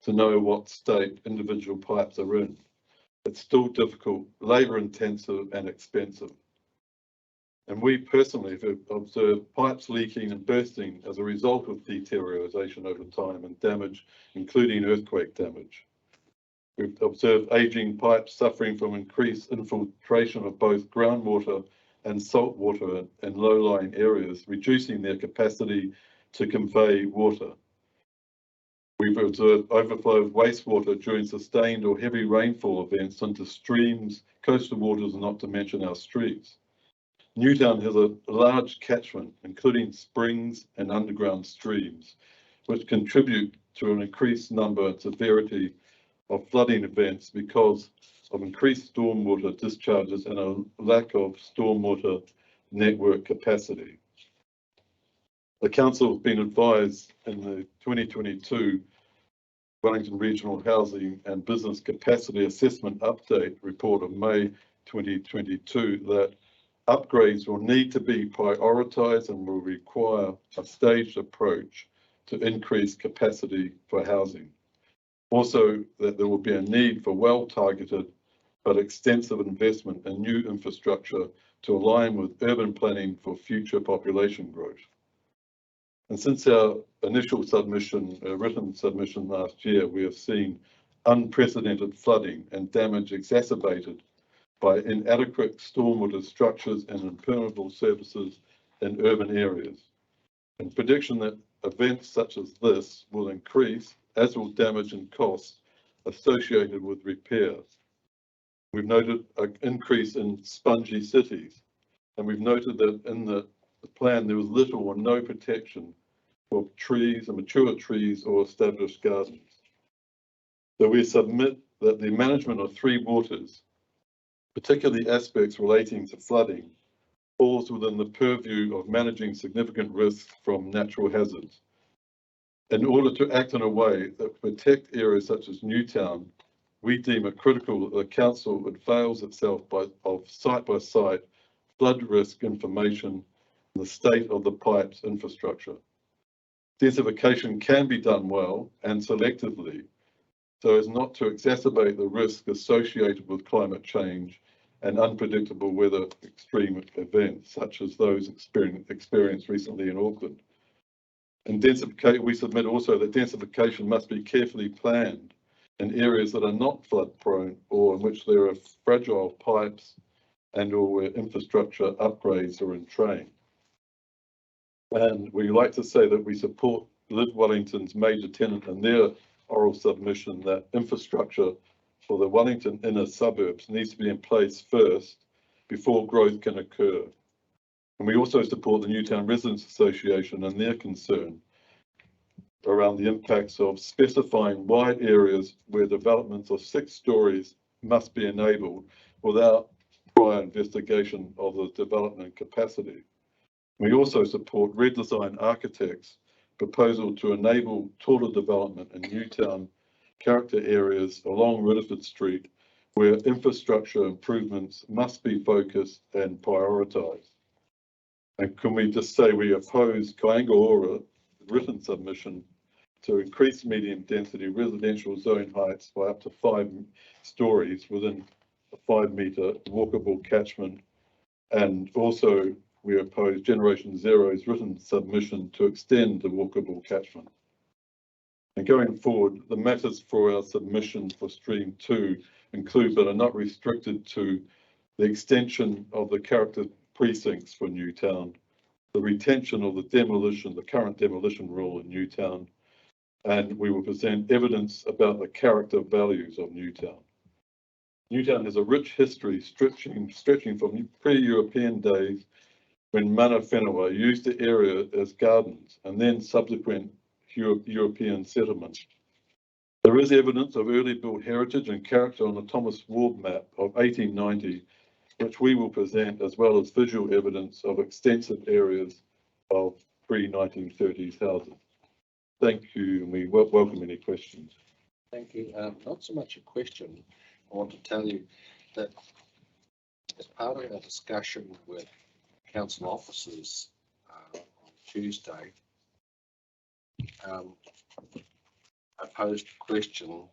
to know what state individual pipes are in. It's still difficult, labour intensive and expensive. And we personally have observed pipes leaking and bursting as a result of deterioration over time and damage, including earthquake damage. We've observed ageing pipes suffering from increased infiltration of both groundwater and salt water in low-lying areas, reducing their capacity to convey water. We've observed overflow of wastewater during sustained or heavy rainfall events into streams, coastal waters, and not to mention our streets. Newtown has a large catchment, including springs and underground streams, which contribute to an increased number and severity of flooding events because of increased stormwater discharges and a lack of stormwater network capacity. The Council has been advised in the 2022 Wellington Regional Housing and Business Capacity Assessment Update report of May 2022 that upgrades will need to be prioritised and will require a staged approach to increase capacity for housing. Also, that there will be a need for well-targeted but extensive investment in new infrastructure to align with urban planning for future population growth. And since our initial submission, written submission last year, we have seen unprecedented flooding and damage exacerbated by inadequate stormwater structures and impermeable surfaces in urban areas. And prediction that events such as this will increase, as will damage and costs associated with repairs. We've noted an increase in spongy cities, and we've noted that in the plan there was little or no protection for trees and mature trees or established gardens. So we submit that the management of three waters, particularly aspects relating to flooding, falls within the purview of managing significant risks from natural hazards. In order to act in a way that protect areas such as Newtown, we deem it critical that the council avails itself of site-by-site flood risk information and the state of the pipes infrastructure. Densification can be done well and selectively, so as not to exacerbate the risk associated with climate change and unpredictable weather extreme events, such as those experienced recently in Auckland. And we submit also that densification must be carefully planned in areas that are not flood prone or in which there are fragile pipes and or where infrastructure upgrades are in train. And we like to say that we support Live Wellington's major tenant in their oral submission that infrastructure for the Wellington inner suburbs needs to be in place first before growth can occur. And we also support the Newtown Residents Association and their concern around the impacts of specifying wide areas where developments of 6 stories must be enabled without prior investigation of the development capacity. We also support Red Design Architects' proposal to enable taller development in Newtown character areas along Ridley Street, where infrastructure improvements must be focused and prioritised. And can we just say we oppose Kāinga written submission to increase medium density residential zone heights by up to 5 stories within a 5-metre walkable catchment, and also we oppose Generation Zero's written submission to extend the walkable catchment. And going forward, the matters for our submission for Stream 2 include but are not restricted to the extension of the character precincts for Newtown, the retention of the current demolition rule in Newtown, and we will present evidence about the character values of Newtown. Newtown has a rich history stretching from pre-European days when mana whenua used the area as gardens and then subsequent European settlement. There is evidence of early built heritage and character on the Thomas Ward map of 1890, which we will present, as well as visual evidence of extensive areas of pre-1930s housing. Thank you, and we welcome any questions. Thank you. Not so much a question. I want to tell you that as part of our discussion with council officers on Tuesday, I posed a question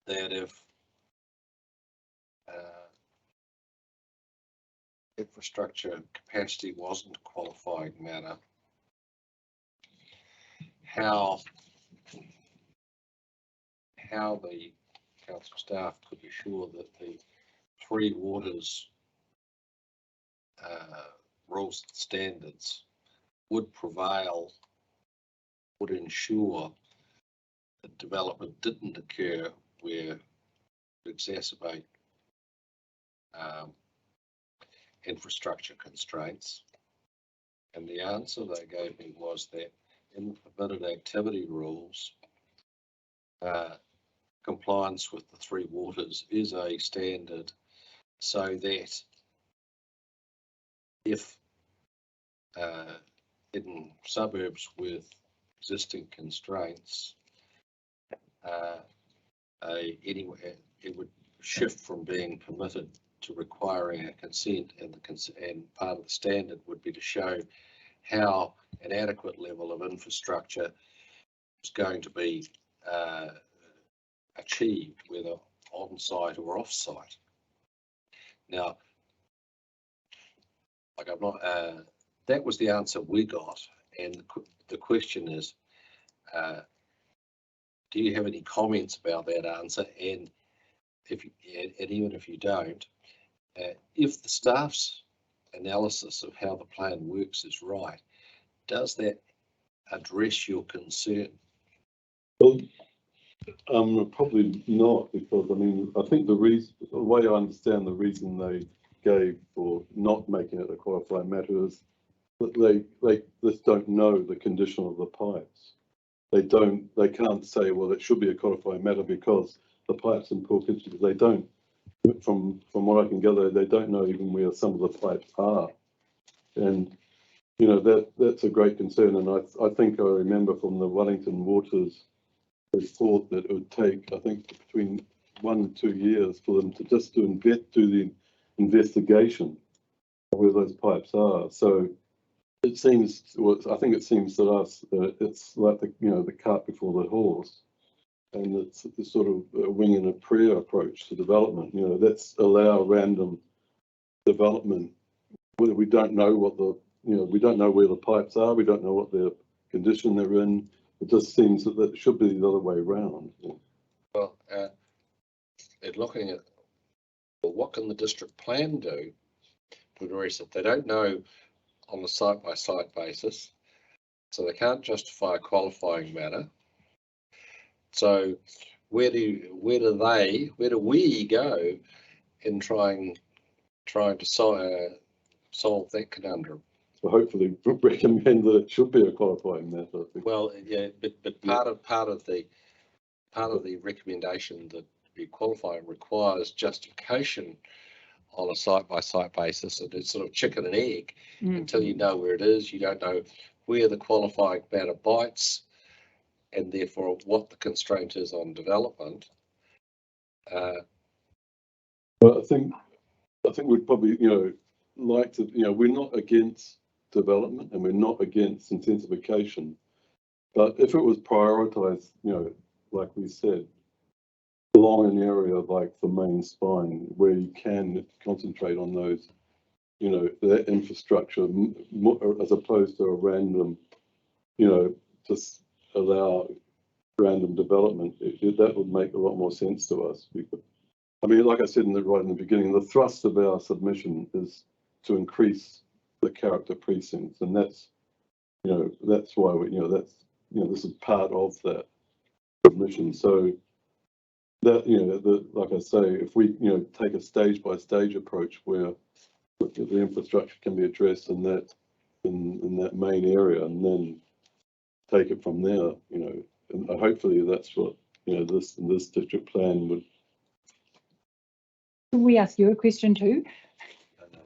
that if infrastructure capacity wasn't a qualifying matter, how the council staff could be sure that the 3 waters rules and standards would prevail, would ensure that development didn't occur where to exacerbate infrastructure constraints. And the answer they gave me was that in the permitted activity rules, compliance with the 3 waters is a standard, so that if in suburbs with existing constraints, anywhere it would shift from being permitted to requiring a consent, and part of the standard would be to show how an adequate level of infrastructure is going to be achieved, whether on-site or off-site. Now, like I'm not, that was the answer we got. And the question is, do you have any comments about that answer? And even if you don't, if the staff's analysis of how the plan works is right, does that address your concern? Well, probably not, because I mean, I think the way I understand the reason they gave for not making it a qualifying matter is that they just don't know the condition of the pipes. They can't say, well, it should be a qualifying matter because the pipes in poor condition. They don't, from what I can gather, they don't know even where some of the pipes are. And, you know, that's a great concern. And I think I remember from the Wellington Waters report that it would take, I think, between 1 and 2 years for them to just do the investigation of where those pipes are. So it seems, well, I think it seems to us that it's like the cart before the horse, and it's sort of a wing and a prayer approach to development. You know, let's allow random development whether we don't know what we don't know where the pipes are, we don't know what their condition they're in. It just seems that it should be the other way around. Well, and looking at, well, what can the district plan do to address it? They don't know on a site-by-site basis, so they can't justify a qualifying matter. So where do we go in trying to solve that conundrum? So hopefully recommend that it should be a qualifying matter. Well, yeah, but part of the recommendation that be qualifying requires justification on a site-by-site basis, and it's sort of chicken and egg. Until you know where it is, you don't know where the qualifying matter bites, and therefore what the constraint is on development. But I think we'd probably, like to, we're not against development and we're not against intensification, but if it was prioritized, like we said, along an area like the main spine where you can concentrate on those, that infrastructure as opposed to a random, just allow random development, that would make a lot more sense to us. I mean, like I said right in the beginning, the thrust of our submission is to increase the character precincts, and that's why this is part of that submission. So that like I say, if we take a stage by stage approach where the infrastructure can be addressed in that main area, and then take it from there, and hopefully that's what this district plan would. Can we ask you a question too?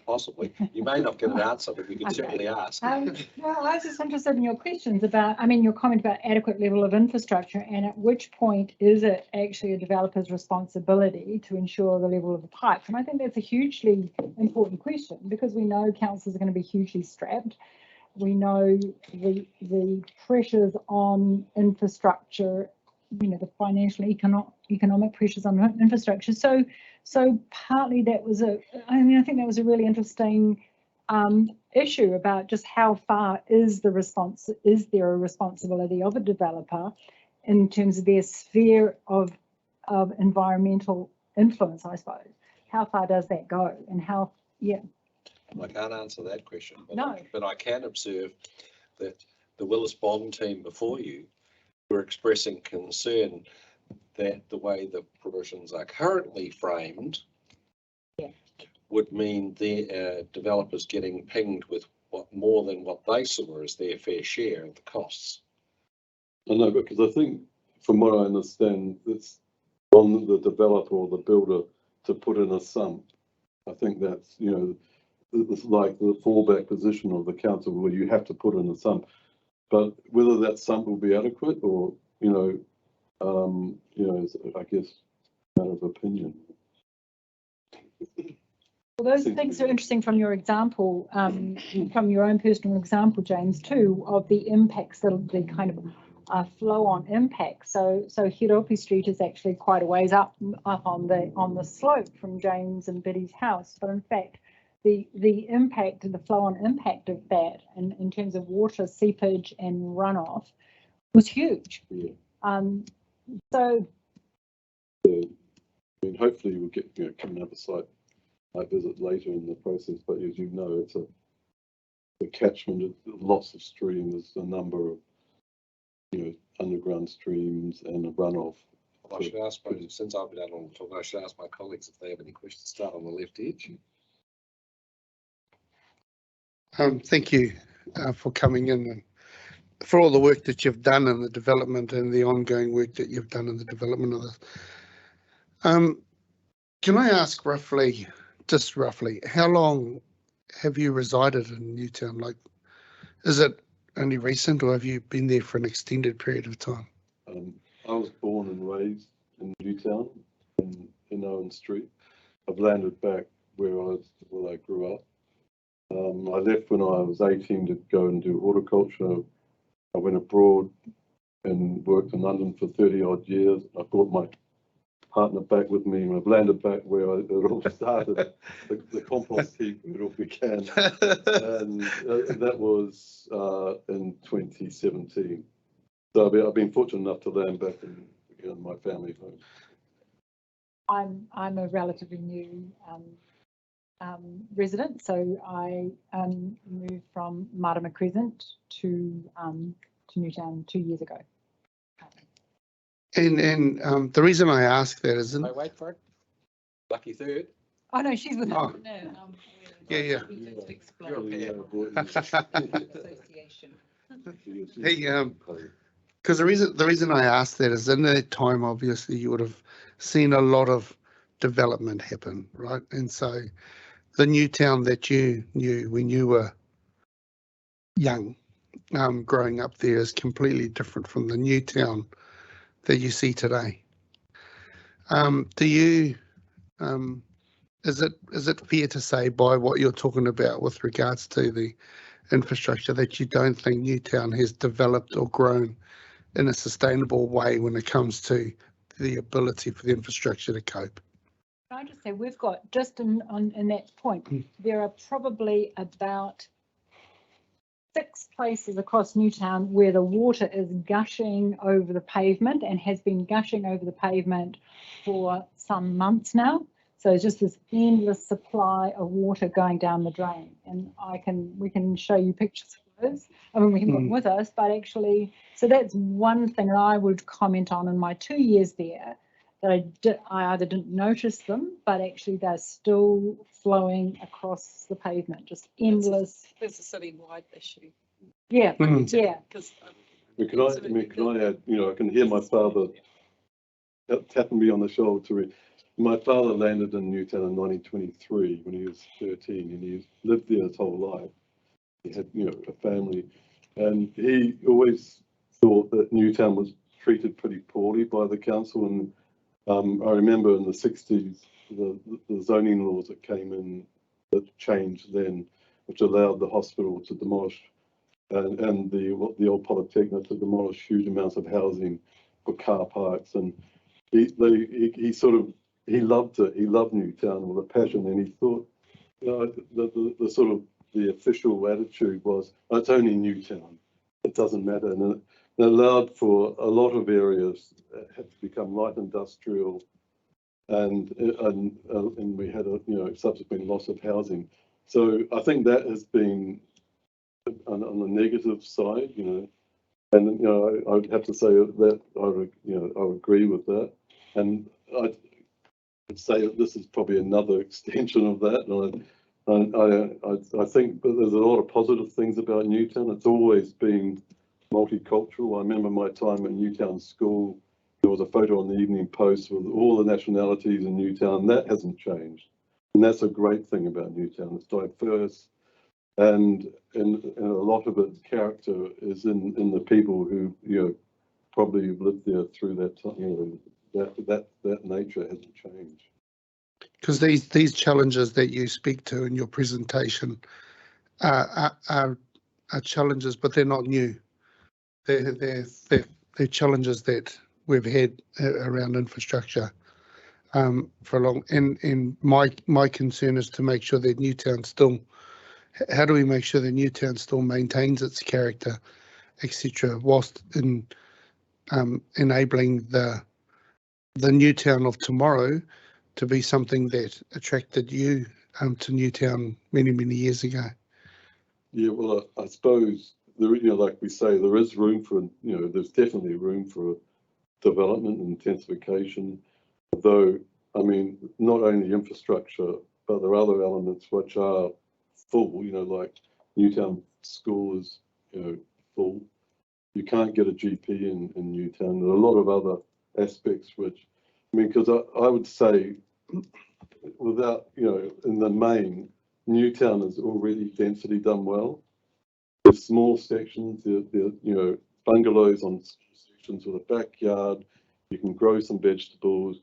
Possibly. You may not get an answer, but we can certainly ask. Well, I was just interested in your questions about, your comment about adequate level of infrastructure, and at which point is it actually a developer's responsibility to ensure the level of the pipes? And I think that's a hugely important question, because we know councils are going to be hugely strapped. We know the pressures on infrastructure, the financial economic pressures on infrastructure. So partly that was I think that was a really interesting issue about just how far is there a responsibility of a developer in terms of their sphere of environmental influence, I suppose. How far does that go, and how, I can't answer that question, but, no. But I can observe that the Willis Bond team before you were expressing concern that the way the provisions are currently framed would mean the developers getting pinged with more than what they saw as their fair share of the costs. I know, because I think, from what I understand, it's on the developer or the builder to put in a sump. I think that's, it's like the fallback position of the council where you have to put in a sump. But whether that sump will be adequate or, I guess, a matter of opinion. Well, those things are interesting from your example, from your own personal example, James, too, of the impacts, the kind of flow-on impact. So Hiropi Street is actually quite a ways up on the slope from James and Biddy's house, but in fact, the impact and the flow on impact of that in terms of water seepage and runoff was huge. Yeah. So I mean, hopefully we'll get, come another site visit later in the process, but as you know, it's a catchment of lots of streams, a number of, underground streams and a runoff. I should ask, since I've been out on the talk, I should ask my colleagues if they have any questions. Start on the left edge. Thank you for coming in and for all the work that you've done in the development and the ongoing work that you've done in the development of this. Can I ask just roughly, how long have you resided in Newtown? Like, is it only recent or have you been there for an extended period of time? I was born and raised in Newtown in Owen Street. I've landed back where I grew up. I left when I was 18 to go and do horticulture. I went abroad and worked in London for 30 odd years. I brought my partner back with me and I've landed back where it all started, the compost heap where it all began. And that was in 2017. So I've been fortunate enough to land back in my family home. I'm a relatively new resident, so I moved from Marama Crescent to Newtown 2 years ago. And the reason I ask that is, Wait for it. Lucky third. Oh no, she's with. Oh. Yeah. Hey, because the reason I asked that is in that time, obviously, you would have seen a lot of development happen, right? And so the Newtown that you knew when you were young, growing up there, is completely different from the Newtown that you see today. Is it fair to say, by what you're talking about with regards to the infrastructure, that you don't think Newtown has developed or grown in a sustainable way when it comes to the ability for the infrastructure to cope? Can I just say, we've got, just in that point, there are probably about 6 places across Newtown where the water is gushing over the pavement and has been gushing over the pavement for some months now. So it's just this endless supply of water going down the drain, and we can show you pictures of those. I mean, we have them with us, but actually, so that's one thing that I would comment on in my 2 years there, that I either didn't notice them, but actually they're still flowing across the pavement, just endless. There's a city-wide issue. Yeah, yeah. Because can I add? I can hear my father tapping me on the shoulder to read. My father landed in Newtown in 1923 when he was 13, and he lived there his whole life. He had, a family, and he always thought that Newtown was treated pretty poorly by the council. And I remember in the 60s, the zoning laws that came in that changed then, which allowed the hospital to demolish and the old Polytechnic to demolish huge amounts of housing for car parks, and he loved it. He loved Newtown with a passion, and he thought, the sort of the official attitude was, it's only Newtown, it doesn't matter, and it allowed for a lot of areas that had to become light industrial, and we had a subsequent loss of housing. So I think that has been on the negative side, and I'd have to say that I would agree with that, and I'd say that this is probably another extension of that. And I think, but there's a lot of positive things about Newtown. It's always been multicultural. I remember my time at Newtown School. There was a photo on the Evening Post with all the nationalities in Newtown. That hasn't changed, and that's a great thing about Newtown. It's diverse, and a lot of its character is in the people who probably have lived there through that time. That nature hasn't changed. Because these challenges that you speak to in your presentation are challenges, but they're not new. They're challenges that we've had around infrastructure for long. And my concern is to make sure that Newtown still, how do we make sure that Newtown still maintains its character, etc., whilst in enabling the Newtown of tomorrow to be something that attracted you to Newtown many years ago. Yeah, well, I suppose there, like we say, there is room for, there's definitely room for development and intensification. Though, I mean, not only infrastructure, but there are other elements which are full. Like Newtown School is, full. You can't get a GP in Newtown. There are a lot of other aspects which, I mean, because I would say, without, in the main, Newtown is already density done well. There's small sections, there, bungalows on sections with a backyard. You can grow some vegetables.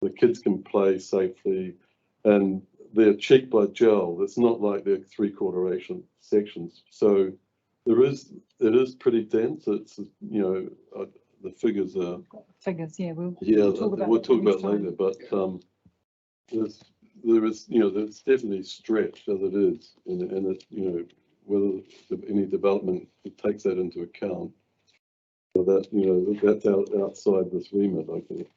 The kids can play safely, and they're cheek by jowl. It's not like they're 3/4 sections. So it is pretty dense. It's, the figures are. Figures, yeah. We'll talk about later, but there's definitely stretched as it is, and it, whether any development takes that into account, so that that's outside this remit, I think.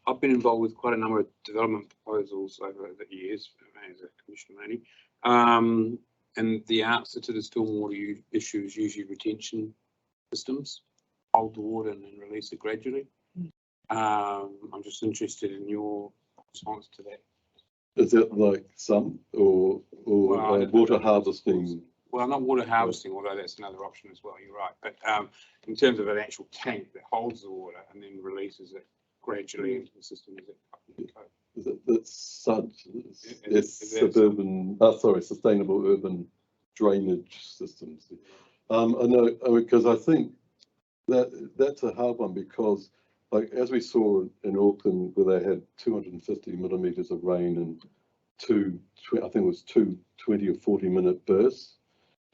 I've been involved with quite a number of development proposals over the years as a commissioner mainly. And the answer to the stormwater issue is usually retention systems, hold the water and then release it gradually. I'm just interested in your response to that. Is it like some or water harvesting? Well, not water harvesting, although that's another option as well. You're right, but in terms of an actual tank that holds the water and then releases it gradually into the system, That's such. It's suburban. Sustainable urban drainage systems. I know, because I think that's a hard one, because, like, as we saw in Auckland, where they had 250 millimetres of rain and I think it was two 20 or 40-minute bursts.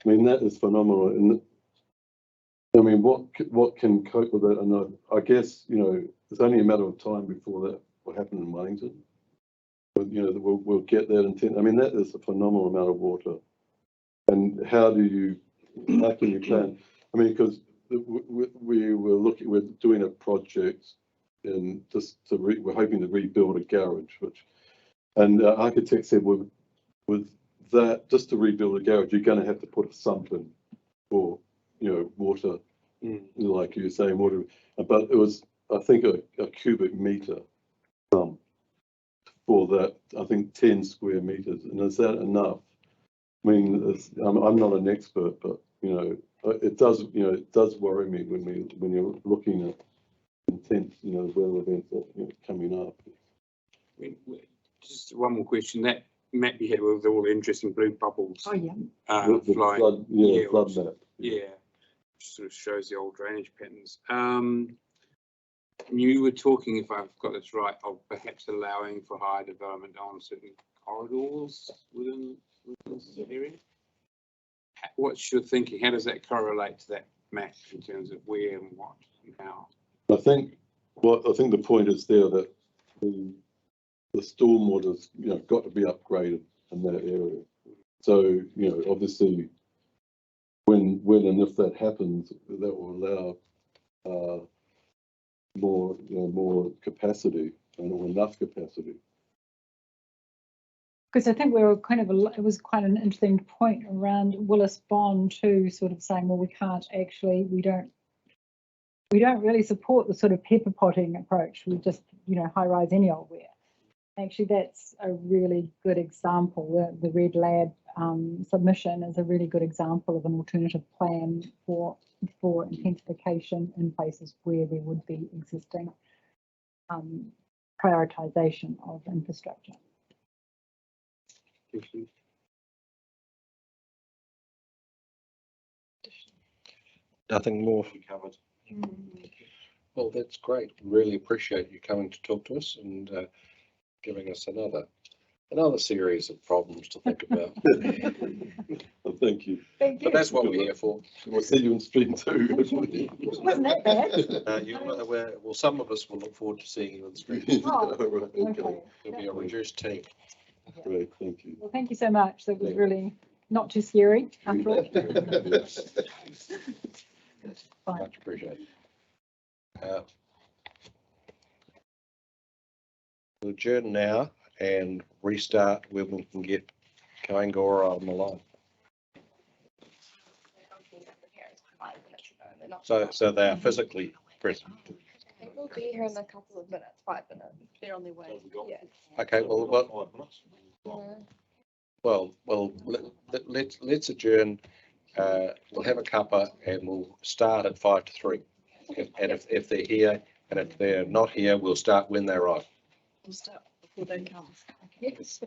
I mean, that is phenomenal. And I mean, what can cope with that? And I guess, it's only a matter of time before that will happen in Wellington. But, we'll get that intent. I mean, that is a phenomenal amount of water. And how can you plan? I mean, because we're doing a project, and we're hoping to rebuild a garage, and the architect said with that, just to rebuild a garage, you're going to have to put a sump in for water, like you were saying, water. But it was, I think, a cubic meter for that. I think 10 square meters, and is that enough? I mean, I'm not an expert, but it does worry me when you're looking at intense, weather events that coming up. Just one more question. That map you had with all the interesting blue bubbles. Oh yeah. The flying. flood map. Yeah, which sort of shows the old drainage patterns. You were talking, if I've got this right, of perhaps allowing for higher development on certain corridors within this area. What's your thinking? How does that correlate to that map in terms of where and what and how? I think the point is there that the stormwater's got to be upgraded in that area. So obviously when and if that happens, that will allow more capacity and enough capacity. Because I think we were it was quite an interesting point around Willis Bond too, sort of saying, well, we don't really support the sort of pepper potting approach. We just, high rise any old where. Actually, that's a really good example. The Red Lab submission is a really good example of an alternative plan for intensification in places where there would be existing prioritisation of infrastructure. Nothing more covered. Well, that's great. Really appreciate you coming to talk to us and giving us another series of problems to think about. thank you. Thank you. But that's what we're here for. We'll see you in stream 2. Wasn't that bad? Well, some of us will look forward to seeing you in the street. Oh, Right, okay. It'll be a reduced team. Great, thank you. Well, thank you so much. That was really not too scary after all. Fine. Much appreciated. We'll adjourn now and restart when we can get Kāinga on the line. So they are physically present. They will be here in a couple of minutes, 5 minutes. They're on their way. Yeah. Okay, well, let's adjourn. We'll have a cuppa and we'll start at 2:55. And if they're here, and if they're not here, we'll start when they arrive. We'll start before they come. Yes.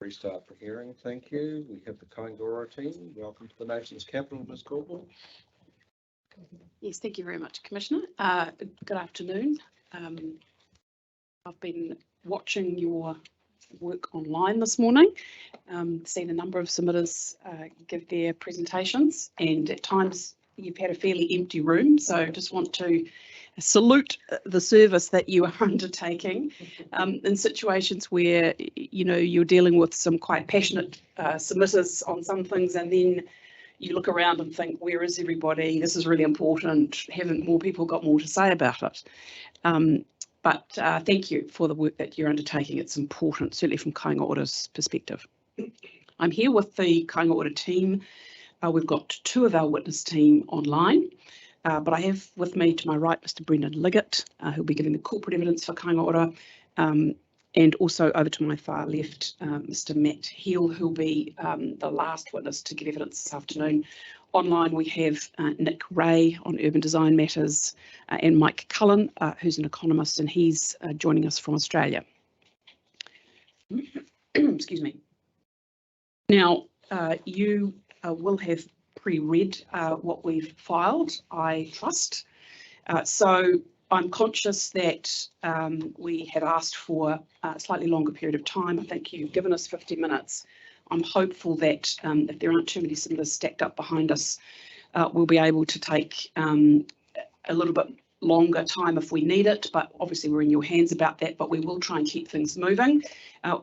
Restart the hearing. Thank you. We have the Kāinga team. Welcome to the nation's capital, Ms. Corporal. Yes, thank you very much, Commissioner. Good afternoon. I've been watching your work online this morning, seen a number of submitters give their presentations, and at times you've had a fairly empty room, so just want to salute the service that you are undertaking in situations where you're dealing with some quite passionate submitters on some things, and then you look around and think, where is everybody? This is really important. Haven't more people got more to say about it? But thank you for the work that you're undertaking. It's important, certainly from Kāinga Ora's perspective. I'm here with the Kāinga Ora team. We've got two of our witness team online, but I have with me to my right Mr. Brendan Liggett, who'll be giving the corporate evidence for Kāinga Ora, and also over to my far left, Mr. Matt Heel, who'll be the last witness to give evidence this afternoon. Online we have Nick Ray on urban design matters and Mike Cullen, who's an economist, and he's joining us from Australia. Excuse me. Now, you will have pre-read what we've filed, I trust. So I'm conscious that we have asked for a slightly longer period of time. I think you've given us 50 minutes. I'm hopeful that if there aren't too many submitters stacked up behind us, we'll be able to take a little bit longer time if we need it, but obviously we're in your hands about that, but we will try and keep things moving.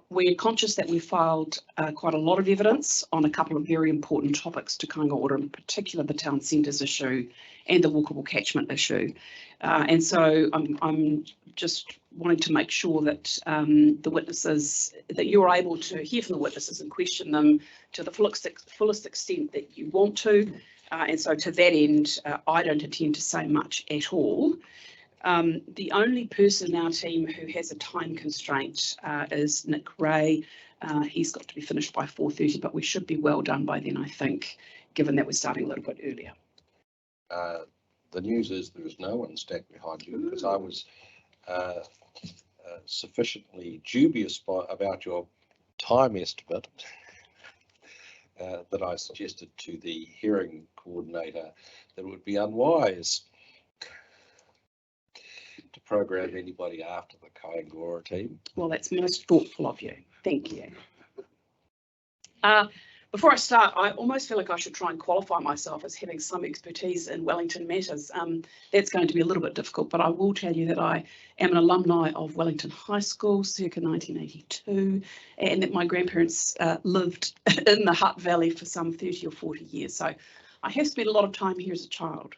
We're conscious that we filed quite a lot of evidence on a couple of very important topics to Kāinga Ora, in particular the town centres issue and the walkable catchment issue. And so I'm just wanting to make sure that the witnesses, that you're able to hear from the witnesses and question them to the fullest extent that you want to. And so to that end, I don't intend to say much at all. The only person in our team who has a time constraint is Nick Ray. He's got to be finished by 4:30, but we should be well done by then, I think, given that we're starting a little bit earlier. The news is there is no one stacked behind you, because I was sufficiently dubious about your time estimate that I suggested to the hearing coordinator that it would be unwise to program anybody after the Kāinga Ora team. Well, that's most thoughtful of you. Thank you. Before I start, I almost feel like I should try and qualify myself as having some expertise in Wellington matters. That's going to be a little bit difficult, but I will tell you that I am an alumni of Wellington High School circa 1982, and that my grandparents lived in the Hutt Valley for some 30 or 40 years. So I have spent a lot of time here as a child.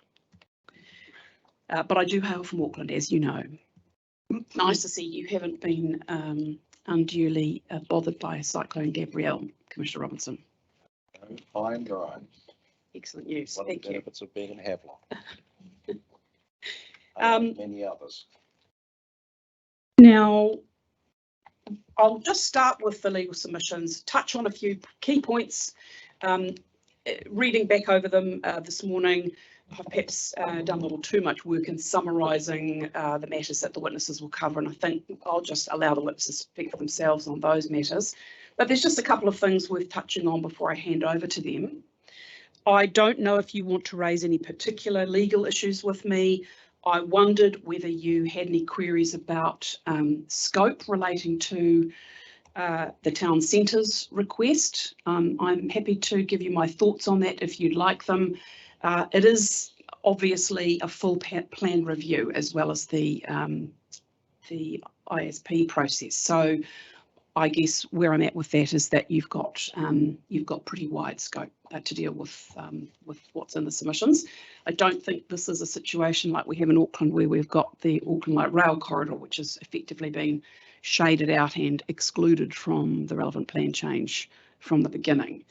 But I do hail from Auckland, as you know. Nice to see you haven't been unduly bothered by Cyclone Gabrielle, Commissioner Robinson. Fine, dry. Excellent news. One of Thank the you. benefits of being in Havelock. Many others. Now, I'll just start with the legal submissions, touch on a few key points. Reading back over them this morning, I've perhaps done a little too much work in summarising the matters that the witnesses will cover, and I think I'll just allow the witnesses to speak for themselves on those matters. But there's just a couple of things worth touching on before I hand over to them. I don't know if you want to raise any particular legal issues with me. I wondered whether you had any queries about scope relating to the town centres request. I'm happy to give you my thoughts on that if you'd like them. It is obviously a full plan review as well as the ISP process. So I guess where I'm at with that is that you've got pretty wide scope to deal with what's in the submissions. I don't think this is a situation like we have in Auckland, where we've got the Auckland Light Rail corridor, which has effectively been shaded out and excluded from the relevant plan change from the beginning.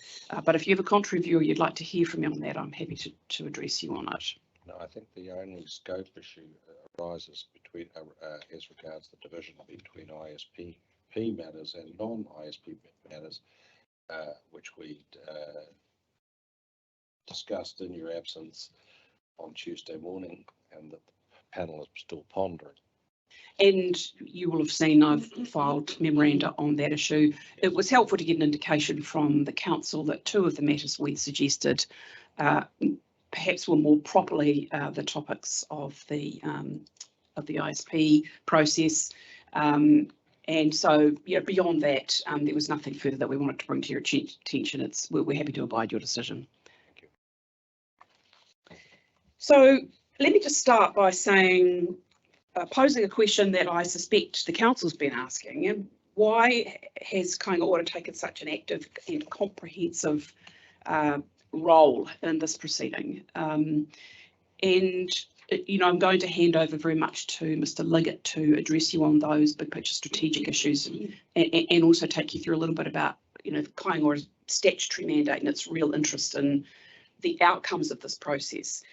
But if you have a contrary view or you'd like to hear from me on that, I'm happy to address you on it. No, I think the only scope issue arises between as regards the division between ISP matters and non-ISP matters, which we discussed in your absence on Tuesday morning, and that the panel is still pondering. And you will have seen I've filed memoranda on that issue. It was helpful to get an indication from the council that two of the matters we suggested perhaps were more properly the topics of the ISP process. And so, beyond that, there was nothing further that we wanted to bring to your attention. We're happy to abide your decision. So let me just start by saying, posing a question that I suspect the council's been asking: why has Kāinga Ora taken such an active and comprehensive role in this proceeding? I'm going to hand over very much to Mr. Liggett to address you on those big picture strategic issues, and also take you through a little bit about, Kāinga Ora's statutory mandate and its real interest in the outcomes of this process.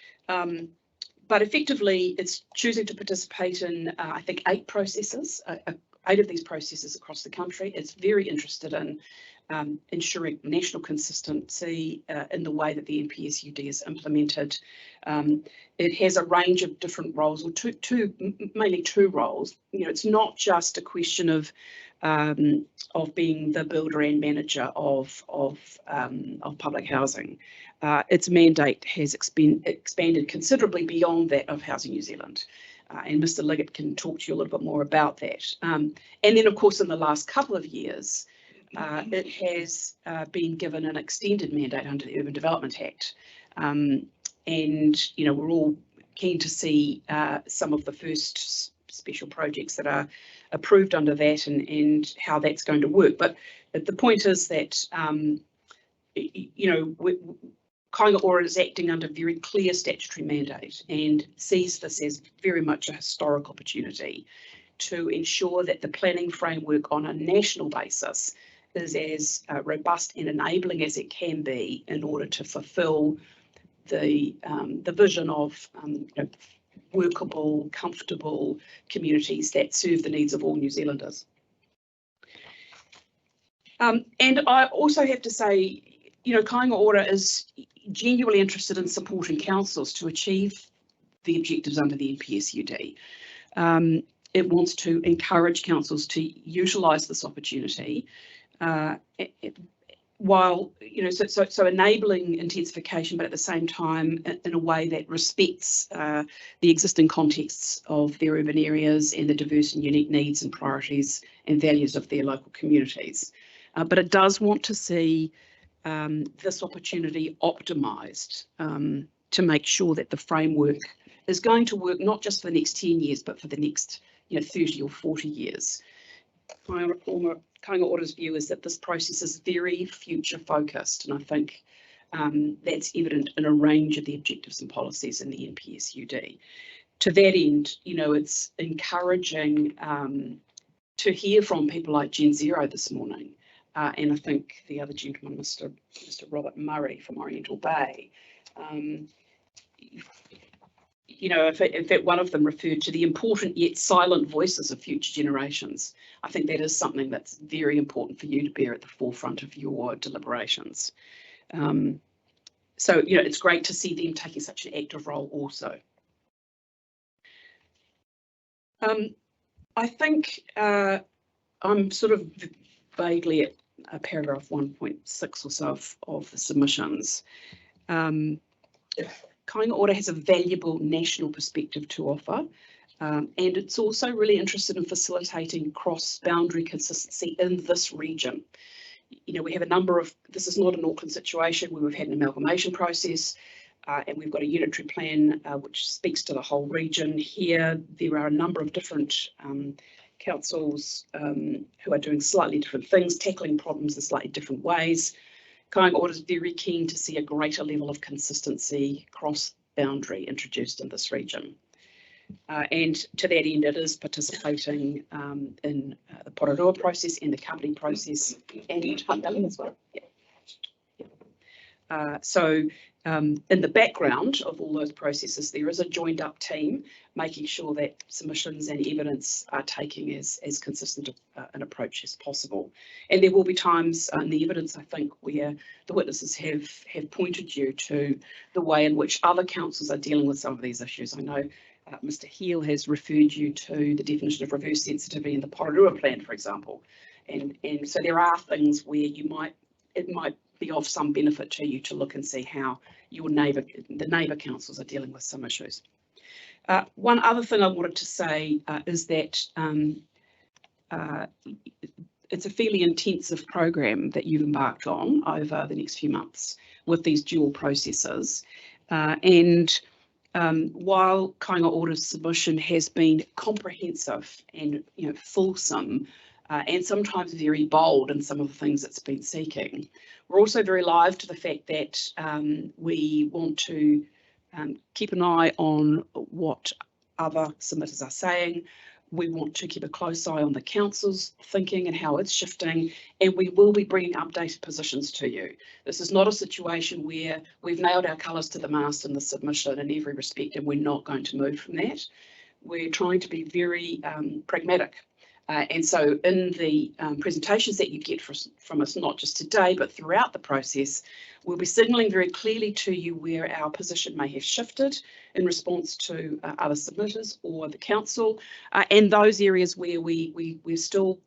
But effectively, it's choosing to participate in, I think, 8 processes, 8 of these processes across the country. It's very interested in ensuring national consistency in the way that the NPSUD is implemented. It has a range of different roles, or mainly two roles. It's not just a question of being the builder and manager of public housing. Its mandate has expanded considerably beyond that of Housing New Zealand. And Mr. Liggett can talk to you a little bit more about that. And then, of course, in the last couple of years, it has been given an extended mandate under the Urban Development Act. And, we're all keen to see some of the first special projects that are approved under that and how that's going to work. But the point is that, Kāinga Ora is acting under very clear statutory mandate and sees this as very much a historic opportunity to ensure that the planning framework on a national basis is as robust and enabling as it can be in order to fulfil the vision of workable, comfortable communities that serve the needs of all New Zealanders. And I also have to say, Kāinga Ora is genuinely interested in supporting councils to achieve the objectives under the NPSUD. It wants to encourage councils to utilise this opportunity while, so enabling intensification, but at the same time in a way that respects the existing contexts of their urban areas and the diverse and unique needs and priorities and values of their local communities. But it does want to see this opportunity optimised to make sure that the framework is going to work not just for the next 10 years, but for the next 30 or 40 years. Kāinga Ora's view is that this process is very future focused, and I think that's evident in a range of the objectives and policies in the NPSUD. To that end, it's encouraging to hear from people like Gen Zero this morning. And I think the other gentleman, Mr. Robert Murray from Oriental Bay, in fact, one of them referred to the important yet silent voices of future generations. I think that is something that's very important for you to bear at the forefront of your deliberations. So, it's great to see them taking such an active role also. I think I'm sort of vaguely at paragraph 1.6 or so of the submissions. Kāinga Ora has a valuable national perspective to offer, and it's also really interested in facilitating cross-boundary consistency in this region. We have a number of, this is not an Auckland situation where we've had an amalgamation process, and we've got a unitary plan which speaks to the whole region. Here, there are a number of different councils who are doing slightly different things, tackling problems in slightly different ways. Kāinga Ora is very keen to see a greater level of consistency cross-boundary introduced in this region. And to that end, it is participating in the Pororua process and the Kapiti process and Huntdale as well. So in the background of all those processes, there is a joined up team making sure that submissions and evidence are taking as consistent an approach as possible. And there will be times in the evidence, I think, where the witnesses have pointed you to the way in which other councils are dealing with some of these issues. I know Mr. Heal has referred you to the definition of reverse sensitivity in the Pororua plan, for example. And so there are things where it might be of some benefit to you to look and see how the neighbour councils are dealing with some issues. One other thing I wanted to say is that it's a fairly intensive program that you've embarked on over the next few months with these dual processes. While Kāinga Ora's submission has been comprehensive and fulsome, and sometimes very bold in some of the things it's been seeking, we're also very alive to the fact that we want to keep an eye on what other submitters are saying. We want to keep a close eye on the council's thinking and how it's shifting, and we will be bringing updated positions to you. This is not a situation where we've nailed our colours to the mast in the submission in every respect and we're not going to move from that. We're trying to be very pragmatic. And so in the presentations that you get from us, not just today, but throughout the process, we'll be signalling very clearly to you where our position may have shifted in response to other submitters or the council, and those areas where we still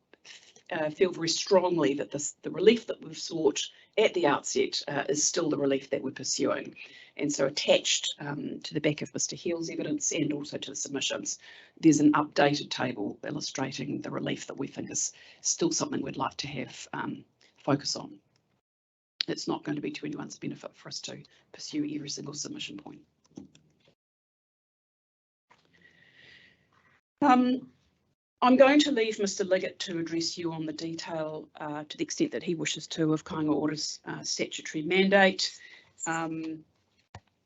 feel very strongly that the relief that we've sought at the outset is still the relief that we're pursuing. And so attached to the back of Mr. Heal's evidence and also to the submissions, there's an updated table illustrating the relief that we think is still something we'd like to have focus on. It's not going to be to anyone's benefit for us to pursue every single submission point. I'm going to leave Mr. Liggett to address you on the detail to the extent that he wishes to of Kāinga Ora's statutory mandate.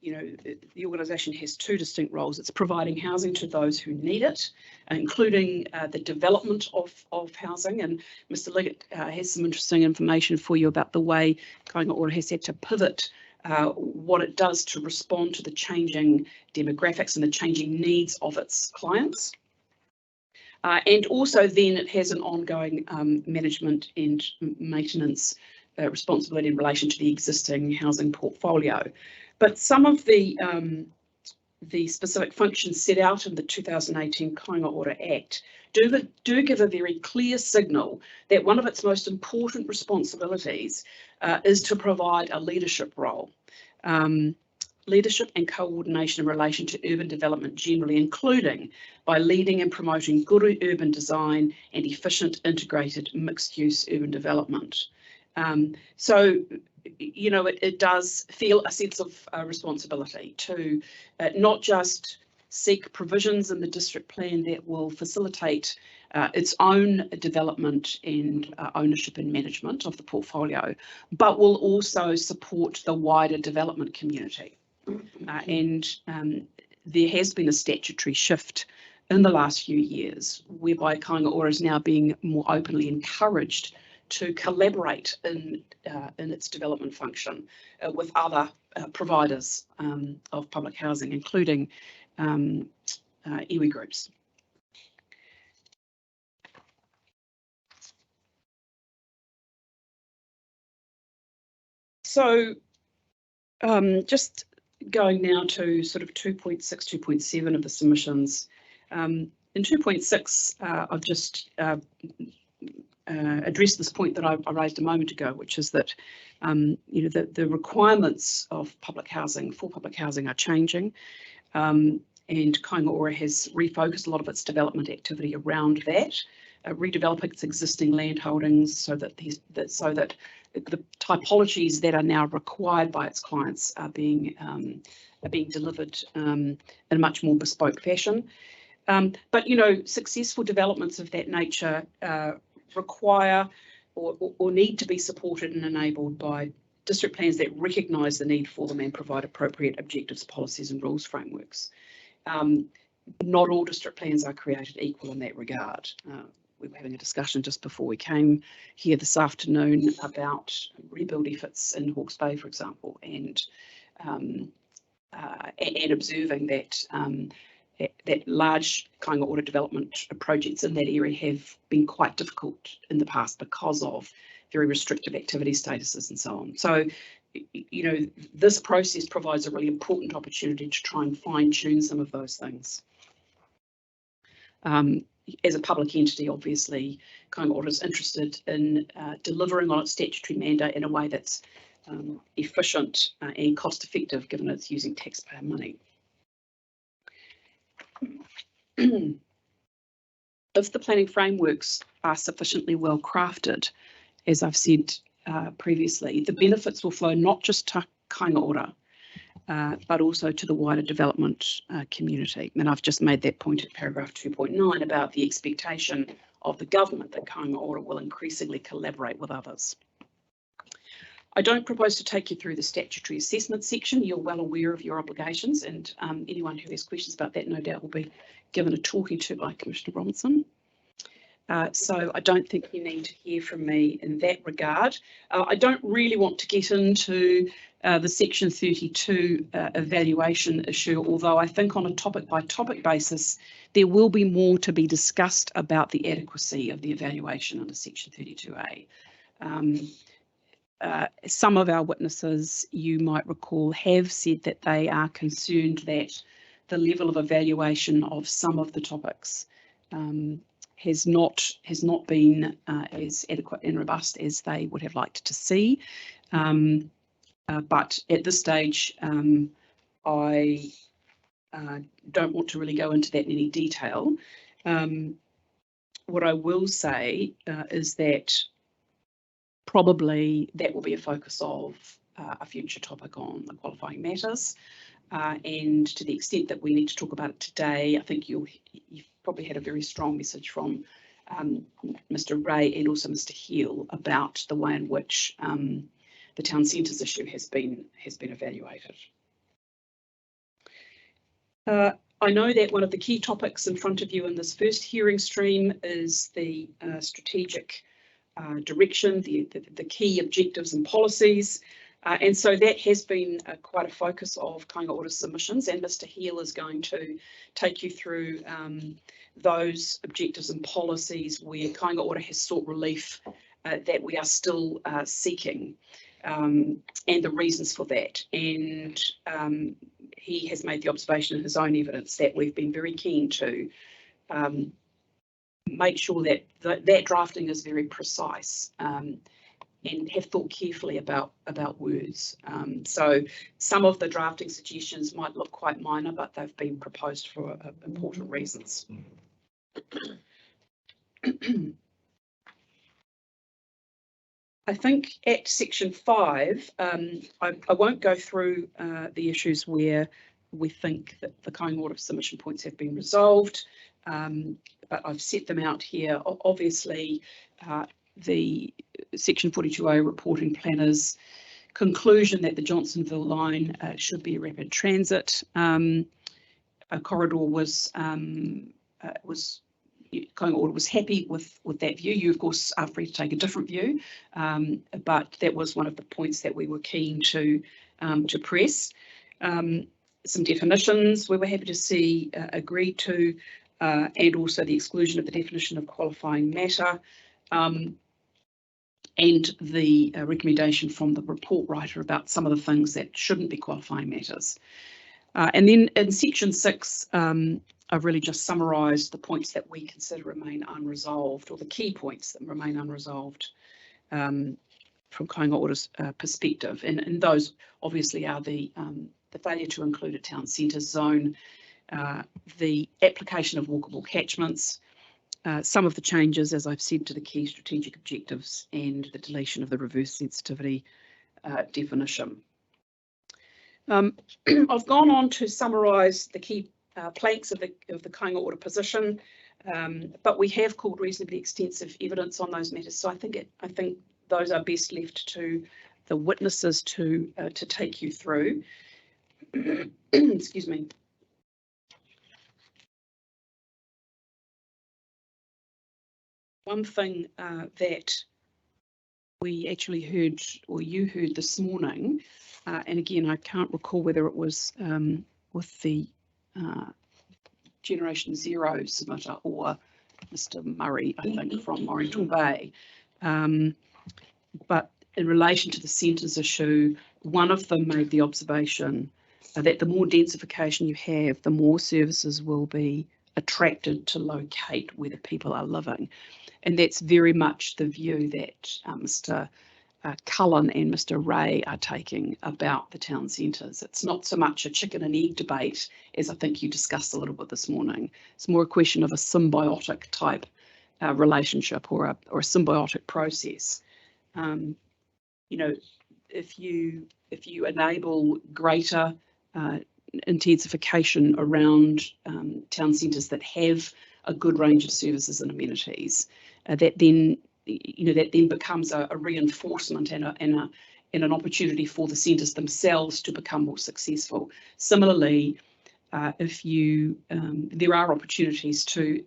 The organisation has two distinct roles. It's providing housing to those who need it, including the development of housing. And Mr. Liggett has some interesting information for you about the way Kāinga Ora has had to pivot what it does to respond to the changing demographics and the changing needs of its clients. And also then it has an ongoing management and maintenance responsibility in relation to the existing housing portfolio. But some of the specific functions set out in the 2018 Kāinga Ora Act do give a very clear signal that one of its most important responsibilities is to provide a leadership role. Leadership and coordination in relation to urban development generally, including by leading and promoting good urban design and efficient integrated mixed-use urban development. It does feel a sense of responsibility to not just seek provisions in the district plan that will facilitate its own development and ownership and management of the portfolio, but will also support the wider development community. There has been a statutory shift in the last few years whereby Kāinga Ora is now being more openly encouraged to collaborate in its development function with other providers of public housing, including iwi groups. So just going now to sort of 2.6, 2.7 of the submissions. In 2.6, I've just address this point that I raised a moment ago, which is that the requirements of public housing are changing, and Kāinga Ora has refocused a lot of its development activity around that, redeveloping its existing land holdings so that the typologies that are now required by its clients are being delivered in a much more bespoke fashion. But successful developments of that nature require or need to be supported and enabled by district plans that recognise the need for them and provide appropriate objectives, policies and rules frameworks. Not all district plans are created equal in that regard. We were having a discussion just before we came here this afternoon about rebuild efforts in Hawke's Bay, for example, and observing that that large Kāinga Ora development projects in that area have been quite difficult in the past because of very restrictive activity statuses and so on. So, this process provides a really important opportunity to try and fine-tune some of those things. As a public entity, obviously, Kāinga Ora is interested in delivering on its statutory mandate in a way that's efficient and cost effective, given it's using taxpayer money. If the planning frameworks are sufficiently well crafted, as I've said previously, the benefits will flow not just to Kāinga Ora, but also to the wider development community. And I've just made that point in paragraph 2.9 about the expectation of the government that Kāinga Ora will increasingly collaborate with others. I don't propose to take you through the statutory assessment section. You're well aware of your obligations, and anyone who has questions about that no doubt will be given a talking to by Commissioner Robinson. So I don't think you need to hear from me in that regard. I don't really want to get into the Section 32 evaluation issue, although I think on a topic by topic basis, there will be more to be discussed about the adequacy of the evaluation under Section 32A. Some of our witnesses, you might recall, have said that they are concerned that the level of evaluation of some of the topics has not been as adequate and robust as they would have liked to see. But at this stage, I don't want to really go into that in any detail. What I will say is that probably that will be a focus of a future topic on the qualifying matters. And to the extent that we need to talk about it today, I think you've probably had a very strong message from Mr. Ray and also Mr. Heel about the way in which the town centres issue has been evaluated. I know that one of the key topics in front of you in this first hearing stream is the strategic direction, the key objectives and policies. And so that has been quite a focus of Kāinga Ora's submissions, and Mr. Heel is going to take you through those objectives and policies where Kāinga Ora has sought relief that we are still seeking, and the reasons for that. And he has made the observation in his own evidence that we've been very keen to make sure that that drafting is very precise, and have thought carefully about words. So some of the drafting suggestions might look quite minor, but they've been proposed for important reasons. I think at section 5, I won't go through the issues where we think that the Kāinga Ora submission points have been resolved, but I've set them out here. Obviously, the Section 42A reporting planner's conclusion that the Johnsonville line should be a rapid transit corridor was Kāinga Ora was happy with that view. You, of course, are free to take a different view, but that was one of the points that we were keen to press. Some definitions we were happy to see agreed to, and also the exclusion of the definition of qualifying matter, and the recommendation from the report writer about some of the things that shouldn't be qualifying matters. And then in section 6, I've really just summarised the points that we consider remain unresolved, or the key points that remain unresolved from Kāinga Ora's perspective. And those obviously are the failure to include a town centre zone, the application of walkable catchments, some of the changes, as I've said, to the key strategic objectives, and the deletion of the reverse sensitivity definition. I've gone on to summarise the key planks of the Kāinga Ora position, but we have called reasonably extensive evidence on those matters. So I think those are best left to the witnesses to take you through. Excuse me. One thing that we actually heard, or you heard this morning, and again, I can't recall whether it was with the Generation Zero submitter or Mr. Murray, I think, from Oriental Bay. But in relation to the centres issue, one of them made the observation that the more densification you have, the more services will be attracted to locate where the people are living. And that's very much the view that Mr. Cullen and Mr. Ray are taking about the town centres. It's not so much a chicken and egg debate as I think you discussed a little bit this morning. It's more a question of a symbiotic type relationship or a symbiotic process. You know, if you enable greater intensification around town centres that have a good range of services and amenities, that then becomes a reinforcement and an opportunity for the centres themselves to become more successful. Similarly, there are opportunities to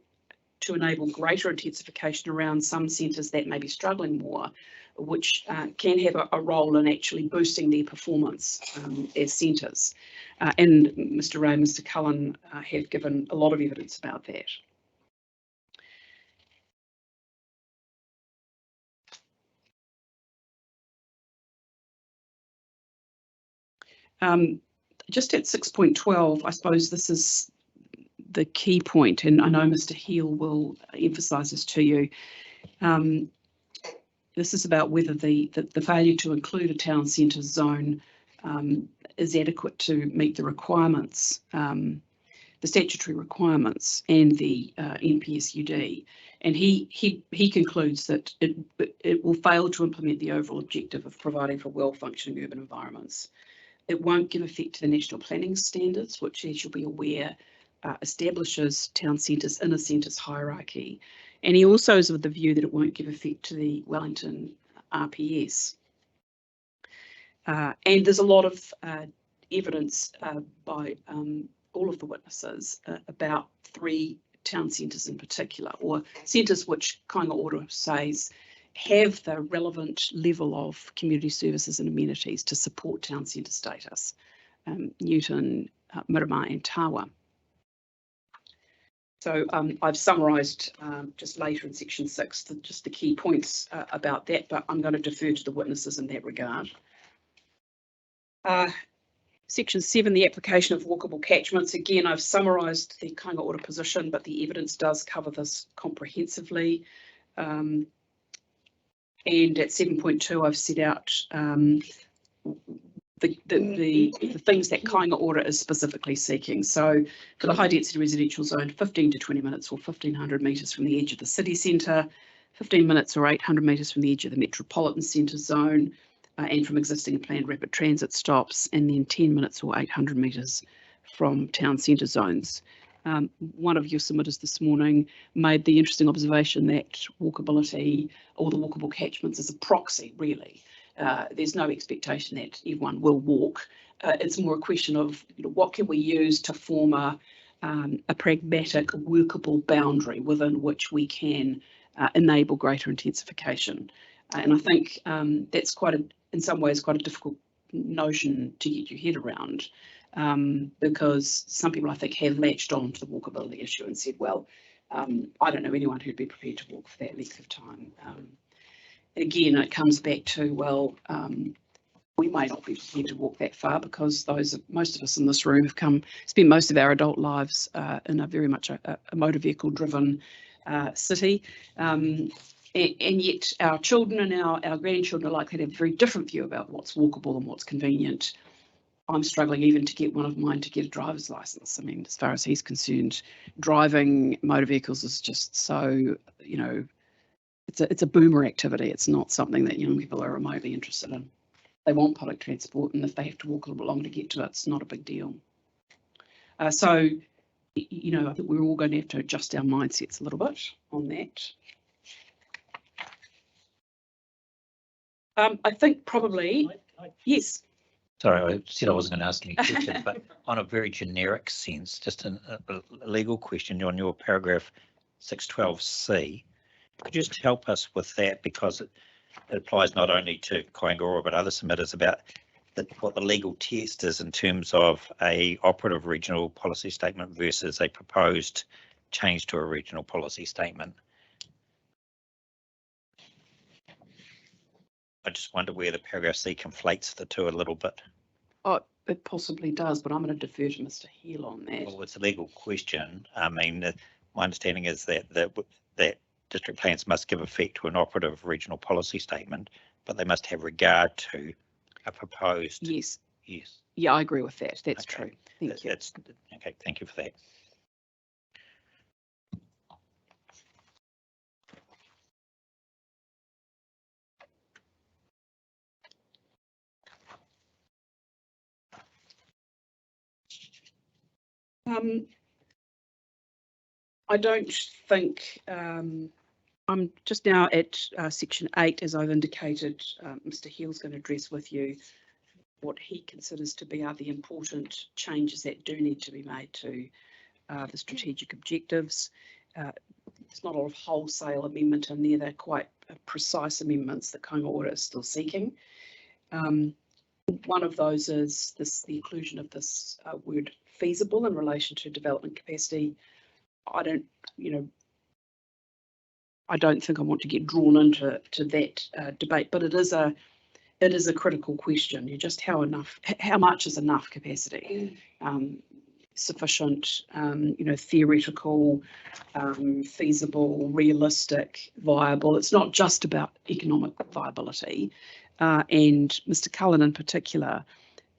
enable greater intensification around some centres that may be struggling more, which can have a role in actually boosting their performance as centres. And Mr. Ray and Mr. Cullen have given a lot of evidence about that. Just at 6.12, I suppose this is the key point, and I know Mr. Heal will emphasise this to you. This is about whether the failure to include a town centre zone is adequate to meet the requirements, the statutory requirements, and the NPSUD. And he concludes that it will fail to implement the overall objective of providing for well-functioning urban environments. It won't give effect to the national planning standards, which, as you'll be aware, establishes town centres in a centres hierarchy. And he also is of the view that it won't give effect to the Wellington RPS. And there's a lot of evidence by all of the witnesses about 3 town centres in particular, or centres which Kāinga Ora says have the relevant level of community services and amenities to support town centre status: Newtown, Miramar and Tawa. So I've summarised just later in section 6 just the key points about that, but I'm going to defer to the witnesses in that regard. Section 7, the application of walkable catchments. Again, I've summarised the Kāinga Ora position, but the evidence does cover this comprehensively. And at 7.2, I've set out the things that Kāinga Ora is specifically seeking. So for the high density residential zone, 15 to 20 minutes or 1,500 metres from the edge of the city centre, 15 minutes or 800 metres from the edge of the metropolitan centre zone, and from existing and planned rapid transit stops, and then 10 minutes or 800 metres from town centre zones. One of your submitters this morning made the interesting observation that walkability or the walkable catchments is a proxy, really. There's no expectation that everyone will walk. It's more a question of what can we use to form a pragmatic, workable boundary within which we can enable greater intensification. And I think that's in some ways quite a difficult notion to get your head around. Because some people, I think, have latched on to the walkability issue and said, well, I don't know anyone who'd be prepared to walk for that length of time. Again, it comes back to, well, we may not be prepared to walk that far because most of us in this room have spent most of our adult lives in a very much a motor vehicle driven city. And yet our children and our grandchildren are likely to have a very different view about what's walkable and what's convenient. I'm struggling even to get one of mine to get a driver's license. I mean, as far as he's concerned, driving motor vehicles is just so, it's a boomer activity. It's not something that young people are remotely interested in. They want public transport, and if they have to walk a little bit long to get to it, it's not a big deal. So, I think we're all going to have to adjust our mindsets a little bit on that. I think probably, yes. Sorry, I said I wasn't going to ask any questions, but on a very generic sense, just a legal question on your paragraph 612C, could you just help us with that, because it applies not only to Kāinga Ora but other submitters about what the legal test is in terms of a operative regional policy statement versus a proposed change to a regional policy statement. I just wonder where the paragraph C conflates the two a little bit. Oh, it possibly does, but I'm going to defer to Mr. Hill on that. Well, it's a legal question. I mean, my understanding is that that district plans must give effect to an operative regional policy statement, but they must have regard to a proposed. Yes. Yes. Yeah, I agree with that. That's Okay. true. Thank you. That's okay. Thank you for that. I don't think, I'm just now at section 8, as I've indicated. Mr. Hill's going to address with you what he considers to be the important changes that do need to be made to the strategic objectives. There's not a lot of wholesale amendment in there. They're quite precise amendments that Kāinga Ora is still seeking. One of those is the inclusion of this word feasible in relation to development capacity. I don't think I want to get drawn into that debate, but it is a critical question. You just how much is enough capacity? Sufficient, theoretical, feasible, realistic, viable. It's not just about economic viability. And Mr. Cullen in particular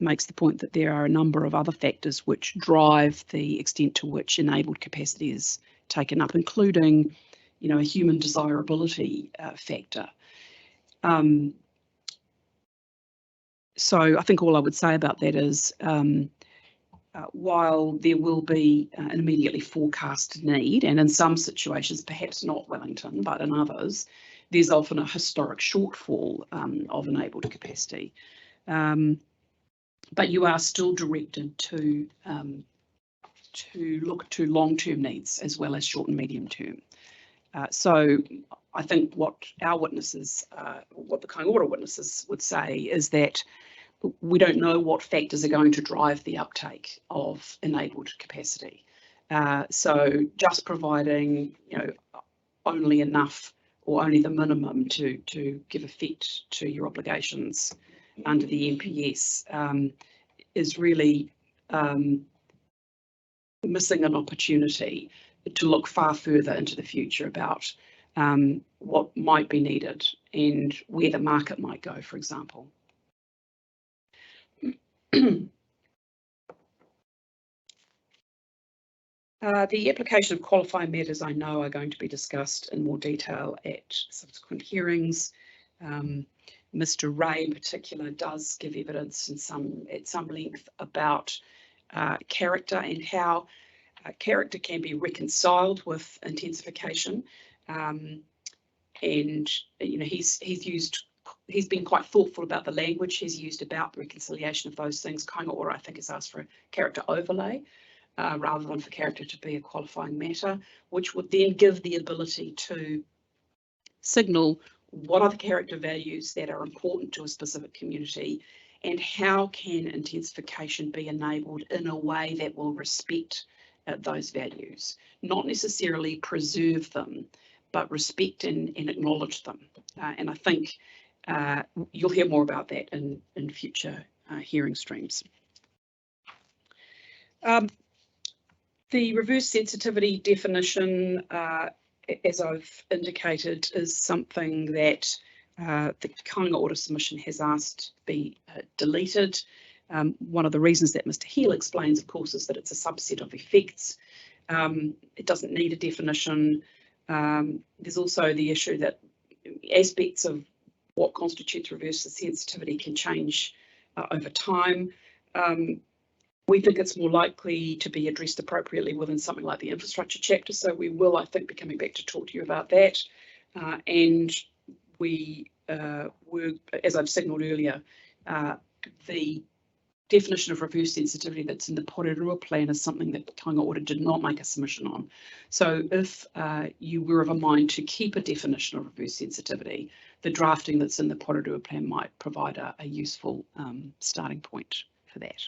makes the point that there are a number of other factors which drive the extent to which enabled capacity is taken up, including, a human desirability factor. So I think all I would say about that is, while there will be an immediately forecast need, and in some situations, perhaps not Wellington, but in others, there's often a historic shortfall of enabled capacity. But you are still directed to look to long-term needs as well as short and medium term. So I think what our witnesses, what the Kāinga Ora witnesses would say is that we don't know what factors are going to drive the uptake of enabled capacity. So just providing, only enough or only the minimum to give effect to your obligations under the NPS is really missing an opportunity to look far further into the future about what might be needed and where the market might go, for example. The application of qualifying matters, I know, are going to be discussed in more detail at subsequent hearings. Mr. Ray in particular does give evidence at some length about character and how character can be reconciled with intensification. And he's been quite thoughtful about the language he's used about the reconciliation of those things. Kāinga Ora, I think, has asked for a character overlay rather than for character to be a qualifying matter, which would then give the ability to signal what are the character values that are important to a specific community and how can intensification be enabled in a way that will respect those values, not necessarily preserve them, but respect and acknowledge them. And I think you'll hear more about that in future hearing streams. The reverse sensitivity definition, as I've indicated, is something that the Kāinga Ora submission has asked be deleted. One of the reasons that Mr. Hill explains, of course, is that it's a subset of effects. It doesn't need a definition. There's also the issue that aspects of what constitutes reverse sensitivity can change over time. We think it's more likely to be addressed appropriately within something like the infrastructure chapter, so we will, I think, be coming back to talk to you about that. And we were, as I've signalled earlier, the definition of reverse sensitivity that's in the Porirua plan is something that Kāinga Ora did not make a submission on. So if you were of a mind to keep a definition of reverse sensitivity, the drafting that's in the Porirua plan might provide a useful starting point for that.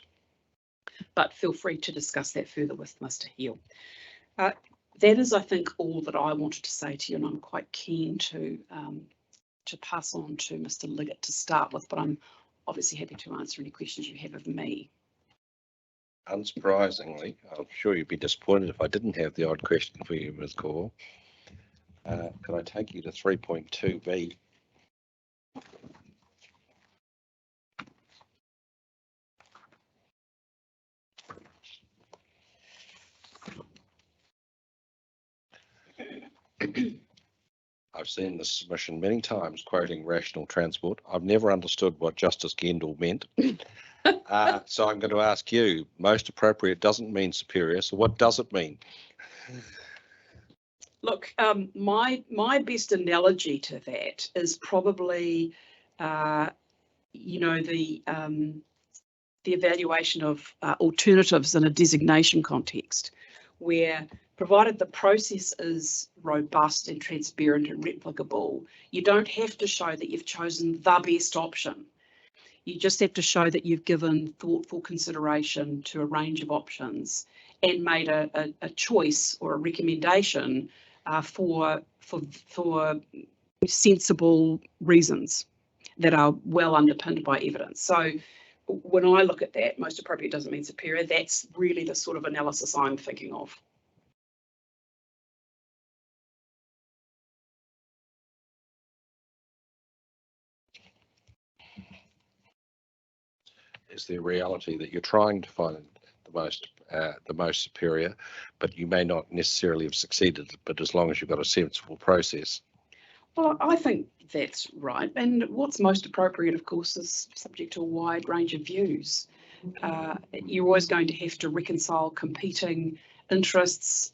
But feel free to discuss that further with Mr. Hill. That is, I think, all that I wanted to say to you, and I'm quite keen to pass on to Mr. Liggett to start with, but I'm obviously happy to answer any questions you have of me. unsurprisingly, I'm sure you'd be disappointed if I didn't have the odd question for you, Ms. Gore. Can I take you to 3.2b? I've seen this submission many times quoting rational transport. I've never understood what Justice Gendall meant. So I'm going to ask you, most appropriate doesn't mean superior, so what does it mean? Look, my best analogy to that is probably, you know, the evaluation of alternatives in a designation context, where provided the process is robust and transparent and replicable, you don't have to show that you've chosen the best option. You just have to show that you've given thoughtful consideration to a range of options and made a choice or a recommendation for sensible reasons that are well underpinned by evidence. So when I look at that, most appropriate doesn't mean superior. That's really the sort of analysis I'm thinking of. Is the reality that you're trying to find the most superior, but you may not necessarily have succeeded, but as long as you've got a sensible process. Well, I think that's right. And what's most appropriate, of course, is subject to a wide range of views. You're always going to have to reconcile competing interests.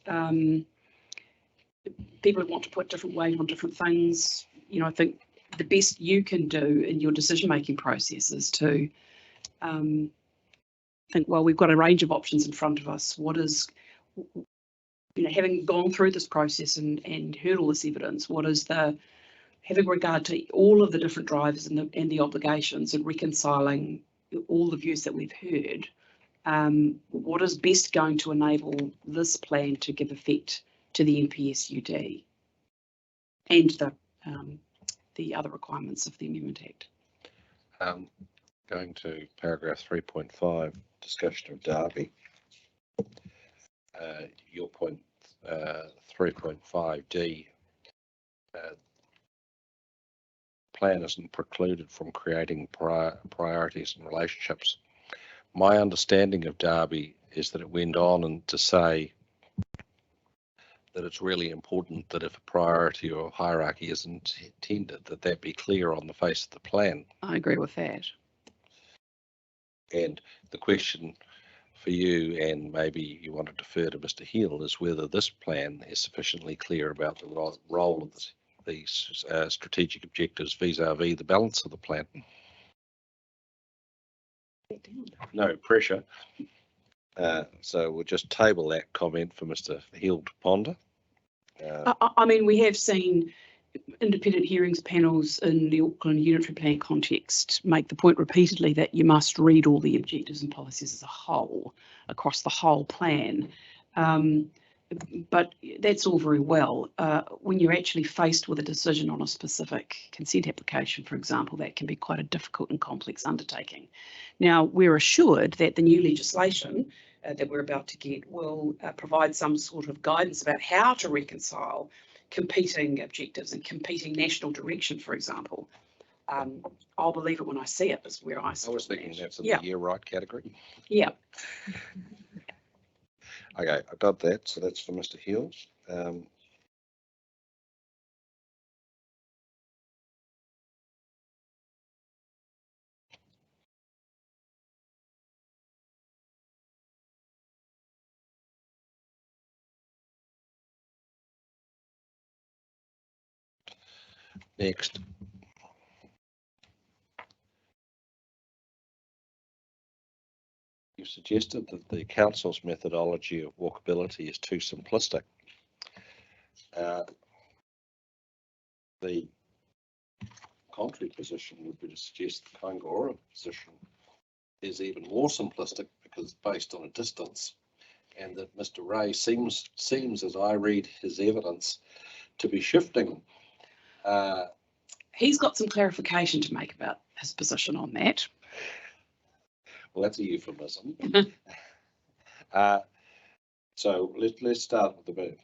People want to put different weight on different things. You know, I think the best you can do in your decision-making process is to think, well, we've got a range of options in front of us. What is, you know, having gone through this process and heard all this evidence, what is the, having regard to all of the different drivers and the obligations and reconciling all the views that we've heard, what is best going to enable this plan to give effect to the NPSUD and the other requirements of the Amendment Act. Going to paragraph 3.5, discussion of Derby. Your point 3.5d, plan isn't precluded from creating priorities and relationships. My understanding of Derby is that it went on and to say that it's really important that if a priority or hierarchy is intended, that be clear on the face of the plan. I agree with that. And the question for you, and maybe you want to defer to Mr. Hill, is whether this plan is sufficiently clear about the role of these strategic objectives vis-a-vis the balance of the plan. No pressure. So we'll just table that comment for Mr. Hill to ponder. I mean, we have seen independent hearings panels in the Auckland Unitary Plan context make the point repeatedly that you must read all the objectives and policies as a whole, across the whole plan. But that's all very well. When you're actually faced with a decision on a specific consent application, for example, that can be quite a difficult and complex undertaking. Now, we're assured that the new legislation that we're about to get will provide some sort of guidance about how to reconcile competing objectives and competing national direction, for example. I'll believe it when I see it, is where I was thinking that's in the year right category. Yeah. Okay, I got that. So that's for Mr. Hill. Next. You suggested that the council's methodology of walkability is too simplistic. The contrary position would be to suggest the Kāinga position is even more simplistic because it's based on a distance, and that Mr. Ray seems, as I read his evidence, to be shifting. He's got some clarification to make about his position on that. Well, that's a euphemism. So let's start with the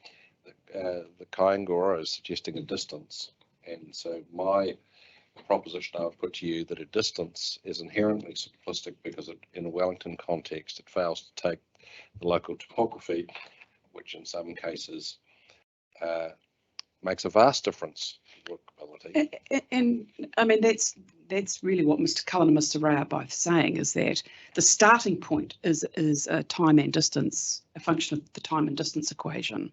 Kāinga is suggesting a distance, and so my proposition I would put to you that a distance is inherently simplistic because in a Wellington context it fails to take the local topography, which in some cases makes a vast difference in workability. And I mean, that's really what Mr. Cullen and Mr. Ray are both saying, is that the starting point is a time and distance, a function of the time and distance equation.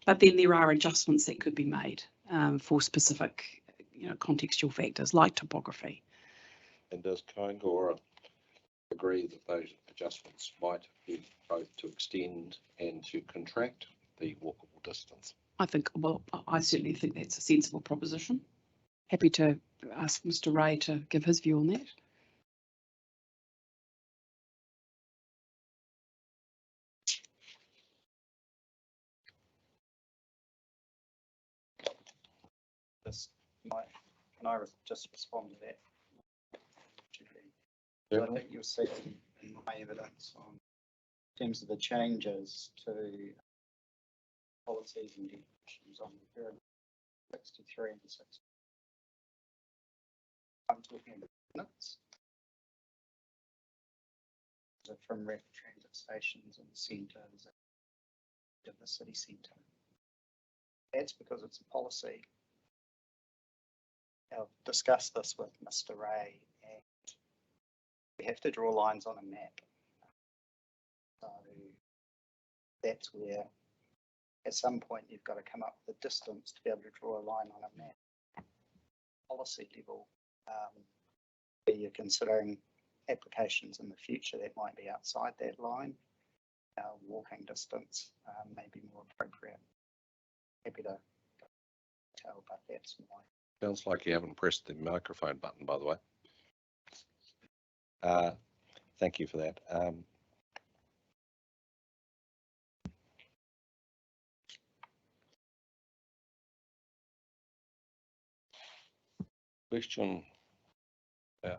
But then there are adjustments that could be made for specific, contextual factors like topography. And does Kāinga agree that those adjustments might be both to extend and to contract the walkable distance? I certainly think that's a sensible proposition. Happy to ask Mr. Ray to give his view on that. Can I just respond to that? I think you'll see in my evidence on in terms of the changes to policies and definitions on the pyramid 63 and 60. I'm talking about minutes. From rapid transit stations and centres of the city centre. That's because it's a policy. I've discussed this with Mr. Ray, and we have to draw lines on a map. So that's where at some point you've got to come up with a distance to be able to draw a line on a map. Policy level, where you're considering applications in the future that might be outside that line, walking distance may be more appropriate. Happy to tell, but that's my. Sounds like you haven't pressed the microphone button, by the way. Thank you for that. Question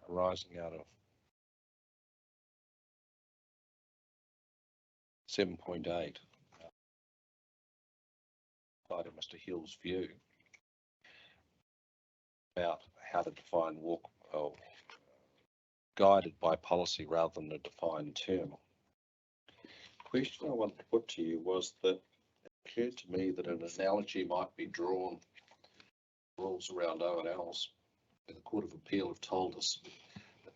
arising out of 7.8, by Mr. Hill's view about how to define guided by policy rather than a defined term. The question I wanted to put to you was that it occurred to me that an analogy might be drawn, rules around O&Ls, where the Court of Appeal have told us that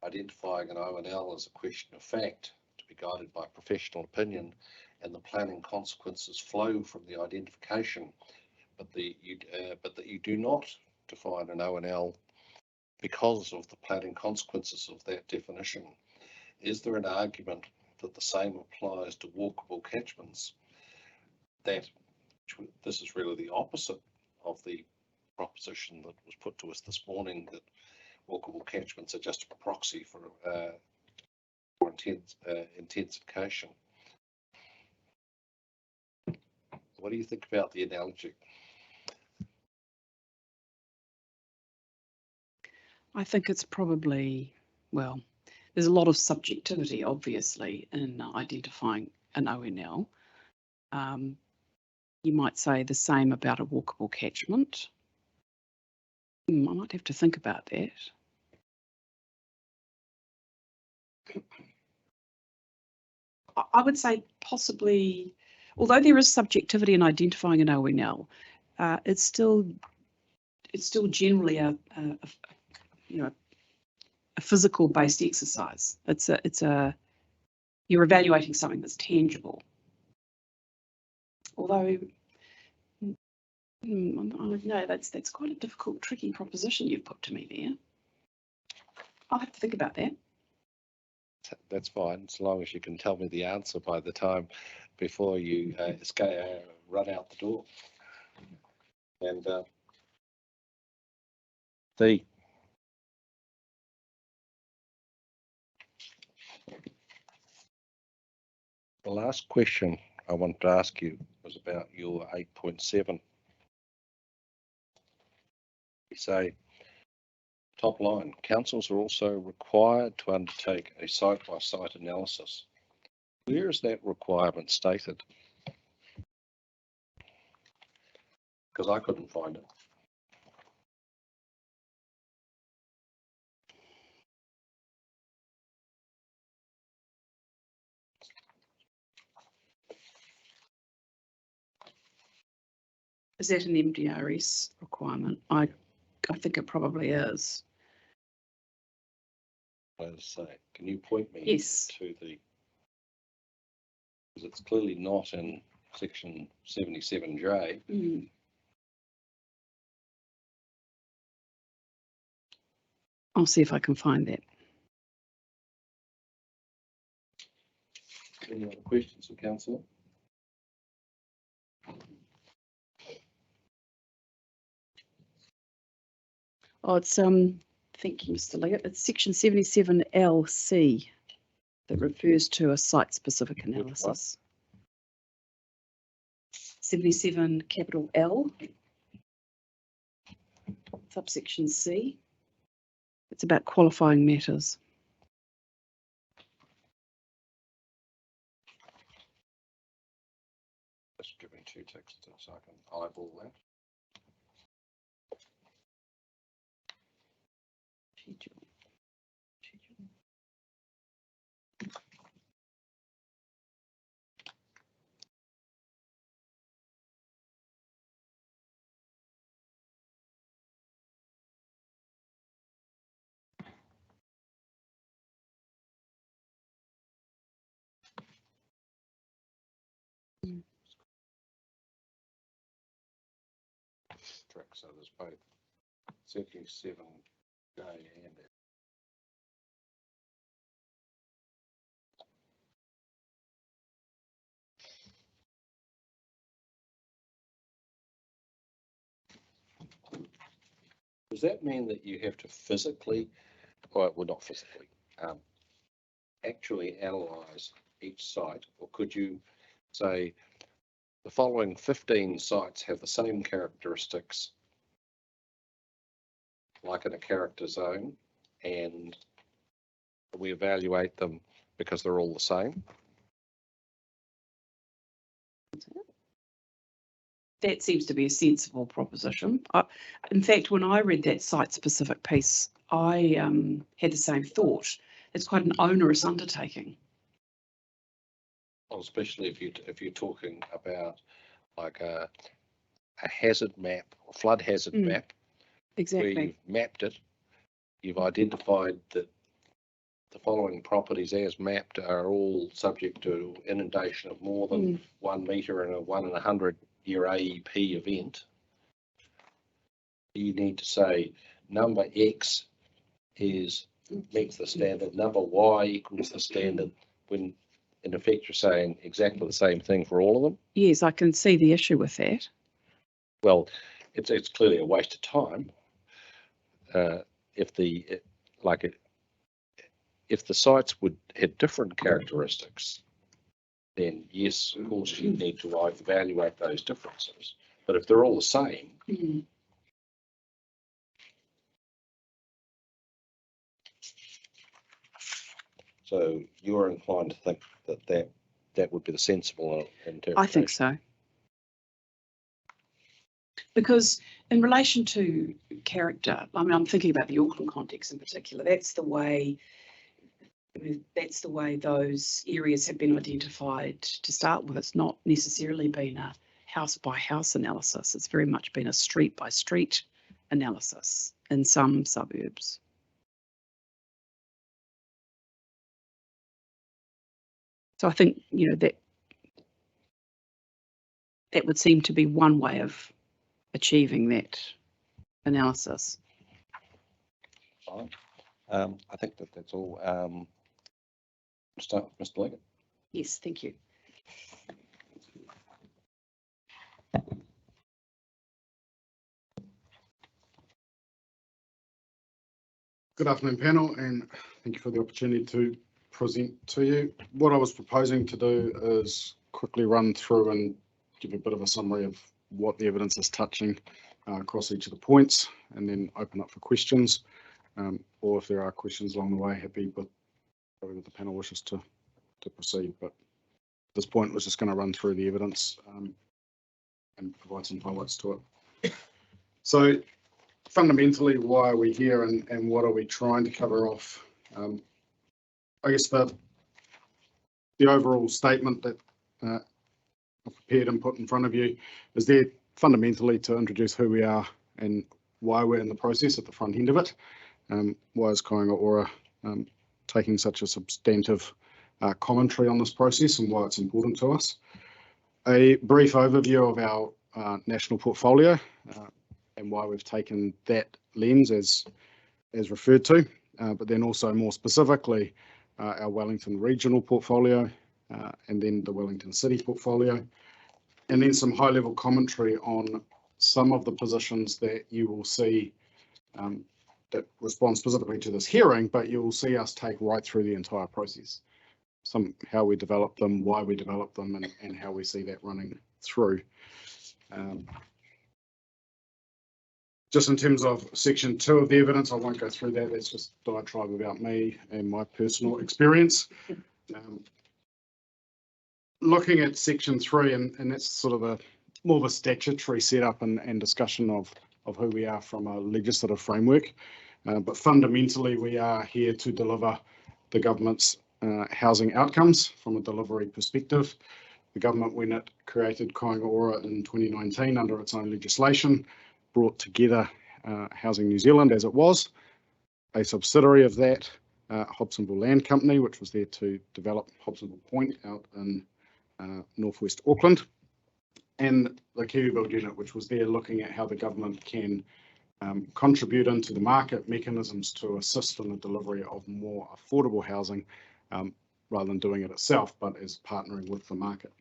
identifying an O&L is a question of fact to be guided by professional opinion, and the planning consequences flow from the identification, but that you do not define an O&L because of the planning consequences of that definition. Is there an argument that the same applies to walkable catchments? That this is really the opposite of the proposition that was put to us this morning, that walkable catchments are just a proxy for intensification. What do you think about the analogy? I think it's probably, well, there's a lot of subjectivity, obviously, in identifying an O&L. You might say the same about a walkable catchment. I might have to think about that. I would say possibly, although there is subjectivity in identifying an O&L, it's still generally a physical based exercise. You're evaluating something that's tangible. Although, no, that's quite a difficult, tricky proposition you've put to me there. I'll have to think about that. That's fine, as long as you can tell me the answer by the time before you run out the door. And the last question I wanted to ask you was about your 8.7. You say, top line, councils are also required to undertake a site-by-site analysis Where is that requirement stated? Because I couldn't find it. Is that an MDRS requirement? I think it probably is. Let's say, can you point me Yes. to the? Because it's clearly not in section 77J. Mm. I'll see if I can find that. Any other questions for councillor? Oh, it's thank you, Mr. Leggett. It's section 77LC that refers to a site-specific analysis. 77 capital L, subsection C. It's about qualifying matters. Just give me 2 ticks so I can eyeball that. So there's both 77J and does that mean that you have to physically, well not physically, actually analyse each site, or could you say the following 15 sites have the same characteristics like in a character zone, and we evaluate them because they're all the same? That seems to be a sensible proposition. In fact, when I read that site-specific piece, I had the same thought. It's quite an onerous undertaking. Well, especially if you're talking about like a hazard map or flood hazard map. Exactly. Where you've mapped it, you've identified that the following properties as mapped are all subject to inundation of more than 1 metre in a 1 in 100 year AEP event. You need to say number X meets the standard, number Y equals the standard, when in effect you're saying exactly the same thing for all of them. Yes, I can see the issue with that. Well, it's clearly a waste of time. If the sites had different characteristics, then yes, of course you need to evaluate those differences. But if they're all the same, so you're inclined to think that would be the sensible interpretation. I think so. Because in relation to character, I mean, I'm thinking about the Auckland context in particular. That's the way those areas have been identified to start with. It's not necessarily been a house by house analysis. It's very much been a street by street analysis in some suburbs. So I think, that would seem to be one way of achieving that analysis. Fine. I think that's all. Start with Mr. Leggett. Yes, thank you. Good afternoon, panel, and thank you for the opportunity to present to you. What I was proposing to do is quickly run through and give a bit of a summary of what the evidence is touching across each of the points, and then open up for questions, or if there are questions along the way, happy with whatever the panel wishes to proceed. But this point was just going to run through the evidence and provide some highlights to it. So fundamentally, why are we here and what are we trying to cover off? I guess the overall statement that I've prepared and put in front of you is there fundamentally to introduce who we are and why we're in the process at the front end of it. Why is Kāinga Ora taking such a substantive commentary on this process and why it's important to us. A brief overview of our national portfolio and why we've taken that lens as referred to, but then also more specifically our Wellington regional portfolio and then the Wellington City portfolio, and then some high-level commentary on some of the positions that you will see that respond specifically to this hearing, but you will see us take right through the entire process. How we develop them, why we develop them, and how we see that running through. Just in terms of section 2 of the evidence, I won't go through that. That's just diatribe about me and my personal experience. Looking at section 3, and that's sort of more of a statutory setup and discussion of who we are from a legislative framework. But fundamentally, we are here to deliver the government's housing outcomes from a delivery perspective. The government, when it created Kāinga Ora in 2019 under its own legislation, brought together Housing New Zealand as it was, a subsidiary of that, Hobsonville Land Company, which was there to develop Hobsonville Point out in northwest Auckland, and the Kiwi Build Unit, which was there looking at how the government can contribute into the market mechanisms to assist in the delivery of more affordable housing rather than doing it itself, but as partnering with the market.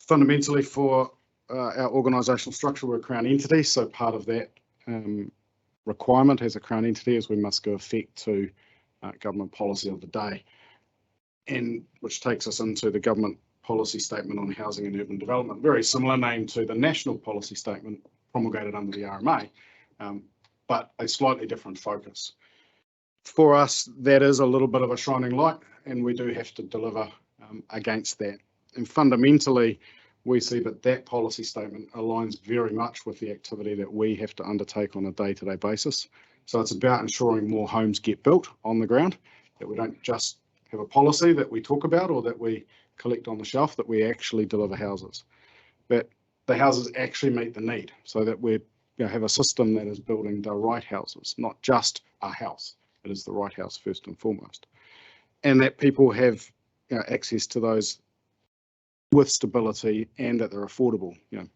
Fundamentally, for our organisational structure, we're a Crown entity, so part of that requirement as a Crown entity is we must give effect to government policy of the day, and which takes us into the government policy statement on housing and urban development, very similar name to the national policy statement promulgated under the RMA, but a slightly different focus. For us, that is a little bit of a shining light, and we do have to deliver against that. And fundamentally, we see that that policy statement aligns very much with the activity that we have to undertake on a day-to-day basis. So it's about ensuring more homes get built on the ground, that we don't just have a policy that we talk about or that we collect on the shelf, that we actually deliver houses, that the houses actually meet the need, so that we have a system that is building the right houses, not just a house. It is the right house first and foremost, and that people have access to those with stability and that they're affordable. We're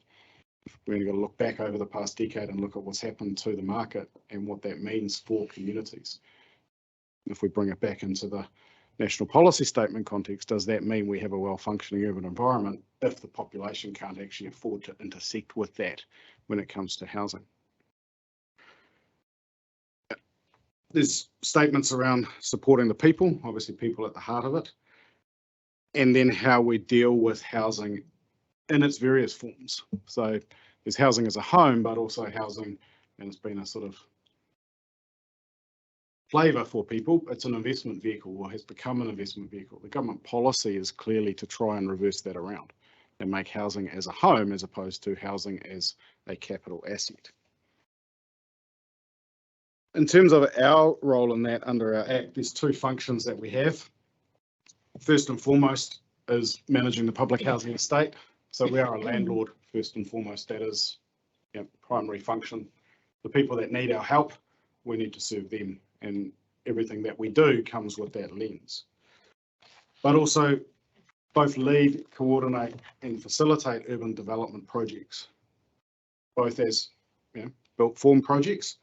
going to look back over the past decade and look at what's happened to the market and what that means for communities. If we bring it back into the national policy statement context, does that mean we have a well-functioning urban environment if the population can't actually afford to intersect with that when it comes to housing? There's statements around supporting the people, obviously people at the heart of it, and then how we deal with housing in its various forms. So there's housing as a home, but also housing, and it's been a sort of flavour for people, it's an investment vehicle or has become an investment vehicle. The government policy is clearly to try and reverse that around and make housing as a home as opposed to housing as a capital asset. In terms of our role in that under our Act, there's two functions that we have. First and foremost is managing the public housing estate. So we are a landlord first and foremost. That is primary function. The people that need our help, we need to serve them, and everything that we do comes with that lens. But also both lead, coordinate and facilitate urban development projects, both as built form projects,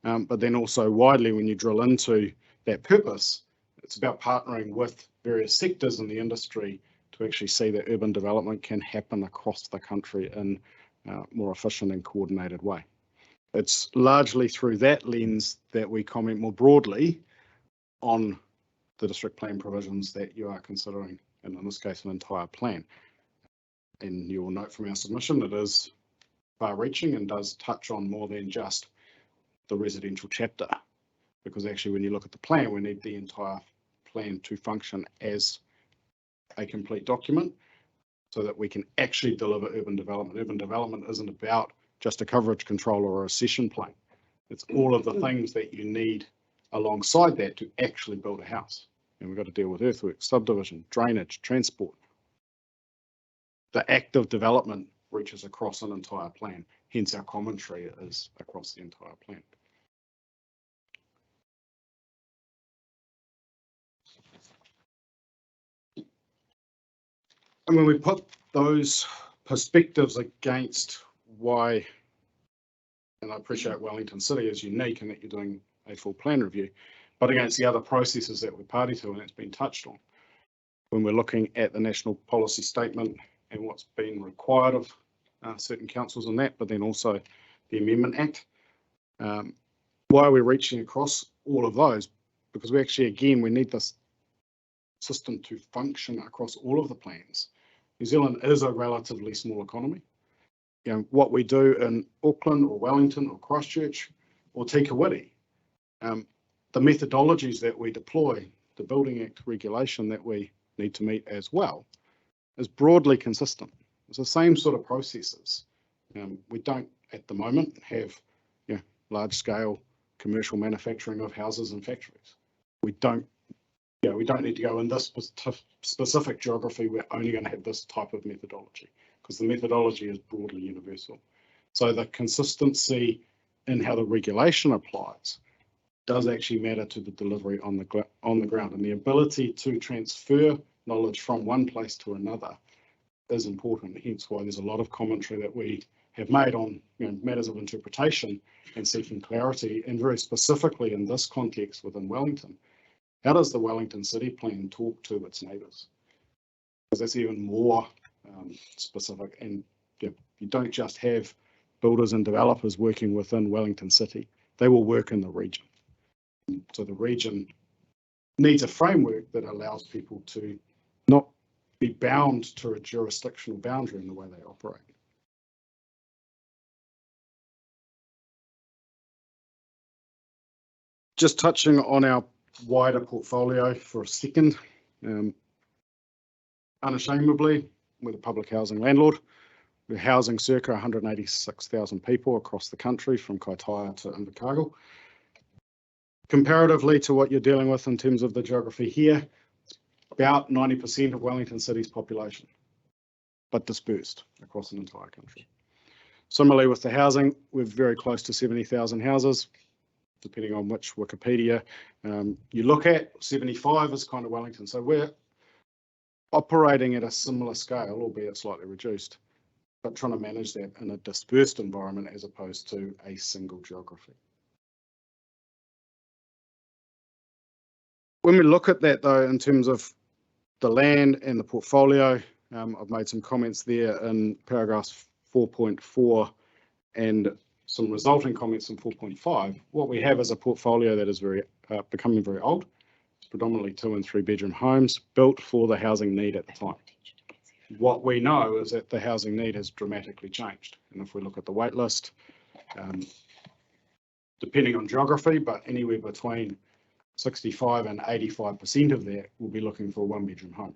but then also widely when you drill into that purpose, it's about partnering with various sectors in the industry to actually see that urban development can happen across the country in a more efficient and coordinated way. It's largely through that lens that we comment more broadly on the district plan provisions that you are considering, and in this case an entire plan. And you will note from our submission it is far-reaching and does touch on more than just the residential chapter, because actually when you look at the plan, we need the entire plan to function as a complete document so that we can actually deliver urban development. Urban development isn't about just a coverage control or a session plan. It's all of the things that you need alongside that to actually build a house. And we've got to deal with earthworks, subdivision, drainage, transport. The active development reaches across an entire plan, hence our commentary is across the entire plan. And when we put those perspectives against why, and I appreciate Wellington City is unique in that you're doing a full plan review, but against the other processes that we're party to, and it's been touched on, when we're looking at the national policy statement and what's been required of certain councils on that, but then also the Amendment Act. Why are we reaching across all of those? Because we actually, again, we need this system to function across all of the plans. New Zealand is a relatively small economy. You know, what we do in Auckland or Wellington or Christchurch or Te Kuiti, the methodologies that we deploy, the Building Act regulation that we need to meet as well, is broadly consistent. It's the same sort of processes. We don't at the moment have large scale commercial manufacturing of houses and factories. We don't need to go in this specific geography. We're only going to have this type of methodology because the methodology is broadly universal. So the consistency in how the regulation applies does actually matter to the delivery on the ground, and the ability to transfer knowledge from one place to another is important. Hence why there's a lot of commentary that we have made on matters of interpretation and seeking clarity, and very specifically in this context within Wellington. How does the Wellington City Plan talk to its neighbours? Because that's even more specific, and you don't just have builders and developers working within Wellington City, they will work in the region. So the region needs a framework that allows people to not be bound to a jurisdictional boundary in the way they operate. Just touching on our wider portfolio for a second. Unashamedly, we're the public housing landlord. We're housing circa 186,000 people across the country from Kaitaia to Invercargill. Comparatively to what you're dealing with in terms of the geography here, about 90% of Wellington City's population, but dispersed across an entire country. Similarly with the housing, we're very close to 70,000 houses, depending on which Wikipedia you look at. 75 is kind of Wellington. So we're operating at a similar scale, albeit slightly reduced, but trying to manage that in a dispersed environment as opposed to a single geography. When we look at that though, in terms of the land and the portfolio, I've made some comments there in paragraphs 4.4 and some resulting comments in 4.5. What we have is a portfolio that is becoming very old. It's predominantly 2 and 3 bedroom homes built for the housing need at the time. What we know is that the housing need has dramatically changed. And if we look at the wait list, depending on geography, but anywhere between 65 and 85% of that will be looking for a 1 bedroom home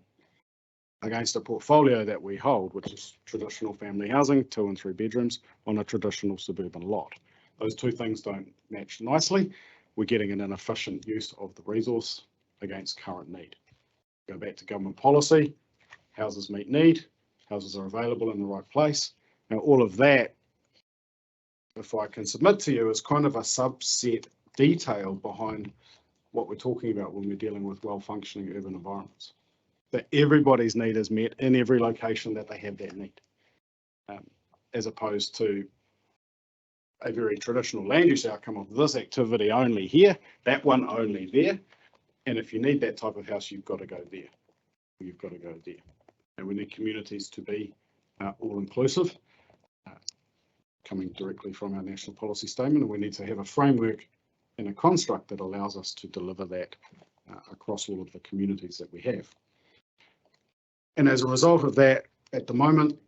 against a portfolio that we hold, which is traditional family housing, 2 and 3 bedrooms on a traditional suburban lot. Those two things don't match nicely. We're getting an inefficient use of the resource against current need. Go back to government policy, houses meet need, houses are available in the right place. Now all of that, if I can submit to you, is kind of a subset detail behind what we're talking about when we're dealing with well-functioning urban environments. That everybody's need is met in every location that they have that need, as opposed to a very traditional land use outcome of this activity only here, that one only there. And if you need that type of house, you've got to go there. You've got to go there. And we need communities to be all-inclusive, coming directly from our national policy statement. And we need to have a framework and a construct that allows us to deliver that across all of the communities that we have. And as a result of that, at the moment,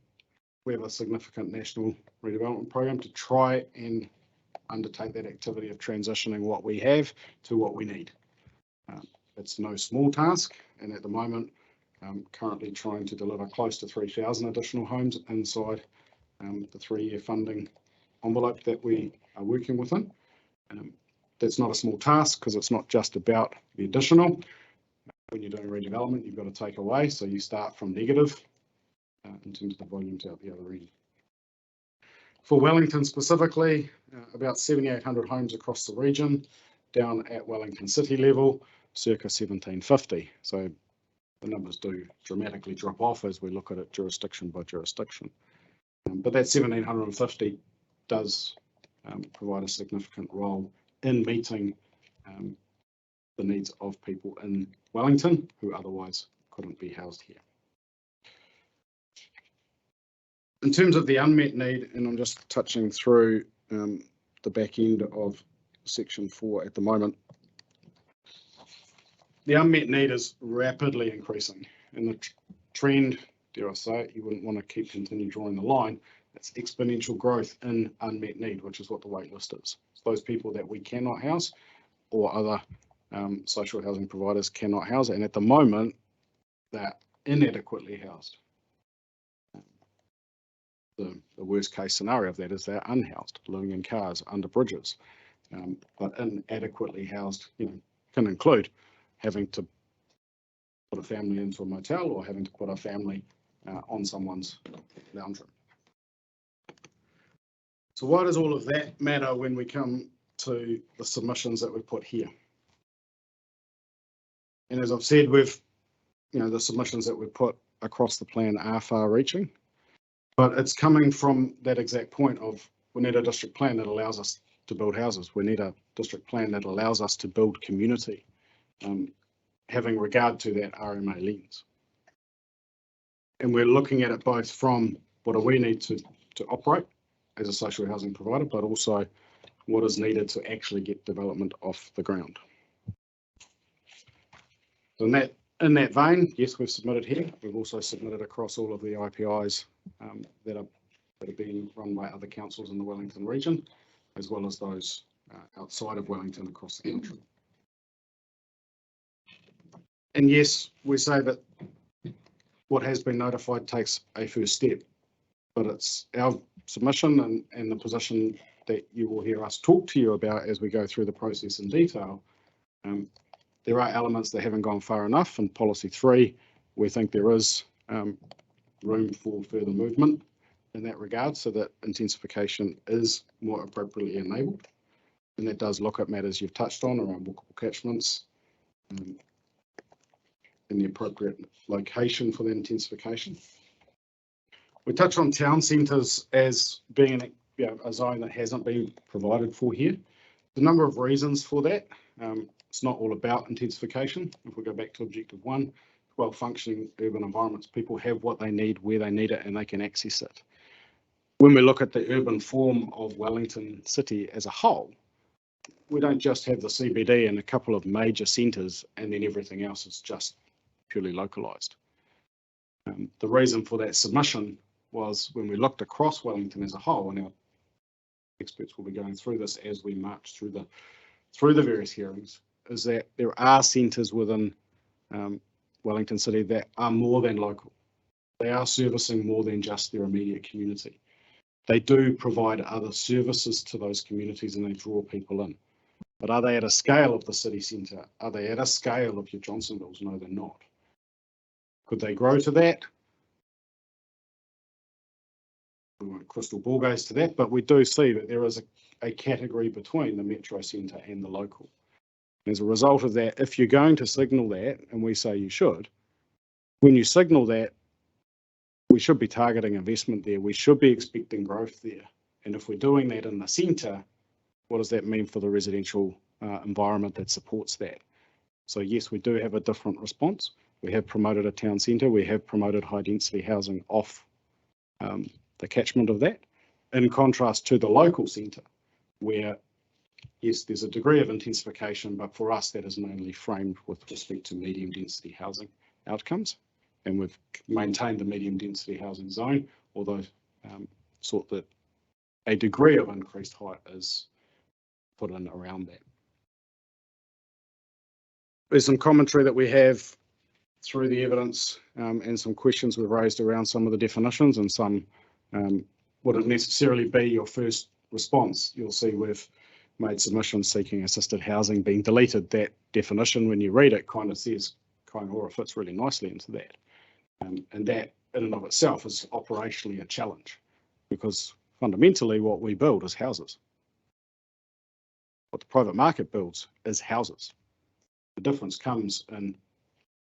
we have a significant national redevelopment program to try and undertake that activity of transitioning what we have to what we need. It's no small task, and at the moment, currently trying to deliver close to 3,000 additional homes inside the 3-year funding envelope that we are working within. That's not a small task because it's not just about the additional. When you're doing redevelopment, you've got to take away, so you start from negative in terms of the volumes out the other end. For Wellington specifically, about 7,800 homes across the region, down at Wellington City level, circa 1,750. So the numbers do dramatically drop off as we look at it jurisdiction by jurisdiction. But that 1,750 does provide a significant role in meeting the needs of people in Wellington who otherwise couldn't be housed here. In terms of the unmet need, and I'm just touching through the back end of section 4 at the moment, the unmet need is rapidly increasing, and the trend, dare I say it, you wouldn't want to continue drawing the line, it's exponential growth in unmet need, which is what the wait list is. It's those people that we cannot house or other social housing providers cannot house, and at the moment they're inadequately housed. The worst case scenario of that is they're unhoused, living in cars under bridges, but inadequately housed, can include having to put a family into a motel or having to put a family on someone's lounge room. So why does all of that matter when we come to the submissions that we put here? And as I've said, the submissions that we put across the plan are far-reaching, but it's coming from that exact point of we need a district plan that allows us to build houses. We need a district plan that allows us to build community, having regard to that RMA lens. And we're looking at it both from what do we need to operate as a social housing provider, but also what is needed to actually get development off the ground. So in that vein, yes, we've submitted here. We've also submitted across all of the IPIs that are being run by other councils in the Wellington region, as well as those outside of Wellington across the country. And yes, we say that what has been notified takes a first step, but it's our submission and the position that you will hear us talk to you about as we go through the process in detail. There are elements that haven't gone far enough. In policy 3, we think there is room for further movement in that regard so that intensification is more appropriately enabled. And that does look at matters you've touched on around walkable catchments and the appropriate location for that intensification. We touch on town centres as being a zone that hasn't been provided for here. There's a number of reasons for that. It's not all about intensification. If we go back to objective 1, well-functioning urban environments, people have what they need, where they need it, and they can access it. When we look at the urban form of Wellington City as a whole, we don't just have the CBD and a couple of major centres and then everything else is just purely localised. The reason for that submission was when we looked across Wellington as a whole, and our experts will be going through this as we march through the various hearings, is that there are centres within Wellington City that are more than local. They are servicing more than just their immediate community. They do provide other services to those communities and they draw people in. But are they at a scale of the city centre? Are they at a scale of your Johnsonvilles? No, they're not. Could they grow to that? We won't crystal ball gaze to that, but we do see that there is a category between the metro centre and the local. And as a result of that, if you're going to signal that, and we say you should, when you signal that, we should be targeting investment there. We should be expecting growth there. And if we're doing that in the centre, what does that mean for the residential environment that supports that? So yes, we do have a different response. We have promoted a town centre. We have promoted high density housing off the catchment of that, in contrast to the local centre, where yes, there's a degree of intensification, but for us that is mainly framed with respect to medium density housing outcomes. And we've maintained the medium density housing zone, although thought that a degree of increased height is put in around that. There's some commentary that we have through the evidence and some questions were raised around some of the definitions, and some wouldn't necessarily be your first response. You'll see we've made submissions seeking assisted housing being deleted. That definition, when you read it, kind of says Kāinga fits really nicely into that. And that in and of itself is operationally a challenge, because fundamentally what we build is houses. What the private market builds is houses. The difference comes in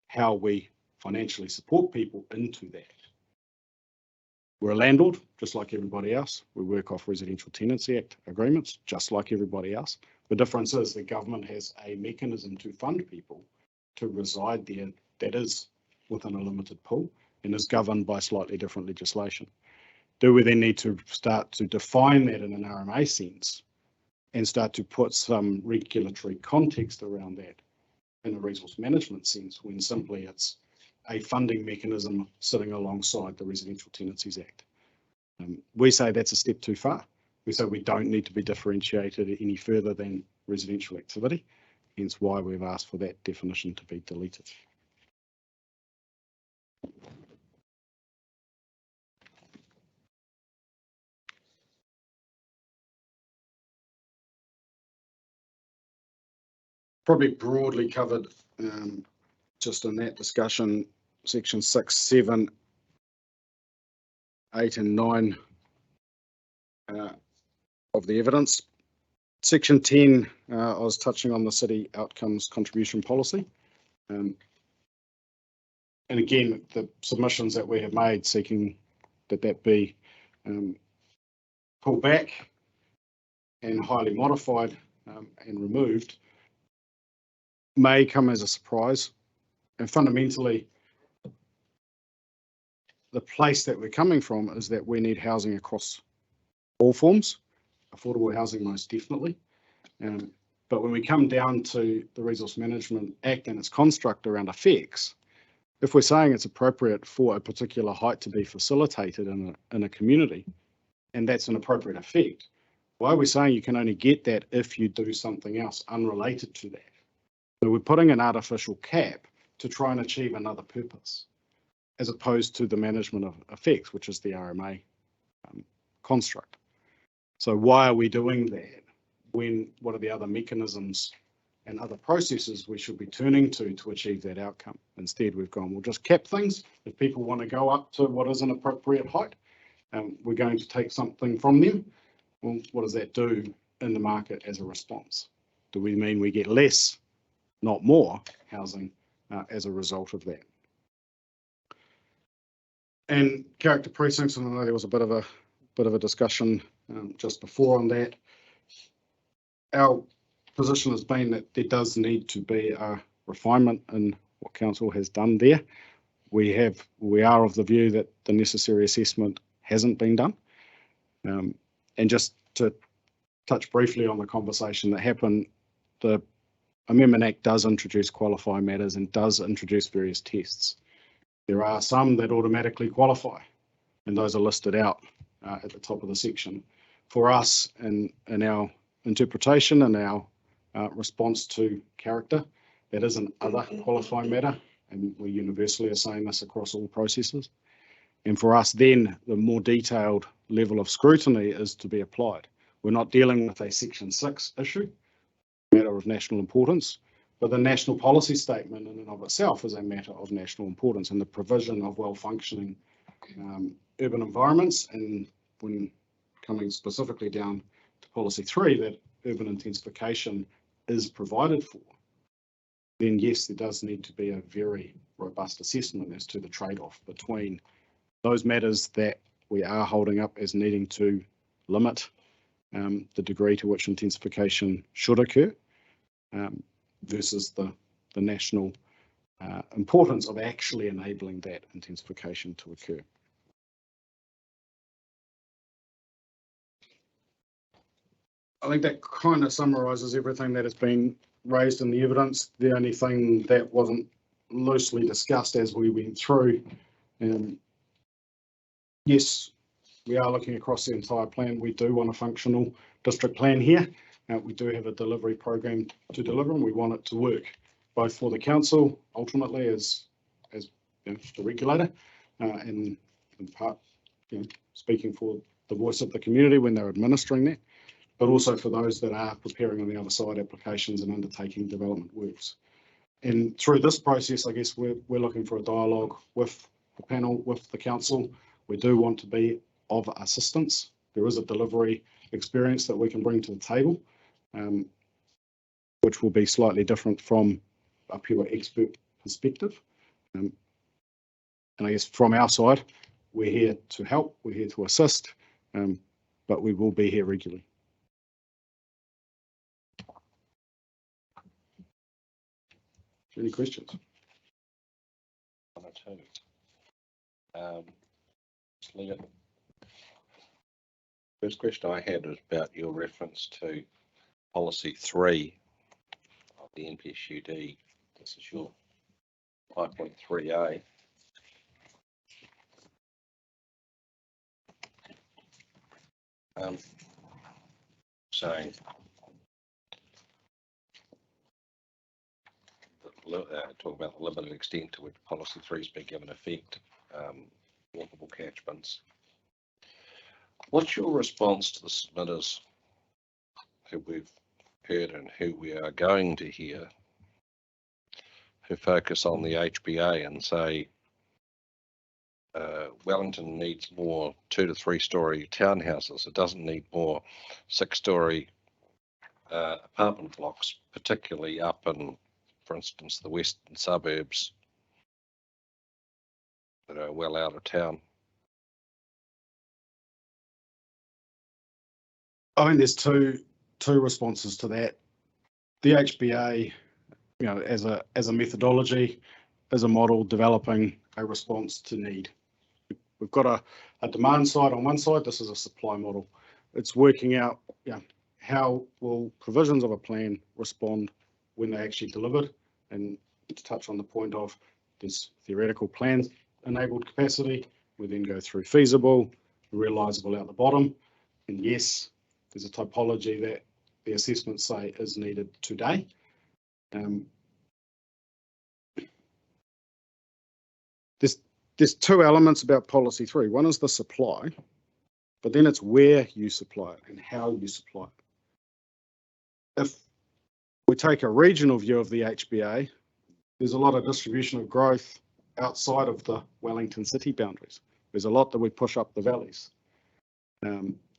how we financially support people into that. We're a landlord, just like everybody else. We work off Residential Tenancy Act agreements, just like everybody else. The difference is the government has a mechanism to fund people to reside there that is within a limited pool and is governed by slightly different legislation. Do we then need to start to define that in an RMA sense and start to put some regulatory context around that in a resource management sense, when simply it's a funding mechanism sitting alongside the Residential Tenancies Act? We say that's a step too far. We say we don't need to be differentiated any further than residential activity, hence why we've asked for that definition to be deleted. Probably broadly covered just in that discussion, section 6, 7, 8 and 9 of the evidence. Section 10, I was touching on the city outcomes contribution policy. And again, the submissions that we have made seeking that be pulled back and highly modified and removed may come as a surprise. And fundamentally, the place that we're coming from is that we need housing across all forms, affordable housing most definitely. But when we come down to the Resource Management Act and its construct around effects, if we're saying it's appropriate for a particular height to be facilitated in a community, and that's an appropriate effect, why are we saying you can only get that if you do something else unrelated to that? So we're putting an artificial cap to try and achieve another purpose, as opposed to the management of effects, which is the RMA construct. So why are we doing that when what are the other mechanisms and other processes we should be turning to achieve that outcome? Instead, we've gone, we'll just cap things. If people want to go up to what is an appropriate height, we're going to take something from them. Well, what does that do in the market as a response? Do we mean we get less, not more, housing as a result of that? And character precincts, and I know there was a bit of a discussion just before on that. Our position has been that there does need to be a refinement in what council has done there. We are of the view that the necessary assessment hasn't been done. And just to touch briefly on the conversation that happened, the Amendment Act does introduce qualifying matters and does introduce various tests. There are some that automatically qualify, and those are listed out at the top of the section. For us, in our interpretation and our response to character, that is an other qualifying matter, and we universally are saying this across all processes. And for us then, the more detailed level of scrutiny is to be applied. We're not dealing with a Section 6 issue, matter of national importance, but the national policy statement in and of itself is a matter of national importance, and the provision of well-functioning urban environments, and when coming specifically down to policy 3, that urban intensification is provided for, then yes, there does need to be a very robust assessment as to the trade-off between those matters that we are holding up as needing to limit the degree to which intensification should occur versus the national importance of actually enabling that intensification to occur. I think that kind of summarises everything that has been raised in the evidence. The only thing that wasn't loosely discussed as we went through, yes, we are looking across the entire plan. We do want a functional district plan here. We do have a delivery program to deliver, and we want it to work both for the council ultimately as the regulator, and in part, speaking for the voice of the community when they're administering that, but also for those that are preparing on the other side applications and undertaking development works. And through this process, I guess we're looking for a dialogue with the panel, with the council. We do want to be of assistance. There is a delivery experience that we can bring to the table, which will be slightly different from a pure expert perspective. And I guess from our side, we're here to help, we're here to assist, but we will be here regularly. Any questions? One or two. Leah, first question I had was about your reference to policy 3 of the NPSUD. This is your 5.3a. Saying talk about the limited extent to which policy 3 has been given effect, walkable catchments. What's your response to the submitters who we've heard and who we are going to hear, who focus on the HBA and say Wellington needs more 2 to 3 story townhouses. It doesn't need more 6-story apartment blocks, particularly up in, for instance, the western suburbs that are well out of town. I think there's two responses to that. The HBA, as a methodology, as a model, developing a response to need. We've got a demand side on one side. This is a supply model. It's working out, how will provisions of a plan respond when they actually delivered. And to touch on the point of this theoretical plan enabled capacity, we then go through feasible, realisable out the bottom, and yes, there's a typology that the assessments say is needed today. There's 2 elements about policy 3. One is the supply, but then it's where you supply it and how you supply it. If we take a regional view of the HBA, there's a lot of distribution of growth outside of the Wellington city boundaries. There's a lot that we push up the valleys.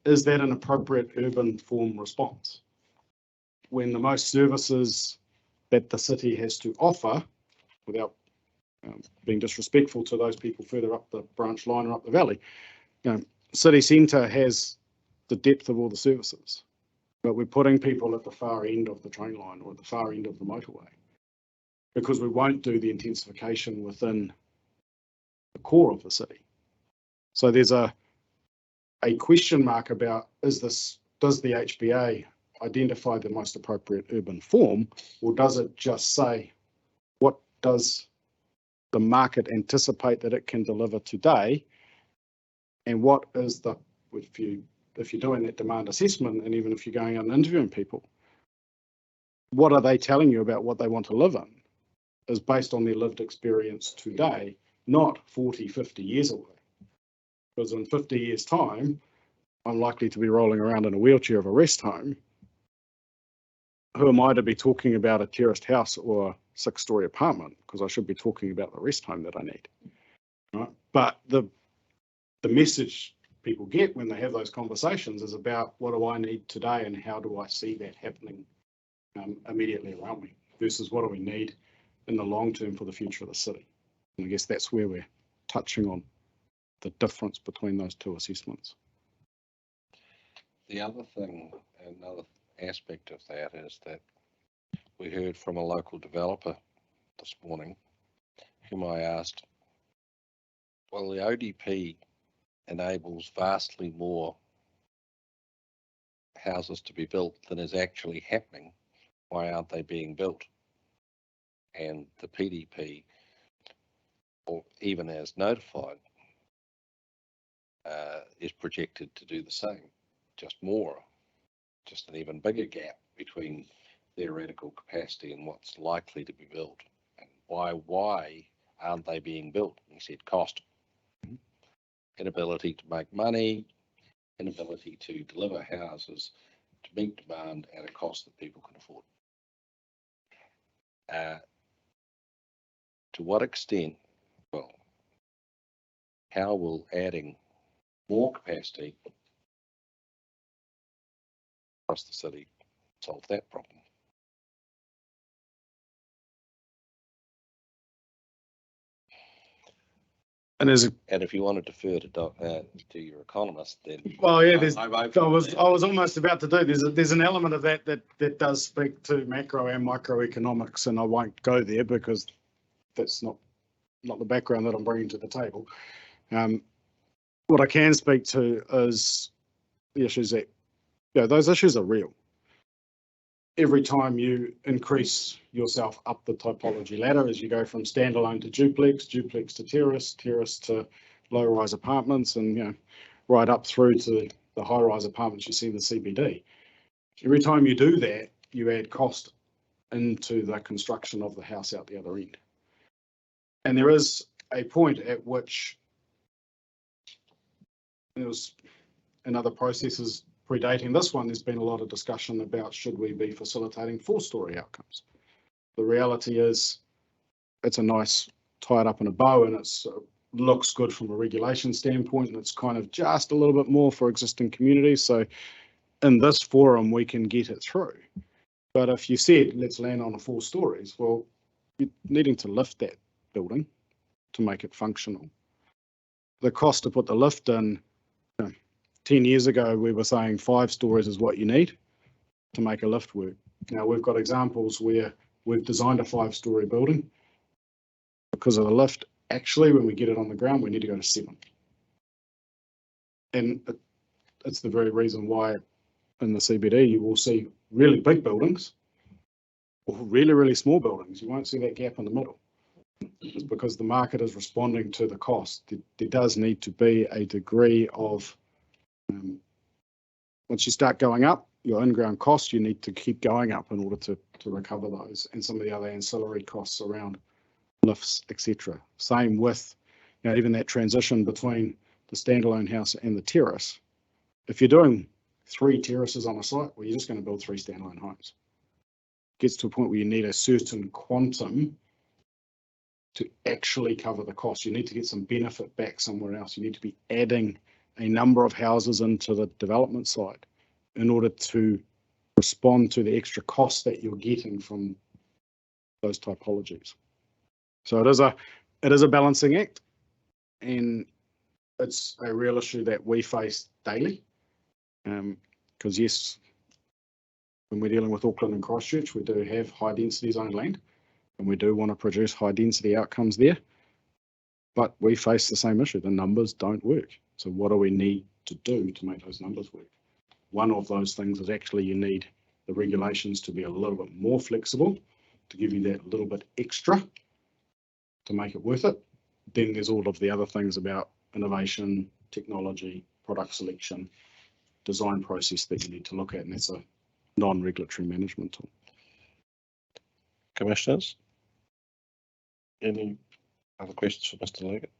Is that an appropriate urban form response? When the most services that the city has to offer, without being disrespectful to those people further up the branch line or up the valley, city centre has the depth of all the services, but we're putting people at the far end of the train line or at the far end of the motorway because we won't do the intensification within the core of the city. So there's a question mark about, does the HBA identify the most appropriate urban form, or does it just say, what does the market anticipate that it can deliver today, and what is the, if you're doing that demand assessment, and even if you're going out and interviewing people, what are they telling you about what they want to live in is based on their lived experience today, not 40, 50 years away. Because in 50 years' time, I'm likely to be rolling around in a wheelchair of a rest home. Who am I to be talking about a terraced house or a 6-story apartment? Because I should be talking about the rest home that I need. Right? But the message people get when they have those conversations is about what do I need today and how do I see that happening immediately around me versus what do we need in the long term for the future of the city. And I guess that's where we're touching on the difference between those 2 assessments. The other thing, another aspect of that is that we heard from a local developer this morning whom I asked, well, the ODP enables vastly more houses to be built than is actually happening. Why aren't they being built? And the PDP, or even as notified, is projected to do the same, just more, just an even bigger gap between theoretical capacity and what's likely to be built. And why aren't they being built? He said cost, inability to make money, inability to deliver houses to meet demand at a cost that people can afford. To what extent, well, how will adding more capacity across the city solve that problem? And if you want to defer to your economist, then well, yeah, I was almost about to do. There's an element of that does speak to macro and microeconomics, and I won't go there because that's not the background that I'm bringing to the table. What I can speak to is the issues that, those issues are real. Every time you increase yourself up the typology ladder, as you go from standalone to duplex, duplex to terrace, terrace to low-rise apartments, and right up through to the high-rise apartments you see in the CBD. Every time you do that, you add cost into the construction of the house out the other end. And there is a point at which there was in other processes predating this one, there's been a lot of discussion about should we be facilitating 4-story outcomes. The reality is it's a nice tied up in a bow, and it's looks good from a regulation standpoint, and it's kind of just a little bit more for existing communities. So in this forum, we can get it through. But if you said, let's land on a 4 stories, well, you're needing to lift that building to make it functional. The cost to put the lift in, 10 years ago, we were saying 5 stories is what you need to make a lift work. Now we've got examples where we've designed a 5-story building. Because of the lift, actually, when we get it on the ground, we need to go to 7. And it's the very reason why in the CBD, you will see really big buildings or really, really small buildings. You won't see that gap in the middle. It's because the market is responding to the cost. There does need to be a degree of once you start going up, your in-ground costs, you need to keep going up in order to recover those and some of the other ancillary costs around lifts, etc. Same with even that transition between the standalone house and the terrace. If you're doing 3 terraces on a site, well, you're just going to build 3 standalone homes. It gets to a point where you need a certain quantum to actually cover the cost. You need to get some benefit back somewhere else. You need to be adding a number of houses into the development site in order to respond to the extra costs that you're getting from those typologies. So it is a balancing act, and it's a real issue that we face daily. Because yes, when we're dealing with Auckland and Christchurch, we do have high density zoned land, and we do want to produce high density outcomes there. But we face the same issue. The numbers don't work. So what do we need to do to make those numbers work? One of those things is actually you need the regulations to be a little bit more flexible to give you that little bit extra to make it worth it. Then there's all of the other things about innovation, technology, product selection, design process that you need to look at, and that's a non-regulatory management tool. Commissioners, any other questions for Mr. Leggett?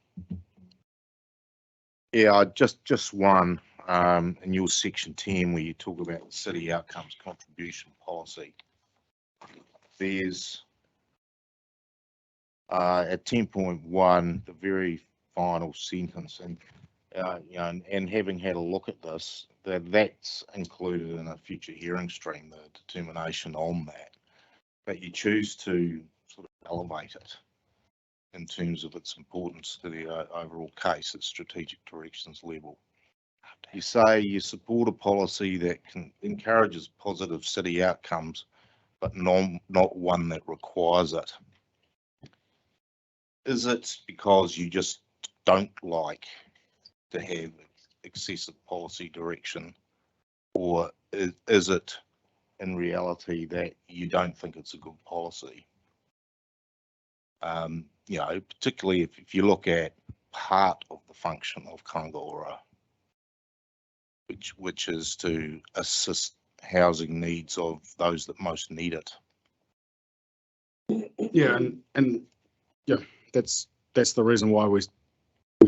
Yeah, just one. In your section 10, where you talk about the city outcomes contribution policy, there's at 10.1, the very final sentence, and and having had a look at this, that's included in a future hearing stream, the determination on that, but you choose to sort of elevate it in terms of its importance to the overall case at strategic directions level. You say you support a policy that encourages positive city outcomes, but not one that requires it. Is it because you just don't like to have excessive policy direction, or is it in reality that you don't think it's a good policy? Particularly if you look at part of the function of Kāinga Ora, which is to assist housing needs of those that most need it. Yeah, and that's the reason why we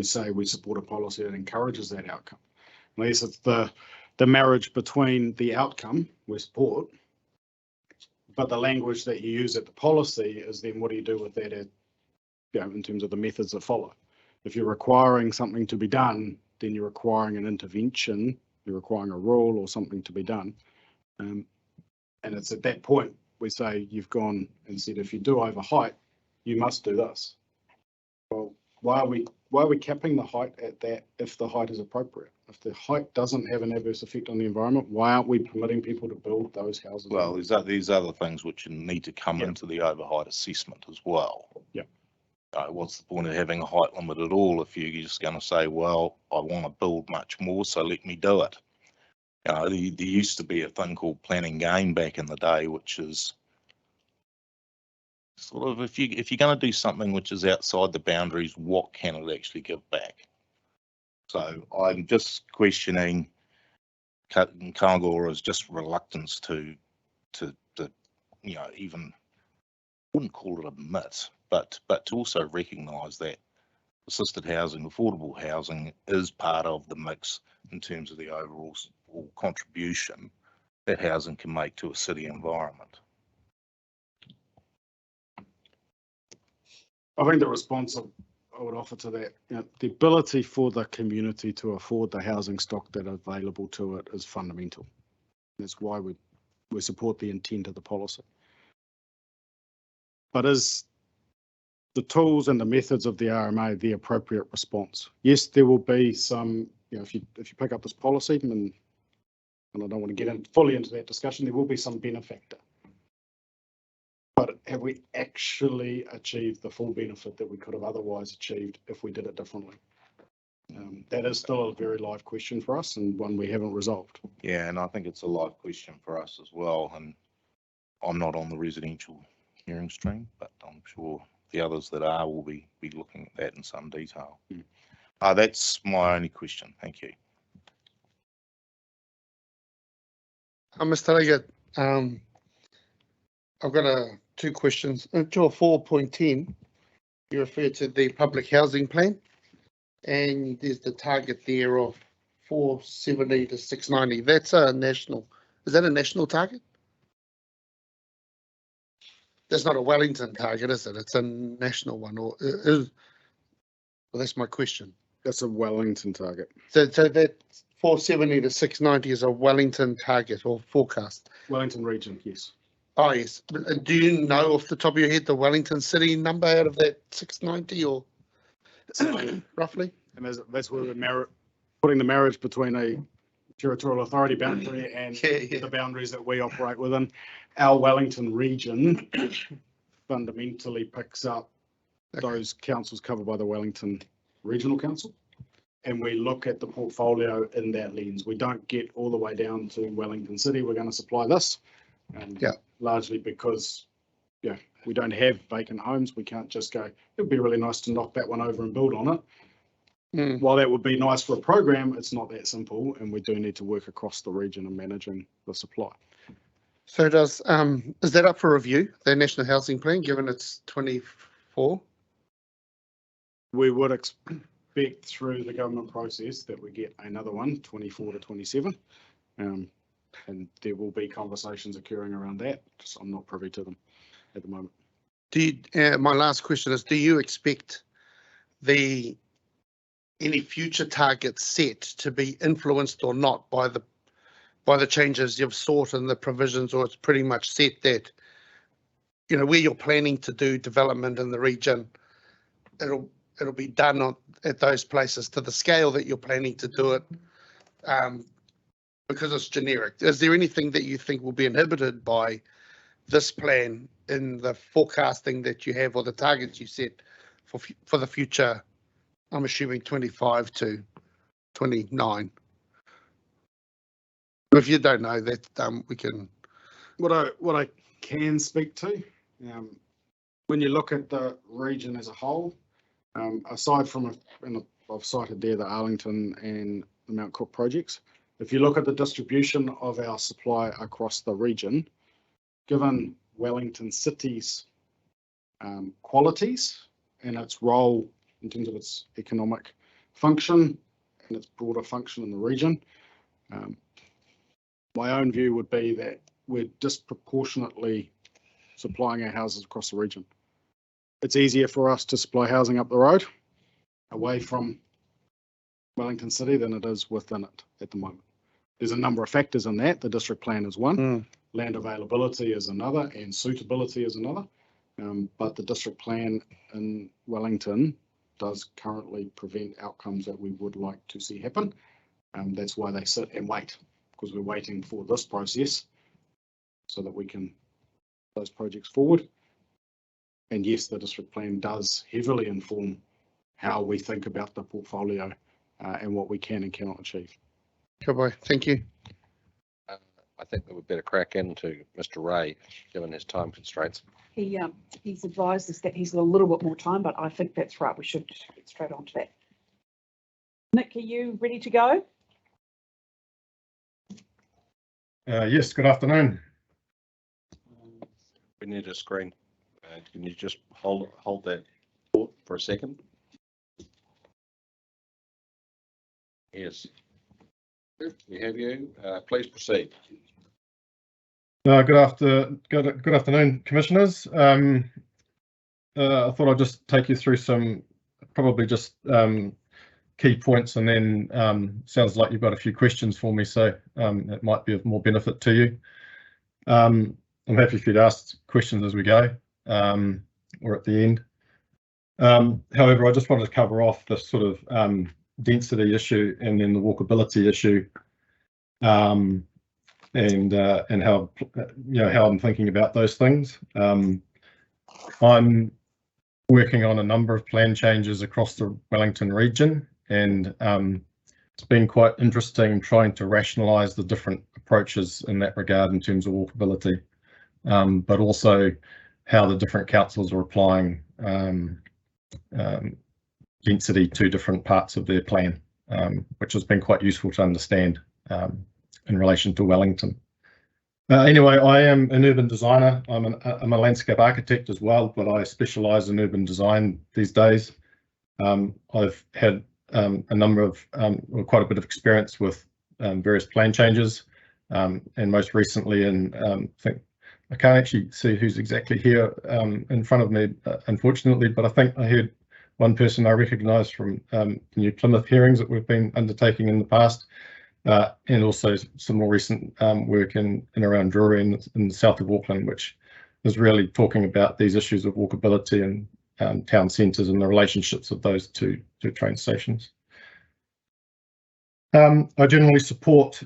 say we support a policy that encourages that outcome. Unless it's the marriage between the outcome we support, but the language that you use at the policy is then what do you do with that in terms of the methods that follow. If you're requiring something to be done, then you're requiring an intervention, you're requiring a rule or something to be done. And it's at that point we say you've gone and said if you do over height, you must do this. Well, why are we capping the height at that if the height is appropriate? If the height doesn't have an adverse effect on the environment, why aren't we permitting people to build those houses? Well, there's other things which need to come into the overheight assessment as well. Yeah. What's the point of having a height limit at all if you're just going to say, well, I want to build much more, so let me do it. There used to be a thing called planning gain back in the day, which is sort of if you're going to do something which is outside the boundaries, what can it actually give back? So I'm just questioning Kāinga's just reluctance to even wouldn't call it admit, but to also recognise that assisted housing, affordable housing is part of the mix in terms of the overall contribution that housing can make to a city environment. I think the response I would offer to that, the ability for the community to afford the housing stock that are available to it is fundamental. That's why we support the intent of the policy. But is the tools and the methods of the RMA the appropriate response? Yes, there will be some, if you pick up this policy, and I don't want to get fully into that discussion, there will be some benefactor. But have we actually achieved the full benefit that we could have otherwise achieved if we did it differently? That is still a very live question for us and one we haven't resolved. Yeah, and I think it's a live question for us as well. And I'm not on the residential hearing stream, but I'm sure the others that are will be looking at that in some detail. That's my only question. Thank you. Mr. Leggett, I've got two questions. To 4.10, you refer to the public housing plan, and there's the target there of 470 to 690. That's a national. Is that a national target? That's not a Wellington target, is it? It's a national one, or is? Well, that's my question. That's a Wellington target. So that 470 to 690 is a Wellington target or forecast. Wellington region, yes. Oh, yes. Do you know off the top of your head the Wellington city number out of that 690 or roughly? And that's where we're putting the marriage between a territorial authority boundary and the boundaries that we operate within. Our Wellington region fundamentally picks up those councils covered by the Wellington Regional Council. And we look at the portfolio in that lens. We don't get all the way down to Wellington City. We're going to supply this. Largely because, we don't have vacant homes. We can't just go, it would be really nice to knock that one over and build on it. While that would be nice for a program, it's not that simple. And we do need to work across the region and managing the supply. So is that up for review, the National Housing Plan, given it's 24? We would expect through the government process that we get another one, 24 to 27. And there will be conversations occurring around that. Just I'm not privy to them at the moment. My last question is: do you expect any future targets set to be influenced or not by the changes you've sought in the provisions, or it's pretty much set that where you're planning to do development in the region, it'll be done at those places to the scale that you're planning to do it? Because it's generic. Is there anything that you think will be inhibited by this plan in the forecasting that you have or the targets you set for the future? I'm assuming 25 to 29. If you don't know that, we can. What I can speak to, when you look at the region as a whole, aside from I've cited there the Arlington and the Mount Cook projects. If you look at the distribution of our supply across the region, given Wellington City's qualities and its role in terms of its economic function and its broader function in the region. My own view would be that we're disproportionately supplying our houses across the region. It's easier for us to supply housing up the road away from Wellington City than it is within it at the moment. There's a number of factors in that. The district plan is one, land availability is another, and suitability is another. But the district plan in Wellington does currently prevent outcomes that we would like to see happen. That's why they sit and wait, because we're waiting for this process so that we can those projects forward. And yes, the district plan does heavily inform how we think about the portfolio and what we can and cannot achieve. Goodbye. Thank you. I think that we'd better crack into Mr. Ray, given his time constraints. He's advised us that he's got a little bit more time, but I think that's right. We should get straight on to that. Nick, are you ready to go? Yes, good afternoon. We need a screen. Can you just hold that thought for a second? Yes. We have you. Please proceed. Good afternoon, commissioners. I thought I'd just take you through some probably just key points, and then sounds like you've got a few questions for me, so it might be of more benefit to you. I'm happy for you to ask questions as we go or at the end. However, I just wanted to cover off the sort of density issue and then the walkability issue, and how how I'm thinking about those things. I'm working on a number of plan changes across the Wellington region, and it's been quite interesting trying to rationalise the different approaches in that regard in terms of walkability, but also how the different councils are applying density to different parts of their plan, which has been quite useful to understand in relation to Wellington. Anyway, I am an urban designer. I'm a landscape architect as well, but I specialise in urban design these days. I've had a number of, quite a bit of experience with various plan changes, and most recently I think I can't actually see who's exactly here in front of me, unfortunately, but I think I heard one person I recognise from the New Plymouth hearings that we've been undertaking in the past, and also some more recent work in and around Drury in the south of Auckland, which is really talking about these issues of walkability and town centres and the relationships of those two train stations. I generally support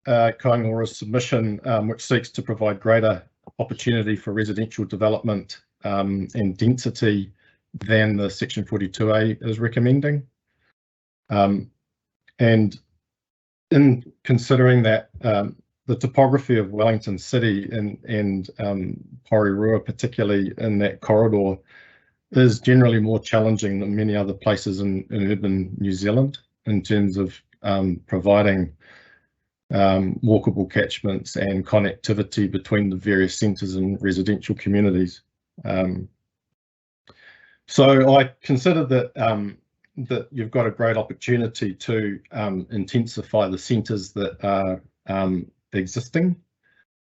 Kāinga's submission, which seeks to provide greater opportunity for residential development and density than the Section 42A is recommending. And in considering that the topography of Wellington City and Porirua, particularly in that corridor, is generally more challenging than many other places in urban New Zealand in terms of providing walkable catchments and connectivity between the various centres and residential communities. So I consider that that you've got a great opportunity to intensify the centres that are existing,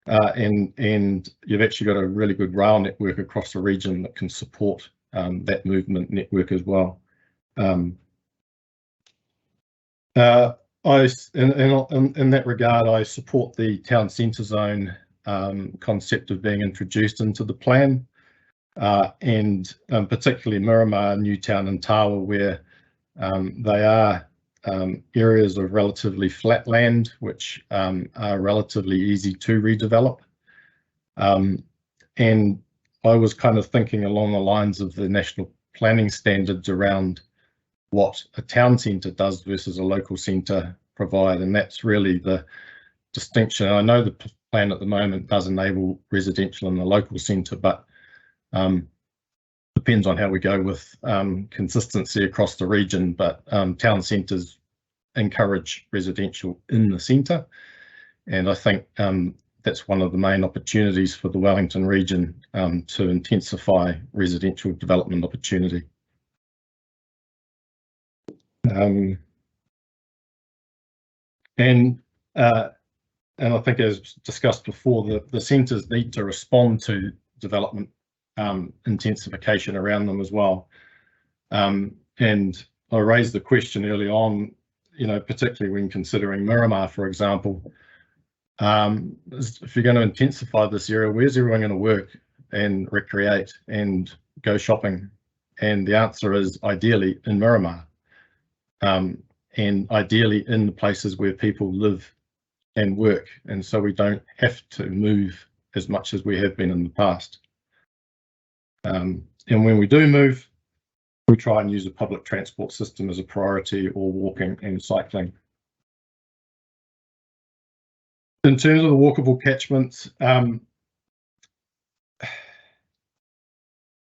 and you've actually got a really good rail network across the region that can support that movement network as well. In that regard, I support the town centre zone concept of being introduced into the plan, and particularly Miramar, Newtown and Tawa, where they are areas of relatively flat land, which are relatively easy to redevelop. And I was kind of thinking along the lines of the national planning standards around what a town centre does versus a local centre provide, and that's really the distinction. I know the plan at the moment does enable residential in the local centre, but depends on how we go with consistency across the region, but town centres encourage residential in the centre, and I think that's one of the main opportunities for the Wellington region to intensify residential development opportunity. And I think, as discussed before, the centres need to respond to development intensification around them as well. And I raised the question early on, you know, particularly when considering Miramar, for example, if you're going to intensify this area, where's everyone going to work and recreate and go shopping? And the answer is ideally in Miramar, and ideally in the places where people live and work, and so we don't have to move as much as we have been in the past. And when we do move, we try and use a public transport system as a priority, or walking and cycling. In terms of the walkable catchments,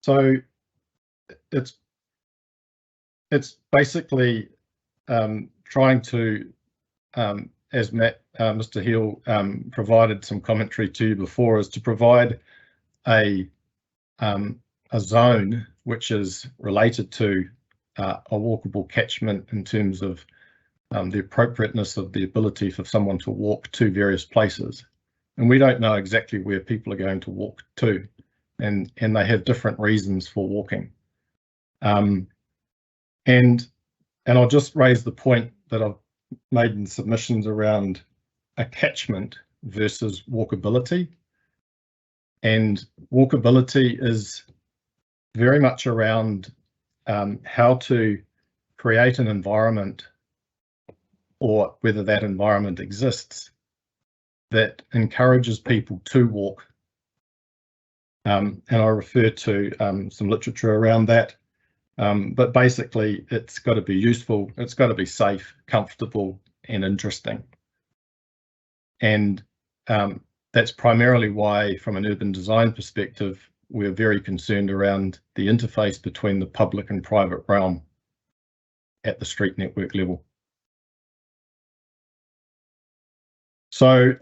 so it's basically trying to, as Mr. Hill provided some commentary to you before, is to provide a zone which is related to a walkable catchment in terms of the appropriateness of the ability for someone to walk to various places. And we don't know exactly where people are going to walk to, and they have different reasons for walking. And I'll just raise the point that I've made in submissions around a catchment versus walkability. And walkability is very much around how to create an environment, or whether that environment exists, that encourages people to walk. And I refer to some literature around that. But basically, it's got to be useful, it's got to be safe, comfortable, and interesting. And that's primarily why, from an urban design perspective, we're very concerned around the interface between the public and private realm at the street network level. So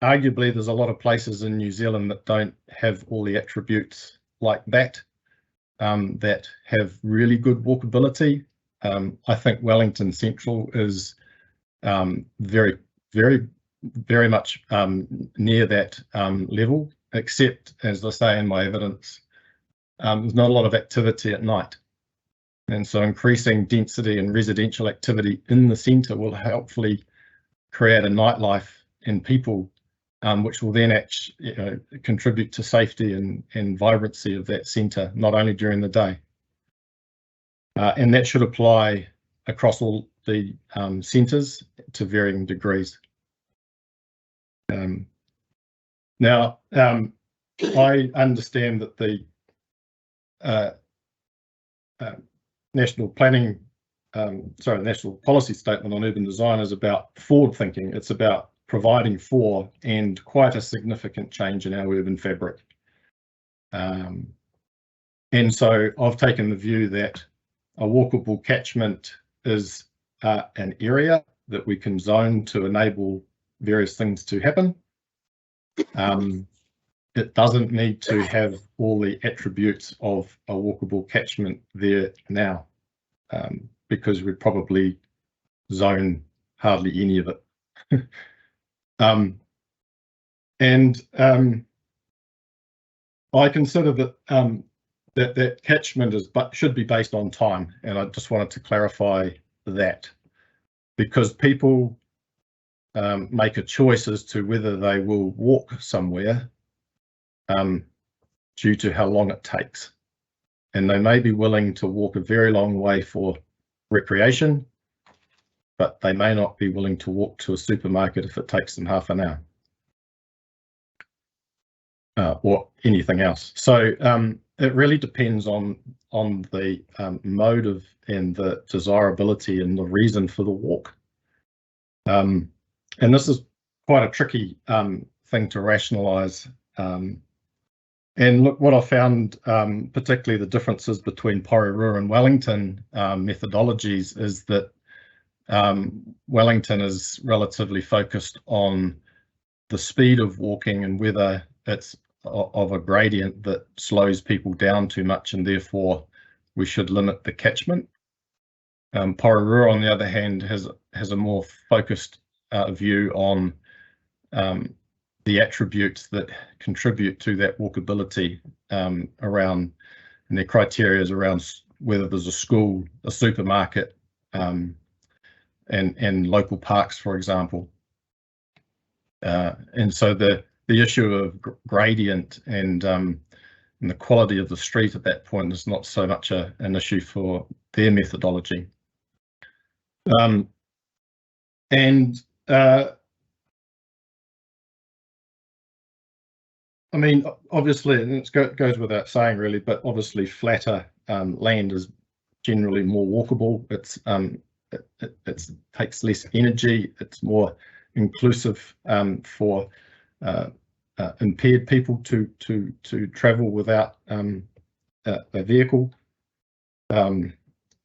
arguably, there's a lot of places in New Zealand that don't have all the attributes like that, that have really good walkability. I think Wellington Central is very much near that level, except, as I say in my evidence, there's not a lot of activity at night. And so increasing density and residential activity in the centre will hopefully create a nightlife and people, which will then actually contribute to safety and vibrancy of that centre, not only during the day. And that should apply across all the centres to varying degrees. Now, I understand that the National Policy Statement on Urban Design is about forward thinking. It's about providing for and quite a significant change in our urban fabric. And so I've taken the view that a walkable catchment is an area that we can zone to enable various things to happen. It doesn't need to have all the attributes of a walkable catchment there now, because we'd probably zone hardly any of it. I consider that that catchment should be based on time, and I just wanted to clarify that, because people make a choice as to whether they will walk somewhere due to how long it takes, and they may be willing to walk a very long way for recreation, but they may not be willing to walk to a supermarket if it takes them half an hour, or anything else. So it really depends on the motive and the desirability and the reason for the walk. And this is quite a tricky thing to rationalise. And look, what I found, particularly the differences between Porirua and Wellington methodologies, is that Wellington is relatively focused on the speed of walking and whether it's of a gradient that slows people down too much, and therefore we should limit the catchment. Pororua, on the other hand, has a more focused view on the attributes that contribute to that walkability around, and their criteria is around whether there's a school, a supermarket, and local parks, for example. And so the issue of gradient and the quality of the street at that point is not so much an issue for their methodology. I mean, obviously, and it goes without saying really, but obviously flatter land is generally more walkable. It takes less energy. It's more inclusive for impaired people to travel without a vehicle,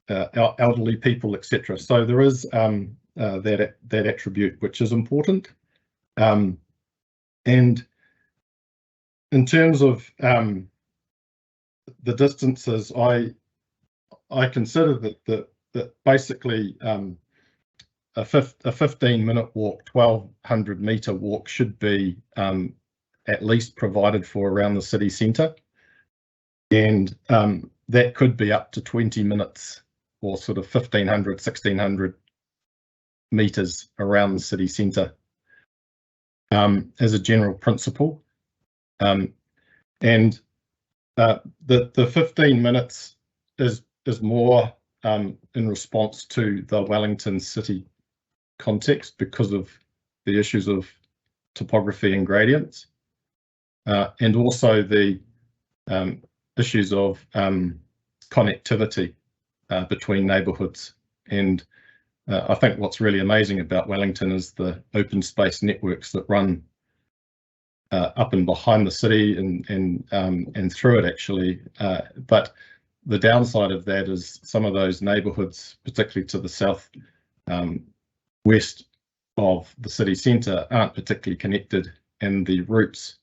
elderly people, etc. So there is that attribute which is important. And in terms of the distances, I consider that basically a 15-minute walk, 1,200 metre walk should be at least provided for around the city centre, and that could be up to 20 minutes or sort of 1,500, 1,600 metres around the city centre as a general principle. And the 15 minutes is more in response to the Wellington city context because of the issues of topography and gradients, and also the issues of connectivity between neighbourhoods. And I think what's really amazing about Wellington is the open space networks that run up and behind the city and through it actually, but the downside of that is some of those neighbourhoods, particularly to the south west of the city centre, aren't particularly connected, and the routes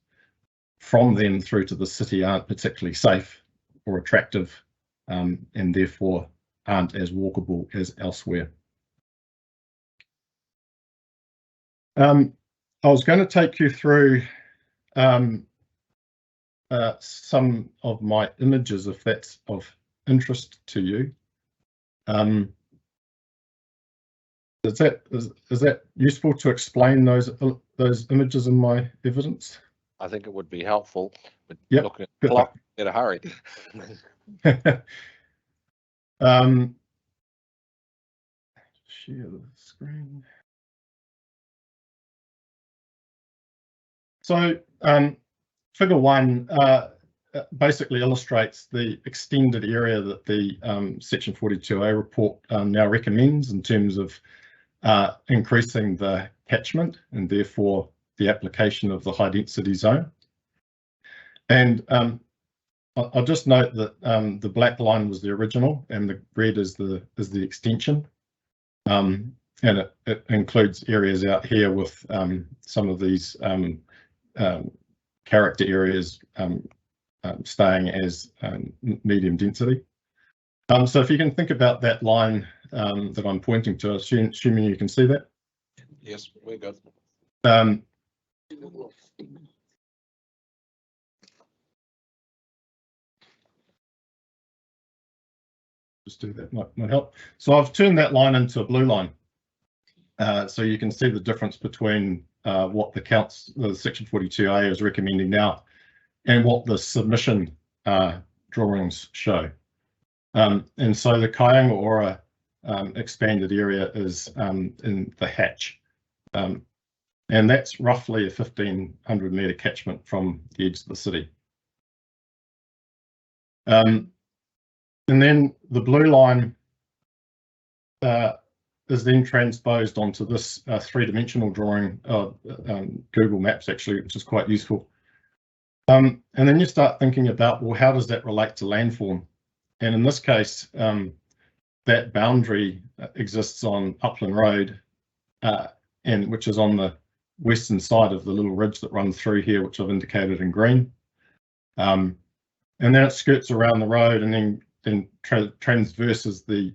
from them through to the city aren't particularly safe or attractive, and therefore aren't as walkable as elsewhere. I was going to take you through some of my images, if that's of interest to you. Is that useful to explain those images in my evidence? I think it would be helpful, but yep. Looking at the clock in a hurry. Share the screen. So figure 1 basically illustrates the extended area that the Section 42A report now recommends in terms of increasing the catchment and therefore the application of the high density zone. And I'll just note that the black line was the original and the red is the extension. And it includes areas out here with some of these character areas staying as medium density. So if you can think about that line that I'm pointing to, assuming you can see that. Yes, we're good. Just do that, might help. So I've turned that line into a blue line. So you can see the difference between what the Section 42A is recommending now and what the submission drawings show. And so the Kāinga Ora expanded area is in the hatch. And that's roughly a 1,500 metre catchment from the edge of the city. And then the blue line is then transposed onto this three-dimensional drawing of Google Maps, actually, which is quite useful. And then you start thinking about, well, how does that relate to landform? And in this case, that boundary exists on Upland Road, and which is on the western side of the little ridge that runs through here, which I've indicated in green. And then it skirts around the road and then transverses the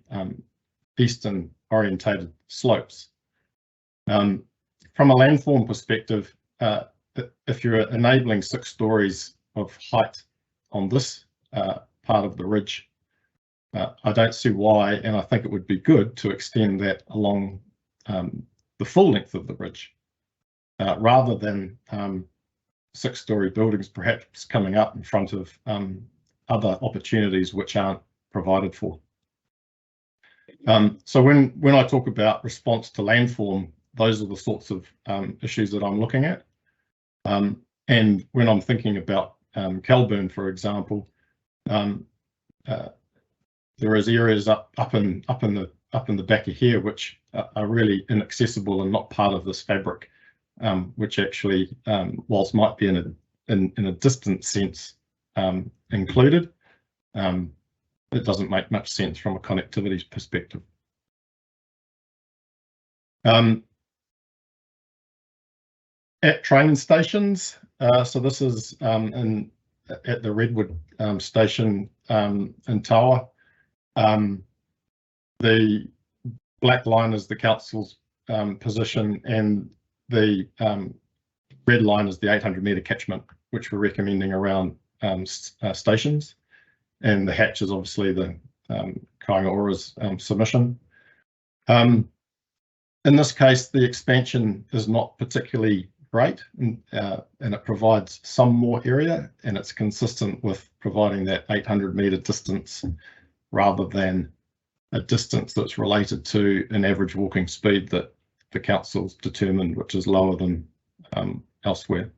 eastern orientated slopes. From a landform perspective, if you're enabling 6 stories of height on this part of the ridge, I don't see why, and I think it would be good to extend that along the full length of the ridge, rather than 6-story buildings perhaps coming up in front of other opportunities which aren't provided for. So when I talk about response to landform, those are the sorts of issues that I'm looking at. And when I'm thinking about Kelburn, for example, there is areas up in the back of here which are really inaccessible and not part of this fabric, which actually, whilst might be in a distant sense included, it doesn't make much sense from a connectivity perspective. At train stations, so this is at the Redwood station in Tawa. The black line is the council's position, and the red line is the 800-metre catchment, which we're recommending around stations. And the hatch is obviously the Kāinga Ora's submission. In this case, the expansion is not particularly great, and it provides some more area, and it's consistent with providing that 800-metre distance rather than a distance that's related to an average walking speed that the council's determined, which is lower than elsewhere.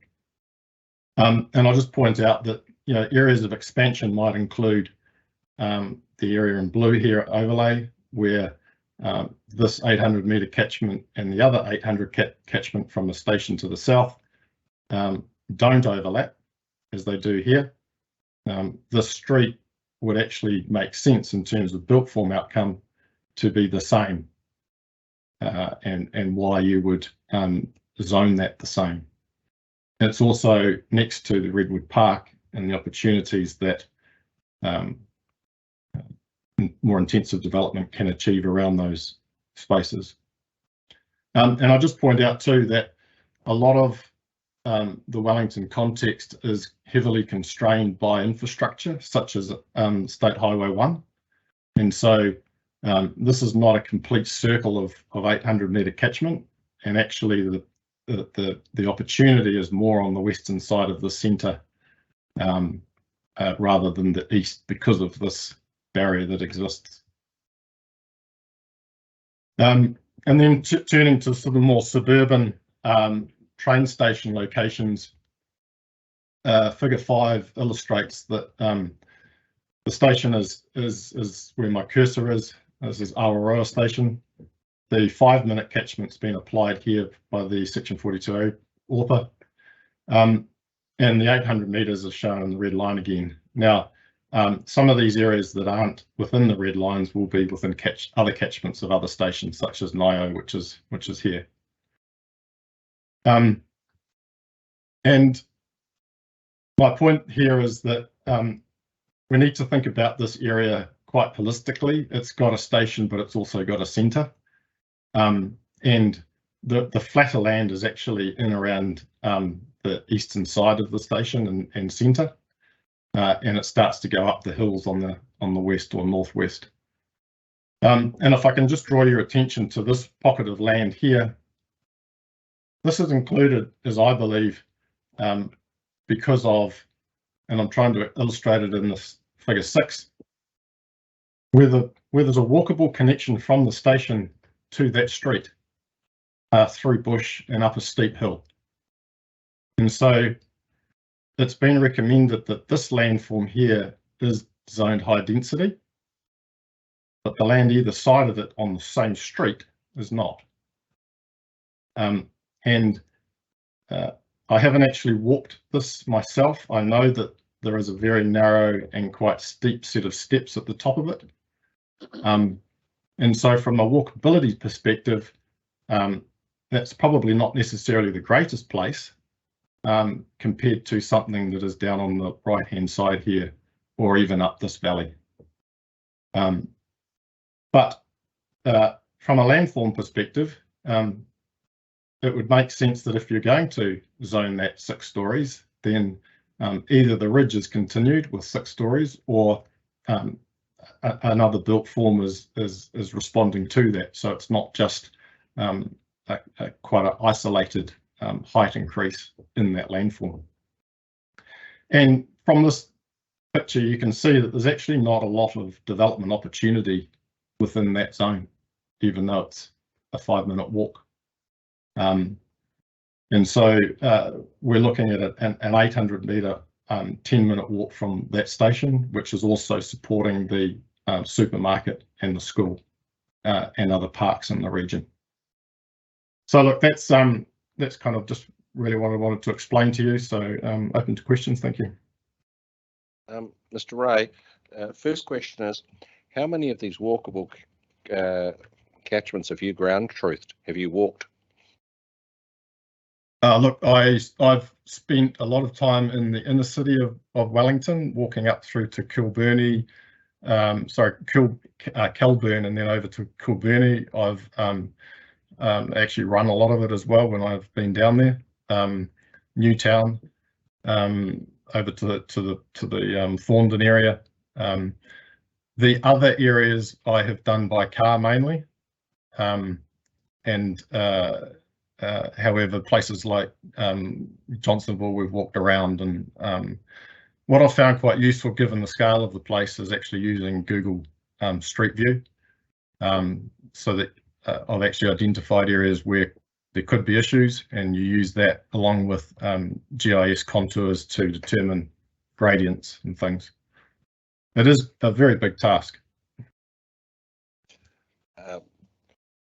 And I'll just point out that areas of expansion might include the area in blue here, overlay, where this 800-metre catchment and the other 800 catchment from the station to the south don't overlap as they do here. This street would actually make sense in terms of built form outcome to be the same, and why you would zone that the same. And it's also next to the Redwood Park and the opportunities that more intensive development can achieve around those spaces. And I'll just point out too that a lot of the Wellington context is heavily constrained by infrastructure, such as State Highway 1. And so this is not a complete circle of 800-metre catchment, and actually the opportunity is more on the western side of the centre rather than the east, because of this barrier that exists. And then turning to sort of more suburban train station locations, figure 5 illustrates that the station is where my cursor is. This is Awaroa station. The 5-minute catchment's been applied here by the Section 42A author, and the 800 metres is shown in the red line again. Now, some of these areas that aren't within the red lines will be within other catchments of other stations, such as Nio, which is here. And my point here is that we need to think about this area quite holistically. It's got a station, but it's also got a centre. And the flatter land is actually in around the eastern side of the station and centre, and it starts to go up the hills on the west or northwest. And if I can just draw your attention to this pocket of land here, this is included, as I believe, because of, and I'm trying to illustrate it in this figure 6, where there's a walkable connection from the station to that street through bush and up a steep hill. And so it's been recommended that this landform here is zoned high density, but the land either side of it on the same street is not. I haven't actually walked this myself. I know that there is a very narrow and quite steep set of steps at the top of it. And so from a walkability perspective, that's probably not necessarily the greatest place compared to something that is down on the right hand side here, or even up this valley. But from a landform perspective, it would make sense that if you're going to zone that 6 stories, then either the ridge is continued with 6 stories, or another built form is responding to that. So it's not just quite an isolated height increase in that landform. And from this picture, you can see that there's actually not a lot of development opportunity within that zone, even though it's a 5-minute walk. And so we're looking at an 800-metre 10-minute walk from that station, which is also supporting the supermarket and the school and other parks in the region. So look, that's kind of just really what I wanted to explain to you. So open to questions. Thank you. Mr. Ray, first question is, how many of these walkable catchments have you ground truthed? Have you walked? Look, I've spent a lot of time in the inner city of Wellington, walking up through to Kilburn, and then over to Kilburn. I've actually run a lot of it as well when I've been down there. Newtown, over to the Thorndon area. The other areas I have done by car mainly, however, places like Johnsonville we've walked around, and what I've found quite useful given the scale of the place is actually using Google Street View, so that I've actually identified areas where there could be issues, and you use that along with GIS contours to determine gradients and things. It is a very big task.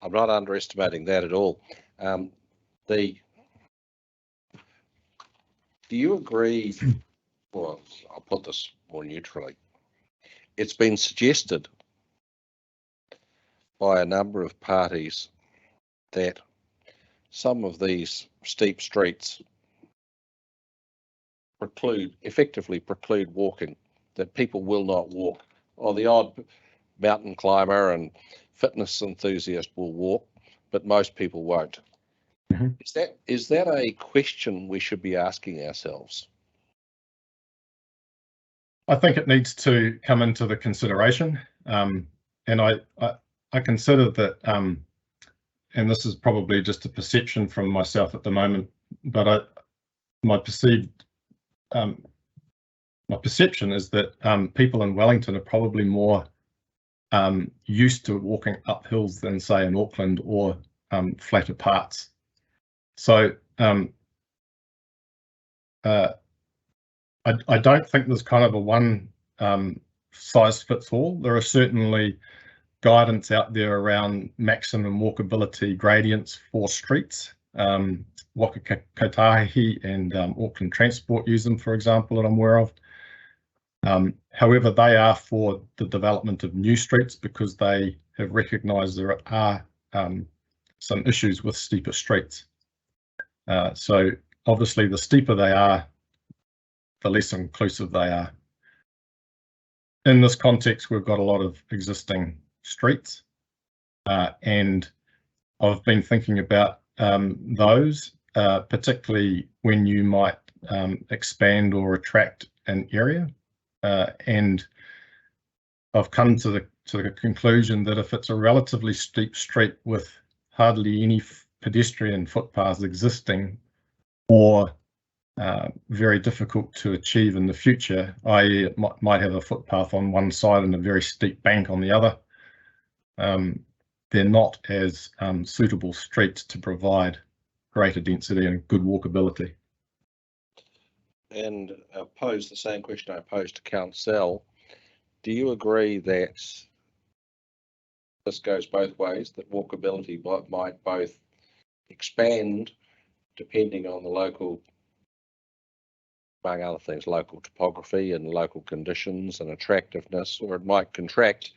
I'm not underestimating that at all. Do you agree, well, I'll put this more neutrally. It's been suggested by a number of parties that some of these steep streets effectively preclude walking, that people will not walk. Or the odd mountain climber and fitness enthusiast will walk, but most people won't. Mm-hmm. Is that a question we should be asking ourselves? I think it needs to come into the consideration, and I consider that, and this is probably just a perception from myself at the moment, but my perception is that people in Wellington are probably more used to walking up hills than, say, in Auckland or flatter parts. So I don't think there's kind of a one size fits all. There are certainly guidance out there around maximum walkability gradients for streets. Waka Kotahi and Auckland Transport use them, for example, that I'm aware of. However, they are for the development of new streets because they have recognised there are some issues with steeper streets. So obviously the steeper they are, the less inclusive they are. In this context, we've got a lot of existing streets, and I've been thinking about those, particularly when you might expand or attract an area, and I've come to the conclusion that if it's a relatively steep street with hardly any pedestrian footpaths existing, or very difficult to achieve in the future, i.e. it might have a footpath on one side and a very steep bank on the other, they're not as suitable streets to provide greater density and good walkability. And I'll pose the same question I posed to Council. Do you agree that this goes both ways, that walkability might both expand depending on the local, among other things, local topography and local conditions and attractiveness, or it might contract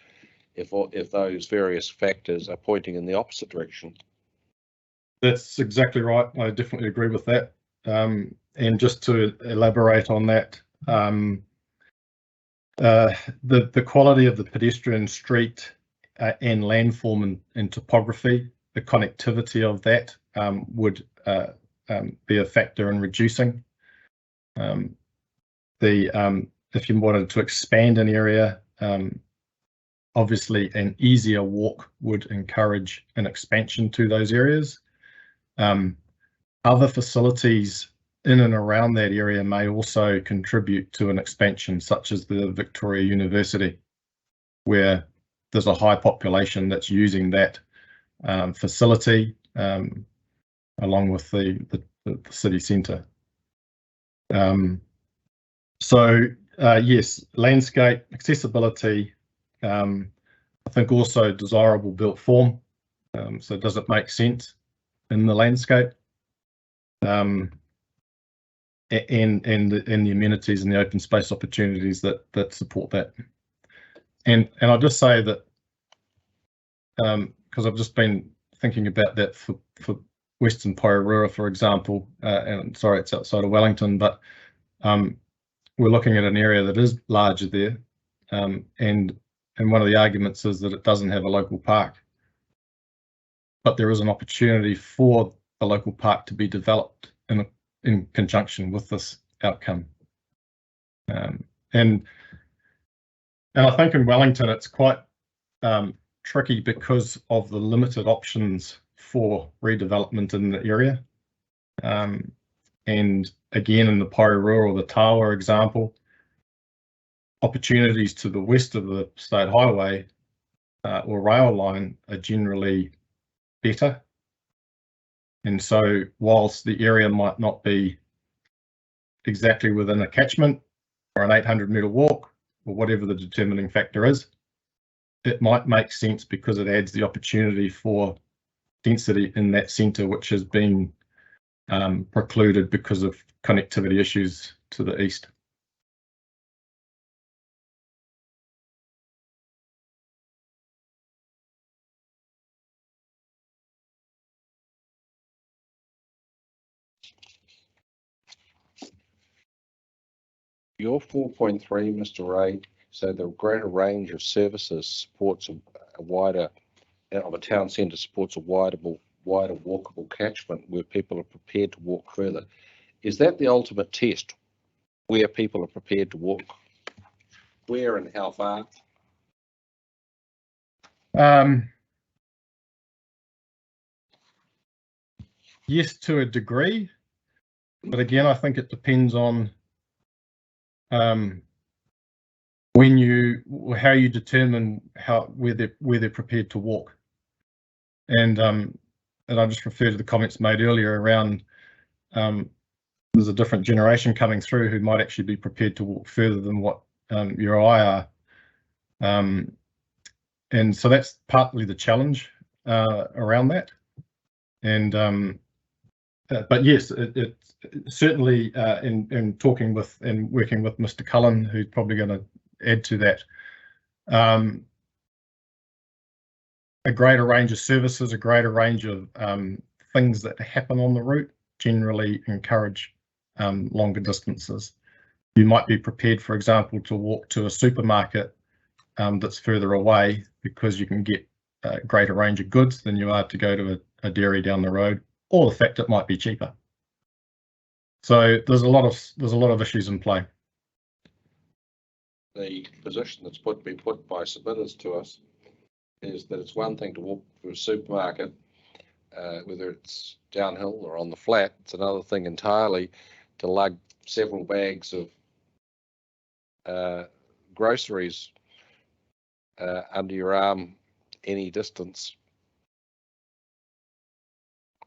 if those various factors are pointing in the opposite direction? That's exactly right. I definitely agree with that. And just to elaborate on that, the quality of the pedestrian street and landform and topography, the connectivity of that would be a factor in reducing. If you wanted to expand an area, obviously an easier walk would encourage an expansion to those areas. Other facilities in and around that area may also contribute to an expansion, such as the Victoria University, where there's a high population that's using that facility along with the city centre. Yes, landscape, accessibility, I think also desirable built form. So does it make sense in the landscape? And the amenities and the open space opportunities that support that. And I'll just say that because I've just been thinking about that for Western Porirua, for example, and sorry, it's outside of Wellington, but we're looking at an area that is larger there, and one of the arguments is that it doesn't have a local park, but there is an opportunity for a local park to be developed in conjunction with this outcome. And I think in Wellington it's quite tricky because of the limited options for redevelopment in the area. And again, in the Porirua or the Tawa example, opportunities to the west of the state highway or rail line are generally better. And so whilst the area might not be exactly within a catchment or an 800-metre walk or whatever the determining factor is, it might make sense because it adds the opportunity for density in that centre, which has been precluded because of connectivity issues to the east. Your 4.3, Mr. Ray, so the greater range of services supports a wider, of a town centre supports a wider walkable catchment where people are prepared to walk further. Is that the ultimate test, where people are prepared to walk? Where and how far? Yes, to a degree, but again, I think it depends on how you determine where they're prepared to walk. And I just refer to the comments made earlier around there's a different generation coming through who might actually be prepared to walk further than what you or I are. And so that's partly the challenge around that. And but yes, it certainly in talking with and working with Mr. Cullen, who's probably going to add to that, a greater range of services, a greater range of things that happen on the route generally encourage longer distances. You might be prepared, for example, to walk to a supermarket that's further away because you can get a greater range of goods than you are to go to a dairy down the road, or the fact it might be cheaper. So there's a lot of issues in play. The position that's been put by submitters to us is that it's one thing to walk to a supermarket, whether it's downhill or on the flat. It's another thing entirely to lug several bags of groceries under your arm any distance.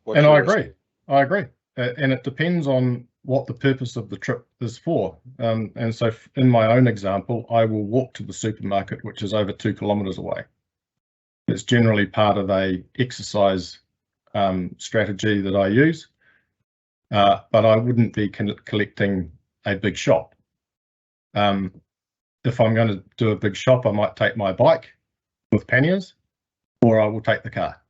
And I agree. And it depends on what the purpose of the trip is for. And so in my own example, I will walk to the supermarket, which is over 2 kilometres away. It's generally part of a exercise strategy that I use, but I wouldn't be collecting a big shop. If I'm going to do a big shop, I might take my bike with panniers, or I will take the car.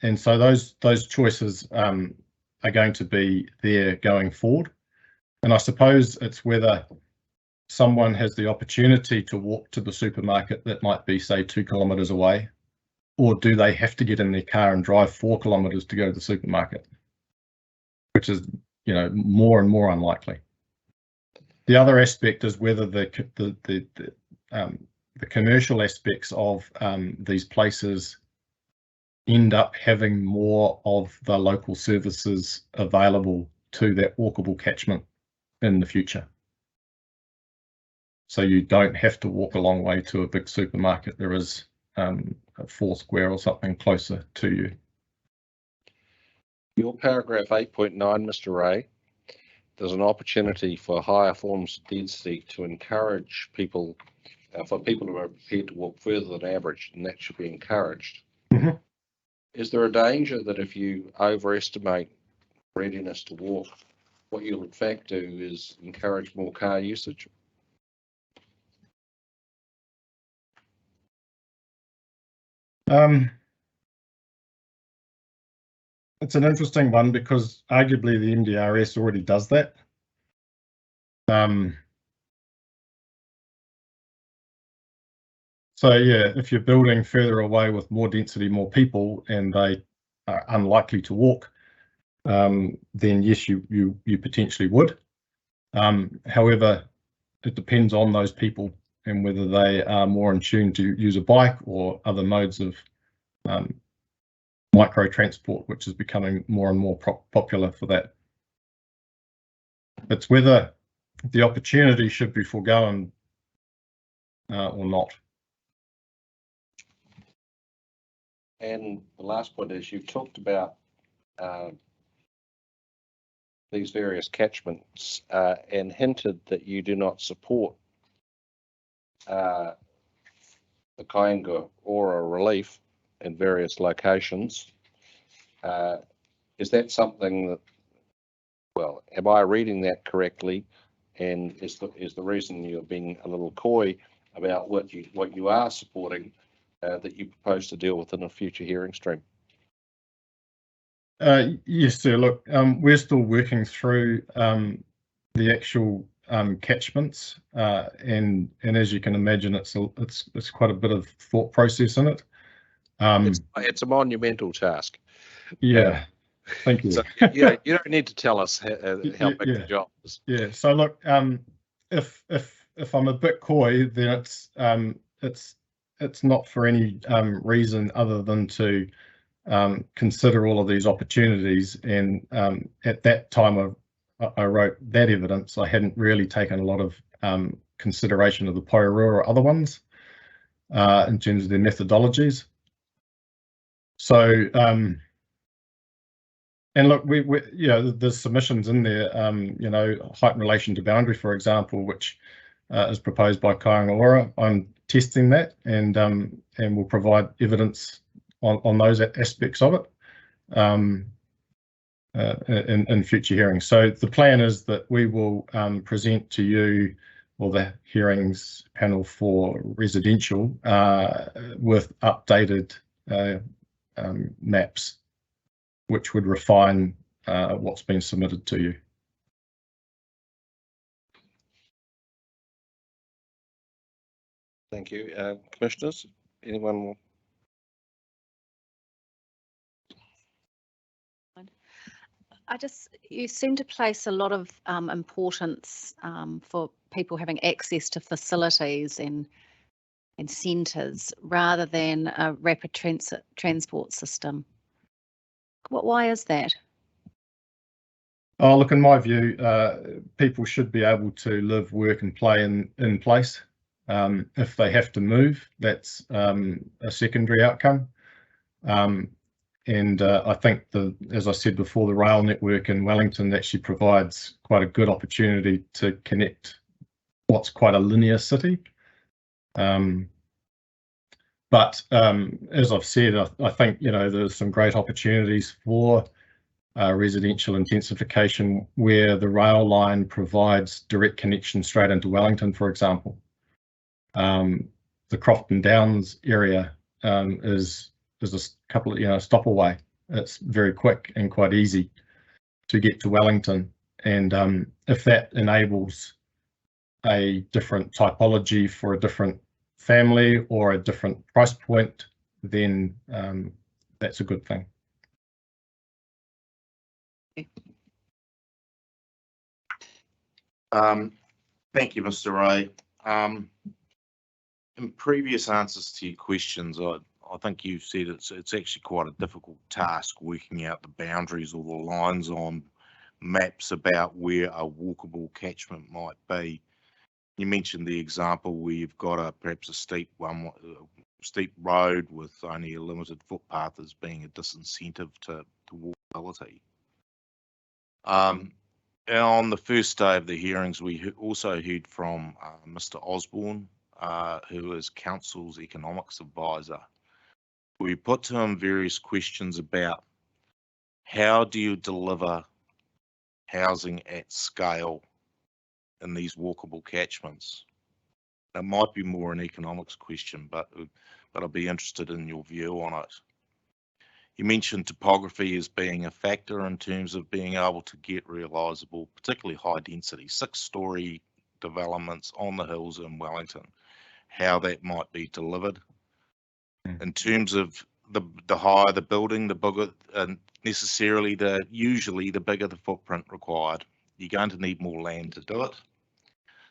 And so those choices are going to be there going forward. And I suppose it's whether someone has the opportunity to walk to the supermarket that might be, say, 2 kilometres away, or do they have to get in their car and drive 4 kilometres to go to the supermarket, which is, you know, more and more unlikely. The other aspect is whether the commercial aspects of these places end up having more of the local services available to that walkable catchment in the future. So you don't have to walk a long way to a big supermarket. There is a 4 Square or something closer to you. Your paragraph 8.9, Mr. Ray, there's an opportunity for higher forms of density to encourage people, for people who are prepared to walk further than average, and that should be encouraged. Mm-hmm. Is there a danger that if you overestimate readiness to walk, what you'll in fact do is encourage more car usage? It's an interesting one because arguably the MDRS already does that. So yeah, if you're building further away with more density, more people, and they are unlikely to walk, then yes, you potentially would. However, it depends on those people and whether they are more in tune to use a bike or other modes of micro transport, which is becoming more and more popular for that. It's whether the opportunity should be foregone or not. And the last point is you've talked about these various catchments and hinted that you do not support the Kāinga Ora relief in various locations. Is that something that, well, am I reading that correctly? And is the reason you're being a little coy about what you are supporting that you propose to deal with in a future hearing stream? Yes, sir. Look, we're still working through the actual catchments, and as you can imagine, it's quite a bit of thought process in it. It's a monumental task. Yeah, thank you. So, yeah, you don't need to tell us how big the job is. Yeah. So look, if I'm a bit coy, then it's not for any reason other than to consider all of these opportunities. And at that time I wrote that evidence, I hadn't really taken a lot of consideration of the Poirua or other ones in terms of their methodologies. So and look, we you know, there's submissions in there, you know, height in relation to boundary, for example, which is proposed by Kāinga Ora. I'm testing that and will provide evidence on those aspects of it in future hearings. So the plan is that we will present to you, or the hearings panel for residential, with updated maps, which would refine what's been submitted to you. Thank you. Commissioners, anyone more? You seem to place a lot of importance for people having access to facilities and centres rather than a rapid transport system. Why is that? Oh, look, in my view, people should be able to live, work and play in place. If they have to move, that's a secondary outcome. And I think, as I said before, the rail network in Wellington actually provides quite a good opportunity to connect what's quite a linear city. But as I've said, I think, you know, there's some great opportunities for residential intensification where the rail line provides direct connection straight into Wellington, for example. The Crofton Downs area is a couple of, you know, stop away. It's very quick and quite easy to get to Wellington. And if that enables a different typology for a different family or a different price point, then that's a good thing. Thank you, Mr. Ray. In previous answers to your questions, I think you said it's actually quite a difficult task working out the boundaries or the lines on maps about where a walkable catchment might be. You mentioned the example where you've got perhaps a steep road with only a limited footpath as being a disincentive to walkability. And on the first day of the hearings, we also heard from Mr. Osborne, who is Council's economics advisor. We put to him various questions about how do you deliver housing at scale in these walkable catchments. It might be more an economics question, but I'll be interested in your view on it. You mentioned topography as being a factor in terms of being able to get realisable, particularly high density, 6-storey developments on the hills in Wellington, how that might be delivered. In terms of the higher the building, the bigger, usually the bigger the footprint required. You're going to need more land to do it.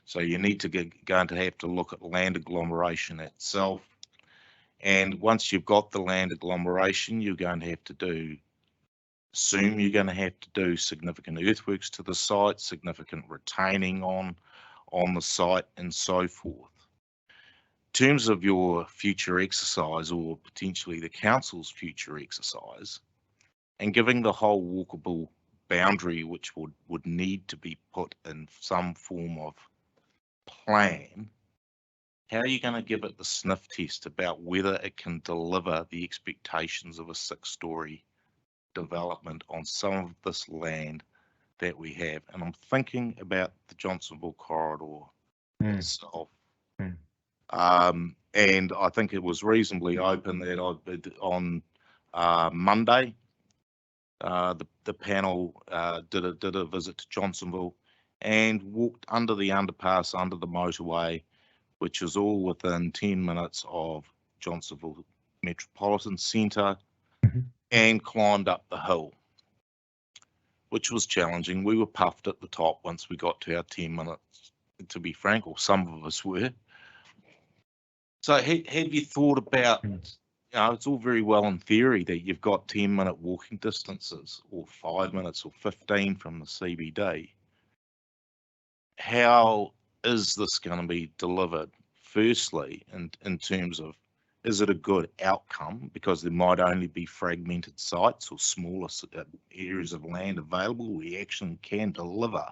So you need to going to have to look at land agglomeration itself. And once you've got the land agglomeration, you're going to have to assume you're going to have to do significant earthworks to the site, significant retaining on the site, and so forth. In terms of your future exercise, or potentially the council's future exercise, and giving the whole walkable boundary, which would need to be put in some form of plan, how are you going to give it the sniff test about whether it can deliver the expectations of a 6-storey development on some of this land that we have? And I'm thinking about the Johnsonville corridor itself. And I think it was reasonably open that on Monday, the panel did a visit to Johnsonville and walked under the underpass, under the motorway, which is all within 10 minutes of Johnsonville Metropolitan Centre, and climbed up the hill, which was challenging. We were puffed at the top once we got to our 10 minutes, to be frank, or some of us were. So have you thought about, it's all very well in theory that you've got 10-minute walking distances, or 5 minutes or 15 from the CBD. How is this going to be delivered? Firstly, in terms of, is it a good outcome? Because there might only be fragmented sites or smaller areas of land available where you actually can deliver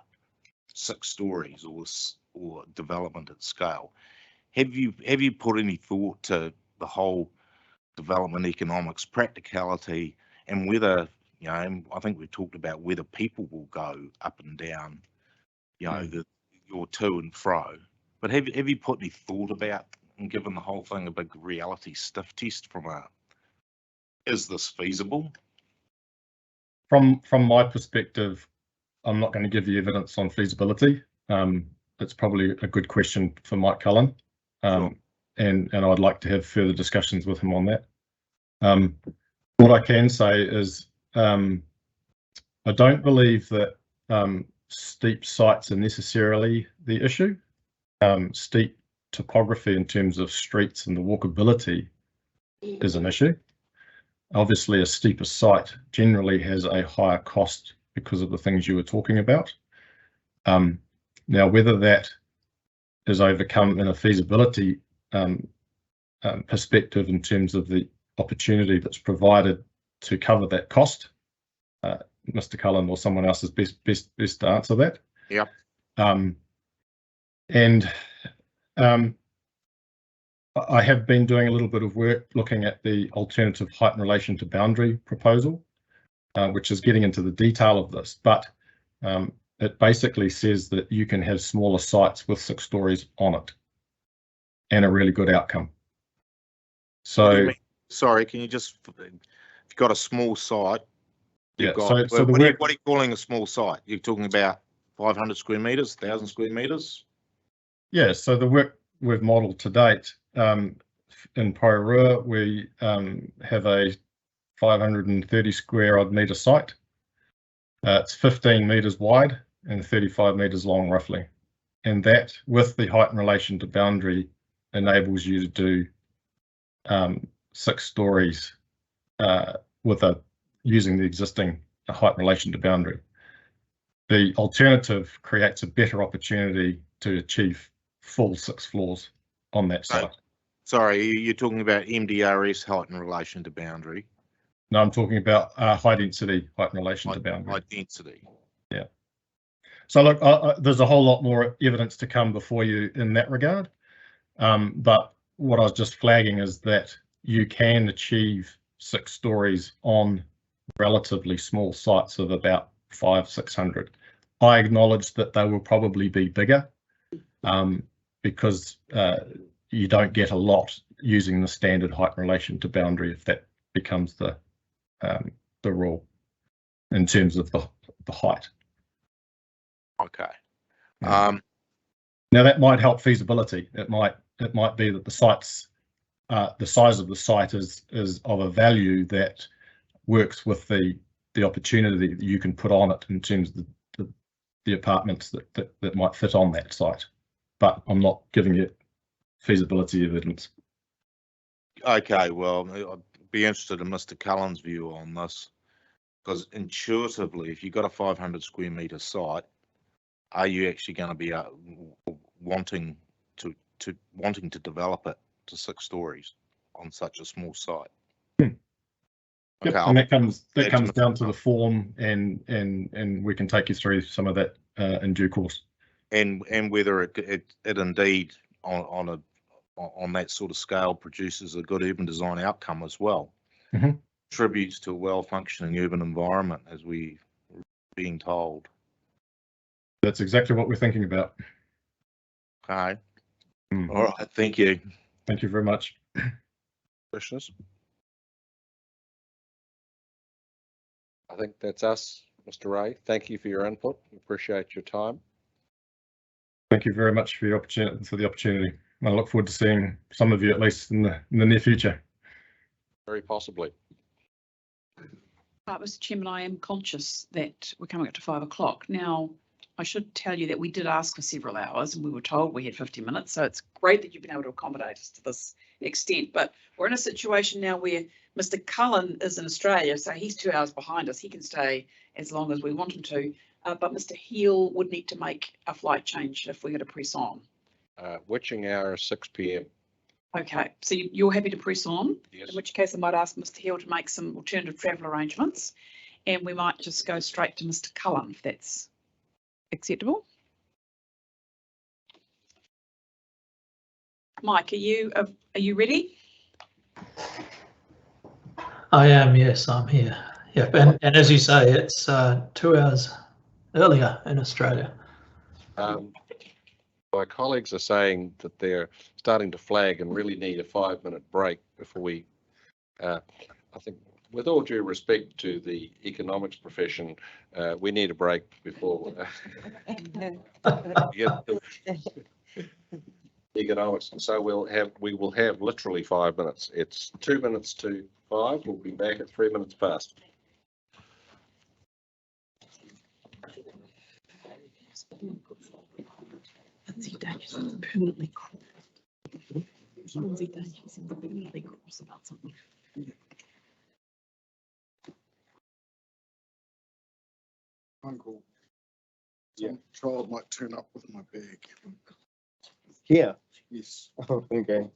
6 stories or development at scale. Have you put any thought to the whole development economics, practicality, and whether, I think we talked about whether people will go up and down, your to and fro. But have you put any thought about and given the whole thing a big reality stiff test from is this feasible? From my perspective, I'm not going to give you evidence on feasibility. It's probably a good question for Mike Cullen. Sure. And I'd like to have further discussions with him on that. What I can say is I don't believe that steep sites are necessarily the issue. Steep topography in terms of streets and the walkability is an issue. Obviously, a steeper site generally has a higher cost because of the things you were talking about. Now, whether that is overcome in a feasibility perspective in terms of the opportunity that's provided to cover that cost, Mr. Cullen or someone else is best to answer that. Yeah. I have been doing a little bit of work looking at the alternative height in relation to boundary proposal, which is getting into the detail of this, but it basically says that you can have smaller sites with 6 stories on it and a really good outcome. So, sorry, can you just you've got a small site, Yeah, you've got, so the what are work, you calling a small site? You're talking about 500 square meters, 1,000 square meters? yeah, so the work we've modelled to date, in Poirua, we have a 530 square odd metre site. It's 15 metres wide and 35 metres long roughly. And that, with the height in relation to boundary, enables you to do 6 stories using the existing height in relation to boundary. The alternative creates a better opportunity to achieve full 6 floors on that site. Sorry, you're talking about MDRS height in relation to boundary. No, I'm talking about high density height in relation to boundary. High density. Yeah. So look, there's a whole lot more evidence to come before you in that regard. But what I was just flagging is that you can achieve 6 stories on relatively small sites of about 500-600. I acknowledge that they will probably be bigger because you don't get a lot using the standard height in relation to boundary if that becomes the rule in terms of the height. Okay. Now that might help feasibility. It might be that the size of the site is of a value that works with the opportunity that you can put on it in terms of the apartments that might fit on that site. But I'm not giving you feasibility evidence. Okay, well, I'd be interested in Mr. Cullen's view on this, because intuitively, if you've got a 500 square metre site, are you actually going to be wanting to develop it to 6 stories on such a small site? Yep, Okay, and that comes down to the form, and we can take you through some of that in due course. And whether it indeed on that sort of scale produces a good urban design outcome as well. Mm-hmm. Contributes to a well-functioning urban environment, as we're being told. That's exactly what we're thinking about. Okay. All right. Thank you. Thank you very much. Questions? I think that's us, Mr. Ray. Thank you for your input. Appreciate your time. Thank you very much for the opportunity. I look forward to seeing some of you at least in the near future. Very possibly. Mr. Chairman, I am conscious that we're coming up to 5 o'clock. Now, I should tell you that we did ask for several hours and we were told we had 50 minutes. So it's great that you've been able to accommodate us to this extent. But we're in a situation now where Mr. Cullen is in Australia, so he's 2 hours behind us. He can stay as long as we want him to. But Mr. Heel would need to make a flight change if we're going to press on. Witching hour is 6 p.m. Okay, so you're happy to press on? Yes. In which case I might ask Mr. Heel to make some alternative travel arrangements, and we might just go straight to Mr. Cullen if that's acceptable. Mike, are you ready? I am, yes, I'm here. Yep, and as you say, it's 2 hours earlier in Australia. My colleagues are saying that they're starting to flag and really need a 5-minute break before we, I think, with all due respect to the economics profession, we need a break before economics. And so we will have literally 5 minutes. It's 2 minutes to 5. We'll be back at 3 minutes past. Permanently cross. Permanently cross about something. Uncle, some child might turn up with my bag. Here? Yes. Oh, okay.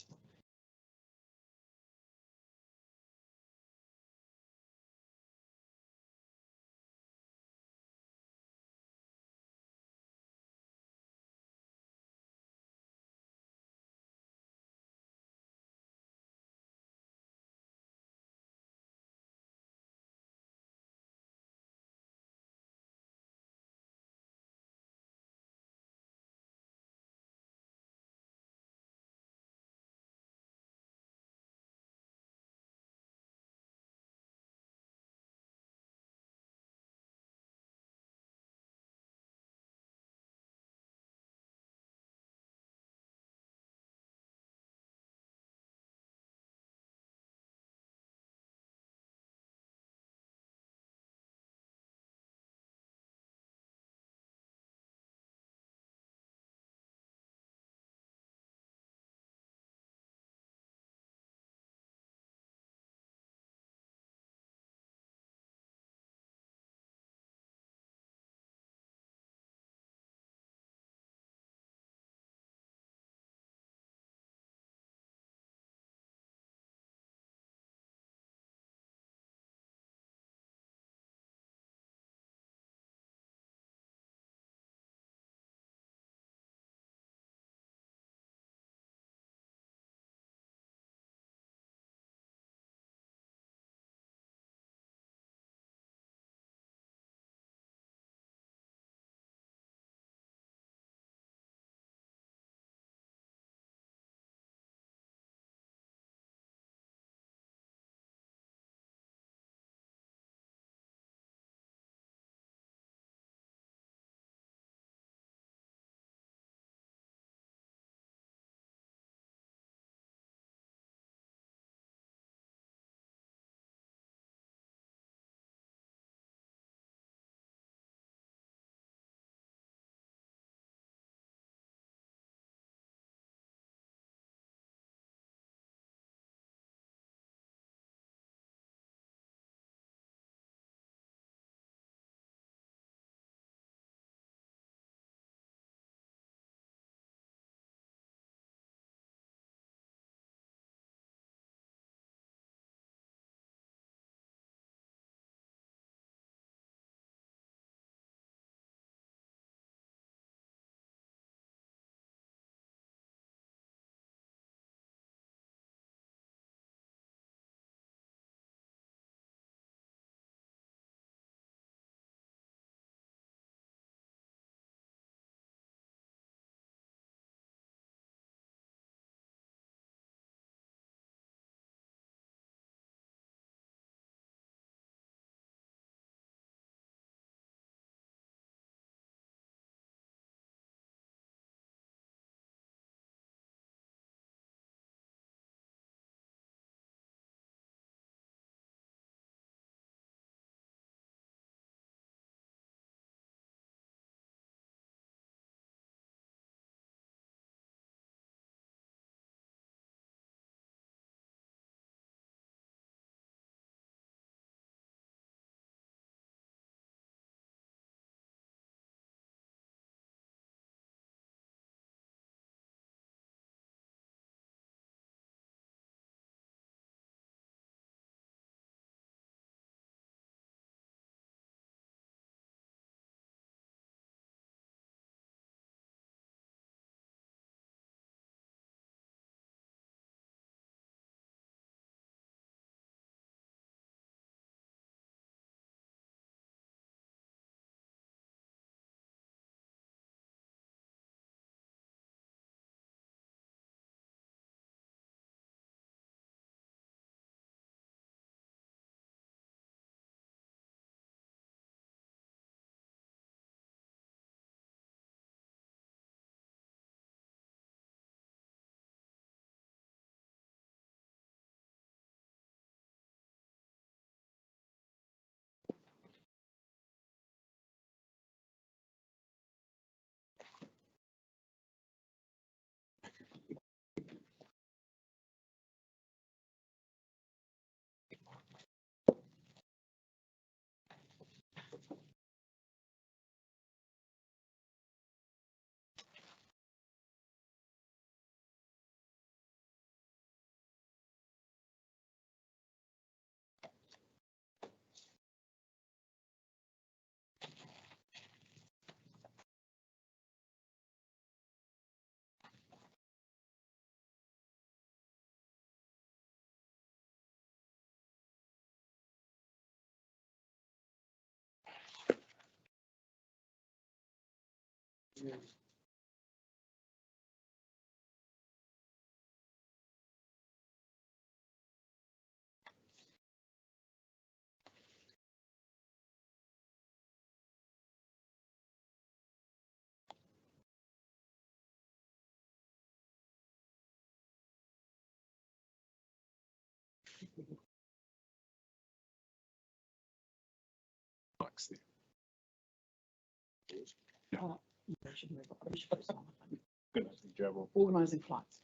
Organising flights.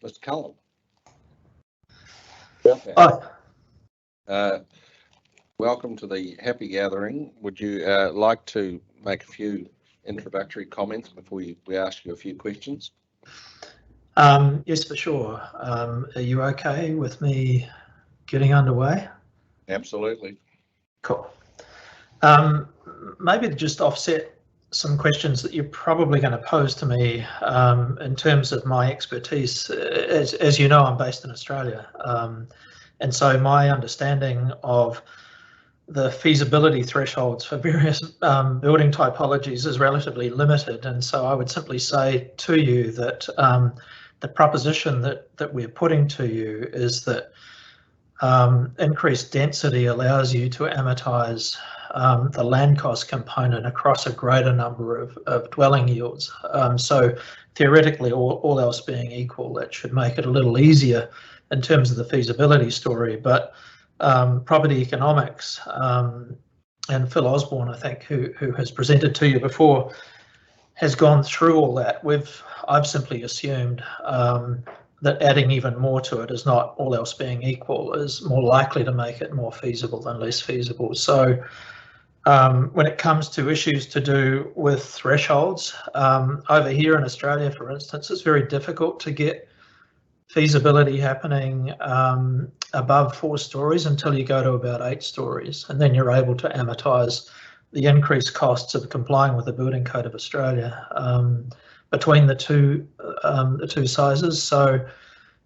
Mr. Cullen. Hi. Welcome to the happy gathering. Would you like to make a few introductory comments before we ask you a few questions? Yes, for sure. Are you okay with me getting underway? Absolutely. Cool. Maybe to just offset some questions that you're probably going to pose to me in terms of my expertise. As you know, I'm based in Australia, and so my understanding of the feasibility thresholds for various building typologies is relatively limited, and so I would simply say to you that the proposition that we're putting to you is that increased density allows you to amortize the land cost component across a greater number of dwelling yields. So theoretically, all else being equal, that should make it a little easier in terms of the feasibility story. But property economics, and Phil Osborne, I think, who has presented to you before, has gone through all that. I've simply assumed that adding even more to it is not, all else being equal, is more likely to make it more feasible than less feasible. So when it comes to issues to do with thresholds, over here in Australia, for instance, it's very difficult to get feasibility happening above 4 stories until you go to about 8 stories, and then you're able to amortize the increased costs of complying with the Building Code of Australia between the two sizes. So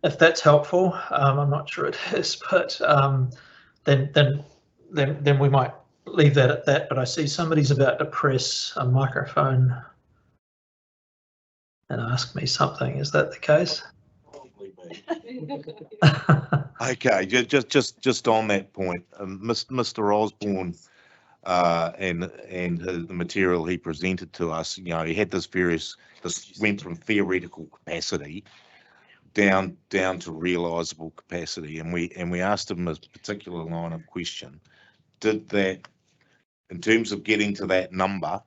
if that's helpful, I'm not sure it is, but then we might leave that at that. But I see somebody's about to press a microphone and ask me something. Is that the case? Okay, just on that point, Mr. Osborne and the material he presented to us, you know, he had this went from theoretical capacity down to realisable capacity, and we asked him a particular line of question: did that, in terms of getting to that number,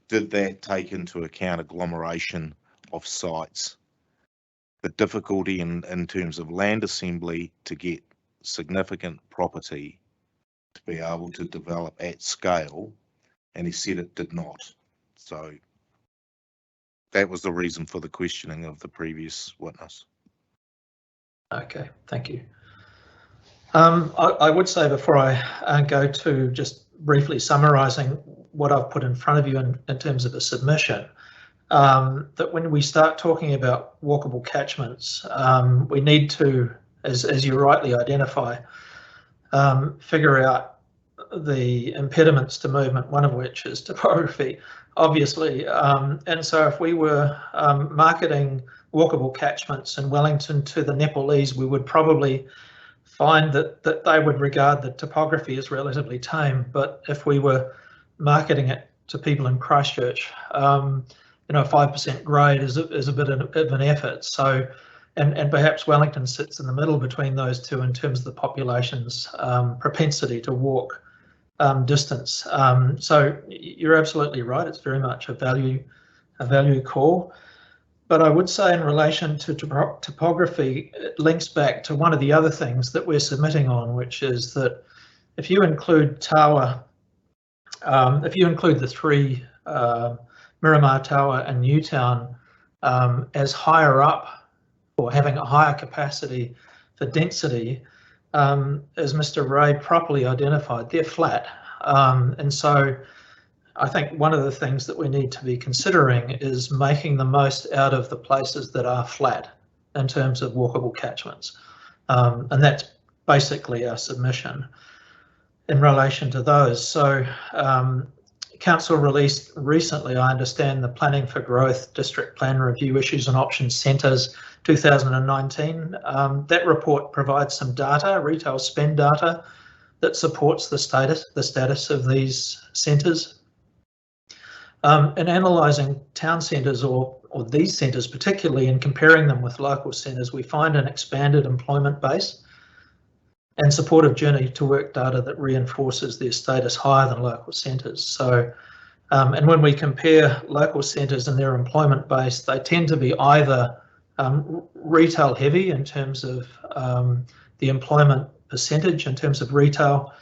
did that take into account agglomeration of sites? The difficulty in terms of land assembly to get significant property to be able to develop at scale, and he said it did not. So that was the reason for the questioning of the previous witness. Okay, thank you. I would say, before I go to just briefly summarising what I've put in front of you in terms of a submission, that when we start talking about walkable catchments, we need to, as you rightly identify, figure out the impediments to movement, one of which is topography, obviously. And so if we were marketing walkable catchments in Wellington to the Nepalese, we would probably find that they would regard the topography as relatively tame. But if we were marketing it to people in Christchurch, you know, 5% grade is a bit of an effort. So, and perhaps Wellington sits in the middle between those two in terms of the population's propensity to walk distance. So you're absolutely right. It's very much a value call. But I would say, in relation to topography, it links back to one of the other things that we're submitting on, which is that if you include Tower, if you include the 3 Miramar Tower and Newtown as higher up, or having a higher capacity for density, as Mr. Ray properly identified, they're flat. And so I think one of the things that we need to be considering is making the most out of the places that are flat in terms of walkable catchments. And that's basically our submission in relation to those. So Council released recently, I understand, the Planning for Growth District Plan Review Issues and Options Centres 2019. That report provides some data, retail spend data, that supports the status of these centres. In analysing town centres or these centres particularly, and comparing them with local centres, we find an expanded employment base and supportive journey to work data that reinforces their status higher than local centres. So, and when we compare local centres and their employment base, they tend to be either retail heavy in terms of the employment percentage in terms of retail,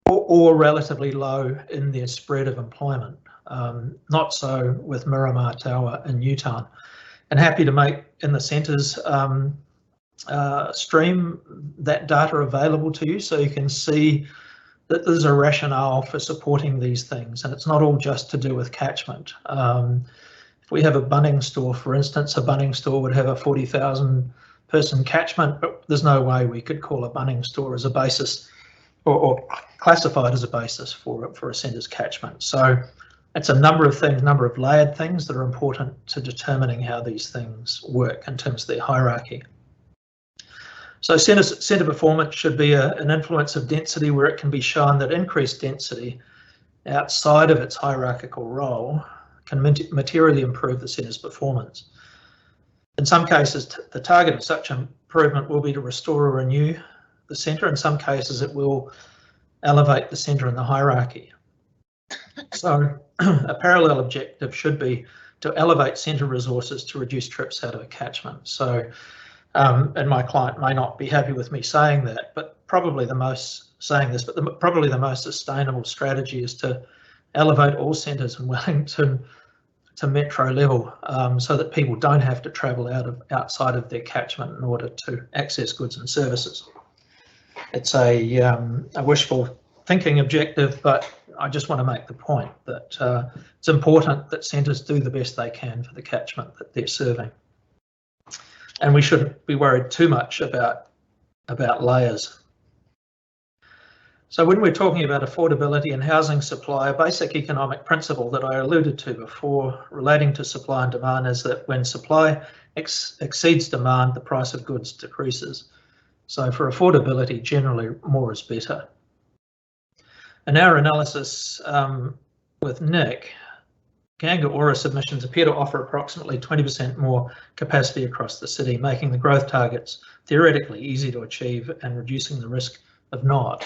or relatively low in their spread of employment. Not so with Miramar Tower and Newtown. And happy to make in the centres stream that data available to you so you can see that there's a rationale for supporting these things, and it's not all just to do with catchment. If we have a Bunnings store, for instance, a Bunnings store would have a 40,000 person catchment, but there's no way we could call a Bunnings store as a basis or classified as a basis for a centre's catchment. So it's a number of things, number of layered things that are important to determining how these things work in terms of their hierarchy. So centre performance should be an influence of density where it can be shown that increased density outside of its hierarchical role can materially improve the centre's performance. In some cases, the target of such improvement will be to restore or renew the centre. In some cases, it will elevate the centre in the hierarchy. So a parallel objective should be to elevate centre resources to reduce trips out of a catchment. So, and my client may not be happy with me saying that, but probably the most probably the most sustainable strategy is to elevate all centres in Wellington to metro level, so that people don't have to travel outside of their catchment in order to access goods and services. It's a wishful thinking objective, but I just want to make the point that it's important that centres do the best they can for the catchment that they're serving. And we shouldn't be worried too much about layers. So when we're talking about affordability and housing supply, a basic economic principle that I alluded to before relating to supply and demand is that when supply exceeds demand, the price of goods decreases. So for affordability, generally more is better. In our analysis with Nick, Kāinga Ora submissions appear to offer approximately 20% more capacity across the city, making the growth targets theoretically easy to achieve and reducing the risk of not.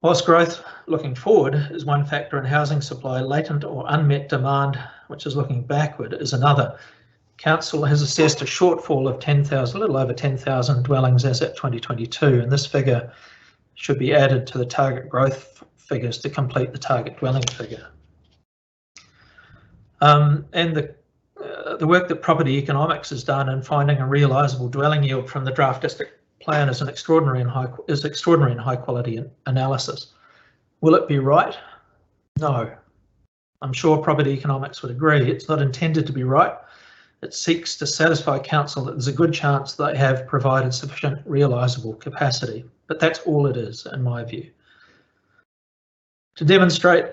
Whilst growth looking forward is one factor in housing supply, latent or unmet demand, which is looking backward, is another. Council has assessed a shortfall of 10,000, a little over 10,000 dwellings as at 2022, and this figure should be added to the target growth figures to complete the target dwelling figure. And the work that Property Economics has done in finding a realisable dwelling yield from the draft district plan is an extraordinary and high quality analysis. Will it be right? No. I'm sure Property Economics would agree. It's not intended to be right. It seeks to satisfy council that there's a good chance they have provided sufficient realisable capacity, but that's all it is in my view. To demonstrate,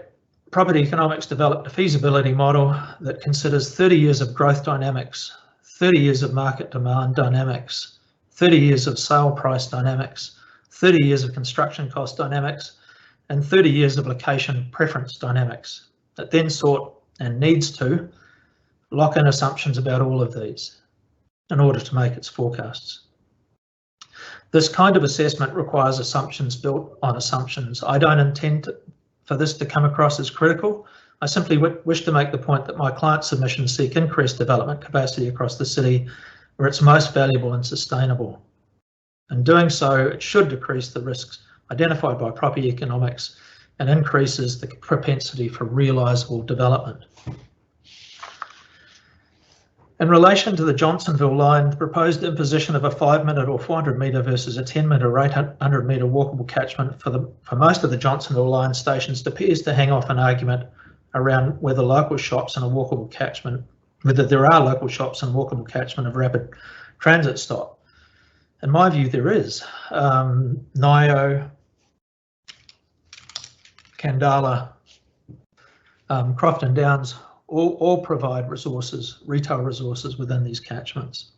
Property Economics developed a feasibility model that considers 30 years of growth dynamics, 30 years of market demand dynamics, 30 years of sale price dynamics, 30 years of construction cost dynamics, and 30 years of location preference dynamics. It then sought and needs to lock in assumptions about all of these in order to make its forecasts. This kind of assessment requires assumptions built on assumptions. I don't intend for this to come across as critical. I simply wish to make the point that my client submissions seek increased development capacity across the city where it's most valuable and sustainable. In doing so, it should decrease the risks identified by Property Economics and increases the propensity for realisable development. In relation to the Johnsonville line, the proposed imposition of a 5-minute or 400 metre versus a 10-minute or 800 metre walkable catchment for most of the Johnsonville line stations appears to hang off an argument around whether local shops and a walkable catchment, whether there are local shops and walkable catchment of rapid transit stop. In my view, there is. NIO Candala, Crofton Downs, all provide resources, retail resources within these catchments.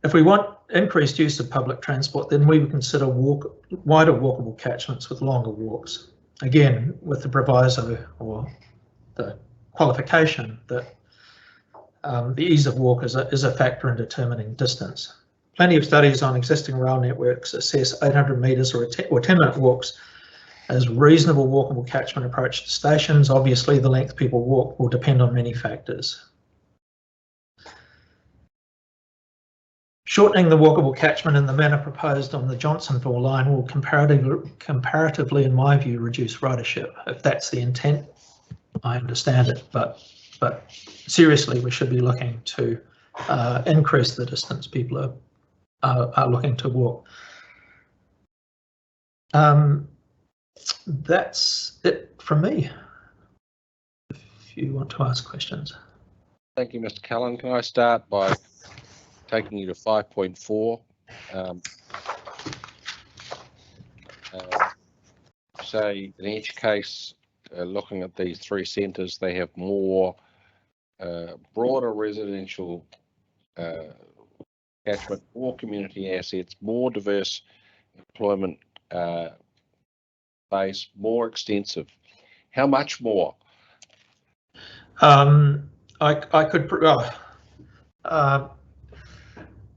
If we want increased use of public transport, then we would consider wider walkable catchments with longer walks. Again, with the proviso or the qualification that the ease of walk is a factor in determining distance. Plenty of studies on existing rail networks assess 800 metres or 10-minute walks as reasonable walkable catchment approach to stations. Obviously, the length people walk will depend on many factors. Shortening the walkable catchment in the manner proposed on the Johnsonville line will comparatively, in my view, reduce ridership. If that's the intent, I understand it, but seriously, we should be looking to increase the distance people are looking to walk. That's it from me. If you want to ask questions. Thank you, Mr. Callan. Can I start by taking you to 5.4? Say in each case, looking at these three centres, they have more broader residential catchment, more community assets, more diverse employment base, more extensive. How much more? I could.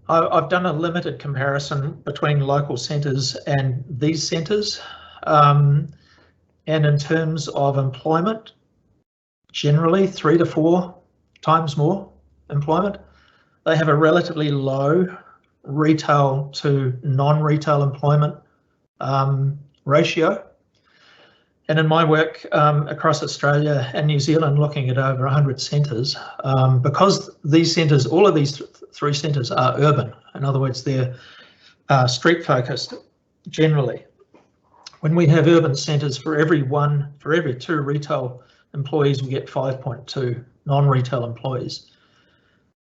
I've done a limited comparison between local centres and these centres, and in terms of employment, generally 3 to 4 times more employment. They have a relatively low retail to non-retail employment ratio. And in my work across Australia and New Zealand, looking at over 100 centres, because these centres, all of these three centres are urban. In other words, they're street focused generally. When we have urban centres, for every 2 retail employees, we get 5.2 non-retail employees.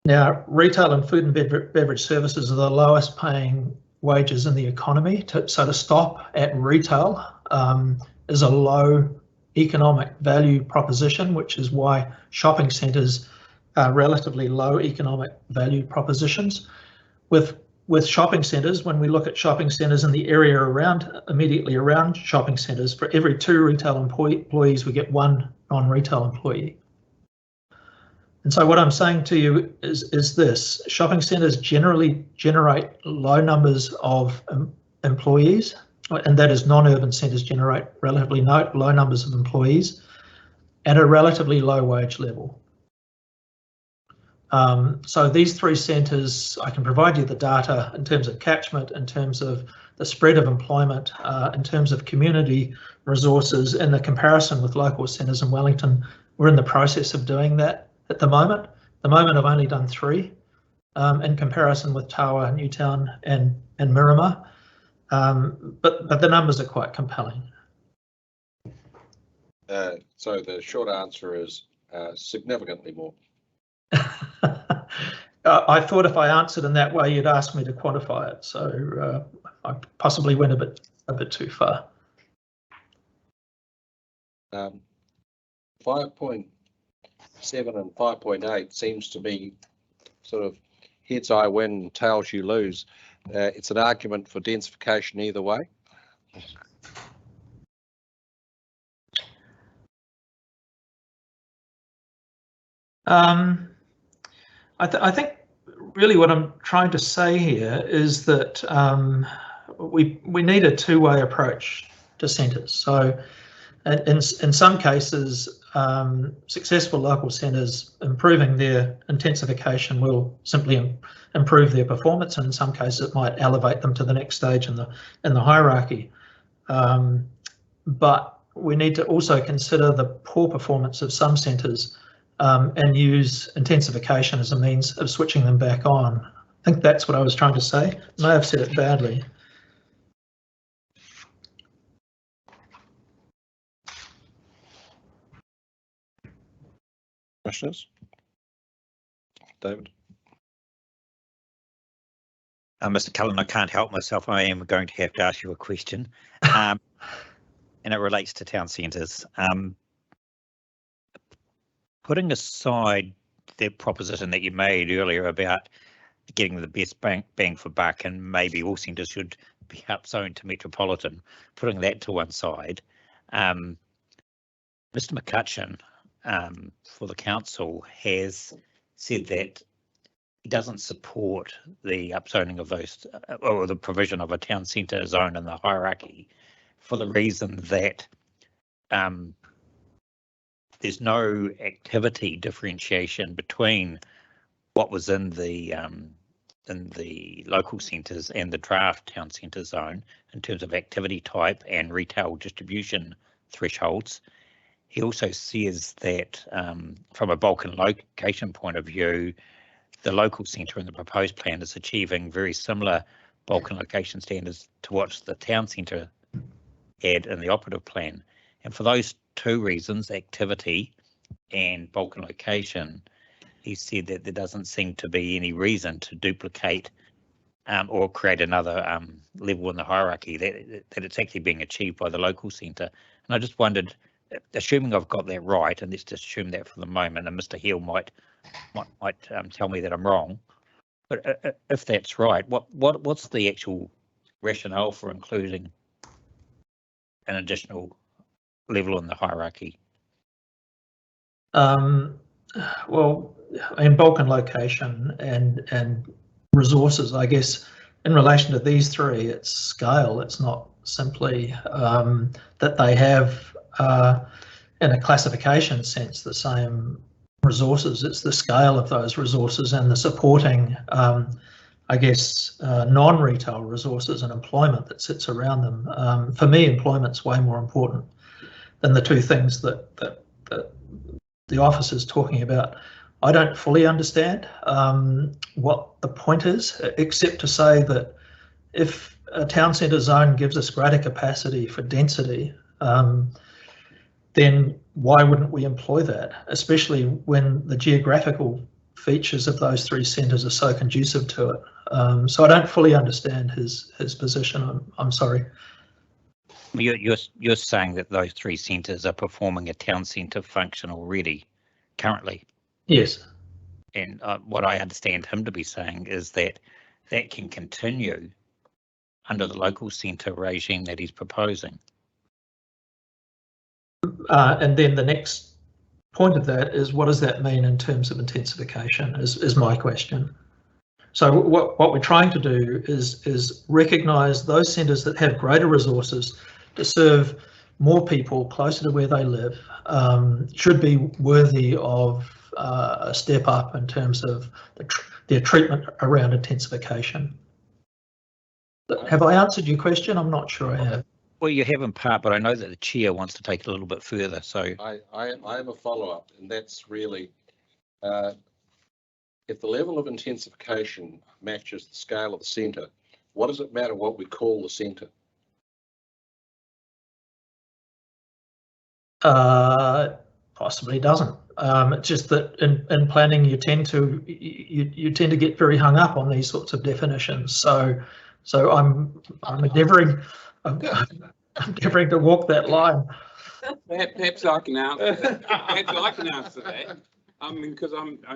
Now, retail and food and beverage services are the lowest paying wages in the economy. So to stop at retail is a low economic value proposition, which is why shopping centres are relatively low economic value propositions. With shopping centres, when we look at shopping centres in the area immediately around shopping centres, for every 2 retail employees, we get 1 non-retail employee. And so what I'm saying to you is this: shopping centres generally generate low numbers of employees, and that is non-urban centres generate relatively low numbers of employees at a relatively low wage level. So these 3 centres, I can provide you the data in terms of catchment, in terms of the spread of employment, in terms of community resources, in the comparison with local centres in Wellington. We're in the process of doing that at the moment. At the moment, I've only done 3 in comparison with Tawa, Newtown and Miramar, but the numbers are quite compelling. So the short answer is significantly more. I thought if I answered in that way, you'd ask me to quantify it. So I possibly went a bit too far. 5.7 and 5.8 seems to be sort of heads I win, tails you lose. It's an argument for densification either way. I think really what I'm trying to say here is that we need a two-way approach to centres. So in some cases, successful local centres improving their intensification will simply improve their performance, and in some cases it might elevate them to the next stage in the hierarchy. But we need to also consider the poor performance of some centres and use intensification as a means of switching them back on. I think that's what I was trying to say. I may have said it badly. Questions? David? Mr. Cullen, I can't help myself. I am going to have to ask you a question. and it relates to town centres. Putting aside the proposition that you made earlier about getting the best bang for buck, and maybe all centres should be upzoned to metropolitan, putting that to one side, Mr. McCutcheon for the council has said that he doesn't support the upzoning of those, or the provision of a town centre zone in the hierarchy, for the reason that there's no activity differentiation between what was in the local centres and the draft town centre zone in terms of activity type and retail distribution thresholds. He also says that from a bulk and location point of view, the local centre in the proposed plan is achieving very similar bulk and location standards to what the town centre had in the operative plan. And for those two reasons, activity and bulk and location, he said that there doesn't seem to be any reason to duplicate or create another level in the hierarchy, that it's actually being achieved by the local centre. And I just wondered, assuming I've got that right, and let's just assume that for the moment, and Mr. Hill might tell me that I'm wrong, but if that's right, what's the actual rationale for including an additional level in the hierarchy? Well, in bulk and location and resources, I guess in relation to these three, it's scale. It's not simply that they have, in a classification sense, the same resources. It's the scale of those resources and the supporting, I guess, non-retail resources and employment that sits around them. For me, employment's way more important than the two things that the office is talking about. I don't fully understand what the point is, except to say that if a town centre zone gives us greater capacity for density, then why wouldn't we employ that, especially when the geographical features of those three centres are so conducive to it. So I don't fully understand his position. I'm sorry. You're saying that those three centres are performing a town centre function already, currently? Yes. And what I understand him to be saying is that that can continue under the local centre regime that he's proposing. And then the next point of that is, what does that mean in terms of intensification is my question. So what we're trying to do is recognise those centres that have greater resources to serve more people closer to where they live, should be worthy of a step up in terms of their treatment around intensification. Have I answered your question? I'm not sure I have. Well, you have in part, but I know that the chair wants to take it a little bit further. So I have a follow-up, and that's really if the level of intensification matches the scale of the centre, what does it matter what we call the centre? Possibly doesn't. It's just that in planning you tend to get very hung up on these sorts of definitions. So I'm endeavouring to walk that line. Perhaps I can answer that. Perhaps I can answer that. Because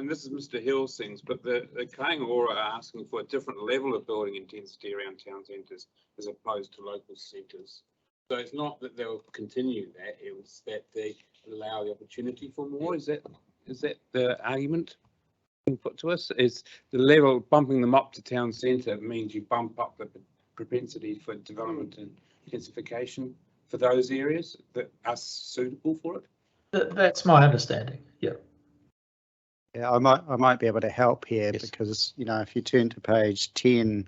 this is Mr. Hill's things, but the Kāinga are asking for a different level of building intensity around town centres as opposed to local centres. So it's not that they'll continue that; it's that they allow the opportunity for more. Is that the argument being put to us? Is the level bumping them up to town centre means you bump up the propensity for development and intensification for those areas that are suitable for it? That's my understanding. Yeah. Yeah, I might be able to help here, yes. Because if you turn to page 10.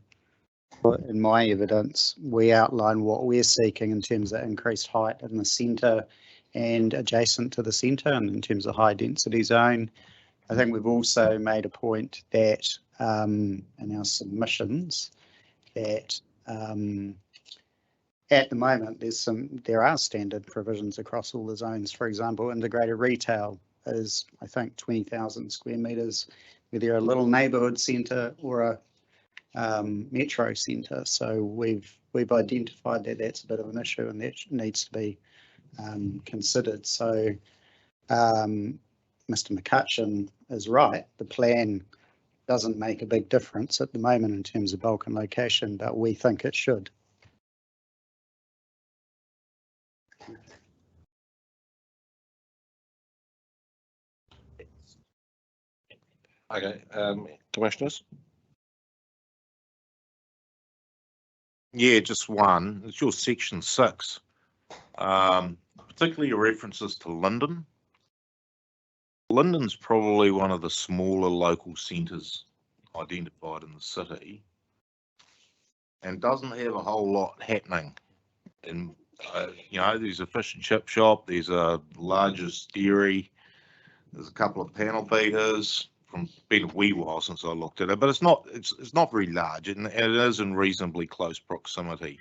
In my evidence, we outline what we're seeking in terms of increased height in the centre and adjacent to the centre, and in terms of high density zone. I think we've also made a point that in our submissions that at the moment there are standard provisions across all the zones. For example, integrated retail is, I think, 20,000 square metres, whether you're a little neighbourhood centre or a metro centre. So we've identified that that's a bit of an issue, and that needs to be considered. So Mr. McCutcheon is right. The plan doesn't make a big difference at the moment in terms of bulk and location, but we think it should. Okay, commissioners? Yeah, just one. It's your section 6. Particularly your references to Linden. Linden's probably one of the smaller local centres identified in the city and doesn't have a whole lot happening. And, you know, there's a fish and chip shop, there's a largest dairy, there's a couple of panel beaters. From been a wee while since I looked at it, but it's not very large, and it is in reasonably close proximity.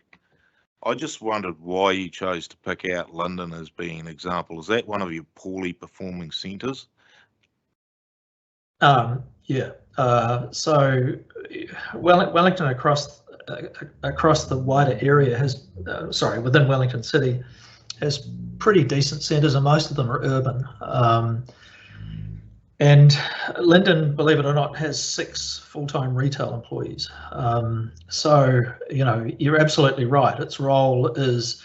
I just wondered why you chose to pick out Linden as being an example. Is that one of your poorly performing centres? Yeah. So Wellington across the wider area has, within Wellington City, has pretty decent centres, and most of them are urban. And Linden, believe it or not, has 6 full-time retail employees. So, you know, you're absolutely right. Its role is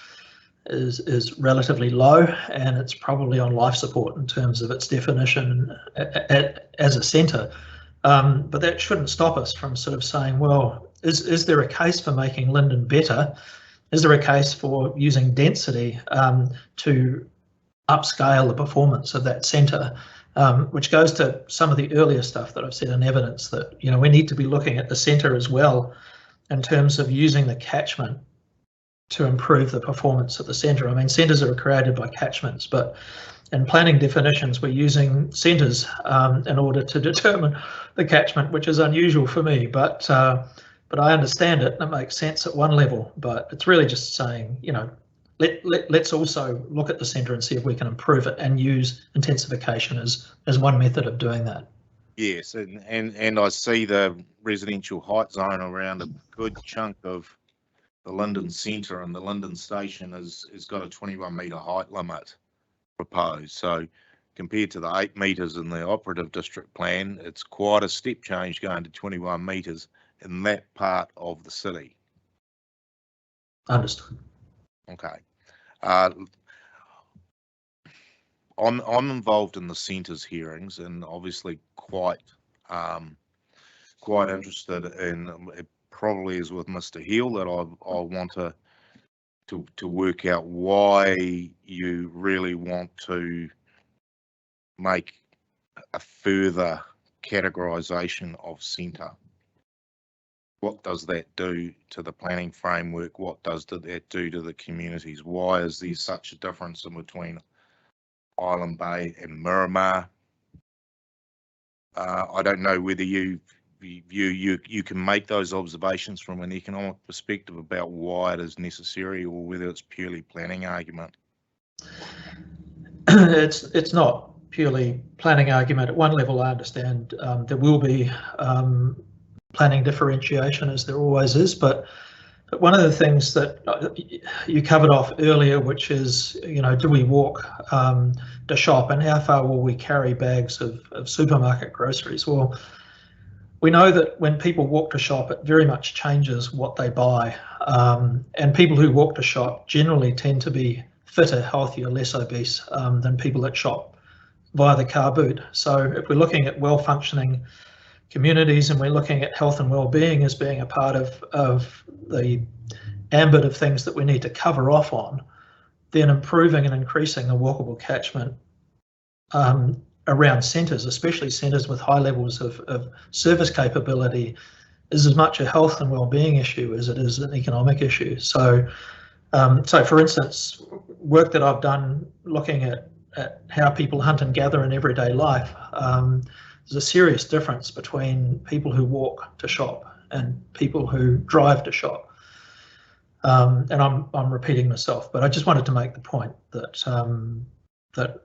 relatively low, and it's probably on life support in terms of its definition as a centre. But that shouldn't stop us from sort of saying, well, is there a case for making Linden better? Is there a case for using density to upscale the performance of that centre? Which goes to some of the earlier stuff that I've said in evidence that, you know, we need to be looking at the centre as well in terms of using the catchment to improve the performance of the centre. I mean, centres are created by catchments, but in planning definitions, we're using centres in order to determine the catchment, which is unusual for me, but I understand it and it makes sense at one level, but it's really just saying, you know, let's also look at the centre and see if we can improve it and use intensification as one method of doing that. Yes, and I see the residential height zone around a good chunk of the Linden Centre, and the Linden Station has got a 21 metre height limit proposed. So compared to the 8 metres in the operative district plan, it's quite a step change going to 21 metres in that part of the city. Understood. Okay. I'm involved in the centres hearings, and obviously quite interested in, it probably is with Mr. Hill, that I want to work out why you really want to make a further categorisation of centre. What does that do to the planning framework? What does that do to the communities? Why is there such a difference in between Island Bay and Miramar? I don't know whether you can make those observations from an economic perspective about why it is necessary, or whether it's purely planning argument. It's not purely planning argument. At one level, I understand there will be planning differentiation, as there always is, but one of the things that you covered off earlier, which is, you know, do we walk to shop, and how far will we carry bags of supermarket groceries? Well, we know that when people walk to shop, it very much changes what they buy, and people who walk to shop generally tend to be fitter, healthier, less obese than people that shop via the car boot. So if we're looking at well-functioning communities and we're looking at health and well-being as being a part of the ambit of things that we need to cover off on, then improving and increasing the walkable catchment around centres, especially centres with high levels of service capability, is as much a health and well-being issue as it is an economic issue. So, for instance, work that I've done looking at how people hunt and gather in everyday life, there's a serious difference between people who walk to shop and people who drive to shop. And I'm repeating myself, but I just wanted to make the point that that,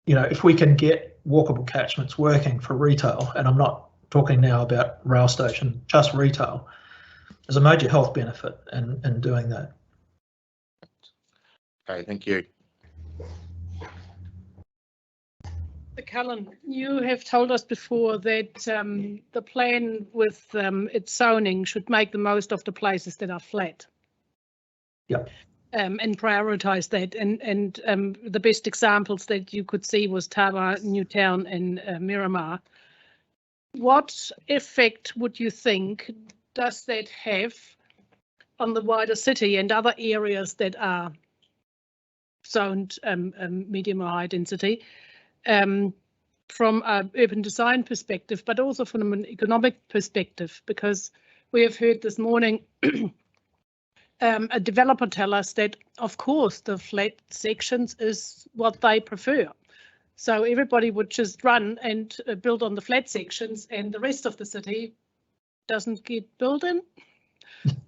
you know, if we can get walkable catchments working for retail, and I'm not talking now about rail station, just retail, there's a major health benefit in doing that. Okay, thank you. Cullen, you have told us before that the plan with its zoning should make the most of the places that are flat. Yep. And prioritise that. And the best examples that you could see was Tawa, Newtown, and Miramar. What effect would you think does that have on the wider city and other areas that are zoned medium or high density? From an urban design perspective, but also from an economic perspective, because we have heard this morning a developer tell us that, of course, the flat sections is what they prefer. So everybody would just run and build on the flat sections, and the rest of the city doesn't get built in.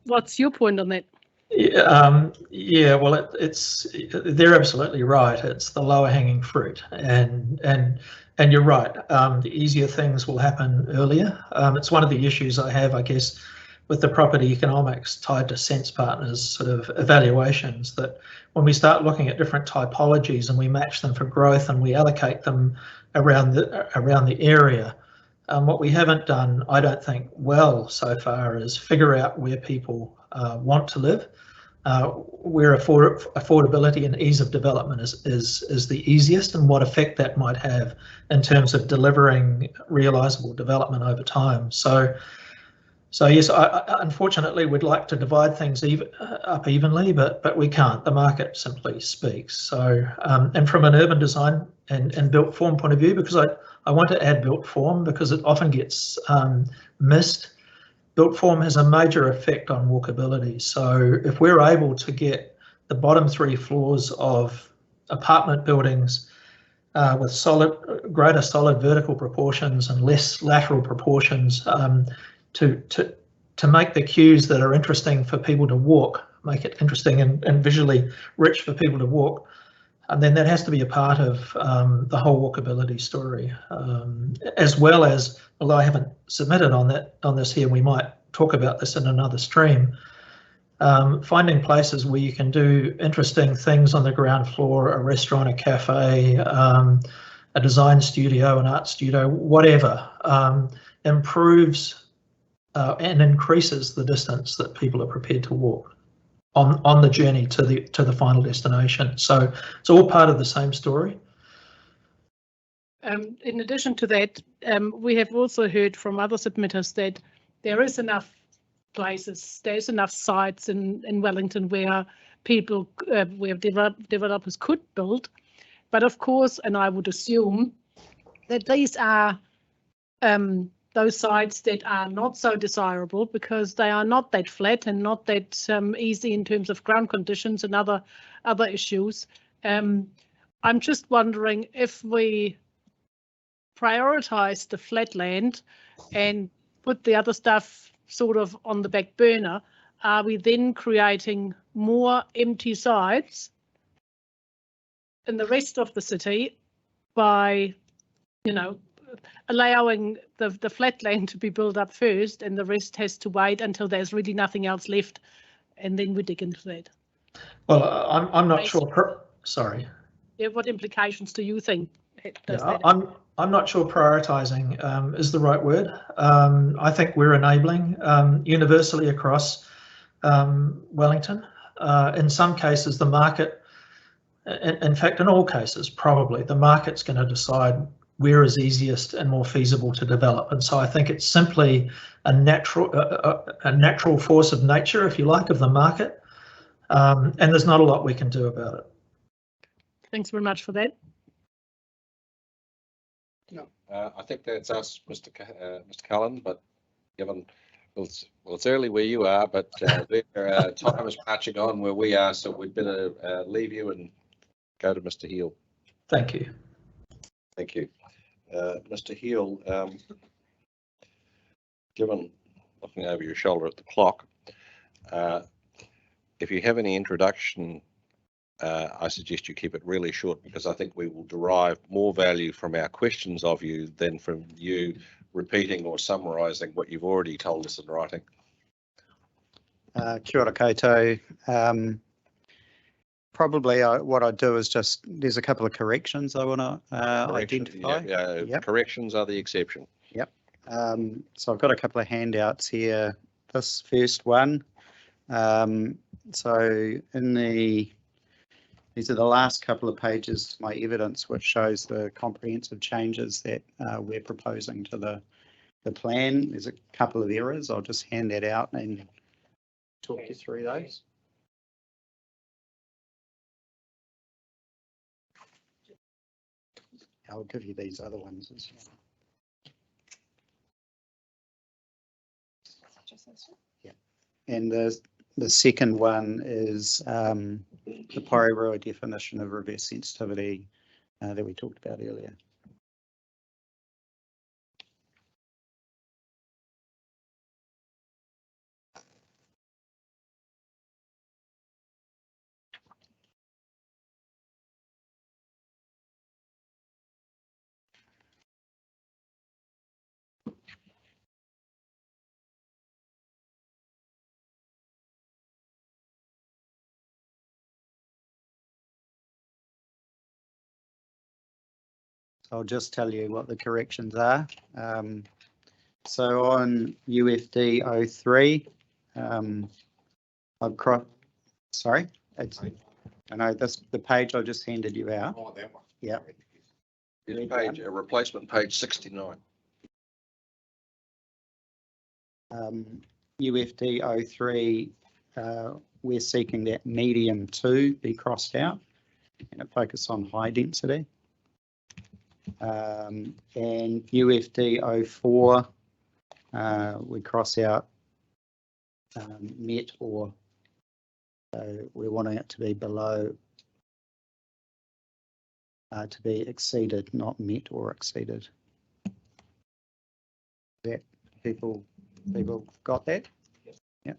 What's your point on that? Yeah, well, they're absolutely right. It's the lower hanging fruit, and you're right. The easier things will happen earlier. It's one of the issues I have, I guess, with the property economics tied to sense partners sort of evaluations, that when we start looking at different typologies and we match them for growth and we allocate them around the area, what we haven't done, I don't think, well so far is figure out where people want to live, where affordability and ease of development is the easiest, and what effect that might have in terms of delivering realisable development over time. So yes, I unfortunately would like to divide things up evenly, but we can't. The market simply speaks. So and from an urban design and built form point of view, because I want to add built form because it often gets missed. Built form has a major effect on walkability. So if we're able to get the bottom 3 floors of apartment buildings with greater solid vertical proportions and less lateral proportions, to make the queues that are interesting for people to walk, make it interesting and visually rich for people to walk, and then that has to be a part of the whole walkability story, as well as, although I haven't submitted on this here, we might talk about this in another stream, finding places where you can do interesting things on the ground floor, a restaurant, a cafe, a design studio, an art studio, whatever, improves and increases the distance that people are prepared to walk on the journey to the final destination. So it's all part of the same story. In addition to that, we have also heard from other submitters that there is enough places, there's enough sites in Wellington where people, where developers could build. But of course, and I would assume that these are those sites that are not so desirable because they are not that flat and not that easy in terms of ground conditions and other issues. I'm just wondering if we prioritize the flat land and put the other stuff sort of on the back burner, are we then creating more empty sites in the rest of the city by, you know, allowing the flat land to be built up first and the rest has to wait until there's really nothing else left, and then we dig into that? Well, I'm not sure. Sorry. Yeah, what implications do you think does that? I'm not sure prioritising is the right word. I think we're enabling universally across Wellington. In some cases, the market, in fact, in all cases, probably the market's going to decide where is easiest and more feasible to develop. And so I think it's simply a natural force of nature, if you like, of the market. And there's not a lot we can do about it. Thanks very much for that. No, I think that's us, Mr. Cullen, but given, well, it's early where you are, but time is marching on where we are, so we'd better leave you and go to Mr. Heal. Thank you. Thank you. Mr. Heal, given looking over your shoulder at the clock, if you have any introduction, I suggest you keep it really short, because I think we will derive more value from our questions of you than from you repeating or summarising what you've already told us in writing. Kia ora koutou. probably what I do is just, there's a couple of corrections I want to identify. Yep. Corrections are the exception. Yep. So I've got a couple of handouts here. This first one. So these are the last couple of pages of my evidence, which shows the comprehensive changes that we're proposing to the plan. There's a couple of errors. I'll just hand that out and talk you through those. I'll give you these other ones as well. Yeah, and the second one is the Pairua definition of reverse sensitivity that we talked about earlier. I'll just tell you what the corrections are. So on UFD 03, I've sorry, I know the page I just handed you out. Oh, that one. Yeah. This page, replacement page 69. UFD 03, we're seeking that medium 2 be crossed out and it focus on high density. And UFD 04, we cross out met or, so we're wanting it to be below, to be exceeded, not met or exceeded. That people got that? Yeah.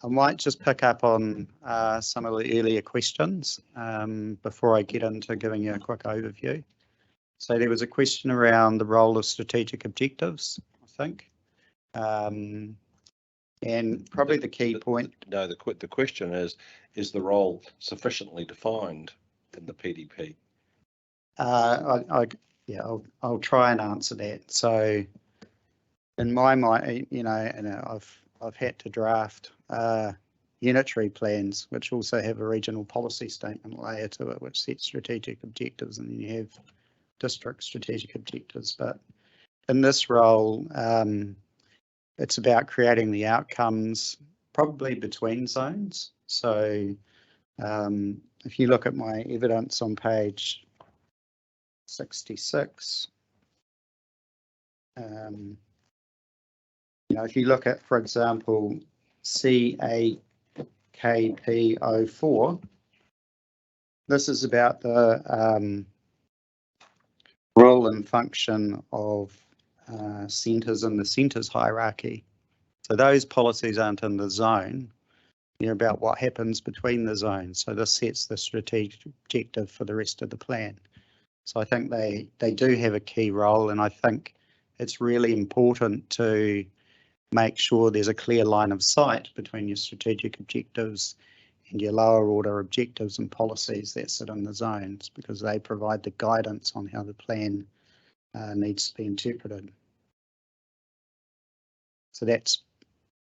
I might just pick up on some of the earlier questions before I get into giving you a quick overview. So there was a question around the role of strategic objectives, I think. And probably the key point. No, the question is the role sufficiently defined in the PDP? I'll try and answer that. So in my mind, I've had to draft unitary plans, which also have a regional policy statement layer to it, which sets strategic objectives, and then you have district strategic objectives. But in this role, it's about creating the outcomes probably between zones. So if you look at my evidence on page 66, if you look at, for example, CAKP04, this is about the role and function of centres in the centres hierarchy. So those policies aren't in the zone. They're about what happens between the zones. So this sets the strategic objective for the rest of the plan. So I think they do have a key role, and I think it's really important to make sure there's a clear line of sight between your strategic objectives and your lower order objectives and policies that sit in the zones, because they provide the guidance on how the plan needs to be interpreted. So that's,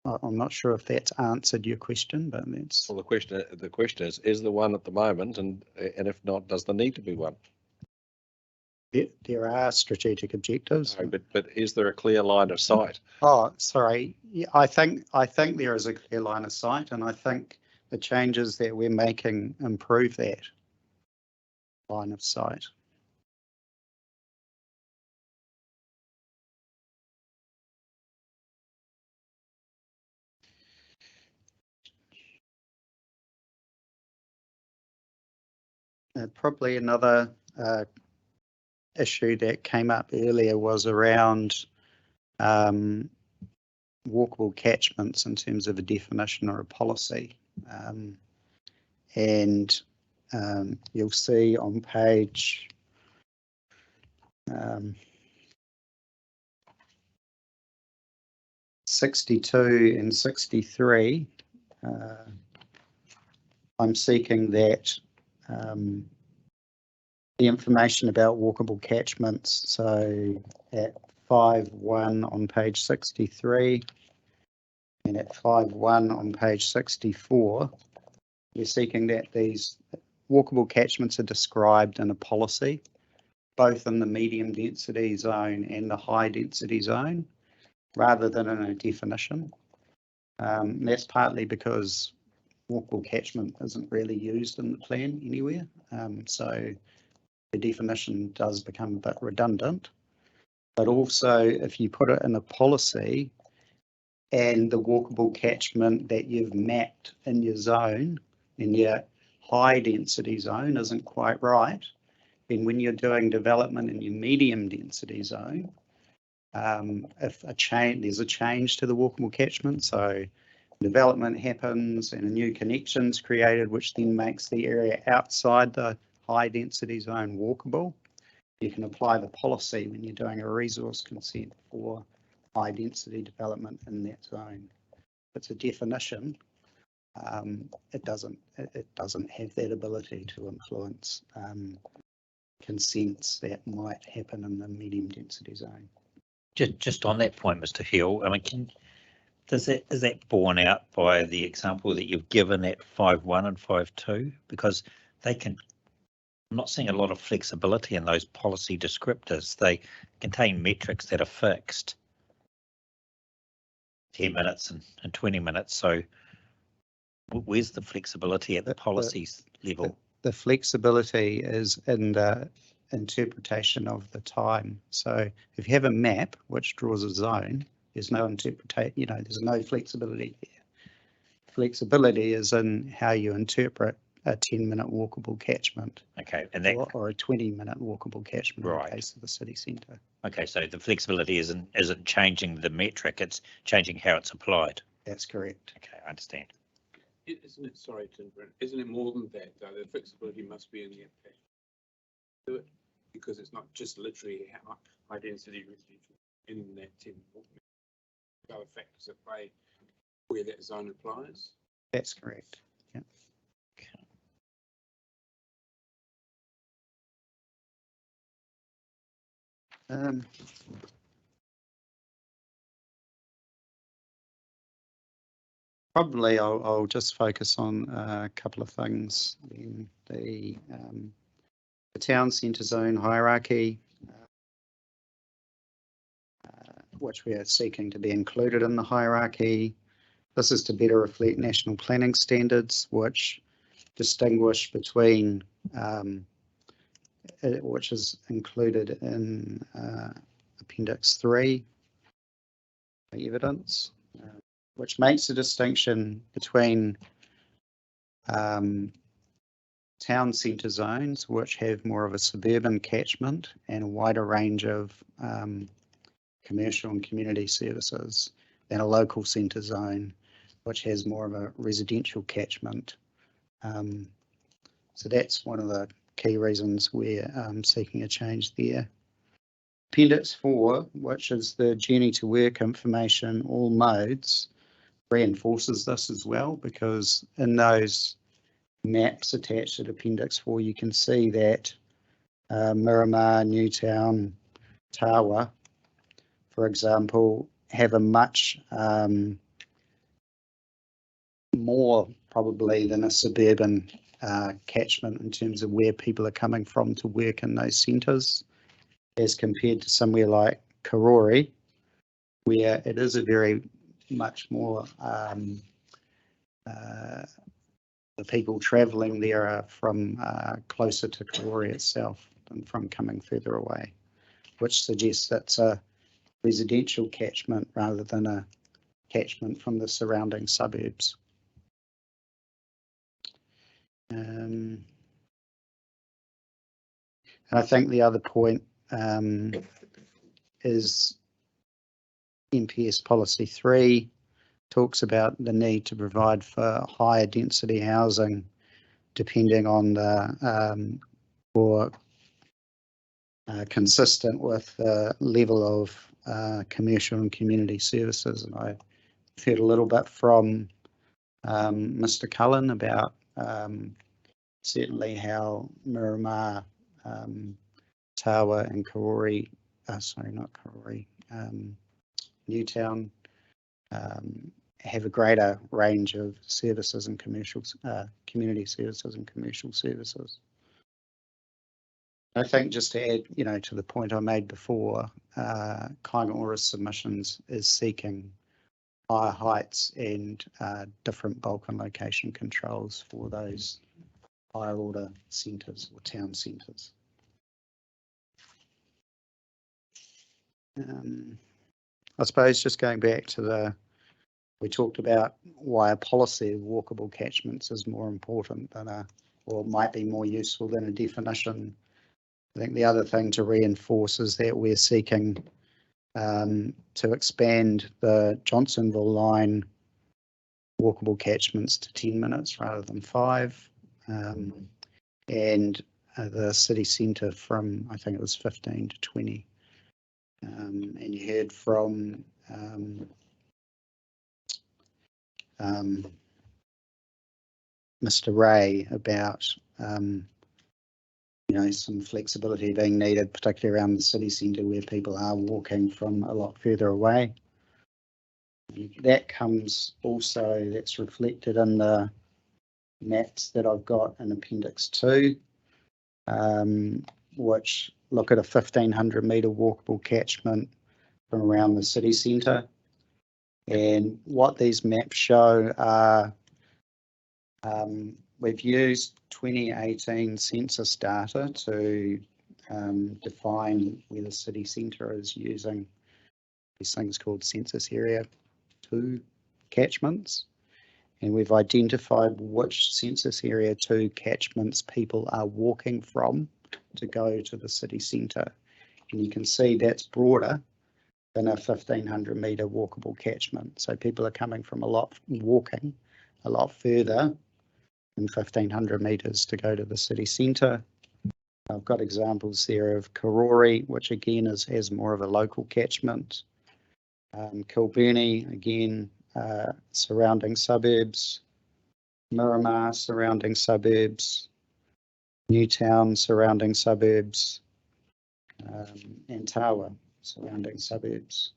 I'm not sure if that's answered your question, but that's. Well, the question is the one at the moment, and if not, does there need to be one? There are strategic objectives. No, but is there a clear line of sight? Oh, sorry. Yeah, I think there is a clear line of sight, and I think the changes that we're making improve that line of sight. Probably another issue that came up earlier was around walkable catchments in terms of a definition or a policy. And you'll see on page (62) and 63, I'm seeking that the information about walkable catchments, so at 5.1 on page 63 and at 5.1 on page 64, we're seeking that these walkable catchments are described in a policy, both in the medium density zone and the high density zone, rather than in a definition. That's partly because walkable catchment isn't really used in the plan anywhere, so the definition does become a bit redundant. But also, if you put it in a policy and the walkable catchment that you've mapped in your zone, in your high density zone, isn't quite right, then when you're doing development in your medium density zone, if there's a change to the walkable catchment, so development happens and a new connection's created, which then makes the area outside the high density zone walkable, you can apply the policy when you're doing a resource consent for high density development in that zone. It's a definition. It doesn't have that ability to influence consents that might happen in the medium density zone. Just on that point, Mr. Hill, I mean, is that borne out by the example that you've given at 5.1 and 5.2? Because I'm not seeing a lot of flexibility in those policy descriptors. They contain metrics that are fixed, 10 minutes and 20 minutes. So where's the flexibility at the policies level? The flexibility is in the interpretation of the time. So if you have a map which draws a zone, there's no interpretation, there's no flexibility there. Flexibility is in how you interpret a 10-minute walkable catchment. Okay, and or a 20-minute walkable catchment right. In the case of the city centre. Okay, so the flexibility isn't changing the metric, it's changing how it's applied. That's correct. Okay, I understand. Isn't it, sorry to interrupt, isn't it more than that though? The flexibility must be in the application. Do it because it's not just literally high density residential in that 10. Other factors at play where that zone applies. That's correct. Yeah. Probably I'll just focus on a couple of things. In the town centre zone hierarchy, which we are seeking to be included in the hierarchy. This is to better reflect national planning standards, which distinguish between, which is included in Appendix 3, evidence, which makes a distinction between town centre zones, which have more of a suburban catchment and a wider range of commercial and community services, than a local centre zone, which has more of a residential catchment. So that's one of the key reasons we're seeking a change there. Appendix 4, which is the journey to work information, all modes, reinforces this as well, because in those maps attached at Appendix 4, you can see that Miramar, Newtown, Tawa, for example, have a much more probably than a suburban catchment in terms of where people are coming from to work in those centres, as compared to somewhere like Karori, where it is a very much more the people travelling there are from closer to Karori itself than from coming further away, which suggests it's a residential catchment rather than a catchment from the surrounding suburbs. And I think the other point is NPS policy 3 talks about the need to provide for higher density housing depending on the consistent with the level of commercial and community services. And I heard a little bit from Mr. Cullen about certainly how Miramar, Tawa and Karori, sorry, not Karori, Newtown have a greater range of services and commercial, community services and commercial services. I think just to add, to the point I made before, Kāinga submissions is seeking higher heights and different bulk and location controls for those higher order centres or town centres. I suppose just going back to we talked about why a policy of walkable catchments is more important than or might be more useful than a definition. I think the other thing to reinforce is that we're seeking to expand the Johnsonville line walkable catchments to 10 minutes rather than 5, and the city centre from, I think it was 15 to 20. And you heard from Mr. Ray about some flexibility being needed, particularly around the city centre where people are walking from a lot further away. That comes also, that's reflected in the maps that I've got in Appendix 2, which look at a 1,500 metre walkable catchment from around the city centre. And what these maps show are, we've used 2018 census data to define where the city centre is using these things called census area 2 catchments. And we've identified which census area 2 catchments people are walking from to go to the city centre. And you can see that's broader than a 1,500 metre walkable catchment. So people are coming from walking a lot further than 1,500 metres to go to the city centre. I've got examples there of Karori, which again has more of a local catchment. Kilburnie, again, surrounding suburbs. Miramar, surrounding suburbs. Newtown, surrounding suburbs. And Tawa, surrounding suburbs.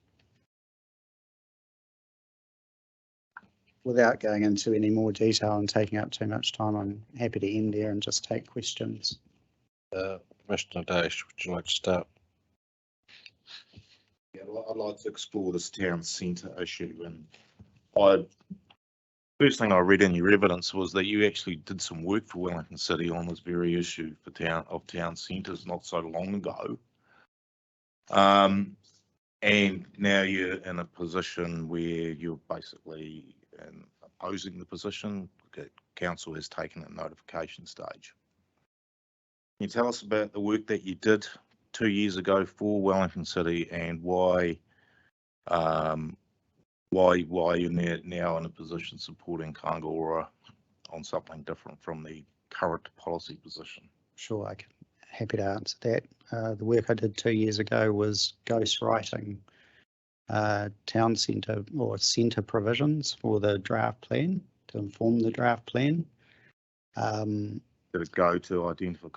Without going into any more detail and taking up too much time, I'm happy to end there and just take questions. Commissioner Dash, would you like to start? Yeah, I'd like to explore this town centre issue. And first thing I read in your evidence was that you actually did some work for Wellington City on this very issue for town centres not so long ago. And now you're in a position where you're basically opposing the position. Council has taken a notification stage. Can you tell us about the work that you did 2 years ago for Wellington City and why you're now in a position supporting Kāinga on something different from the current policy position? Sure, I can happy to answer that. The work I did 2 years ago was ghostwriting town centre or centre provisions for the draft plan to inform the draft plan. Did it go to identify,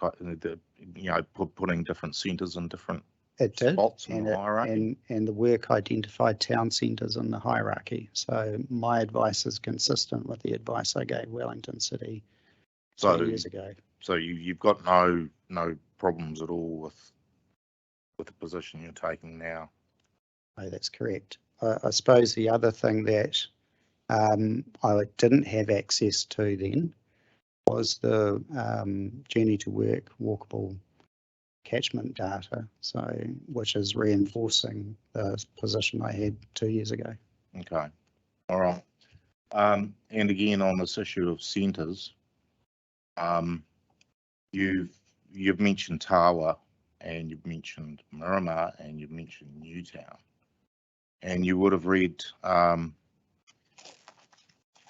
putting different centres in different spots in the hierarchy? And the work identified town centres in the hierarchy. So my advice is consistent with the advice I gave Wellington City 2 years ago. So you've got no problems at all with the position you're taking now? No, that's correct. I suppose the other thing that I didn't have access to then was the journey to work walkable catchment data, which is reinforcing the position I had 2 years ago. Okay, all right. And again on this issue of centres, you've mentioned Tawa and you've mentioned Miramar and you've mentioned Newtown, and you would have read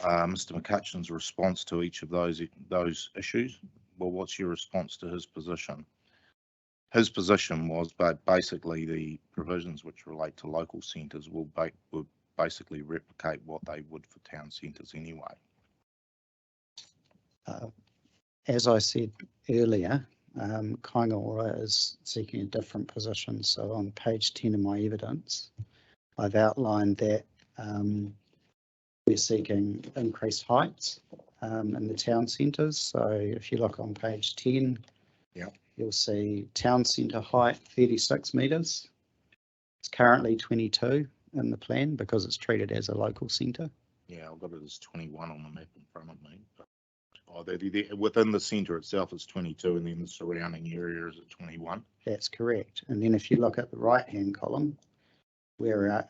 Mr. McCutcheon's response to each of those issues. Well, what's your response to his position? his position was, but basically the provisions which relate to local centres will basically replicate what they would for town centres anyway. As I said earlier, Kāinga is seeking a different position. So on page 10 of my evidence, I've outlined that we're seeking increased heights in the town centres. So if you look on page 10, you'll see town centre height 36 metres. It's currently 22 in the plan because it's treated as a local centre. Yeah, I've got it as 21 on the map in front of me. Within the centre itself is 22, and then the surrounding area is at 21. That's correct. And then if you look at the right-hand column, we're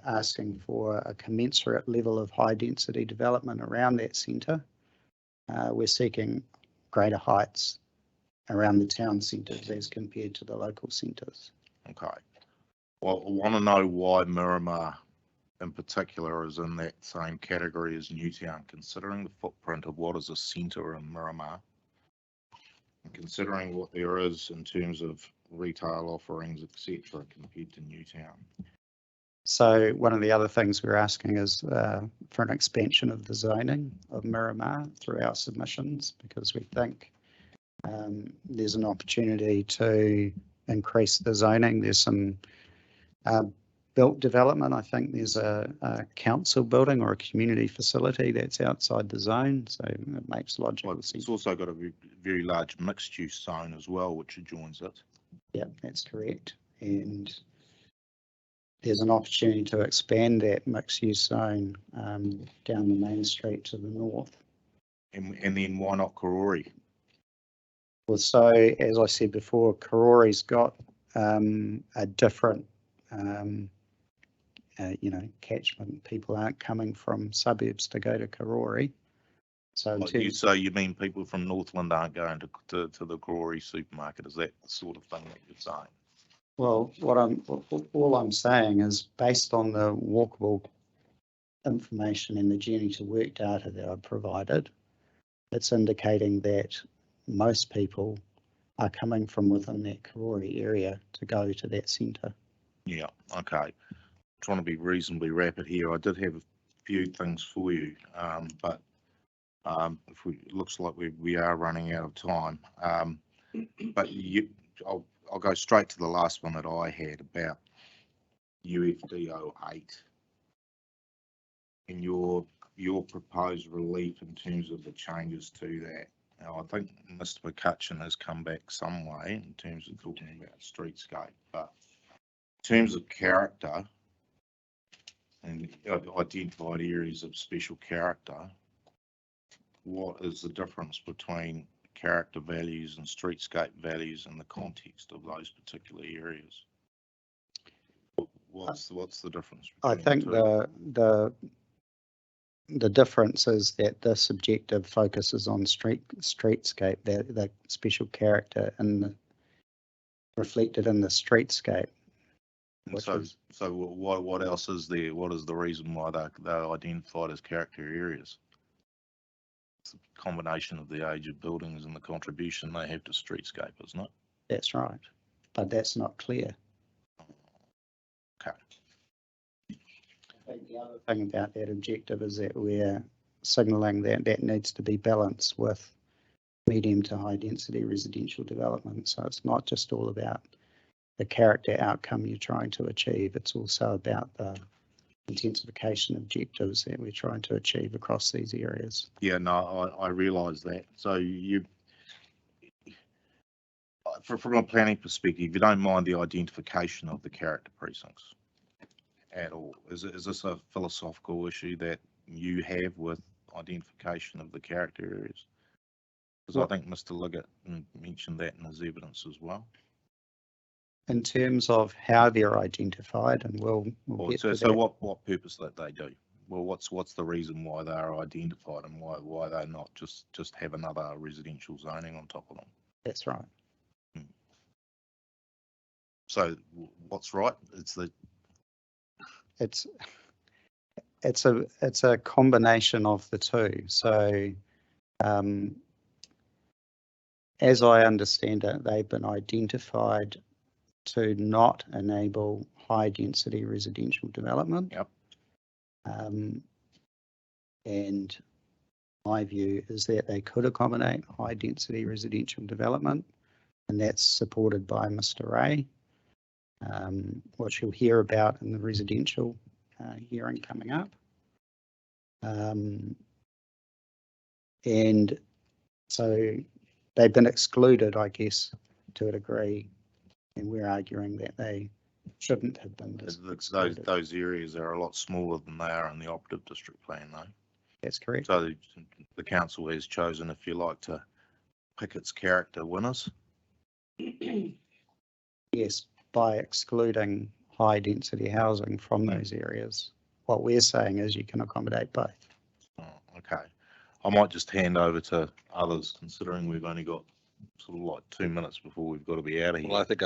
asking for a commensurate level of high-density development around that centre. We're seeking greater heights around the town centres as compared to the local centres. Okay. Well, I want to know why Miramar in particular is in that same category as Newtown, considering the footprint of what is a centre in Miramar, and considering what there is in terms of retail offerings, etc., compared to Newtown. So one of the other things we're asking is for an expansion of the zoning of Miramar through our submissions, because we think there's an opportunity to increase the zoning. There's some built development. I think there's a council building or a community facility that's outside the zone, so it makes logical sense. It's also got a very large mixed use zone as well, which adjoins it. Yeah, that's correct. And there's an opportunity to expand that mixed use zone down the main street to the north. And then why not Karori? Well, so as I said before, Karori's got a different catchment. People aren't coming from suburbs to go to Karori. So you mean people from Northland aren't going to the Karori supermarket? Is that the sort of thing that you're saying? Well, all I'm saying is based on the walkable information and the journey to work data that I've provided, it's indicating that most people are coming from within that Karori area to go to that centre. Yeah, okay. Trying to be reasonably rapid here. I did have a few things for you, but it looks like we are running out of time. But I'll go straight to the last one that I had about UFD 08 and your proposed relief in terms of the changes to that. Now, I think Mr. McCutcheon has come back some way in terms of talking about streetscape, but in terms of character and identified areas of special character, what is the difference between character values and streetscape values in the context of those particular areas? What's the difference? I think the difference is that this objective focuses on streetscape, the special character and reflected in the streetscape. So what else is there? What is the reason why they're identified as character areas? It's a combination of the age of buildings and the contribution they have to streetscape, isn't it? That's right, but that's not clear. Okay. I think the other thing about that objective is that we're signalling that needs to be balanced with medium to high density residential development. So it's not just all about the character outcome you're trying to achieve. It's also about the intensification objectives that we're trying to achieve across these areas. Yeah, no, I realise that. So from a planning perspective, you don't mind the identification of the character precincts at all. Is this a philosophical issue that you have with identification of the character areas? Because I think Mr. Liggett mentioned that in his evidence as well. In terms of how they're identified, and we'll get to that. So what purpose that they do? Well, what's the reason why they are identified and why they're not just have another residential zoning on top of them? That's right. So what's right? It's a combination of the two. So as I understand it, they've been identified to not enable high density residential development. Yep. And my view is that they could accommodate high density residential development, and that's supported by Mr. Ray, which you'll hear about in the residential hearing coming up. And so they've been excluded, I guess, to a degree, and we're arguing that they shouldn't have been excluded. Those areas are a lot smaller than they are in the operative district plan, though. That's correct. So the council has chosen, if you like, to pick its character winners. Yes, by excluding high density housing from those areas. What we're saying is you can accommodate both. Oh, okay. I might just hand over to others, considering we've only got sort of like 2 minutes before we've got to be out of here. Well, I think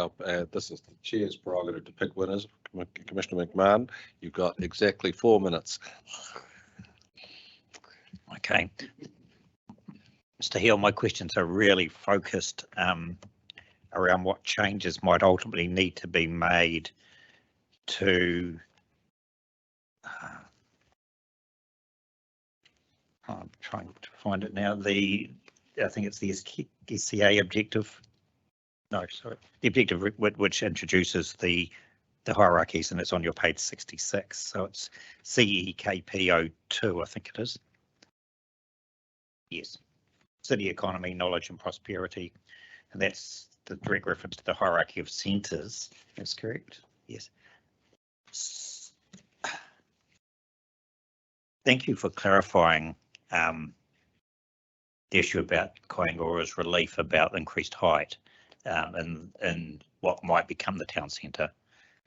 this is the chair's prerogative to pick winners. Commissioner McMahon, you've got exactly 4 minutes. Okay. Mr. Hill, my questions are really focused around what changes might ultimately need to be made to I'm trying to find it now. I think it's the SCA objective. No, sorry, the objective which introduces the hierarchies, and it's on your page 66. So it's CEKP02, I think it is. Yes, city economy, knowledge and prosperity, and that's the direct reference to the hierarchy of centres. That's correct. Yes. Thank you for clarifying the issue about Kāinga's relief about increased height and what might become the town centre.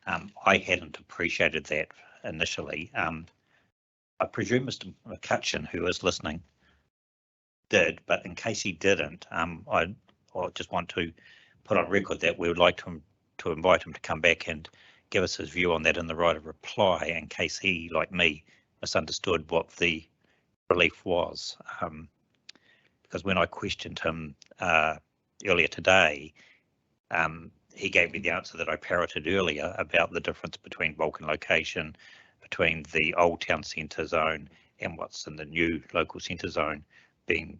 I hadn't appreciated that initially. I presume Mr. McCutcheon, who is listening, did, but in case he didn't, I just want to put on record that we would like to invite him to come back and give us his view on that in the right of reply, in case he, like me, misunderstood what the relief was. Because when I questioned him earlier today, he gave me the answer that I parroted earlier about the difference between bulk and location, between the old town centre zone and what's in the new local centre zone being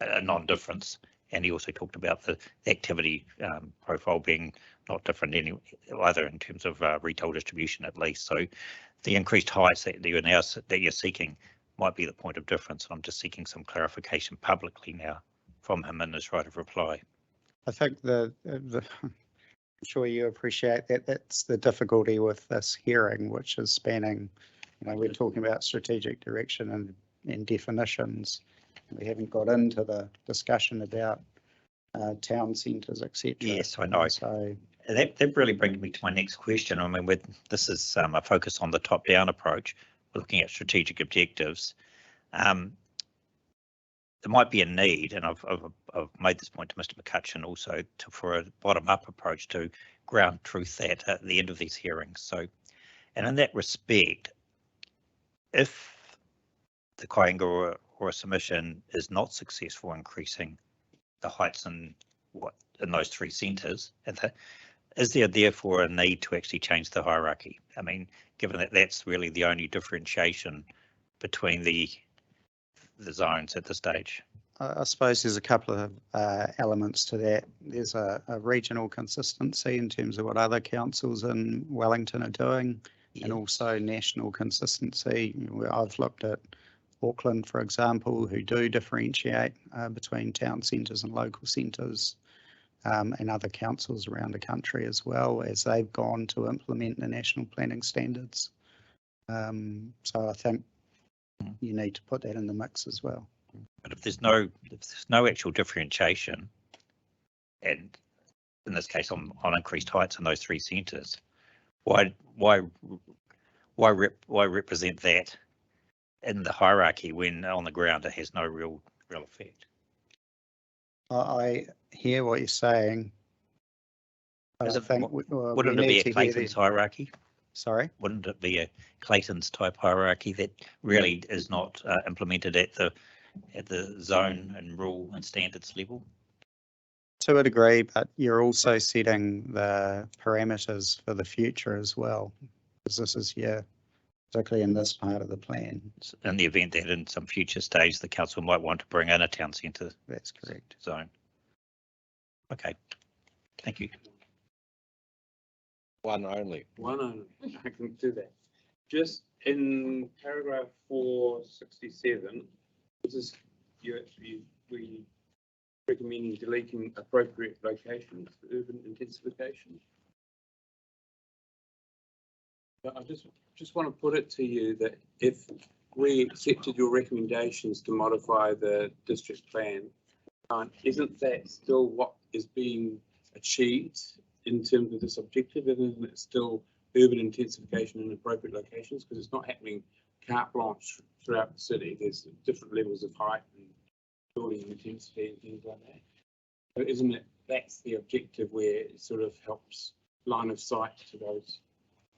a non-difference. And he also talked about the activity profile being not different either in terms of retail distribution at least. So the increased heights that you're seeking might be the point of difference. I'm just seeking some clarification publicly now from him in his right of reply. I think I'm sure you appreciate that that's the difficulty with this hearing, which is spanning, we're talking about strategic direction and definitions. We haven't got into the discussion about town centres, etc. Yes, I know. So that really brings me to my next question. I mean, this is a focus on the top-down approach. We're looking at strategic objectives. There might be a need, and I've made this point to Mr. McCutcheon also, for a bottom-up approach to ground truth that at the end of these hearings. So, and in that respect, if the Kāinga or a submission is not successful increasing the heights in those three centres, is there therefore a need to actually change the hierarchy? I mean, given that that's really the only differentiation between the zones at this stage. I suppose there's a couple of elements to that. There's a regional consistency in terms of what other councils in Wellington are doing, and also national consistency. I've looked at Auckland, for example, who do differentiate between town centres and local centres, and other councils around the country as well, as they've gone to implement the national planning standards. So I think you need to put that in the mix as well. But if there's no actual differentiation, and in this case on increased heights in those three centres, why represent that in the hierarchy when on the ground it has no real effect? I hear what you're saying. Wouldn't it be a Clayton's hierarchy? Sorry? Wouldn't it be a Clayton's type hierarchy that really is not implemented at the at the zone and rule and standards level. To a degree, but you're also setting the parameters for the future as well, because this is, yeah, particularly in this part of the plan. In the event that in some future stage, the council might want to bring in a town centre. That's correct. Zone. Okay, thank you. One only. One only, I can do that. Just in paragraph 467, this is we recommending deleting appropriate locations for urban intensification. But I just want to put it to you that if we accepted your recommendations to modify the district plan, isn't that still what is being achieved in terms of this objective? Isn't it still urban intensification in appropriate locations? Because it's not happening carte blanche throughout the city. There's different levels of height and building intensity and things like that. So isn't it that's the objective where it sort of helps line of sight to those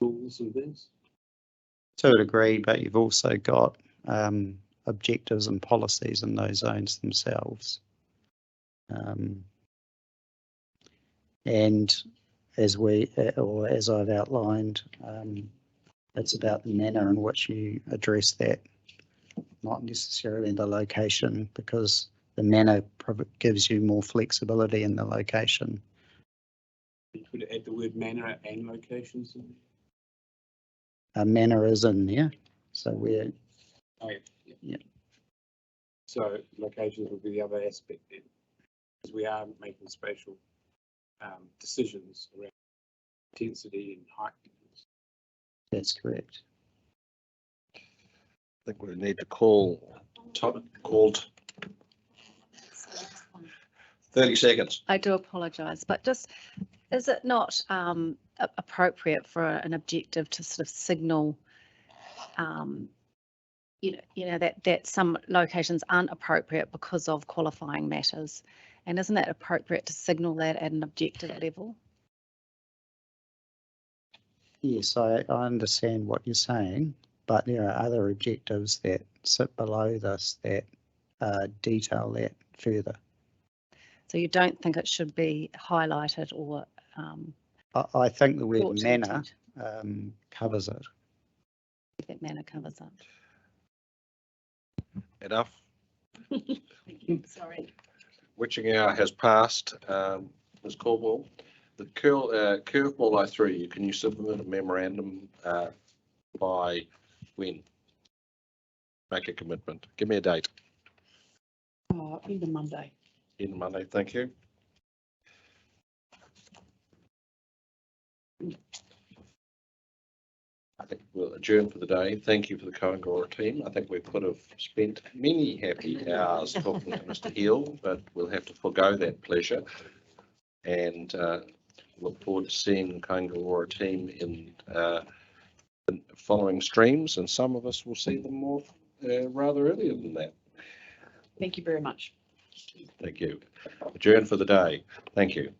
rules and things? To a degree, but you've also got objectives and policies in those zones themselves. And as I've outlined, it's about the manner in which you address that, not necessarily the location, because the manner gives you more flexibility in the location. You could add the word manner and locations in there. A manner is in there, so we're. Oh, yeah. So locations would be the other aspect then, because we are making spatial decisions around intensity and height. That's correct. I think we need to called 30 seconds. I do apologise, but just, is it not appropriate for an objective to sort of signal, you know that some locations aren't appropriate because of qualifying matters, and isn't it appropriate to signal that at an objective level? Yes, I understand what you're saying, but there are other objectives that sit below this that detail that further. So you don't think it should be highlighted or? I think the word manner covers it. That manner covers it. Enough. Sorry. Witching hour has passed. Ms. Caldwell, the curveball I threw you, can you submit a memorandum by when? Make a commitment. Give me a date. End of Monday. End of Monday, thank you. I think we'll adjourn for the day. Thank you for the Kāinga team. I think we could have spent many happy hours talking to Mr. Hill, but we'll have to forego that pleasure. And look forward to seeing the Kāinga team in following streams, and some of us will see them more rather earlier than that. Thank you very much. Thank you. Adjourn for the day. Thank you.